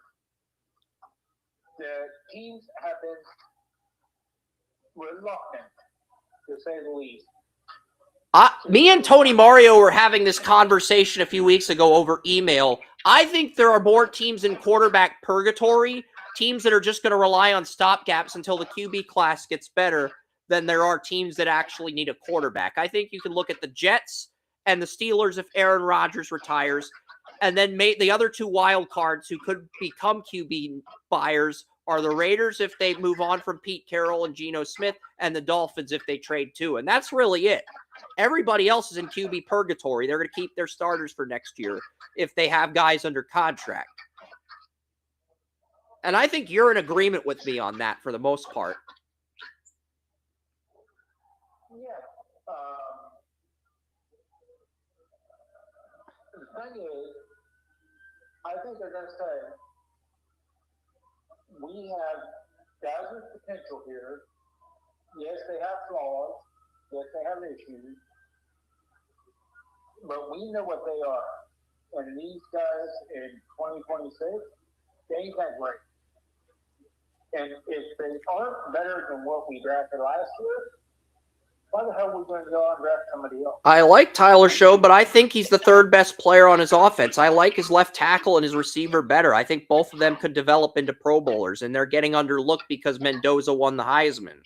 the teams have been reluctant, to say the least. Me and Tony Mario were having this conversation a few weeks ago over email. I think there are more teams in quarterback purgatory, teams that are just going to rely on stopgaps until the QB class gets better, than there are teams that actually need a quarterback. I think you can look at the Jets and the Steelers if Aaron Rodgers retires, and then the other 2 wild cards who could become QB buyers are the Raiders if they move on from Pete Carroll and Geno Smith, and the Dolphins if they trade too. And that's really it. Everybody else is in QB purgatory. They're going to keep their starters for next year if they have guys under contract. And I think you're in agreement with me on that for the most part. Yeah. The thing is, I think they're going to say, we have guys with potential here. Yes, they have flaws. Yes, they have issues. But we know what they are. And these guys in 2026, they ain't that great. And if they aren't better than what we drafted last year, why the hell are we going to go out and draft somebody else? I like Tyler Shough, but I think he's the 3rd best player on his offense. I like his left tackle and his receiver better. I think both of them could develop into Pro Bowlers, and they're getting underlooked because Mendoza won the Heisman.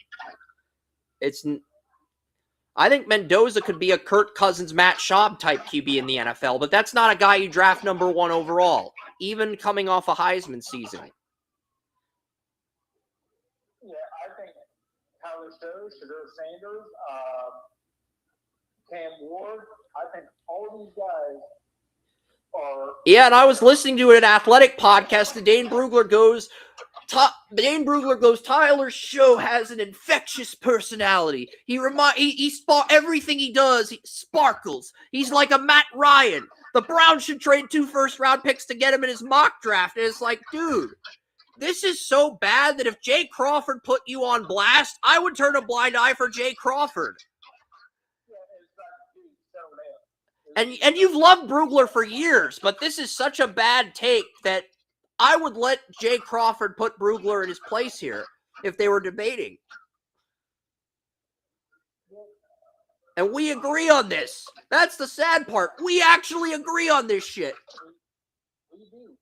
I think Mendoza could be a Kirk Cousins, Matt Schaub type QB in the NFL, but that's not a guy you draft number 1 overall, even coming off a Heisman season. Yeah, I think Tyler Shough, Shadur Sanders, Cam Ward, I think all these guys are. Yeah, and I was listening to an athletic podcast, and Dane Brugler goes, Tyler Shough has an infectious personality. Everything he does, he sparkles. He's like a Matt Ryan. The Browns should trade 2 first-round picks to get him in his mock draft. And it's like, dude, this is so bad that if Jay Crawford put you on blast, I would turn a blind eye for Jay Crawford. And you've loved Brugler for years, but this is such a bad take that I would let Jay Crawford put Brugler in his place here if they were debating. And we agree on this. That's the sad part. We actually agree on this shit. We do. And,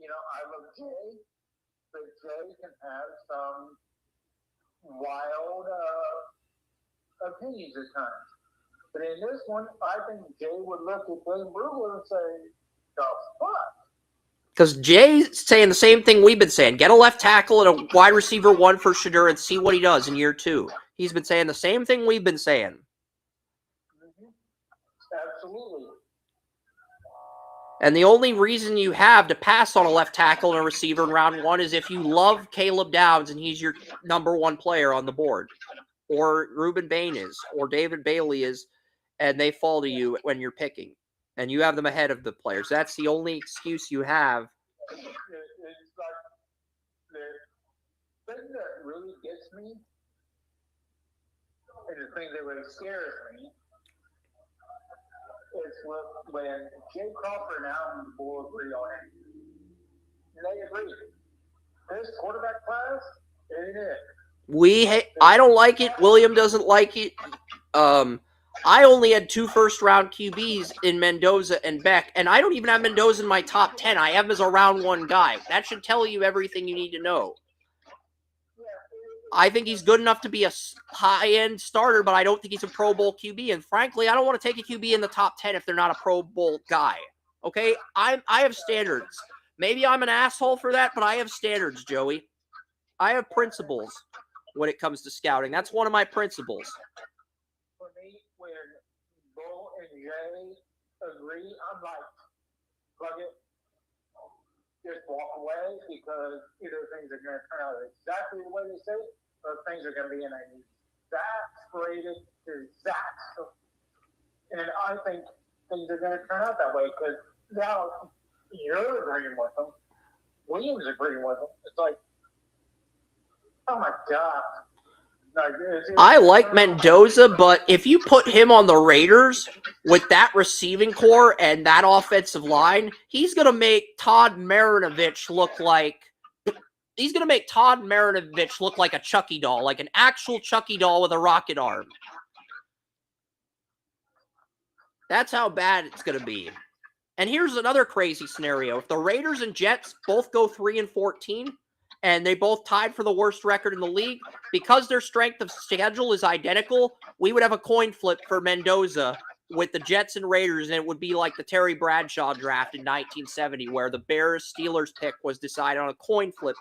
I love Jay, but Jay can have some wild opinions at times. But in this one, I think Jay would look at Dane Brugler and say, the fuck? Because Jay's saying the same thing we've been saying. Get a left tackle and a wide receiver 1 for Shedeur and see what he does in year 2. He's been saying the same thing we've been saying. Absolutely. And the only reason you have to pass on a left tackle and a receiver in round 1 is if you love Caleb Downs and he's your number 1 player on the board. Or Ruben Bain is, or David Bailey is, and they fall to you when you're picking. And you have them ahead of the players. That's the only excuse you have. It's like the thing that really gets me, and the thing that really scares me, is when Jay Crawford and Alan Bull agree on it. And they agree. This quarterback class ain't it. I don't like it. William doesn't like it. I only had 2 first-round QBs in Mendoza and Beck, and I don't even have Mendoza in my top 10. I have him as a round 1 guy. That should tell you everything you need to know. I think he's good enough to be a high-end starter, but I don't think he's a Pro Bowl QB. And frankly, I don't want to take a QB in the top 10 if they're not a Pro Bowl guy. Okay? I have standards. Maybe I'm an asshole for that, but I have standards, Joey. I have principles when it comes to scouting. That's one of my principles. For me, when Bull and Jay agree, I'm like, plug it. Just walk away because either things are going to turn out exactly the way they say it, or things are going to be in an exasperated disaster. And I think things are going to turn out that way because now you're agreeing with them. Williams agreeing with them. It's like, oh my God. I like Mendoza, but if you put him on the Raiders with that receiving core and that offensive line, he's going to make Todd Marinovich look like a Chucky doll, like an actual Chucky doll with a rocket arm. That's how bad it's going to be. And here's another crazy scenario. If the Raiders and Jets both go 3-14, and they both tied for the worst record in the league, because their strength of schedule is identical, we would have a coin flip for Mendoza with the Jets and Raiders, and it would be like the Terry Bradshaw draft in 1970, where the Bears-Steelers pick was decided on a coin flip,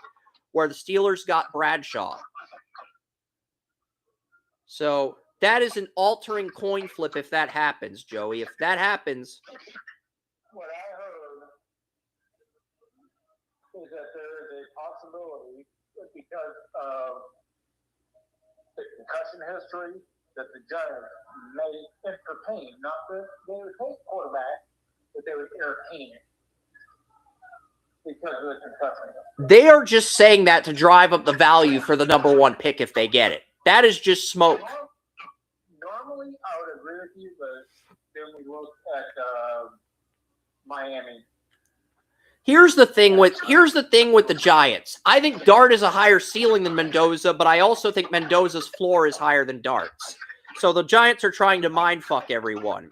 where the Steelers got Bradshaw. So that is an altering coin flip if that happens, Joey. If that happens... What I heard is that there is a possibility, because of the concussion history, that the Giants may entertain, not that they would take quarterback, but they would entertain it because of the concussion history. They are just saying that to drive up the value for the number 1 pick if they get it. That is just smoke. Normally, I would agree with you, but then we look at Miami. Here's the thing with the Giants. I think Dart is a higher ceiling than Mendoza, but I also think Mendoza's floor is higher than Dart's. So the Giants are trying to mindfuck everyone.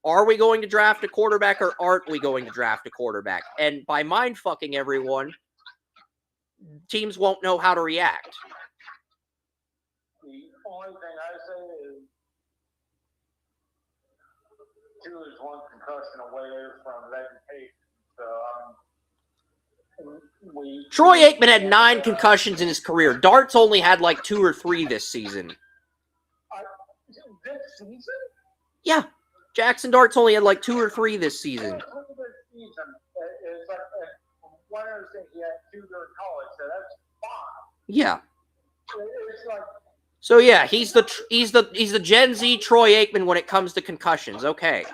Are we going to draft a quarterback or aren't we going to draft a quarterback? And by mindfucking everyone, teams won't know how to react. The only thing I say is 2 is 1 concussion away from letting take. Troy Aikman had 9 concussions in his career. Dart's only had like 2 or 3 this season. This season? Yeah. Jackson Dart's only had like 2 or 3 this season. This season is like one of those things he had 2 during college, so that's 5. Yeah. It's like, so yeah, he's the Gen Z Troy Aikman when it comes to concussions. Okay.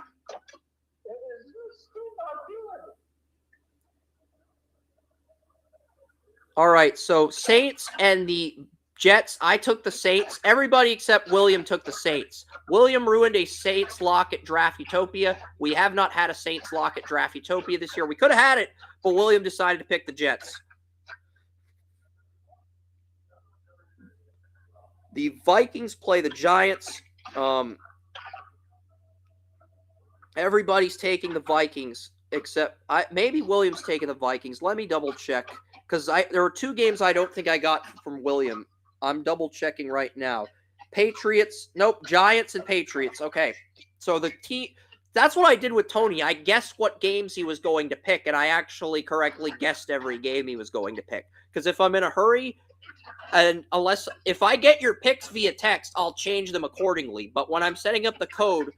All right, so Saints and the Jets. I took the Saints. Everybody except William took the Saints. William ruined a Saints lock at Draft Utopia. We have not had a Saints lock at Draft Utopia this year. We could have had it, but William decided to pick the Jets. The Vikings play the Giants. Everybody's taking the Vikings except maybe William's taking the Vikings. Let me double check because there were 2 games I don't think I got from William. I'm double checking right now. Patriots, nope, Giants and Patriots. Okay, so the team. That's what I did with Tony. I guessed what games he was going to pick, and I actually correctly guessed every game he was going to pick. Because if I'm in a hurry, and if I get your picks via text, I'll change them accordingly. But when I'm setting up the code,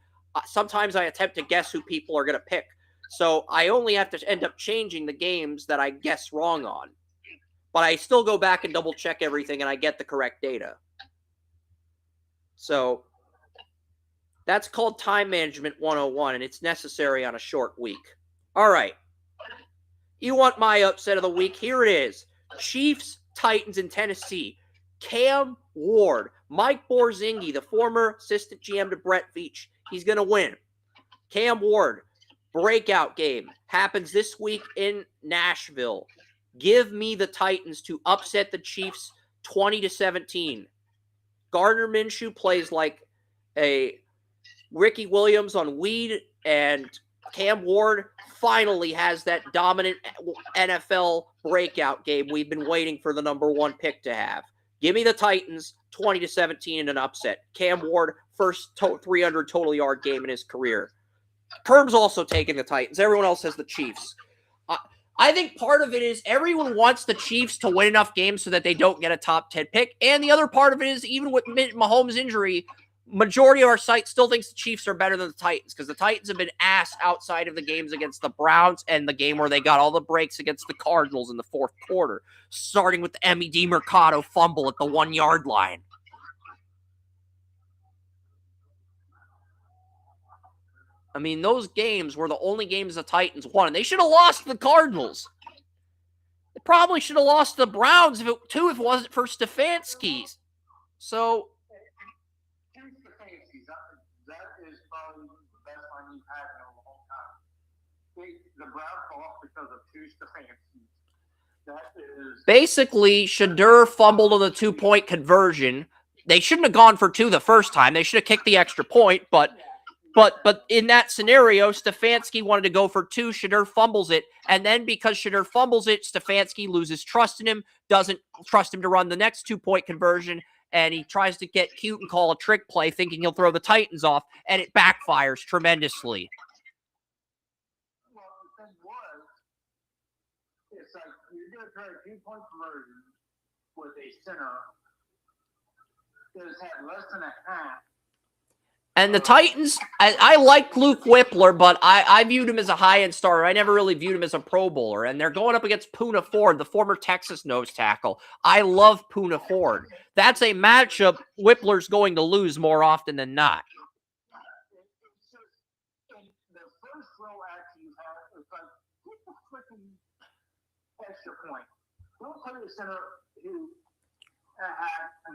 sometimes I attempt to guess who people are going to pick. So I only have to end up changing the games that I guess wrong on. But I still go back and double check everything, and I get the correct data. So that's called time management 101, and it's necessary on a short week. All right. You want my upset of the week? Here it is. Chiefs, Titans, in Tennessee. Cam Ward, Mike Borzingi, the former assistant GM to Brett Veach. He's going to win. Cam Ward, breakout game. Happens this week in Nashville. Give me the Titans to upset the Chiefs 20-17. Gardner Minshew plays like a Ricky Williams on weed, and Cam Ward finally has that dominant NFL breakout game we've been waiting for the number 1 pick to have. Give me the Titans 20-17 in an upset. Cam Ward, first 300 total yard game in his career. Kerm's also taking the Titans. Everyone else has the Chiefs. I think part of it is everyone wants the Chiefs to win enough games so that they don't get a top 10 pick. And the other part of it is even with Mahomes' injury, majority of our site still thinks the Chiefs are better than the Titans because the Titans have been ass outside of the games against the Browns and the game where they got all the breaks against the Cardinals in the 4th quarter, starting with the Emmy DeMercado fumble at the 1-yard line. I mean, those games were the only games the Titans won, and they should have lost to the Cardinals. They probably should have lost to the Browns if it wasn't for Stefanski. So that is probably the best line you've had in a long time. The Browns lost because of 2 Stefanski. That is basically Shadur fumbled on the 2-point conversion. They shouldn't have gone for 2 the first time. They should have kicked the extra point, but in that scenario, Stefanski wanted to go for 2. Shadur fumbles it. And then because Shadur fumbles it, Stefanski loses trust in him, doesn't trust him to run the next 2-point conversion, and he tries to get cute and call a trick play thinking he'll throw the Titans off, and it backfires tremendously. Well, the thing was, it's like you're going to try a 2-point conversion with a center that has had less than a half. And the Titans, I like Luke Whippler, but I viewed him as a high-end starter. I never really viewed him as a Pro Bowler. And they're going up against Poona Ford, the former Texas nose tackle. I love Poona Ford. That's a matchup Whippler's going to lose more often than not. It's just, the first throw action you have is like, get the freaking extra point. Don't play the center who had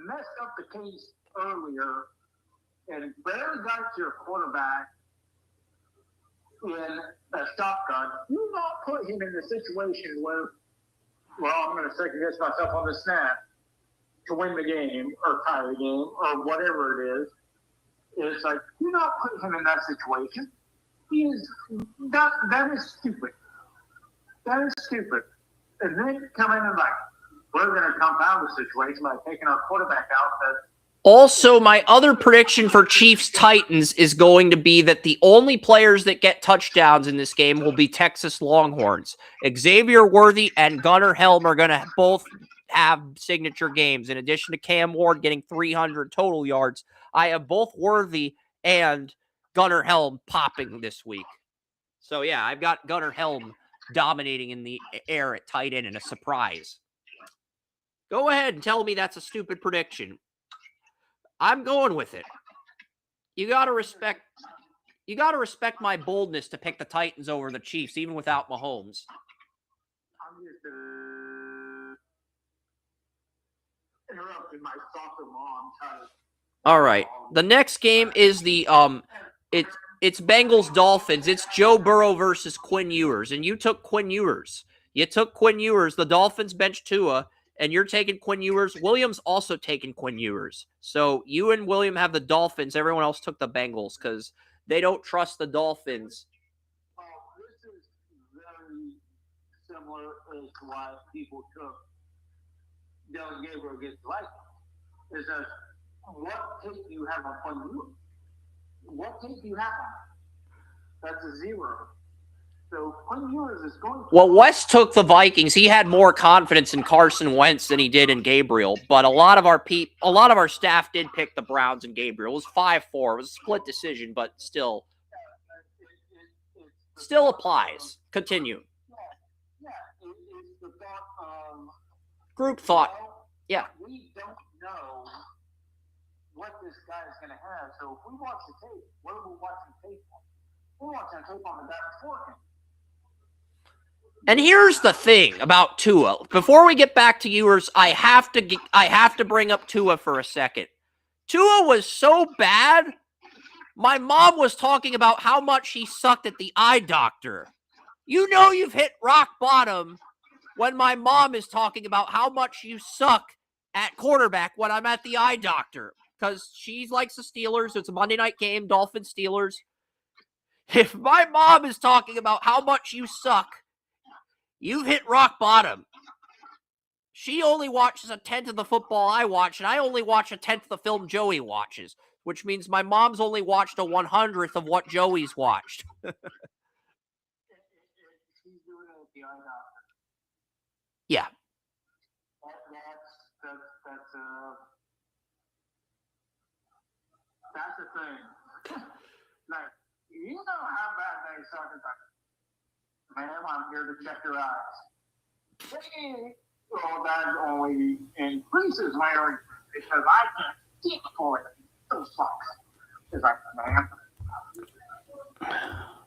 messed up the case earlier and barely got your quarterback in a shotgun. Do not put him in the situation where, well, I'm going to second guess myself on the snap to win the game or tie the game or whatever it is. It's like, do not put him in that situation. That is stupid. That is stupid. And then come in and like, we're going to compound the situation by taking our quarterback out. Also, my other prediction for Chiefs-Titans is going to be that the only players that get touchdowns in this game will be Texas Longhorns. Xavier Worthy and Gunnar Helm are going to both have signature games. In addition to Cam Ward getting 300 total yards, I have both Worthy and Gunnar Helm popping this week. So, yeah, I've got Gunnar Helm dominating in the air at tight end in a surprise. Go ahead and tell me that's a stupid prediction. I'm going with it. You got to respect my boldness to pick the Titans over the Chiefs, even without Mahomes. I'm just interrupting my soccer mom. All right. The next game is the it's Bengals Dolphins. It's Joe Burrow versus Quinn Ewers, and you took Quinn Ewers. The Dolphins bench Tua. and you're taking Quinn Ewers. William's also taking Quinn Ewers. So you and William have the Dolphins. Everyone else took the Bengals because they don't trust the Dolphins. This is very similar as to why people took Dylan Gabriel against the Vikings. Is that what tape do you have on Quinn Ewers? What tape do you have on him? That's a 0. So Quinn Ewers is going to... Well, West took the Vikings. He had more confidence in Carson Wentz than he did in Gabriel. But a lot of our staff did pick the Browns and Gabriel. It was 5-4. It was a split decision, but still applies. Continue. Yeah. It's the thought of... Group thought. Yeah. We don't know what this guy is going to have. So if we watch the tape, what are we watching tape on? We're watching tape on the guy before him. And here's the thing about Tua. Before we get back to Ewers, I have to bring up Tua for a second. Tua was so bad. My mom was talking about how much he sucked at the eye doctor. You know you've hit rock bottom when my mom is talking about how much you suck at quarterback when I'm at the eye doctor. Because she likes the Steelers. It's a Monday night game, Dolphins-Steelers. If my mom is talking about how much you suck, you've hit rock bottom. She only watches a 10th of the football I watch, and I only watch a 10th of the film Joey watches, which means my mom's only watched a 100th of what Joey's watched. Yeah. That's the thing. Like, you know how bad they suck. Ma'am, I'm here to check your eyes. Well, that only increases my argument because I can't see for it. Those sucks. It's like, ma'am,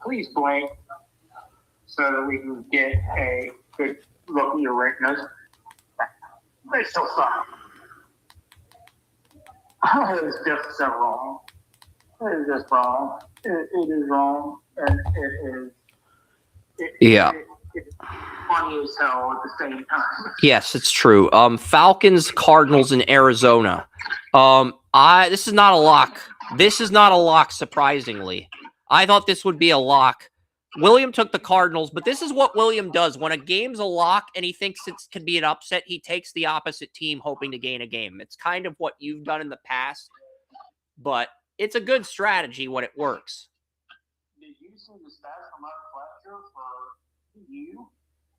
please blink so that we can get a good look at your retinas. They still suck. It's just so wrong. It is just wrong. It is wrong, and it is. It's funny as hell at the same time. Yes, it's true. Falcons, Cardinals, and Arizona. This is not a lock. This is not a lock, surprisingly. I thought this would be a lock. William took the Cardinals, but this is what William does. When a game's a lock and he thinks it can be an upset, he takes the opposite team hoping to gain a game. It's kind of what you've done in the past, but it's a good strategy when it works. Did you see the stats from Mark Fletcher for you?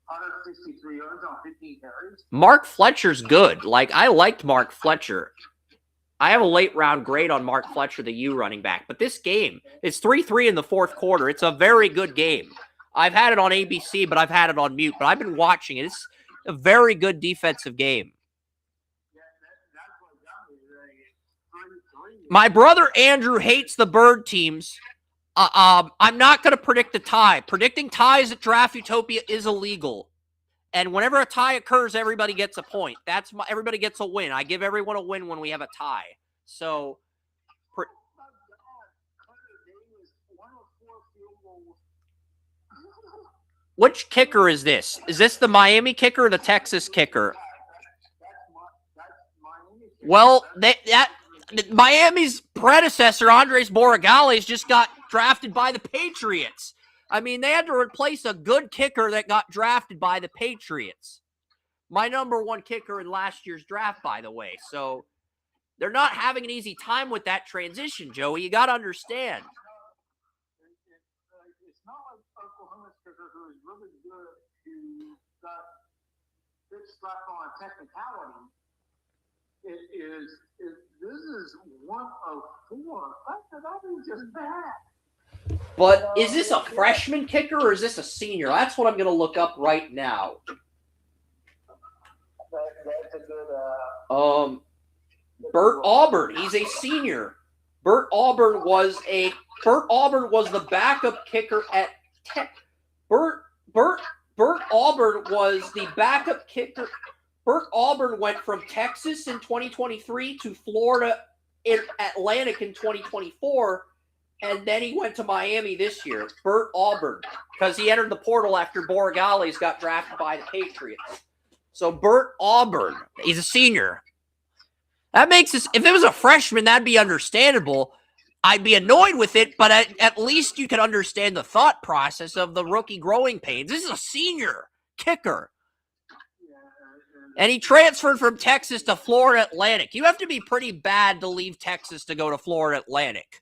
163 yards on 15 carries? Mark Fletcher's good. Like, I liked Mark Fletcher. I have a late round grade on Mark Fletcher, the U running back. But this game, it's 3-3 in the fourth quarter. It's a very good game. I've had it on ABC, but I've had it on mute. But I've been watching it. It's a very good defensive game. My brother Andrew hates the bird teams. I'm not going to predict a tie. Predicting ties at Draft Utopia is illegal. And whenever a tie occurs, everybody gets a point. Everybody gets a win. I give everyone a win when we have a tie. So, which kicker is this? Is this the Miami kicker or the Texas kicker? Well, Miami's predecessor, Andres Borregales, just got drafted by the Patriots. I mean, they had to replace a good kicker that got drafted by the Patriots. My number one kicker in last year's draft, by the way. So they're not having an easy time with that transition, Joey. You got to understand. It's not like Oklahoma's kicker who is really good, who got good stuff on a technicality. This is one of four. That is just bad. But is this a freshman kicker or is this a senior? That's what I'm going to look up right now. That's a good. Bert Auburn. He's a senior. Bert Auburn was the backup kicker at Bert Auburn was the backup kicker. Bert Auburn went from Texas in 2023 to Florida in Atlantic in 2024. And then he went to Miami this year, Bert Auburn, because he entered the portal after Borregales got drafted by the Patriots. So Bert Auburn, he's a senior. That makes us, if it was a freshman, that'd be understandable. I'd be annoyed with it, but at least you can understand the thought process of the rookie growing pains. This is a senior kicker. And he transferred from Texas to Florida Atlantic. You have to be pretty bad to leave Texas to go to Florida Atlantic.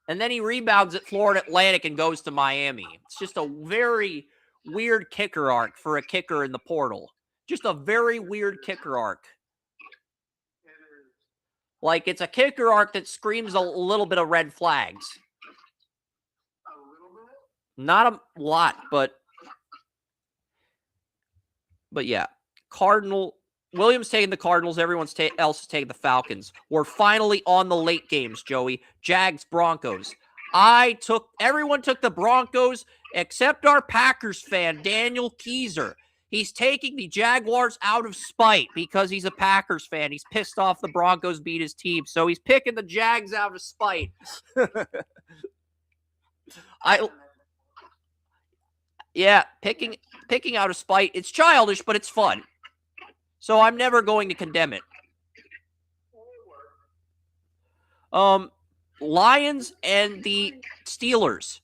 And then he rebounds at Florida Atlantic and goes to Miami. It's just a very weird kicker arc for a kicker in the portal. Just a very weird kicker arc. Like, it's a kicker arc that screams a little bit of red flags. Not a lot, but yeah. Williams taking the Cardinals. Everyone else is taking the Falcons. We're finally on the late games, Joey. Jags, Broncos. Everyone took the Broncos except our Packers fan, Daniel Keyser. He's taking the Jaguars out of spite because he's a Packers fan. He's pissed off the Broncos beat his team, so he's picking the Jags out of spite. Picking out of spite. It's childish, but it's fun. So I'm never going to condemn it. Lions and the Steelers.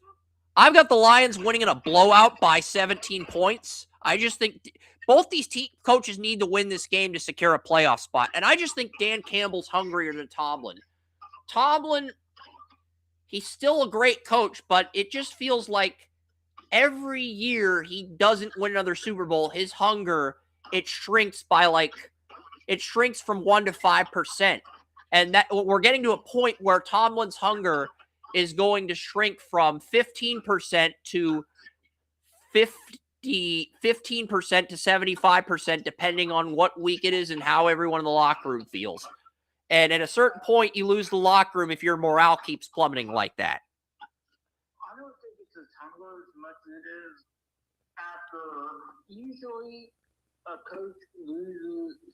I've got the Lions winning in a blowout by 17 points. I just think both these coaches need to win this game to secure a playoff spot. And I just think Dan Campbell's hungrier than Tomlin. Tomlin, he's still a great coach, but it just feels like every year he doesn't win another Super Bowl, his hunger, it shrinks from 1% to 5%. And that we're getting to a point where Tomlin's hunger is going to shrink from 15% to 15% to 75%, depending on what week it is and how everyone in the locker room feels. And at a certain point, you lose the locker room if your morale keeps plummeting like that. I don't think it's as hunger as much as it is after usually a coach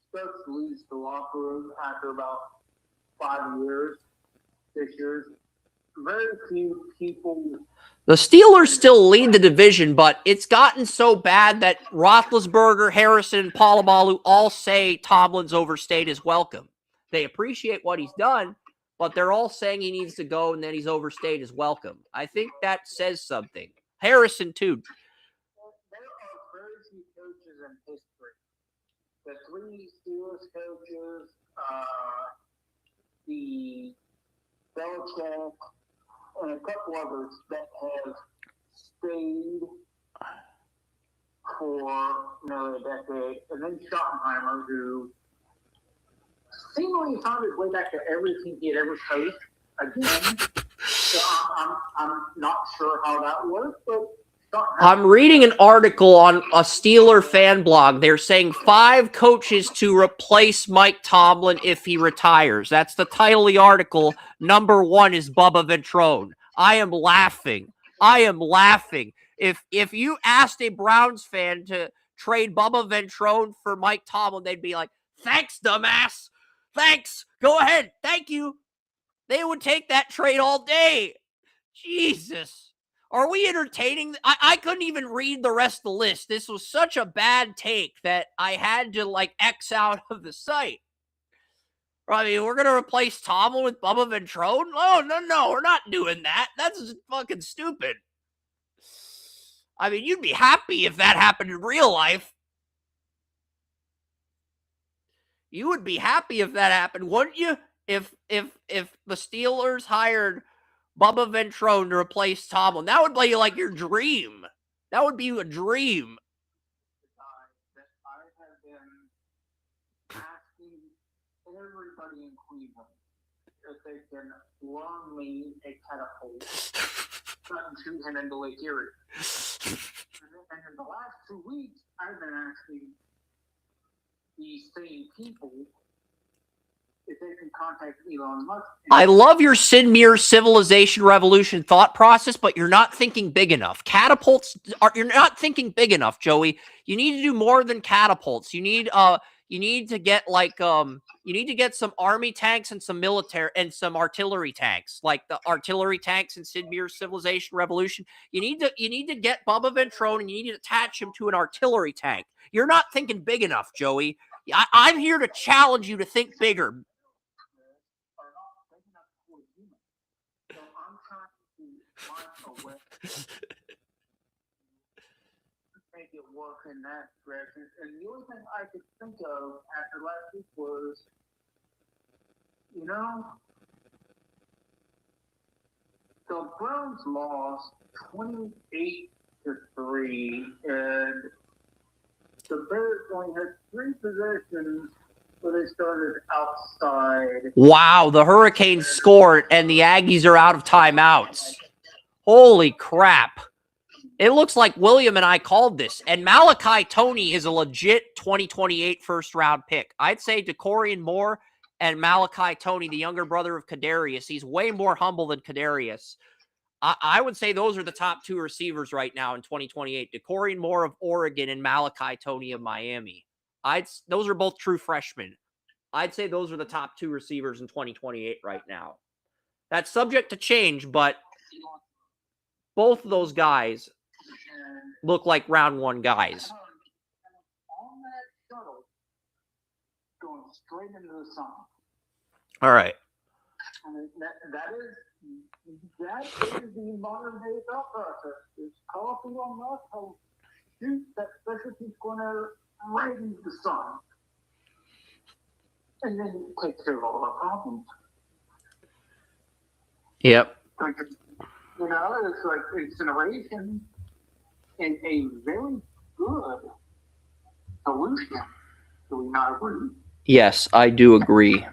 starts to lose the locker room after about 5 years, 6 years. Very few people. The Steelers still lead the division, but it's gotten so bad that Roethlisberger, Harrison, and Polamalu all say Tomlin's overstayed his welcome. They appreciate what he's done, but they're all saying he needs to go and that he's overstayed his welcome. I think that says something. Harrison, too. There are very few coaches in history. The 3 Steelers coaches, the Belichick, and a couple others that have stayed for nearly a decade, and then Schottenheimer, who seemingly found his way back to everything he had ever coached again. So I'm not sure how that works, but I'm reading an article on a Steeler fan blog. They're saying 5 coaches to replace Mike Tomlin if he retires. That's the title of the article. Number 1 is Bubba Ventrone. I am laughing. If you asked a Browns fan to trade Bubba Ventrone for Mike Tomlin, they'd be like, thanks, dumbass. Thanks. Go ahead. Thank you. They would take that trade all day. Jesus. Are we entertaining? I couldn't even read the rest of the list. This was such a bad take that I had to, X out of the site. I mean, we're going to replace Tomlin with Bubba Ventrone? Oh, no, we're not doing that. That's just fucking stupid. I mean, you'd be happy if that happened in real life. You would be happy if that happened, wouldn't you? If the Steelers hired Bubba Ventrone to replace Tomlin, that would be like your dream. That would be a dream. I have been asking everybody in Cleveland if they can loan me a catapult and shoot him into Lake Erie. And in the last 2 weeks, I've been asking these same people if they can contact Elon Musk. I love your Sid Meier's Civilization Revolution thought process, but you're not thinking big enough. You're not thinking big enough, Joey. You need to do more than catapults. You need You need to get like you need to get some army tanks and some military and some artillery tanks, like the artillery tanks in Sid Meier's Civilization Revolution. You need to get Bubba Ventrone and you need to attach him to an artillery tank. You're not thinking big enough, Joey. I'm here to challenge you to think bigger. Make it work in that direction. And the only thing I could think of after last week was, you know, the Browns lost 28-3, and the Bears only had 3 possessions where they started outside. Wow, the Hurricanes scored and the Aggies are out of timeouts. Holy crap. It looks like William and I called this. And Malachi Toney is a legit 2028 first-round pick. I'd say DeCorian Moore and Malachi Toney, the younger brother of Kadarius. He's way more humble than Kadarius. I would say those are the top 2 receivers right now in 2028. DeCorian Moore of Oregon and Malachi Toney of Miami. Those are both true freshmen. I'd say those are the top 2 receivers in 2028 right now. That's subject to change, but both of those guys look like round 1 guys. On that shuttle, going straight into the sun. All right. I mean, that is the modern day thought process. It's coffee on us, how shoot that specialty corner right into the sun. And then you take care of all our problems. Yep. Like, you know, it's like incineration and a very good solution. Do we not agree? Yes, I do agree.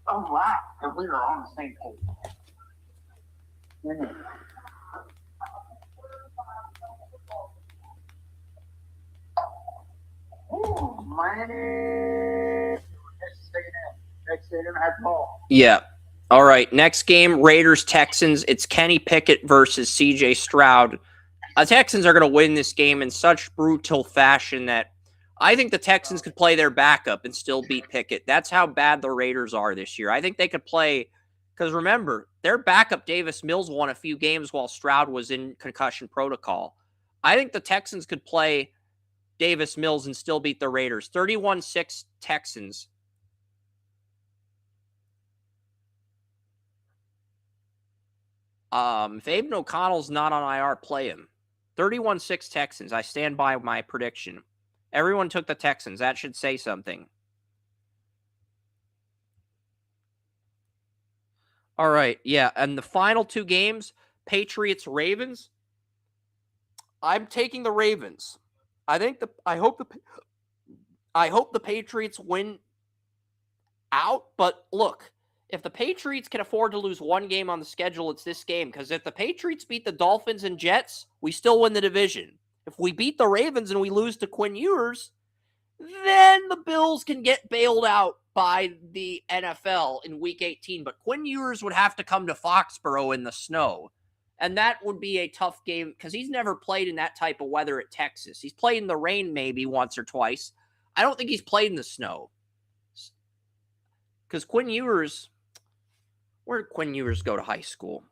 Oh, wow. And we are on the same page. Mm-hmm. Oh, man. Next day, have ball. Yeah. All right. Next game, Raiders-Texans. It's Kenny Pickett versus C.J. Stroud. The Texans are going to win this game in such brutal fashion that I think the Texans could play their backup and still beat Pickett. That's how bad the Raiders are this year. I think they could play, because remember, their backup Davis Mills won a few games while Stroud was in concussion protocol. I think the Texans could play Davis Mills and still beat the Raiders. 31-6 Texans. If Aiden O'Connell's not on IR, play him. 31-6 Texans. I stand by my prediction. Everyone took the Texans. That should say something. All right. Yeah. And the final 2 games, Patriots-Ravens. I'm taking the Ravens. I hope the Patriots win out, but look, if the Patriots can afford to lose 1 game on the schedule, it's this game. Because if the Patriots beat the Dolphins and Jets, we still win the division. If we beat the Ravens and we lose to Quinn Ewers, then the Bills can get bailed out by the NFL in Week 18. But Quinn Ewers would have to come to Foxborough in the snow. And that would be a tough game because he's never played in that type of weather at Texas. He's played in the rain maybe once or twice. I don't think he's played in the snow. Because Quinn Ewers... Where did Quinn Ewers go to high school?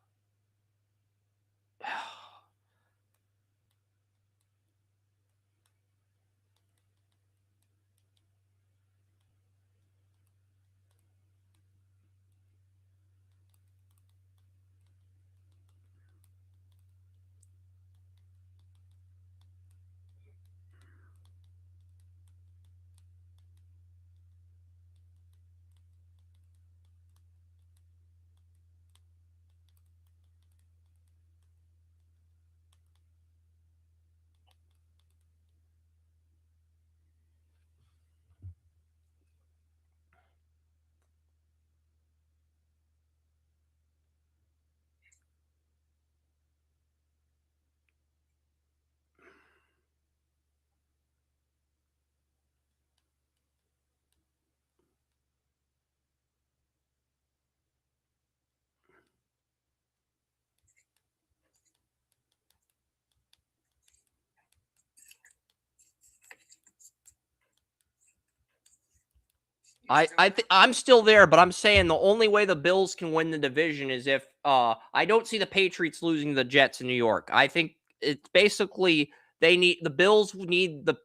I'm still there, but I'm saying the only way the Bills can win the division is if I don't see the Patriots losing the Jets in New York. I think it's basically the Bills need the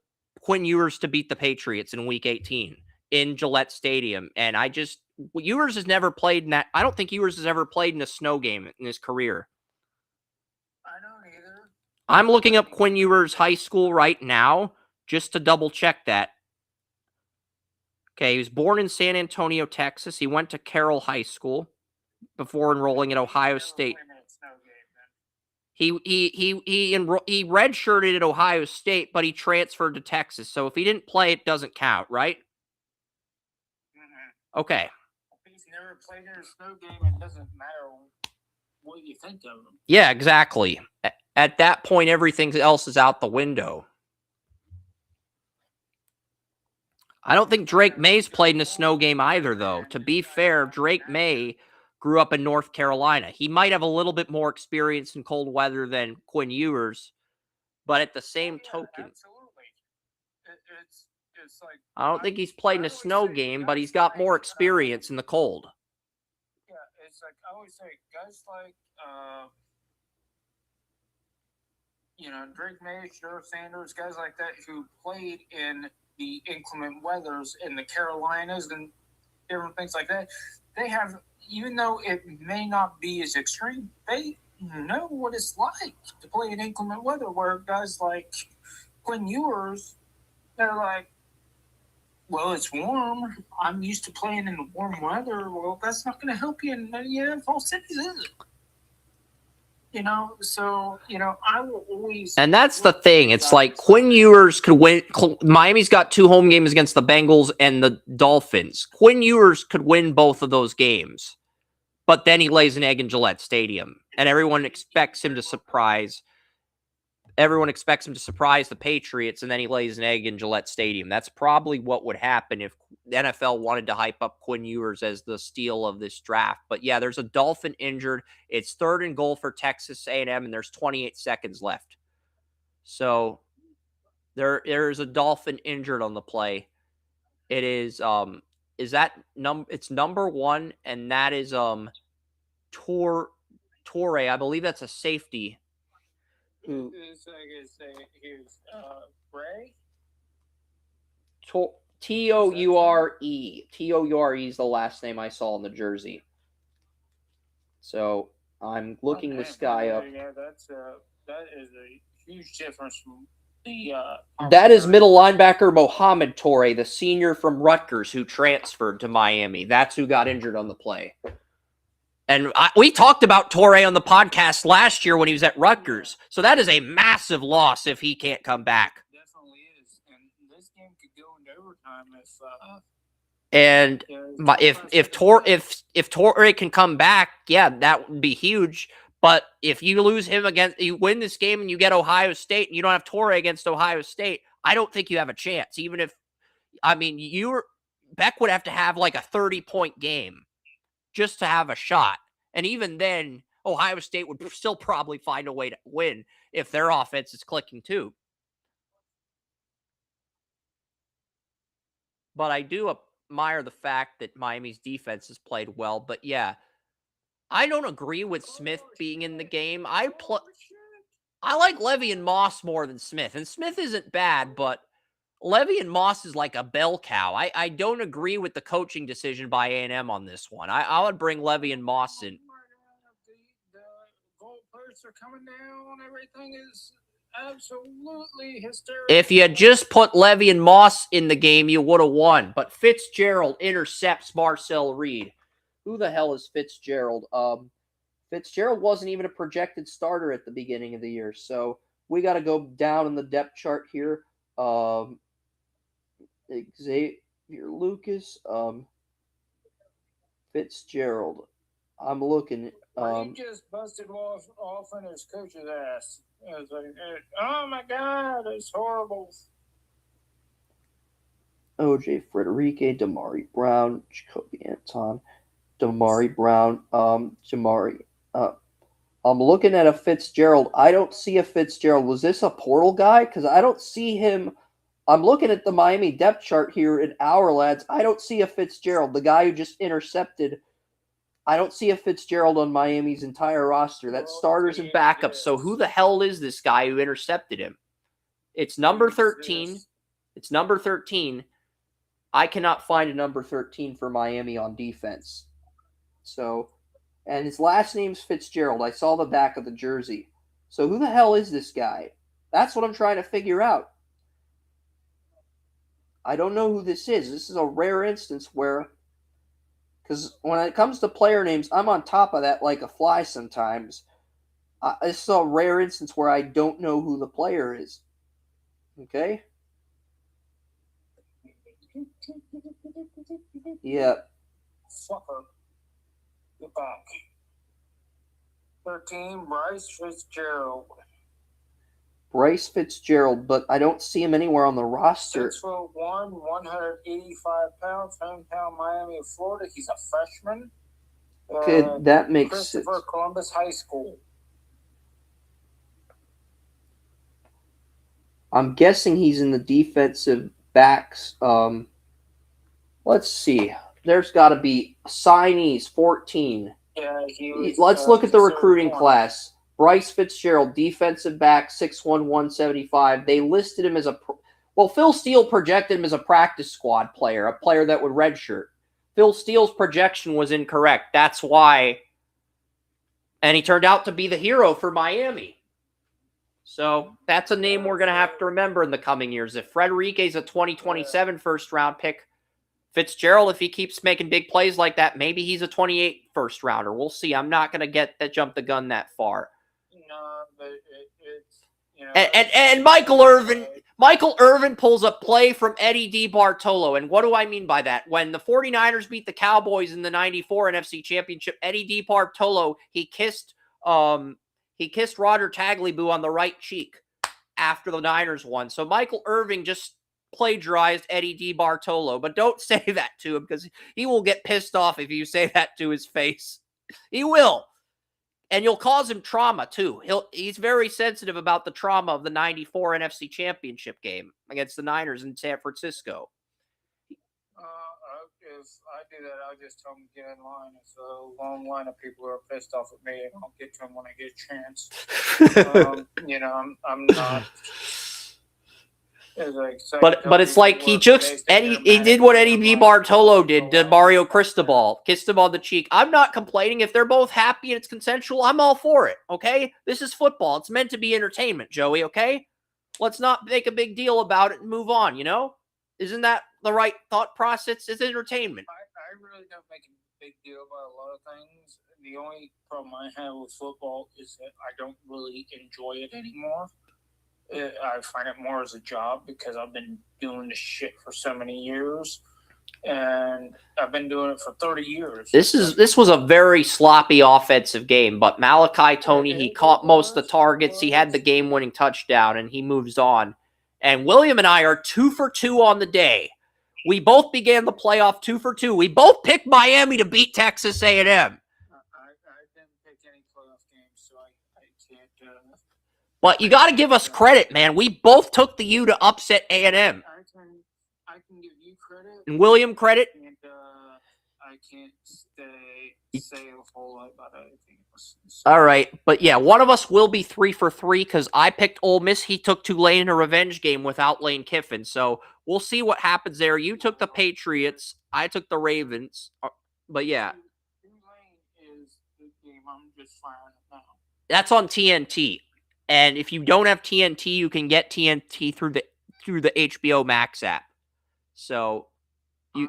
Quinn Ewers to beat the Patriots in Week 18 in Gillette Stadium, and Ewers has never played in that. I don't think Ewers has ever played in a snow game in his career. I don't either. I'm looking up Quinn Ewers high school right now just to double check that. Okay, he was born in San Antonio, Texas. He went to Carroll High School before enrolling at Ohio State. He redshirted at Ohio State, but he transferred to Texas. So if he didn't play, it doesn't count, right? Okay. If he's never played in a snow game, it doesn't matter what you think of him. Yeah, exactly. At that point, everything else is out the window. I don't think Drake May's played in a snow game either, though. To be fair, Drake May grew up in North Carolina. He might have a little bit more experience in cold weather than Quinn Ewers, but at the same token, it's like, I don't think he's played in a snow game, but he's got more experience in the cold. Yeah, it's like I always say, guys like Drake May, Sheriff Sanders, guys like that who played in the inclement weathers in the Carolinas and different things like that, they have, even though it may not be as extreme, they know what it's like to play in inclement weather, where guys like Quinn Ewers, they're like, well, it's warm. I'm used to playing in the warm weather. Well, that's not going to help you in fall cities, is it? So, I will always... And that's the thing. It's like Quinn Ewers could win. Miami's got 2 home games against the Bengals and the Dolphins. Quinn Ewers could win both of those games. But then he lays an egg in Gillette Stadium. And everyone expects him to surprise the Patriots, and then he lays an egg in Gillette Stadium. That's probably what would happen if the NFL wanted to hype up Quinn Ewers as the steal of this draft. But yeah, there's a Dolphin injured. It's 3rd and goal for Texas A&M, and there's 28 seconds left. So there's a Dolphin injured on the play. It is it's number 1, and that is Torre. I believe that's a safety. Who? Here's Bray. Toure. Toure is the last name I saw in the jersey. So I'm looking this guy up. Yeah, that is a huge difference from the. That is middle linebacker Mohamed Toure, the senior from Rutgers who transferred to Miami. That's who got injured on the play. And we talked about Toure on the podcast last year when he was at Rutgers. So that is a massive loss if he can't come back. Definitely is. And this game could go into overtime if Toure can come back, yeah, that would be huge. But if you lose him you win this game and you get Ohio State and you don't have Toure against Ohio State, I don't think you have a chance. Even if, Beck would have to have like a 30-point game just to have a shot. And even then, Ohio State would still probably find a way to win if their offense is clicking too. But I do admire the fact that Miami's defense has played well. But yeah, I don't agree with Smith being in the game. I like Le'Veon Moss more than Smith. And Smith isn't bad, but Le'Veon Moss is like a bell cow. I don't agree with the coaching decision by A&M on this one. I would bring Le'Veon Moss in. The goalposts are coming down. Everything is absolutely hysterical. If you had just put Le'Veon Moss in the game, you would have won. But Fitzgerald intercepts Marcel Reed. Who the hell is Fitzgerald? Fitzgerald wasn't even a projected starter at the beginning of the year. So we got to go down in the depth chart here. Xavier Lucas, Fitzgerald. I'm looking. He just busted off in his coach's ass. It was like, oh my God, it's horrible. OJ Frederique, Damari Brown, Jacoby Anton, Damari Brown, Jamari. I'm looking at a Fitzgerald. I don't see a Fitzgerald. Was this a portal guy? Because I don't see him I'm looking at the Miami depth chart here in our lads. I don't see a Fitzgerald, the guy who just intercepted. I don't see a Fitzgerald on Miami's entire roster. That's starters and backups. So who the hell is this guy who intercepted him? It's number 13. It's number 13. I cannot find a number 13 for Miami on defense. So, and his last name's Fitzgerald. I saw the back of the jersey. So who the hell is this guy? That's what I'm trying to figure out. I don't know who this is. This is a rare instance where, because when it comes to player names, I'm on top of that like a fly sometimes. This is a rare instance where I don't know who the player is. Okay? Yeah. Fucker. Get back. 13, Bryce Fitzgerald. Bryce Fitzgerald, but I don't see him anywhere on the roster. 6'1", 185 pounds, hometown Miami, Florida. He's a freshman. Okay, that makes sense. Christopher Columbus High School. I'm guessing he's in the defensive backs. Let's see. There's got to be signees, 14. Yeah, Let's look at the recruiting class. Bryce Fitzgerald, defensive back, 6'1", 175. They listed him as Phil Steele projected him as a practice squad player, a player that would redshirt. Phil Steele's projection was incorrect. That's why. And he turned out to be the hero for Miami. So that's a name we're going to have to remember in the coming years. If Frederique's a 2027 first-round pick, Fitzgerald, if he keeps making big plays like that, maybe he's a 28 first-rounder. We'll see. I'm not going to jump the gun that far. No, but it's, you know. And Michael Irvin pulls a play from Eddie DiBartolo. And what do I mean by that? When the 49ers beat the Cowboys in the 94 NFC Championship, Eddie DiBartolo, he kissed Roger Tagliabue on the right cheek after the Niners won. So Michael Irvin just plagiarized Eddie DiBartolo, but don't say that to him because he will get pissed off if you say that to his face. He will. And you'll cause him trauma, too. He's very sensitive about the trauma of the 94 NFC Championship game against the Niners in San Francisco. If I do that, I'll just tell him to get in line. It's a long line of people who are pissed off at me, and I'll get to him when I get a chance. I'm not... But it's like he did what Eddie DiBartolo did to Mario Cristobal, kissed him on the cheek. I'm not complaining. If they're both happy and it's consensual, I'm all for it, okay? This is football. It's meant to be entertainment, Joey, okay? Let's not make a big deal about it and move on, you know? Isn't that the right thought process? It's entertainment. I really don't make a big deal about a lot of things. The only problem I have with football is that I don't really enjoy it anymore. I find it more as a job because I've been doing this shit for so many years, and I've been doing it for 30 years. This was a very sloppy offensive game, but Malachi Toney, he caught most of the targets. He had the game-winning touchdown, and he moves on. And William and I are 2 for 2 on the day. We both began the playoff 2 for 2. We both picked Miami to beat Texas A&M. I didn't pick any playoff games, so I can't... But you got to give us credit, man. We both took the U to upset A&M. I can give you credit. And William credit. And I can't say a whole lot about anything else. All right. But yeah, one of us will be 3 for 3 because I picked Ole Miss. He took Tulane in a revenge game without Lane Kiffin. So we'll see what happens there. You took the Patriots. I took the Ravens. But yeah. Tulane is the game I'm just firing now. That's on TNT. And if you don't have TNT, you can get TNT through the HBO Max app. So I'm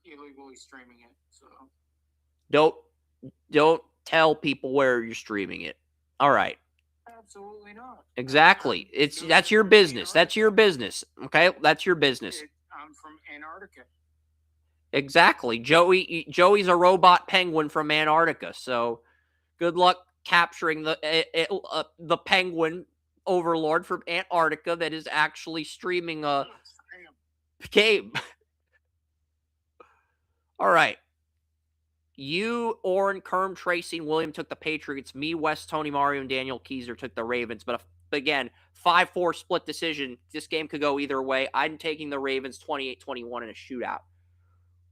illegally streaming it. So don't tell people where you're streaming it. All right. Absolutely not. Exactly. That's your business. That's your business. Okay, that's your business. I'm from Antarctica. Exactly. Joey's a robot penguin from Antarctica. So good luck capturing the penguin overlord from Antarctica that is actually streaming a game. All right. You, Orrin, Kerm, Tracy, and William took the Patriots. Me, Wes, Tony, Mario, and Daniel Keyser took the Ravens. But But again, 5-4 split decision. This game could go either way. I'm taking the Ravens 28-21 in a shootout.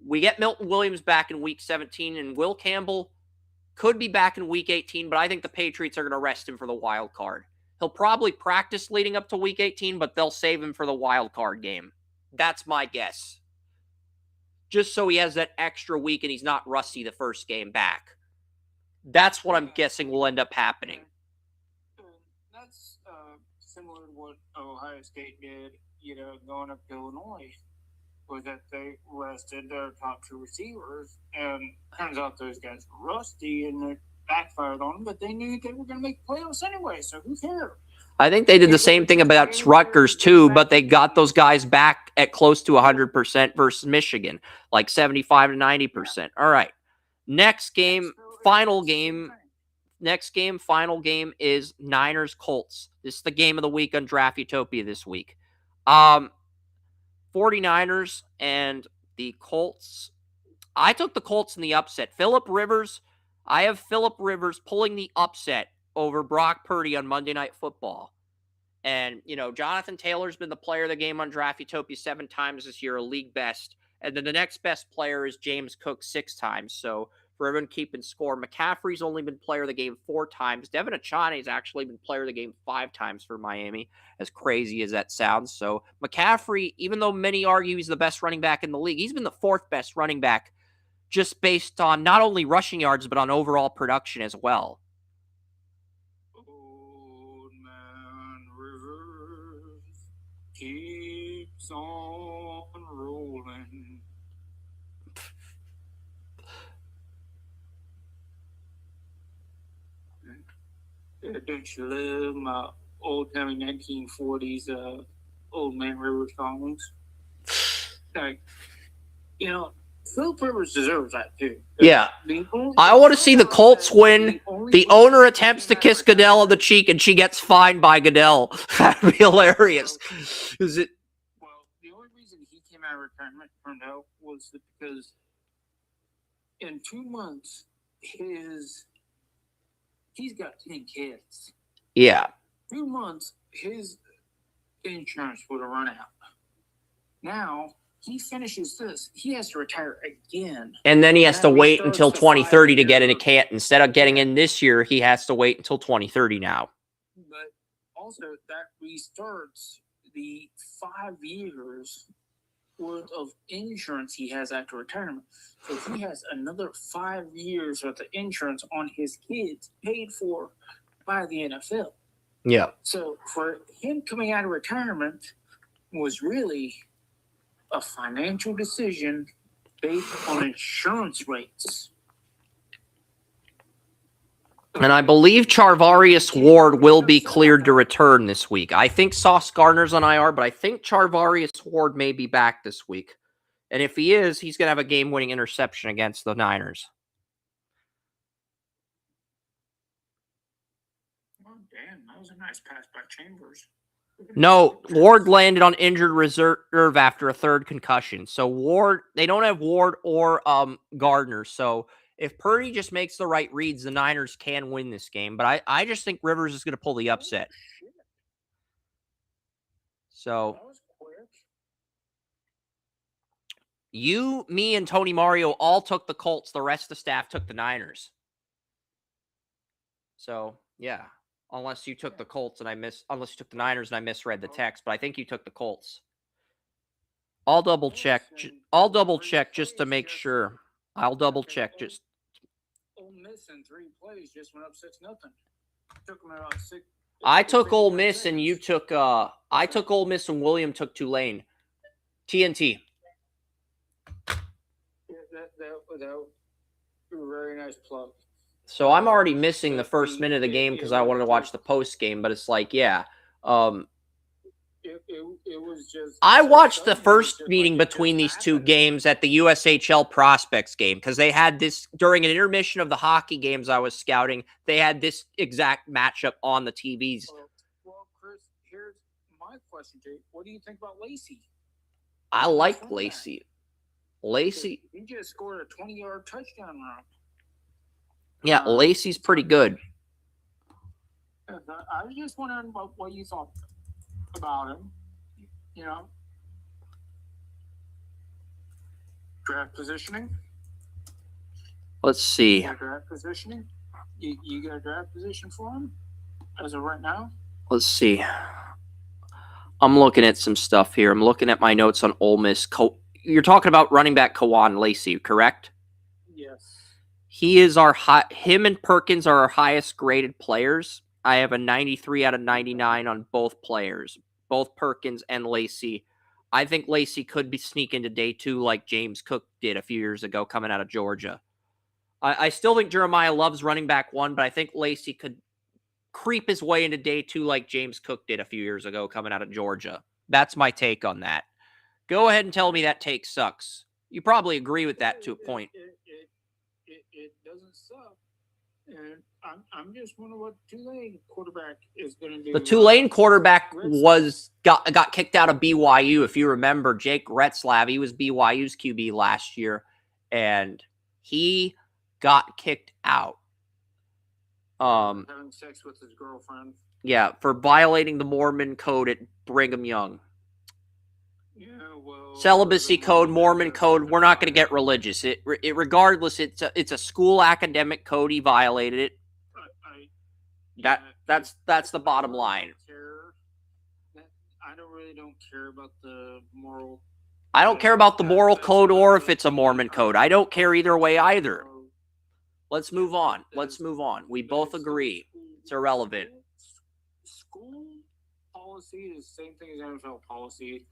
We get Milton Williams back in week 17, and Will Campbell could be back in week 18, but I think the Patriots are going to rest him for the wild card. He'll probably practice leading up to week 18, but they'll save him for the wild card game. That's my guess. Just so he has that extra week and he's not rusty the first game back. That's what I'm guessing will end up happening. That's similar to what Ohio State did, going up to Illinois, was that they rested their top 2 receivers, and turns out those guys were rusty and it backfired on them, but they knew they were going to make playoffs anyway, so who cares? I think they did the same thing about Rutgers too, but they got those guys back at close to 100% versus Michigan, like 75 to 90%. All right. Next game, final game is Niners-Colts. This is the game of the week on Draft Utopia this week. 49ers and the Colts. I took the Colts in the upset. I have Phillip Rivers pulling the upset over Brock Purdy on Monday Night Football. And, Jonathan Taylor's been the player of the game on Draft Utopia 7 times this year, a league best. And then the next best player is James Cook 6 times. So for everyone keeping score, McCaffrey's only been player of the game 4 times. Devin Achane's actually been player of the game 5 times for Miami, as crazy as that sounds. So McCaffrey, even though many argue he's the best running back in the league, he's been the 4th best running back just based on not only rushing yards, but on overall production as well. Old Man Rivers keeps on rolling. Don't you love my old-timey 1940s Old Man Rivers songs? Like, Phillip Rivers deserves that too. Yeah. I want to see the Colts win. The owner attempts to kiss Goodell on the cheek and she gets fined by Goodell. That'd be hilarious. Well, the only reason he came out of retirement, turned out, was because in 2 months, he's got 10 kids. Yeah. 2 months, his insurance would have run out. Now, he finishes this. He has to retire again. And then he has to wait until 2030 to get in a cat. Instead of getting in this year, he has to wait until 2030 now. But also, that restarts the 5 years worth of insurance he has after retirement. So he has another 5 years worth of insurance on his kids paid for by the NFL. Yeah. So for him coming out of retirement was really a financial decision based on insurance rates. And I believe Charvarius Ward will be cleared to return this week. I think Sauce Gardner's on IR, but I think Charvarius Ward may be back this week. And if he is, he's going to have a game-winning interception against the Niners. Oh, damn, that was a nice pass by Chambers. No, Ward landed on injured reserve after a 3rd concussion. So Ward, they don't have Ward or Gardner. So if Purdy just makes the right reads, the Niners can win this game. But I just think Rivers is going to pull the upset. So you, me, and Tony Mario all took the Colts. The rest of the staff took the Niners. So, yeah. Unless you took the Colts and unless you took the Niners and I misread the text, but I think you took the Colts. I'll double check just to make sure. I'll double check just. Ole Miss in 3 plays just went up 6-0. Took them about 6. I took Ole Miss and you took. I took Ole Miss and William took Tulane. TNT. Yeah, that was a very nice plug. So I'm already missing the first minute of the game because I wanted to watch the post game, but it's like, yeah. It was just. I watched the first meeting between these 2 games at the USHL Prospects game because they had this during an intermission of the hockey games I was scouting. They had this exact matchup on the TVs. Well, Chris, here's my question to you. What do you think about Lacey? I like Lacey. He just scored a 20-yard touchdown run. Yeah, Lacey's pretty good. I was just wondering what you thought about him. You know, draft positioning. Let's see. Draft positioning. You got a draft position for him as of right now? Let's see. I'm looking at some stuff here. I'm looking at my notes on Ole Miss. You're talking about running back Kawan Lacey, correct? Yes. He is him and Perkins are our highest graded players. I have a 93 out of 99 on both players, both Perkins and Lacey. I think Lacey could sneak into day 2 like James Cook did a few years ago coming out of Georgia. I still think Jeremiah loves running back 1, but I think Lacey could creep his way into day 2 like James Cook did a few years ago coming out of Georgia. That's my take on that. Go ahead and tell me that take sucks. You probably agree with that to a point. It doesn't suck. And I'm just wondering what Tulane quarterback is going to do. The Tulane quarterback got kicked out of BYU. If you remember, Jake Retzlaff, he was BYU's QB last year, and he got kicked out. Having sex with his girlfriend. Yeah, for violating the Mormon code at Brigham Young. Yeah, well, celibacy code, Mormon code. We're not going to get religious. Regardless, it's a school academic code. He violated it. That's the bottom line. I really don't care about the moral. I don't care about the moral code or if it's a Mormon code. I don't care either way either. Let's move on. We both agree it's irrelevant. School policy is the same thing as NFL policy.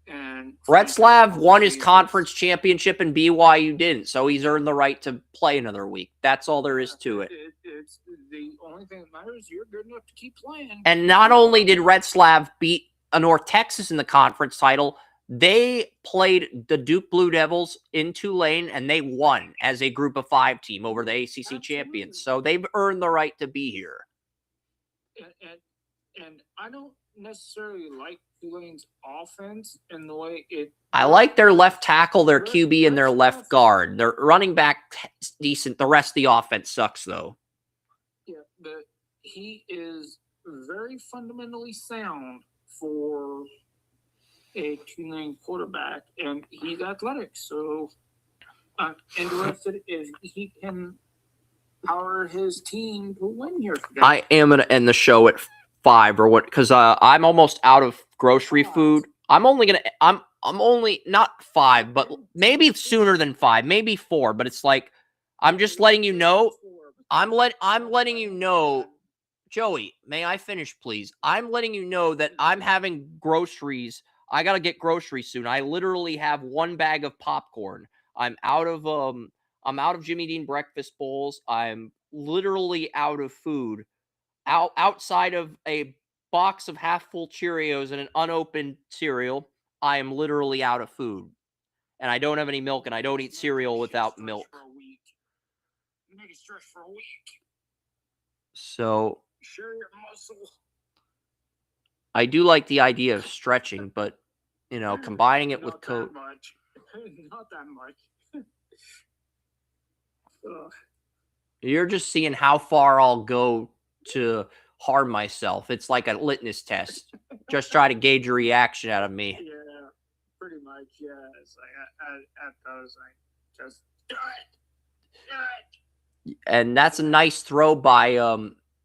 And Retzlaff won his conference championship and BYU didn't, so he's earned the right to play another week. That's all there is to it. It's the only thing that matters. You're good enough to keep playing. And not only did Retzlaff beat North Texas in the conference title, they played the Duke Blue Devils in Tulane, and they won as a group of 5 team over the ACC champions. So they've earned the right to be here. And I don't necessarily like Tulane's offense and the way it. I like their left tackle, their QB, and their left guard. Their running back decent. The rest of the offense sucks, though. Yeah, but he is very fundamentally sound for a Tulane quarterback, and he's athletic. So I'm interested if he can power his team to win here today. I am going to end the show at 5 or what, because I'm almost out of grocery food. I'm only not 5, but maybe sooner than 5, maybe 4. But it's like I'm just letting you know. I'm letting you know, Joey. May I finish, please? I'm letting you know that I'm having groceries. I gotta get groceries soon. I literally have 1 bag of popcorn. I'm out of Jimmy Dean breakfast bowls. I'm literally out of food. Outside of a box of half-full Cheerios and an unopened cereal, I am literally out of food. And I don't have any milk, and I don't eat cereal without milk. Make it stretch for a week. So, Share your muscles. I do like the idea of stretching, but, combining it with Not that much. You're just seeing how far I'll go to harm myself. It's like a litmus test. Just try to gauge a reaction out of me. Yeah, pretty much. Yes. At those, just do it. And that's a nice throw by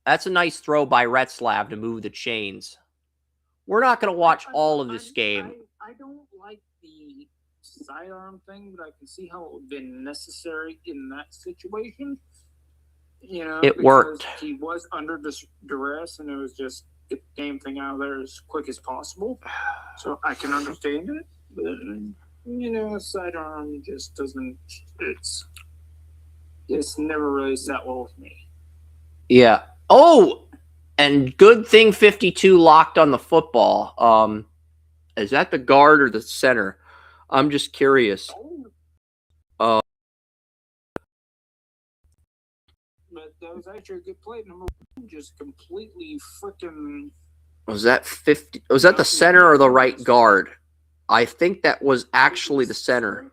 Retzlaff to move the chains. We're not going to watch all of this game. I don't like the sidearm thing, but I can see how it would have been necessary in that situation. It worked. He was under duress, and it was just get the damn thing out of there as quick as possible. So I can understand it, but sidearm just doesn't. It's never really sat well with me. Yeah. Oh, and good thing 52 locked on the football. Is that the guard or the center? I'm just curious. But that was actually a good play. Number 1, just completely freaking. Was that 50? Was that the center or the right guard? I think that was actually the center.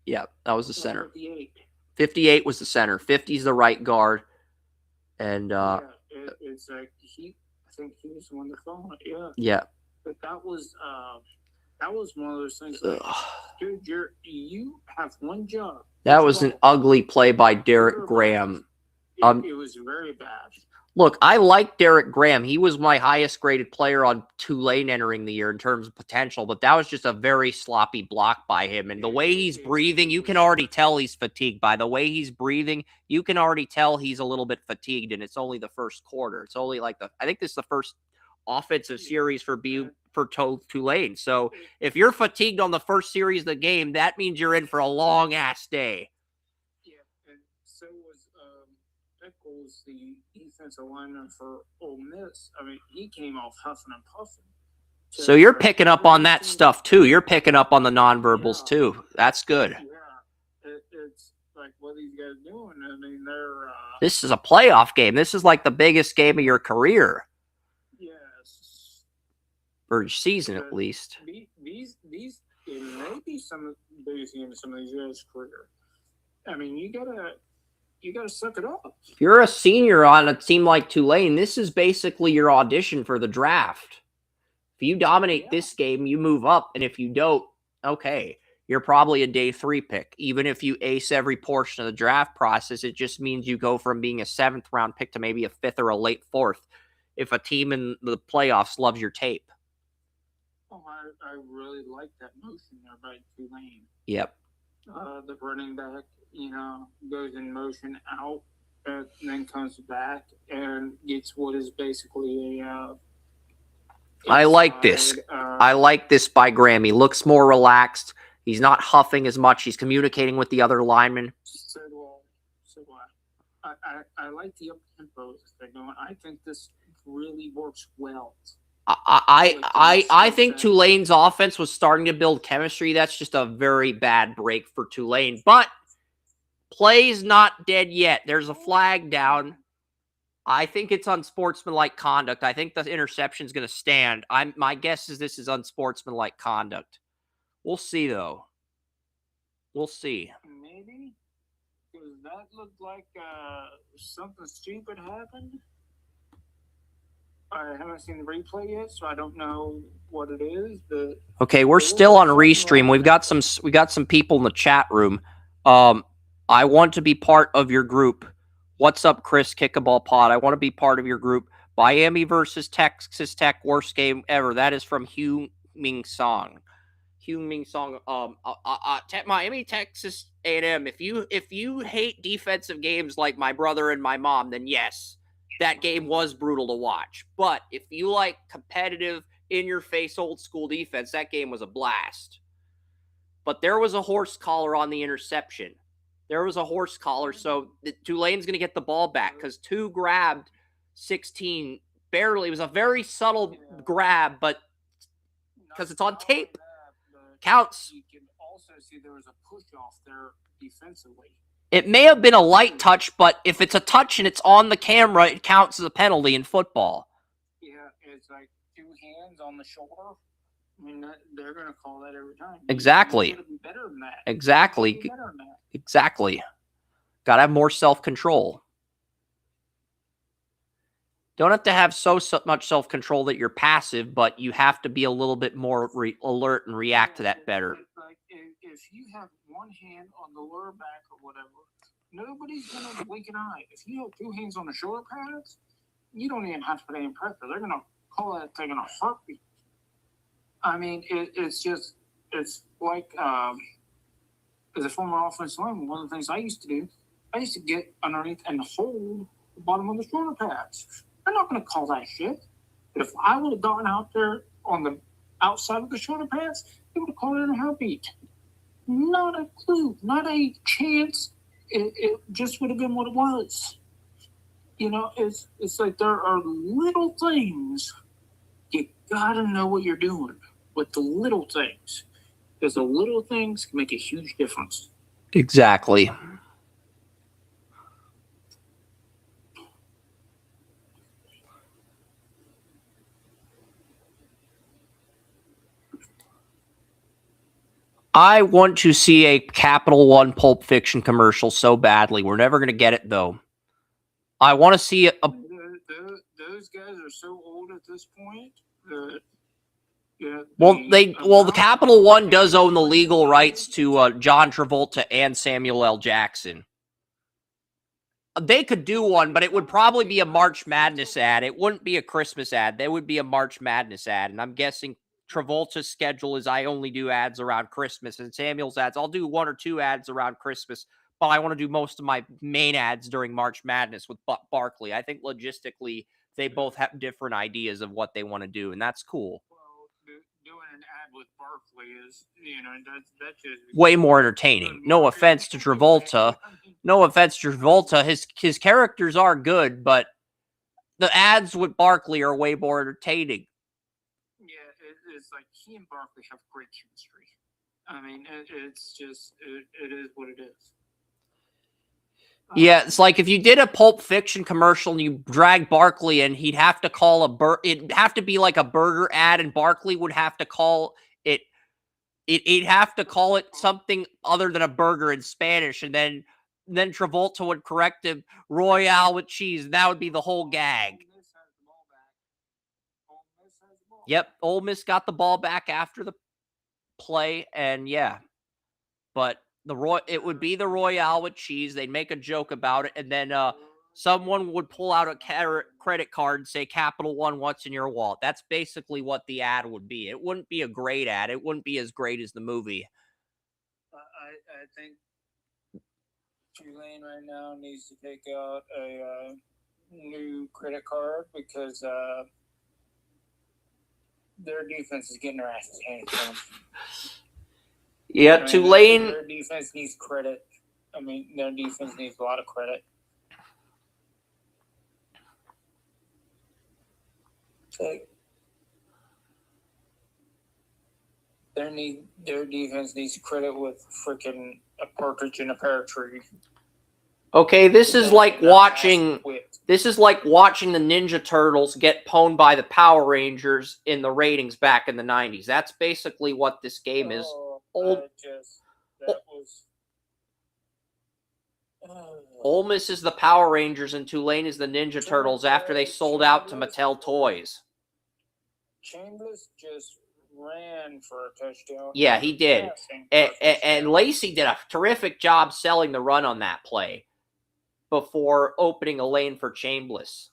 Yeah, that was the center. 58 was the center. 50 is the right guard. And yeah, It's like I think he was the one that fell on it. Yeah. Yeah. But that was one of those things. Like, dude, you have one job. That was an ugly play by Derek Graham. It was very bad. Look, I like Derek Graham. He was my highest graded player on Tulane entering the year in terms of potential, but that was just a very sloppy block by him. And the way he's breathing, you can already tell he's fatigued. By the way he's breathing, you can already tell he's a little bit fatigued, and it's only the first quarter. It's only like I think this is the first offensive series for Tulane. So if you're fatigued on the first series of the game, that means you're in for a long-ass day. Yeah, and so was Eccles, the defensive lineman for Ole Miss. I mean, he came off huffing and puffing. So you're picking up on that stuff, too. You're picking up on the nonverbals, too. That's good. Yeah, it's like, what are these guys doing? I mean, they're... This is a playoff game. This is like the biggest game of your career. Yes. For your season, at least. These it may be some of the biggest games of some of these guys' career. I mean, you gotta suck it up. If you're a senior on a team like Tulane, this is basically your audition for the draft. If you dominate this game, you move up. And if you don't, okay, you're probably a day 3 pick. Even if you ace every portion of the draft process, it just means you go from being a 7th round pick to maybe a 5th or a late 4th if a team in the playoffs loves your tape. Oh, I really like that motion there by Tulane. Yep. The running back, goes in motion out and then comes back and gets what is basically a... I like this. I like this by Graham. He looks more relaxed. He's not huffing as much. He's communicating with the other linemen. So do I. I like the up-tempo they're going. I think this really works well. I think Tulane's offense was starting to build chemistry. That's just a very bad break for Tulane. But play's not dead yet. There's a flag down. I think it's unsportsmanlike conduct. I think the interception is going to stand. My guess is this is unsportsmanlike conduct. We'll see, though. We'll see. Maybe. Because that looked like something stupid happened. I haven't seen the replay yet, so I don't know what it is. But okay, we're still on Restream. We got some people in the chat room. I want to be part of your group. What's up, Chris? Kick a ball pod. I want to be part of your group. Miami versus Texas Tech, worst game ever. That is from Hugh Ming Song. Miami, Texas A&M. If you hate defensive games like my brother and my mom, then yes, that game was brutal to watch. But if you like competitive, in-your-face, old-school defense, that game was a blast. But there was a horse collar on the interception. There was a horse collar, so Tulane's going to get the ball back because 2 grabbed 16 barely. It was a very subtle grab, but because it's on tape, counts. You can also see there was a push-off there defensively. It may have been a light touch, but if it's a touch and it's on the camera, it counts as a penalty in football. Yeah, it's like 2 hands on the shoulder. I mean, they're going to call that every time. Exactly. You gotta be better than that. Exactly. Exactly. Got to have more self-control. Don't have to have so much self-control that you're passive, but you have to be a little bit more alert and react to that better. Like if you have one hand on the lower back or whatever, nobody's going to blink an eye. If you have 2 hands on the shoulder pads, you don't even have to put any pressure. They're going to call that thing in a heartbeat. I mean, it's like as a former offensive lineman, one of the things I used to do, I used to get underneath and hold the bottom of the shoulder pads. They're not going to call that shit. If I would have gone out there on the outside of the shoulder pads, they would have called it in a heartbeat. Not a clue, not a chance. It just would have been what it was. It's like there are little things. You got to know what you're doing with the little things. Because the little things can make a huge difference. Exactly. I want to see a Capital One Pulp Fiction commercial so badly. We're never going to get it, though. I want to see a... are so old at this point that. Yeah, the Capital One does own the legal rights to John Travolta and Samuel L. Jackson. They could do one, but it would probably be a March Madness ad. It wouldn't be a Christmas ad. There would be a March Madness ad. And I'm guessing Travolta's schedule is I only do ads around Christmas. And Samuel's ads, I'll do 1 or 2 ads around Christmas, but I want to do most of my main ads during March Madness with Barkley. I think logistically, they both have different ideas of what they want to do, and that's cool. Doing an ad with Barkley is, that's just way more entertaining. No offense to Travolta. His characters are good, but the ads with Barkley are way more entertaining. Yeah, it's like he and Barkley have great chemistry. I mean, it's just, it is what it is. Yeah, it's like if you did a Pulp Fiction commercial and you drag Barkley in, he'd have to call it'd have to be like a burger ad, and Barkley would have to call it, he'd have to call it something other than a burger in Spanish, and then Travolta would correct him, Royale with cheese, and that would be the whole gag. Yep, Ole Miss got the ball back after the play, and yeah, but it would be the Royale with cheese. They'd make a joke about it, and then someone would pull out a credit card and say, Capital One, what's in your wallet? That's basically what the ad would be. It wouldn't be a great ad. It wouldn't be as great as the movie. I think Tulane right now needs to take out a new credit card because their defense is getting their asses handed to them. Yeah, Tulane. Their defense needs credit. I mean, their defense needs a lot of credit. Like, their defense needs credit with freaking a partridge in a pear tree. Okay, this is like watching the Ninja Turtles get pwned by the Power Rangers in the ratings back in the 90s. That's basically what this game is. Ole Miss is the Power Rangers and Tulane is the Ninja Turtles after they sold out to Mattel Toys. Chambers just ran for a touchdown. Yeah, he did. And Lacey did a terrific job selling the run on that play before opening a lane for Chambliss.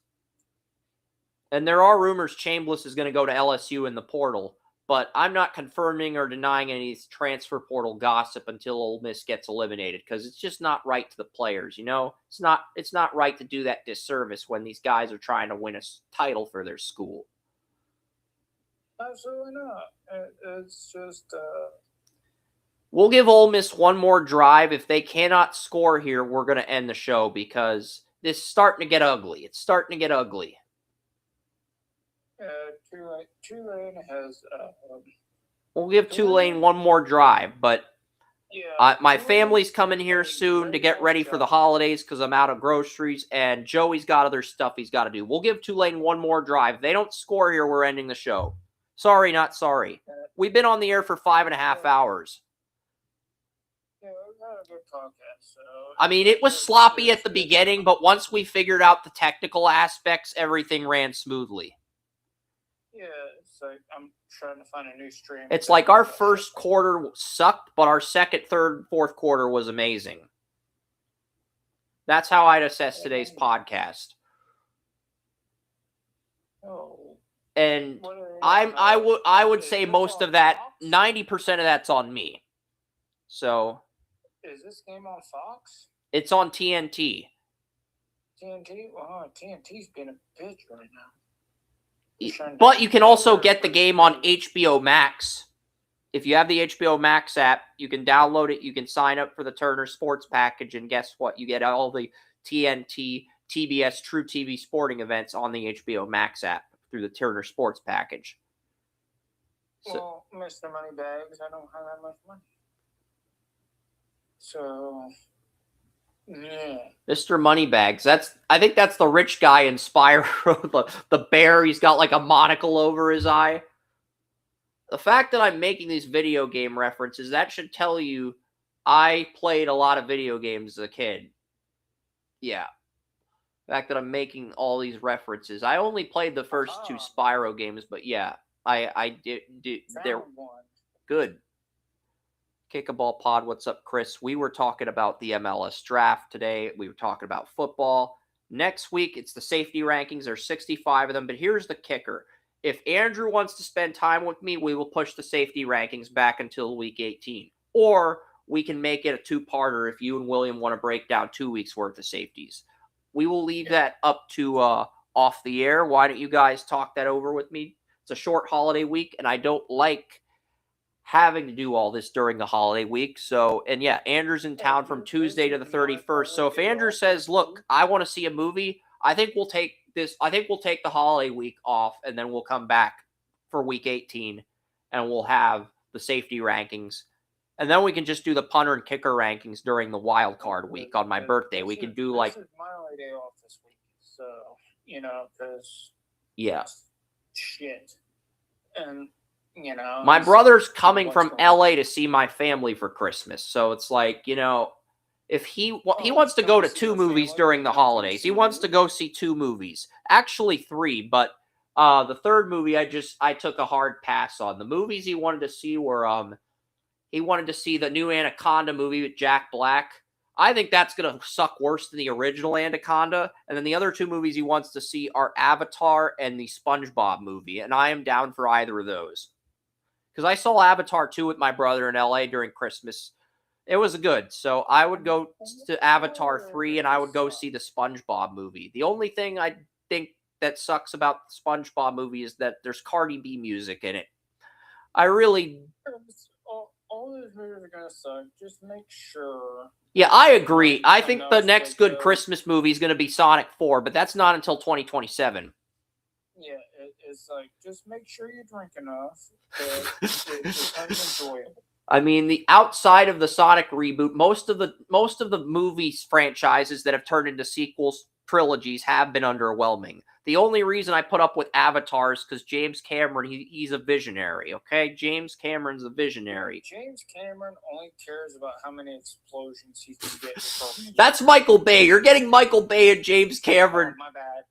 And there are rumors Chambliss is going to go to LSU in the portal, but I'm not confirming or denying any transfer portal gossip until Ole Miss gets eliminated, because it's just not right to the players, you know? It's not right to do that disservice when these guys are trying to win a title for their school. Absolutely not. It's just... We'll give Ole Miss one more drive. If they cannot score here, we're going to end the show because this is starting to get ugly. It's starting to get ugly. Tulane has... we'll give Tulane one more drive, but my family's coming here soon to get ready for the holidays because I'm out of groceries, and Joey's got other stuff he's got to do. We'll give Tulane one more drive. If they don't score here, we're ending the show. Sorry, not sorry. We've been on the air for 5.5 hours. Yeah, we've had a good podcast. So I mean, it was sloppy at the beginning, but once we figured out the technical aspects, everything ran smoothly. Yeah, it's like I'm trying to find a new stream. It's like our first quarter sucked, but our second, third, fourth quarter was amazing. That's how I'd assess today's podcast. Oh. And I would say most of that, 90% of that's on me. So. Is this game on Fox? It's on TNT. TNT? Well, TNT's being a bitch right now. But you can also get the game on HBO Max. If you have the HBO Max app, you can download it. You can sign up for the Turner Sports package, and guess what? You get all the TNT, TBS, True TV sporting events on the HBO Max app through the Turner Sports package. Well, Mr. Moneybags, I don't have that much money. So, yeah. Mr. Moneybags. I think that's the rich guy in Spyro, the bear. He's got like a monocle over his eye. The fact that I'm making these video game references, that should tell you I played a lot of video games as a kid. Yeah. fact that I'm making all these references. I only played the first 2 Spyro games, but yeah, I did there. One. Good. Kick a Ball Pod, what's up, Chris? We were talking about the MLS draft today. We were talking about football. Next week, it's the safety rankings. There's 65 of them, but here's the kicker. If Andrew wants to spend time with me, we will push the safety rankings back until week 18. Or we can make it a 2-parter if you and William want to break down 2 weeks worth of safeties. We will leave that up to off the air. Why don't you guys talk that over with me? It's a short holiday week, and I don't like having to do all this during the holiday week. So, and yeah, Andrew's in town from Tuesday to the 31st. So if Andrew says, look, I want to see a movie, I think we'll take the holiday week off, and then we'll come back for week 18 and we'll have the safety rankings. And then we can just do the punter and kicker rankings during the wild card week on my birthday. We can do like, this is my only day off this week. So, because yeah, shit. And, my brother's coming from LA to see my family for Christmas. So it's like, if he wants to go to 2 movies during the holidays. He wants to go see 2 movies. Actually 3, but the third movie I took a hard pass on. The movies he wanted to see were he wanted to see the new Anaconda movie with Jack Black. I think that's going to suck worse than the original Anaconda. And then the other 2 movies he wants to see are Avatar and the SpongeBob movie. And I am down for either of those. Because I saw Avatar 2 with my brother in LA during Christmas. It was good. So I would go to Avatar 3 and I would go see the SpongeBob movie. The only thing I think that sucks about the SpongeBob movie is that there's Cardi B music in it. I really... All those movies are going to suck. Just make sure... Yeah, I agree. I think the next good Christmas movie is going to be Sonic 4, but that's not until 2027. Yeah, it's like, just make sure you drink enough. It becomes enjoyable. I mean, the outside of the Sonic reboot, most of the movies franchises that have turned into sequels, trilogies, have been underwhelming. The only reason I put up with Avatar is because James Cameron, he's a visionary, okay? James Cameron's a visionary. James Cameron only cares about how many explosions he can get. That's Michael Bay. You're getting Michael Bay and James Cameron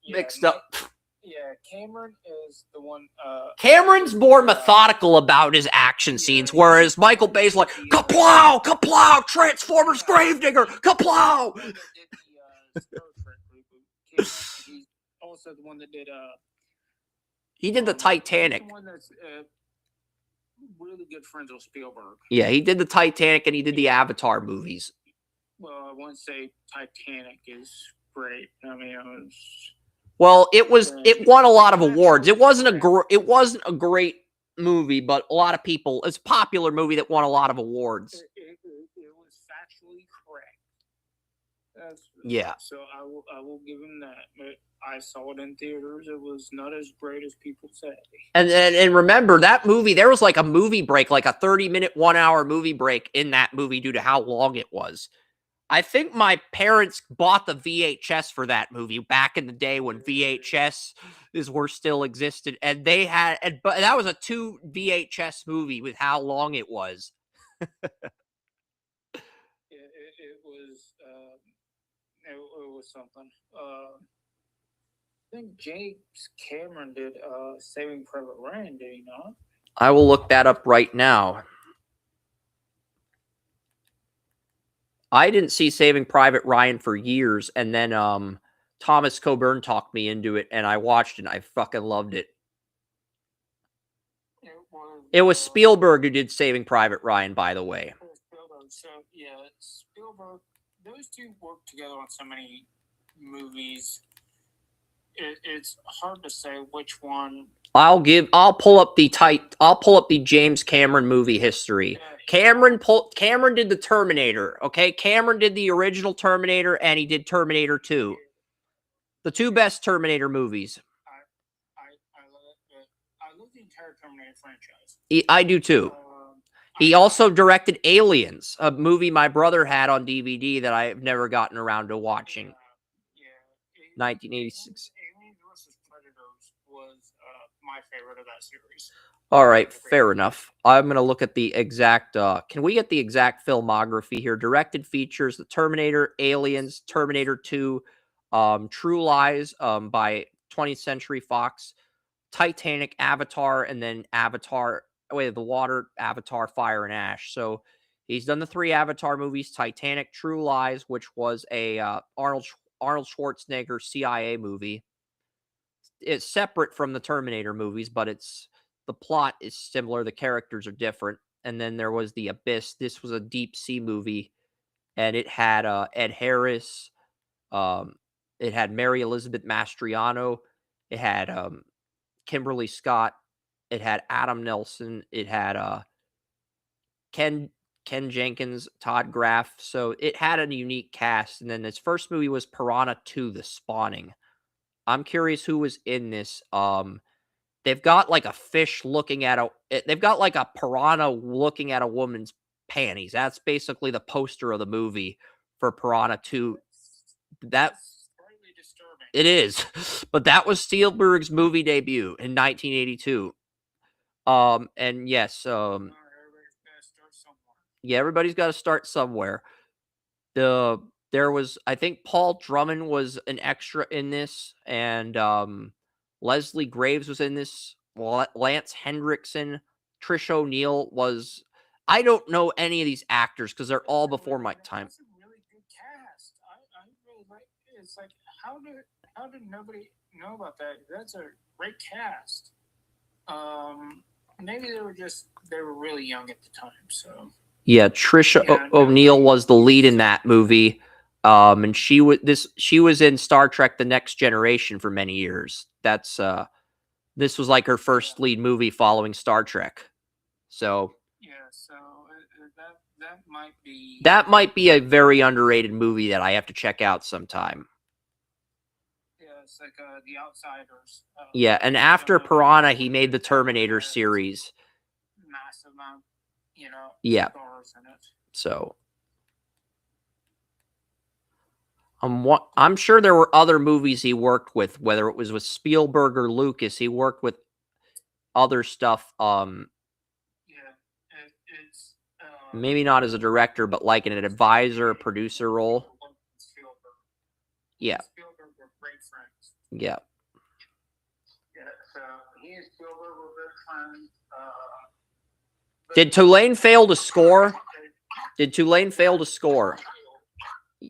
mixed up. Yeah, Cameron is the one... Cameron's more methodical about his action scenes, whereas Michael Bay's like, kaplow, kaplow, Transformers Gravedigger, kaplow! He's also the one that did... he did the Titanic. He's the one that's really good friends with Spielberg. Yeah, he did the Titanic and he did the Avatar movies. Well, I wouldn't say Titanic is great. I mean, it was... Well, it won a lot of awards. It wasn't a great movie, but a lot of people, it's a popular movie that won a lot of awards. It was factually correct. Yeah. So I will give him that. But I saw it in theaters. It was not as great as people say. And remember that movie, there was like a movie break, like a 30-minute, 1-hour movie break in that movie due to how long it was. I think my parents bought the VHS for that movie back in the day when VHS were still existed, and but that was a 2 VHS movie with how long it was. It was something. I think James Cameron did Saving Private Ryan, did he not? I will look that up right now. I didn't see Saving Private Ryan for years, and then Thomas Coburn talked me into it, and I watched it, and I fucking loved it. It was Spielberg who did Saving Private Ryan, by the way. Spielberg. So, yeah, Spielberg, those two worked together on so many movies. It's hard to say which one. I'll pull up the James Cameron movie history. Cameron did the Terminator, okay? Cameron did the original Terminator, and he did Terminator 2. The 2 best Terminator movies. I love the entire Terminator franchise. I do too. He also directed Aliens, a movie my brother had on DVD that I've never gotten around to watching. 1986. Aliens vs. Predators was my favorite of that series. All right, fair enough. I'm going to look at the exact... can we get the exact filmography here? Directed features, The Terminator, Aliens, Terminator 2, True Lies by 20th Century Fox, Titanic, Avatar, and then Avatar, Way of the Water, Avatar, Fire and Ash. So he's done the 3 Avatar movies: Titanic, True Lies, which was a Arnold Schwarzenegger CIA movie. It's separate from the Terminator movies, but the plot is similar. The characters are different. And then there was The Abyss. This was a deep sea movie, and it had Ed Harris. It had Mary Elizabeth Mastriano. It had Kimberly Scott. It had Adam Nelson. It had Ken Jenkins, Todd Graff. So it had a unique cast. And then his first movie was Piranha 2: The Spawning. I'm curious who was in this. They've got like a fish looking at they've got like a piranha looking at a woman's panties. That's basically the poster of the movie for Piranha 2. That's slightly disturbing. It is. But that was Spielberg's movie debut in 1982. And yes, Everybody's gotta start somewhere. yeah, everybody's got to start somewhere. There was, I think Paul Drummond was an extra in this, and Leslie Graves was in this. Lance Hendrickson, Trish O'Neill was. I don't know any of these actors because they're all before my time. That's a really good cast. I really like. It's like how did nobody know about that? That's a great cast. Maybe they were really young at the time. So yeah, Trisha O'Neill was the lead in that movie. And she was in Star Trek: The Next Generation for many years. This was like her first lead movie following Star Trek. So yeah, so that might be a very underrated movie that I have to check out sometime. Yeah, it's like The Outsiders. Yeah, and after Piranha, he made the Terminator series. Massive amount, yeah. stars in it. So I'm sure there were other movies he worked with, whether it was with Spielberg or Lucas. He worked with other stuff. It's maybe not as a director, but like in an advisor, producer role. Yeah. Spielberg were great friends. Yeah. Yeah, so he and Spielberg were good friends. Did Tulane fail to score?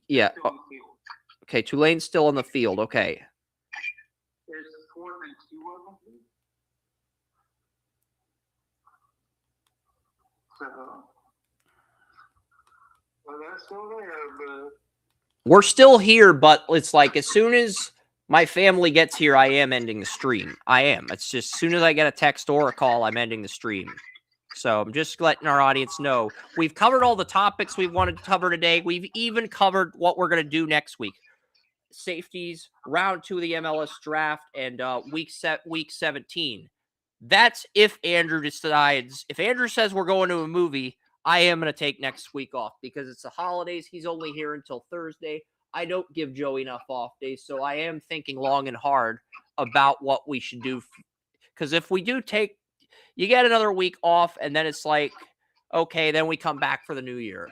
Yeah. Okay, Tulane's still on the field. Okay. There's 4 and 2 of them. So, well, they're still there, but we're still here, but it's like as soon as my family gets here, I am ending the stream. I am. It's just as soon as I get a text or a call, I'm ending the stream. So I'm just letting our audience know we've covered all the topics we wanted to cover today. We've even covered what we're going to do next week. Safeties, round 2 of the MLS draft, and week 17. That's if Andrew decides. If Andrew says we're going to a movie, I am going to take next week off because it's the holidays. He's only here until Thursday. I don't give Joey enough off days, so I am thinking long and hard about what we should do. Because if we do take, you get another week off, and then it's like, okay, then we come back for the new year.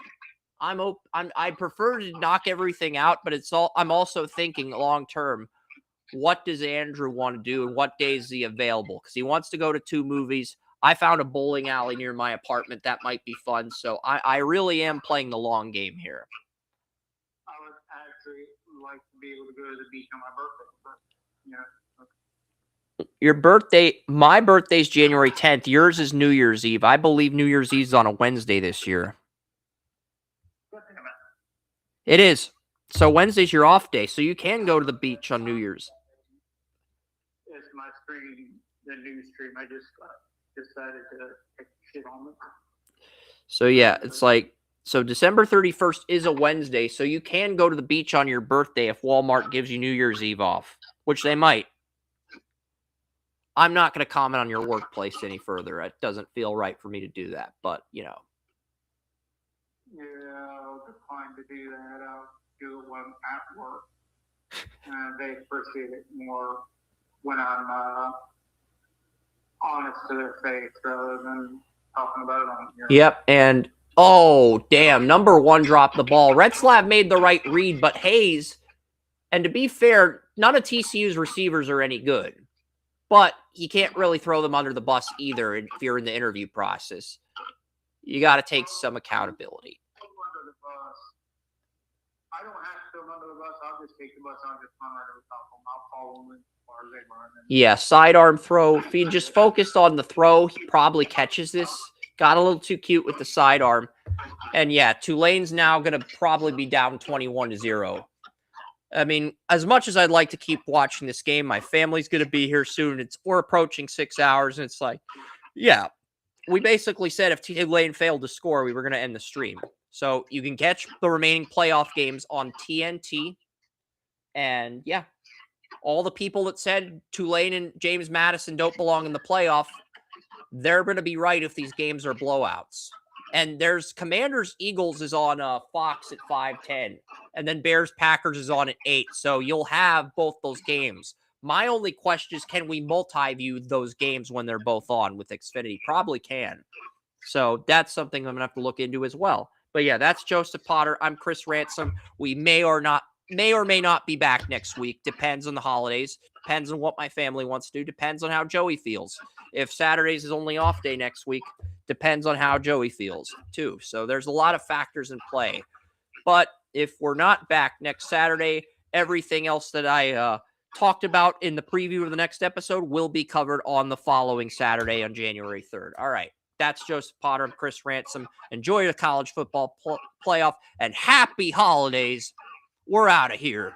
I prefer to knock everything out, but I'm also thinking long term. What does Andrew want to do, and what days is he available? Because he wants to go to 2 movies. I found a bowling alley near my apartment that might be fun. So I really am playing the long game here. I would actually like to be able to go to the beach on my birthday, but Your birthday, my birthday's January 10th. Yours is New Year's Eve. I believe New Year's Eve is on a Wednesday this year. It is. So Wednesday's your off day, so you can go to the beach on New Year's. It's my stream, the new stream. I just decided to take shit on it. So yeah, it's like, so December 31st is a Wednesday, so you can go to the beach on your birthday if Walmart gives you New Year's Eve off, which they might. I'm not going to comment on your workplace any further. It doesn't feel right for me to do that, but, Yeah, I'll decline to do that. I'll do it when I'm at work. They appreciate it more when I'm honest to their face rather than talking about it on here. Yep, and, oh, damn, number 1 dropped the ball. Retzlaff made the right read, but Hayes And to be fair, none of TCU's receivers are any good. But you can't really throw them under the bus either if you're in the interview process. You got to take some accountability. I don't have to throw them under the bus. I'll just take the bus. I'll just run right over top of them. I'll follow them as far as they run. Yeah, sidearm throw. If he just focused on the throw, he probably catches this. Got a little too cute with the sidearm. And yeah, Tulane's now going to probably be down 21-0. I mean, as much as I'd like to keep watching this game, my family's going to be here soon. We're approaching 6 hours, and it's like, yeah, we basically said if Tulane failed to score, we were going to end the stream. So you can catch the remaining playoff games on TNT. And yeah, all the people that said Tulane and James Madison don't belong in the playoff, they're going to be right if these games are blowouts. And there's Commanders Eagles is on Fox at 5:10, and then Bears Packers is on at 8. So you'll have both those games. My only question is, can we multi-view those games when they're both on with Xfinity? Probably can. So that's something I'm gonna have to look into as well. But yeah, that's Joseph Potter. I'm Chris Ransom. We may or may not be back next week. Depends on the holidays. Depends on what my family wants to do. Depends on how Joey feels. If Saturday's his only off day next week, depends on how Joey feels too. So there's a lot of factors in play. But if we're not back next Saturday, everything else that I talked about in the preview of the next episode will be covered on the following Saturday on January 3rd. All right. That's Joseph Potter and Chris Ransom. Enjoy the college football playoff and happy holidays. We're out of here.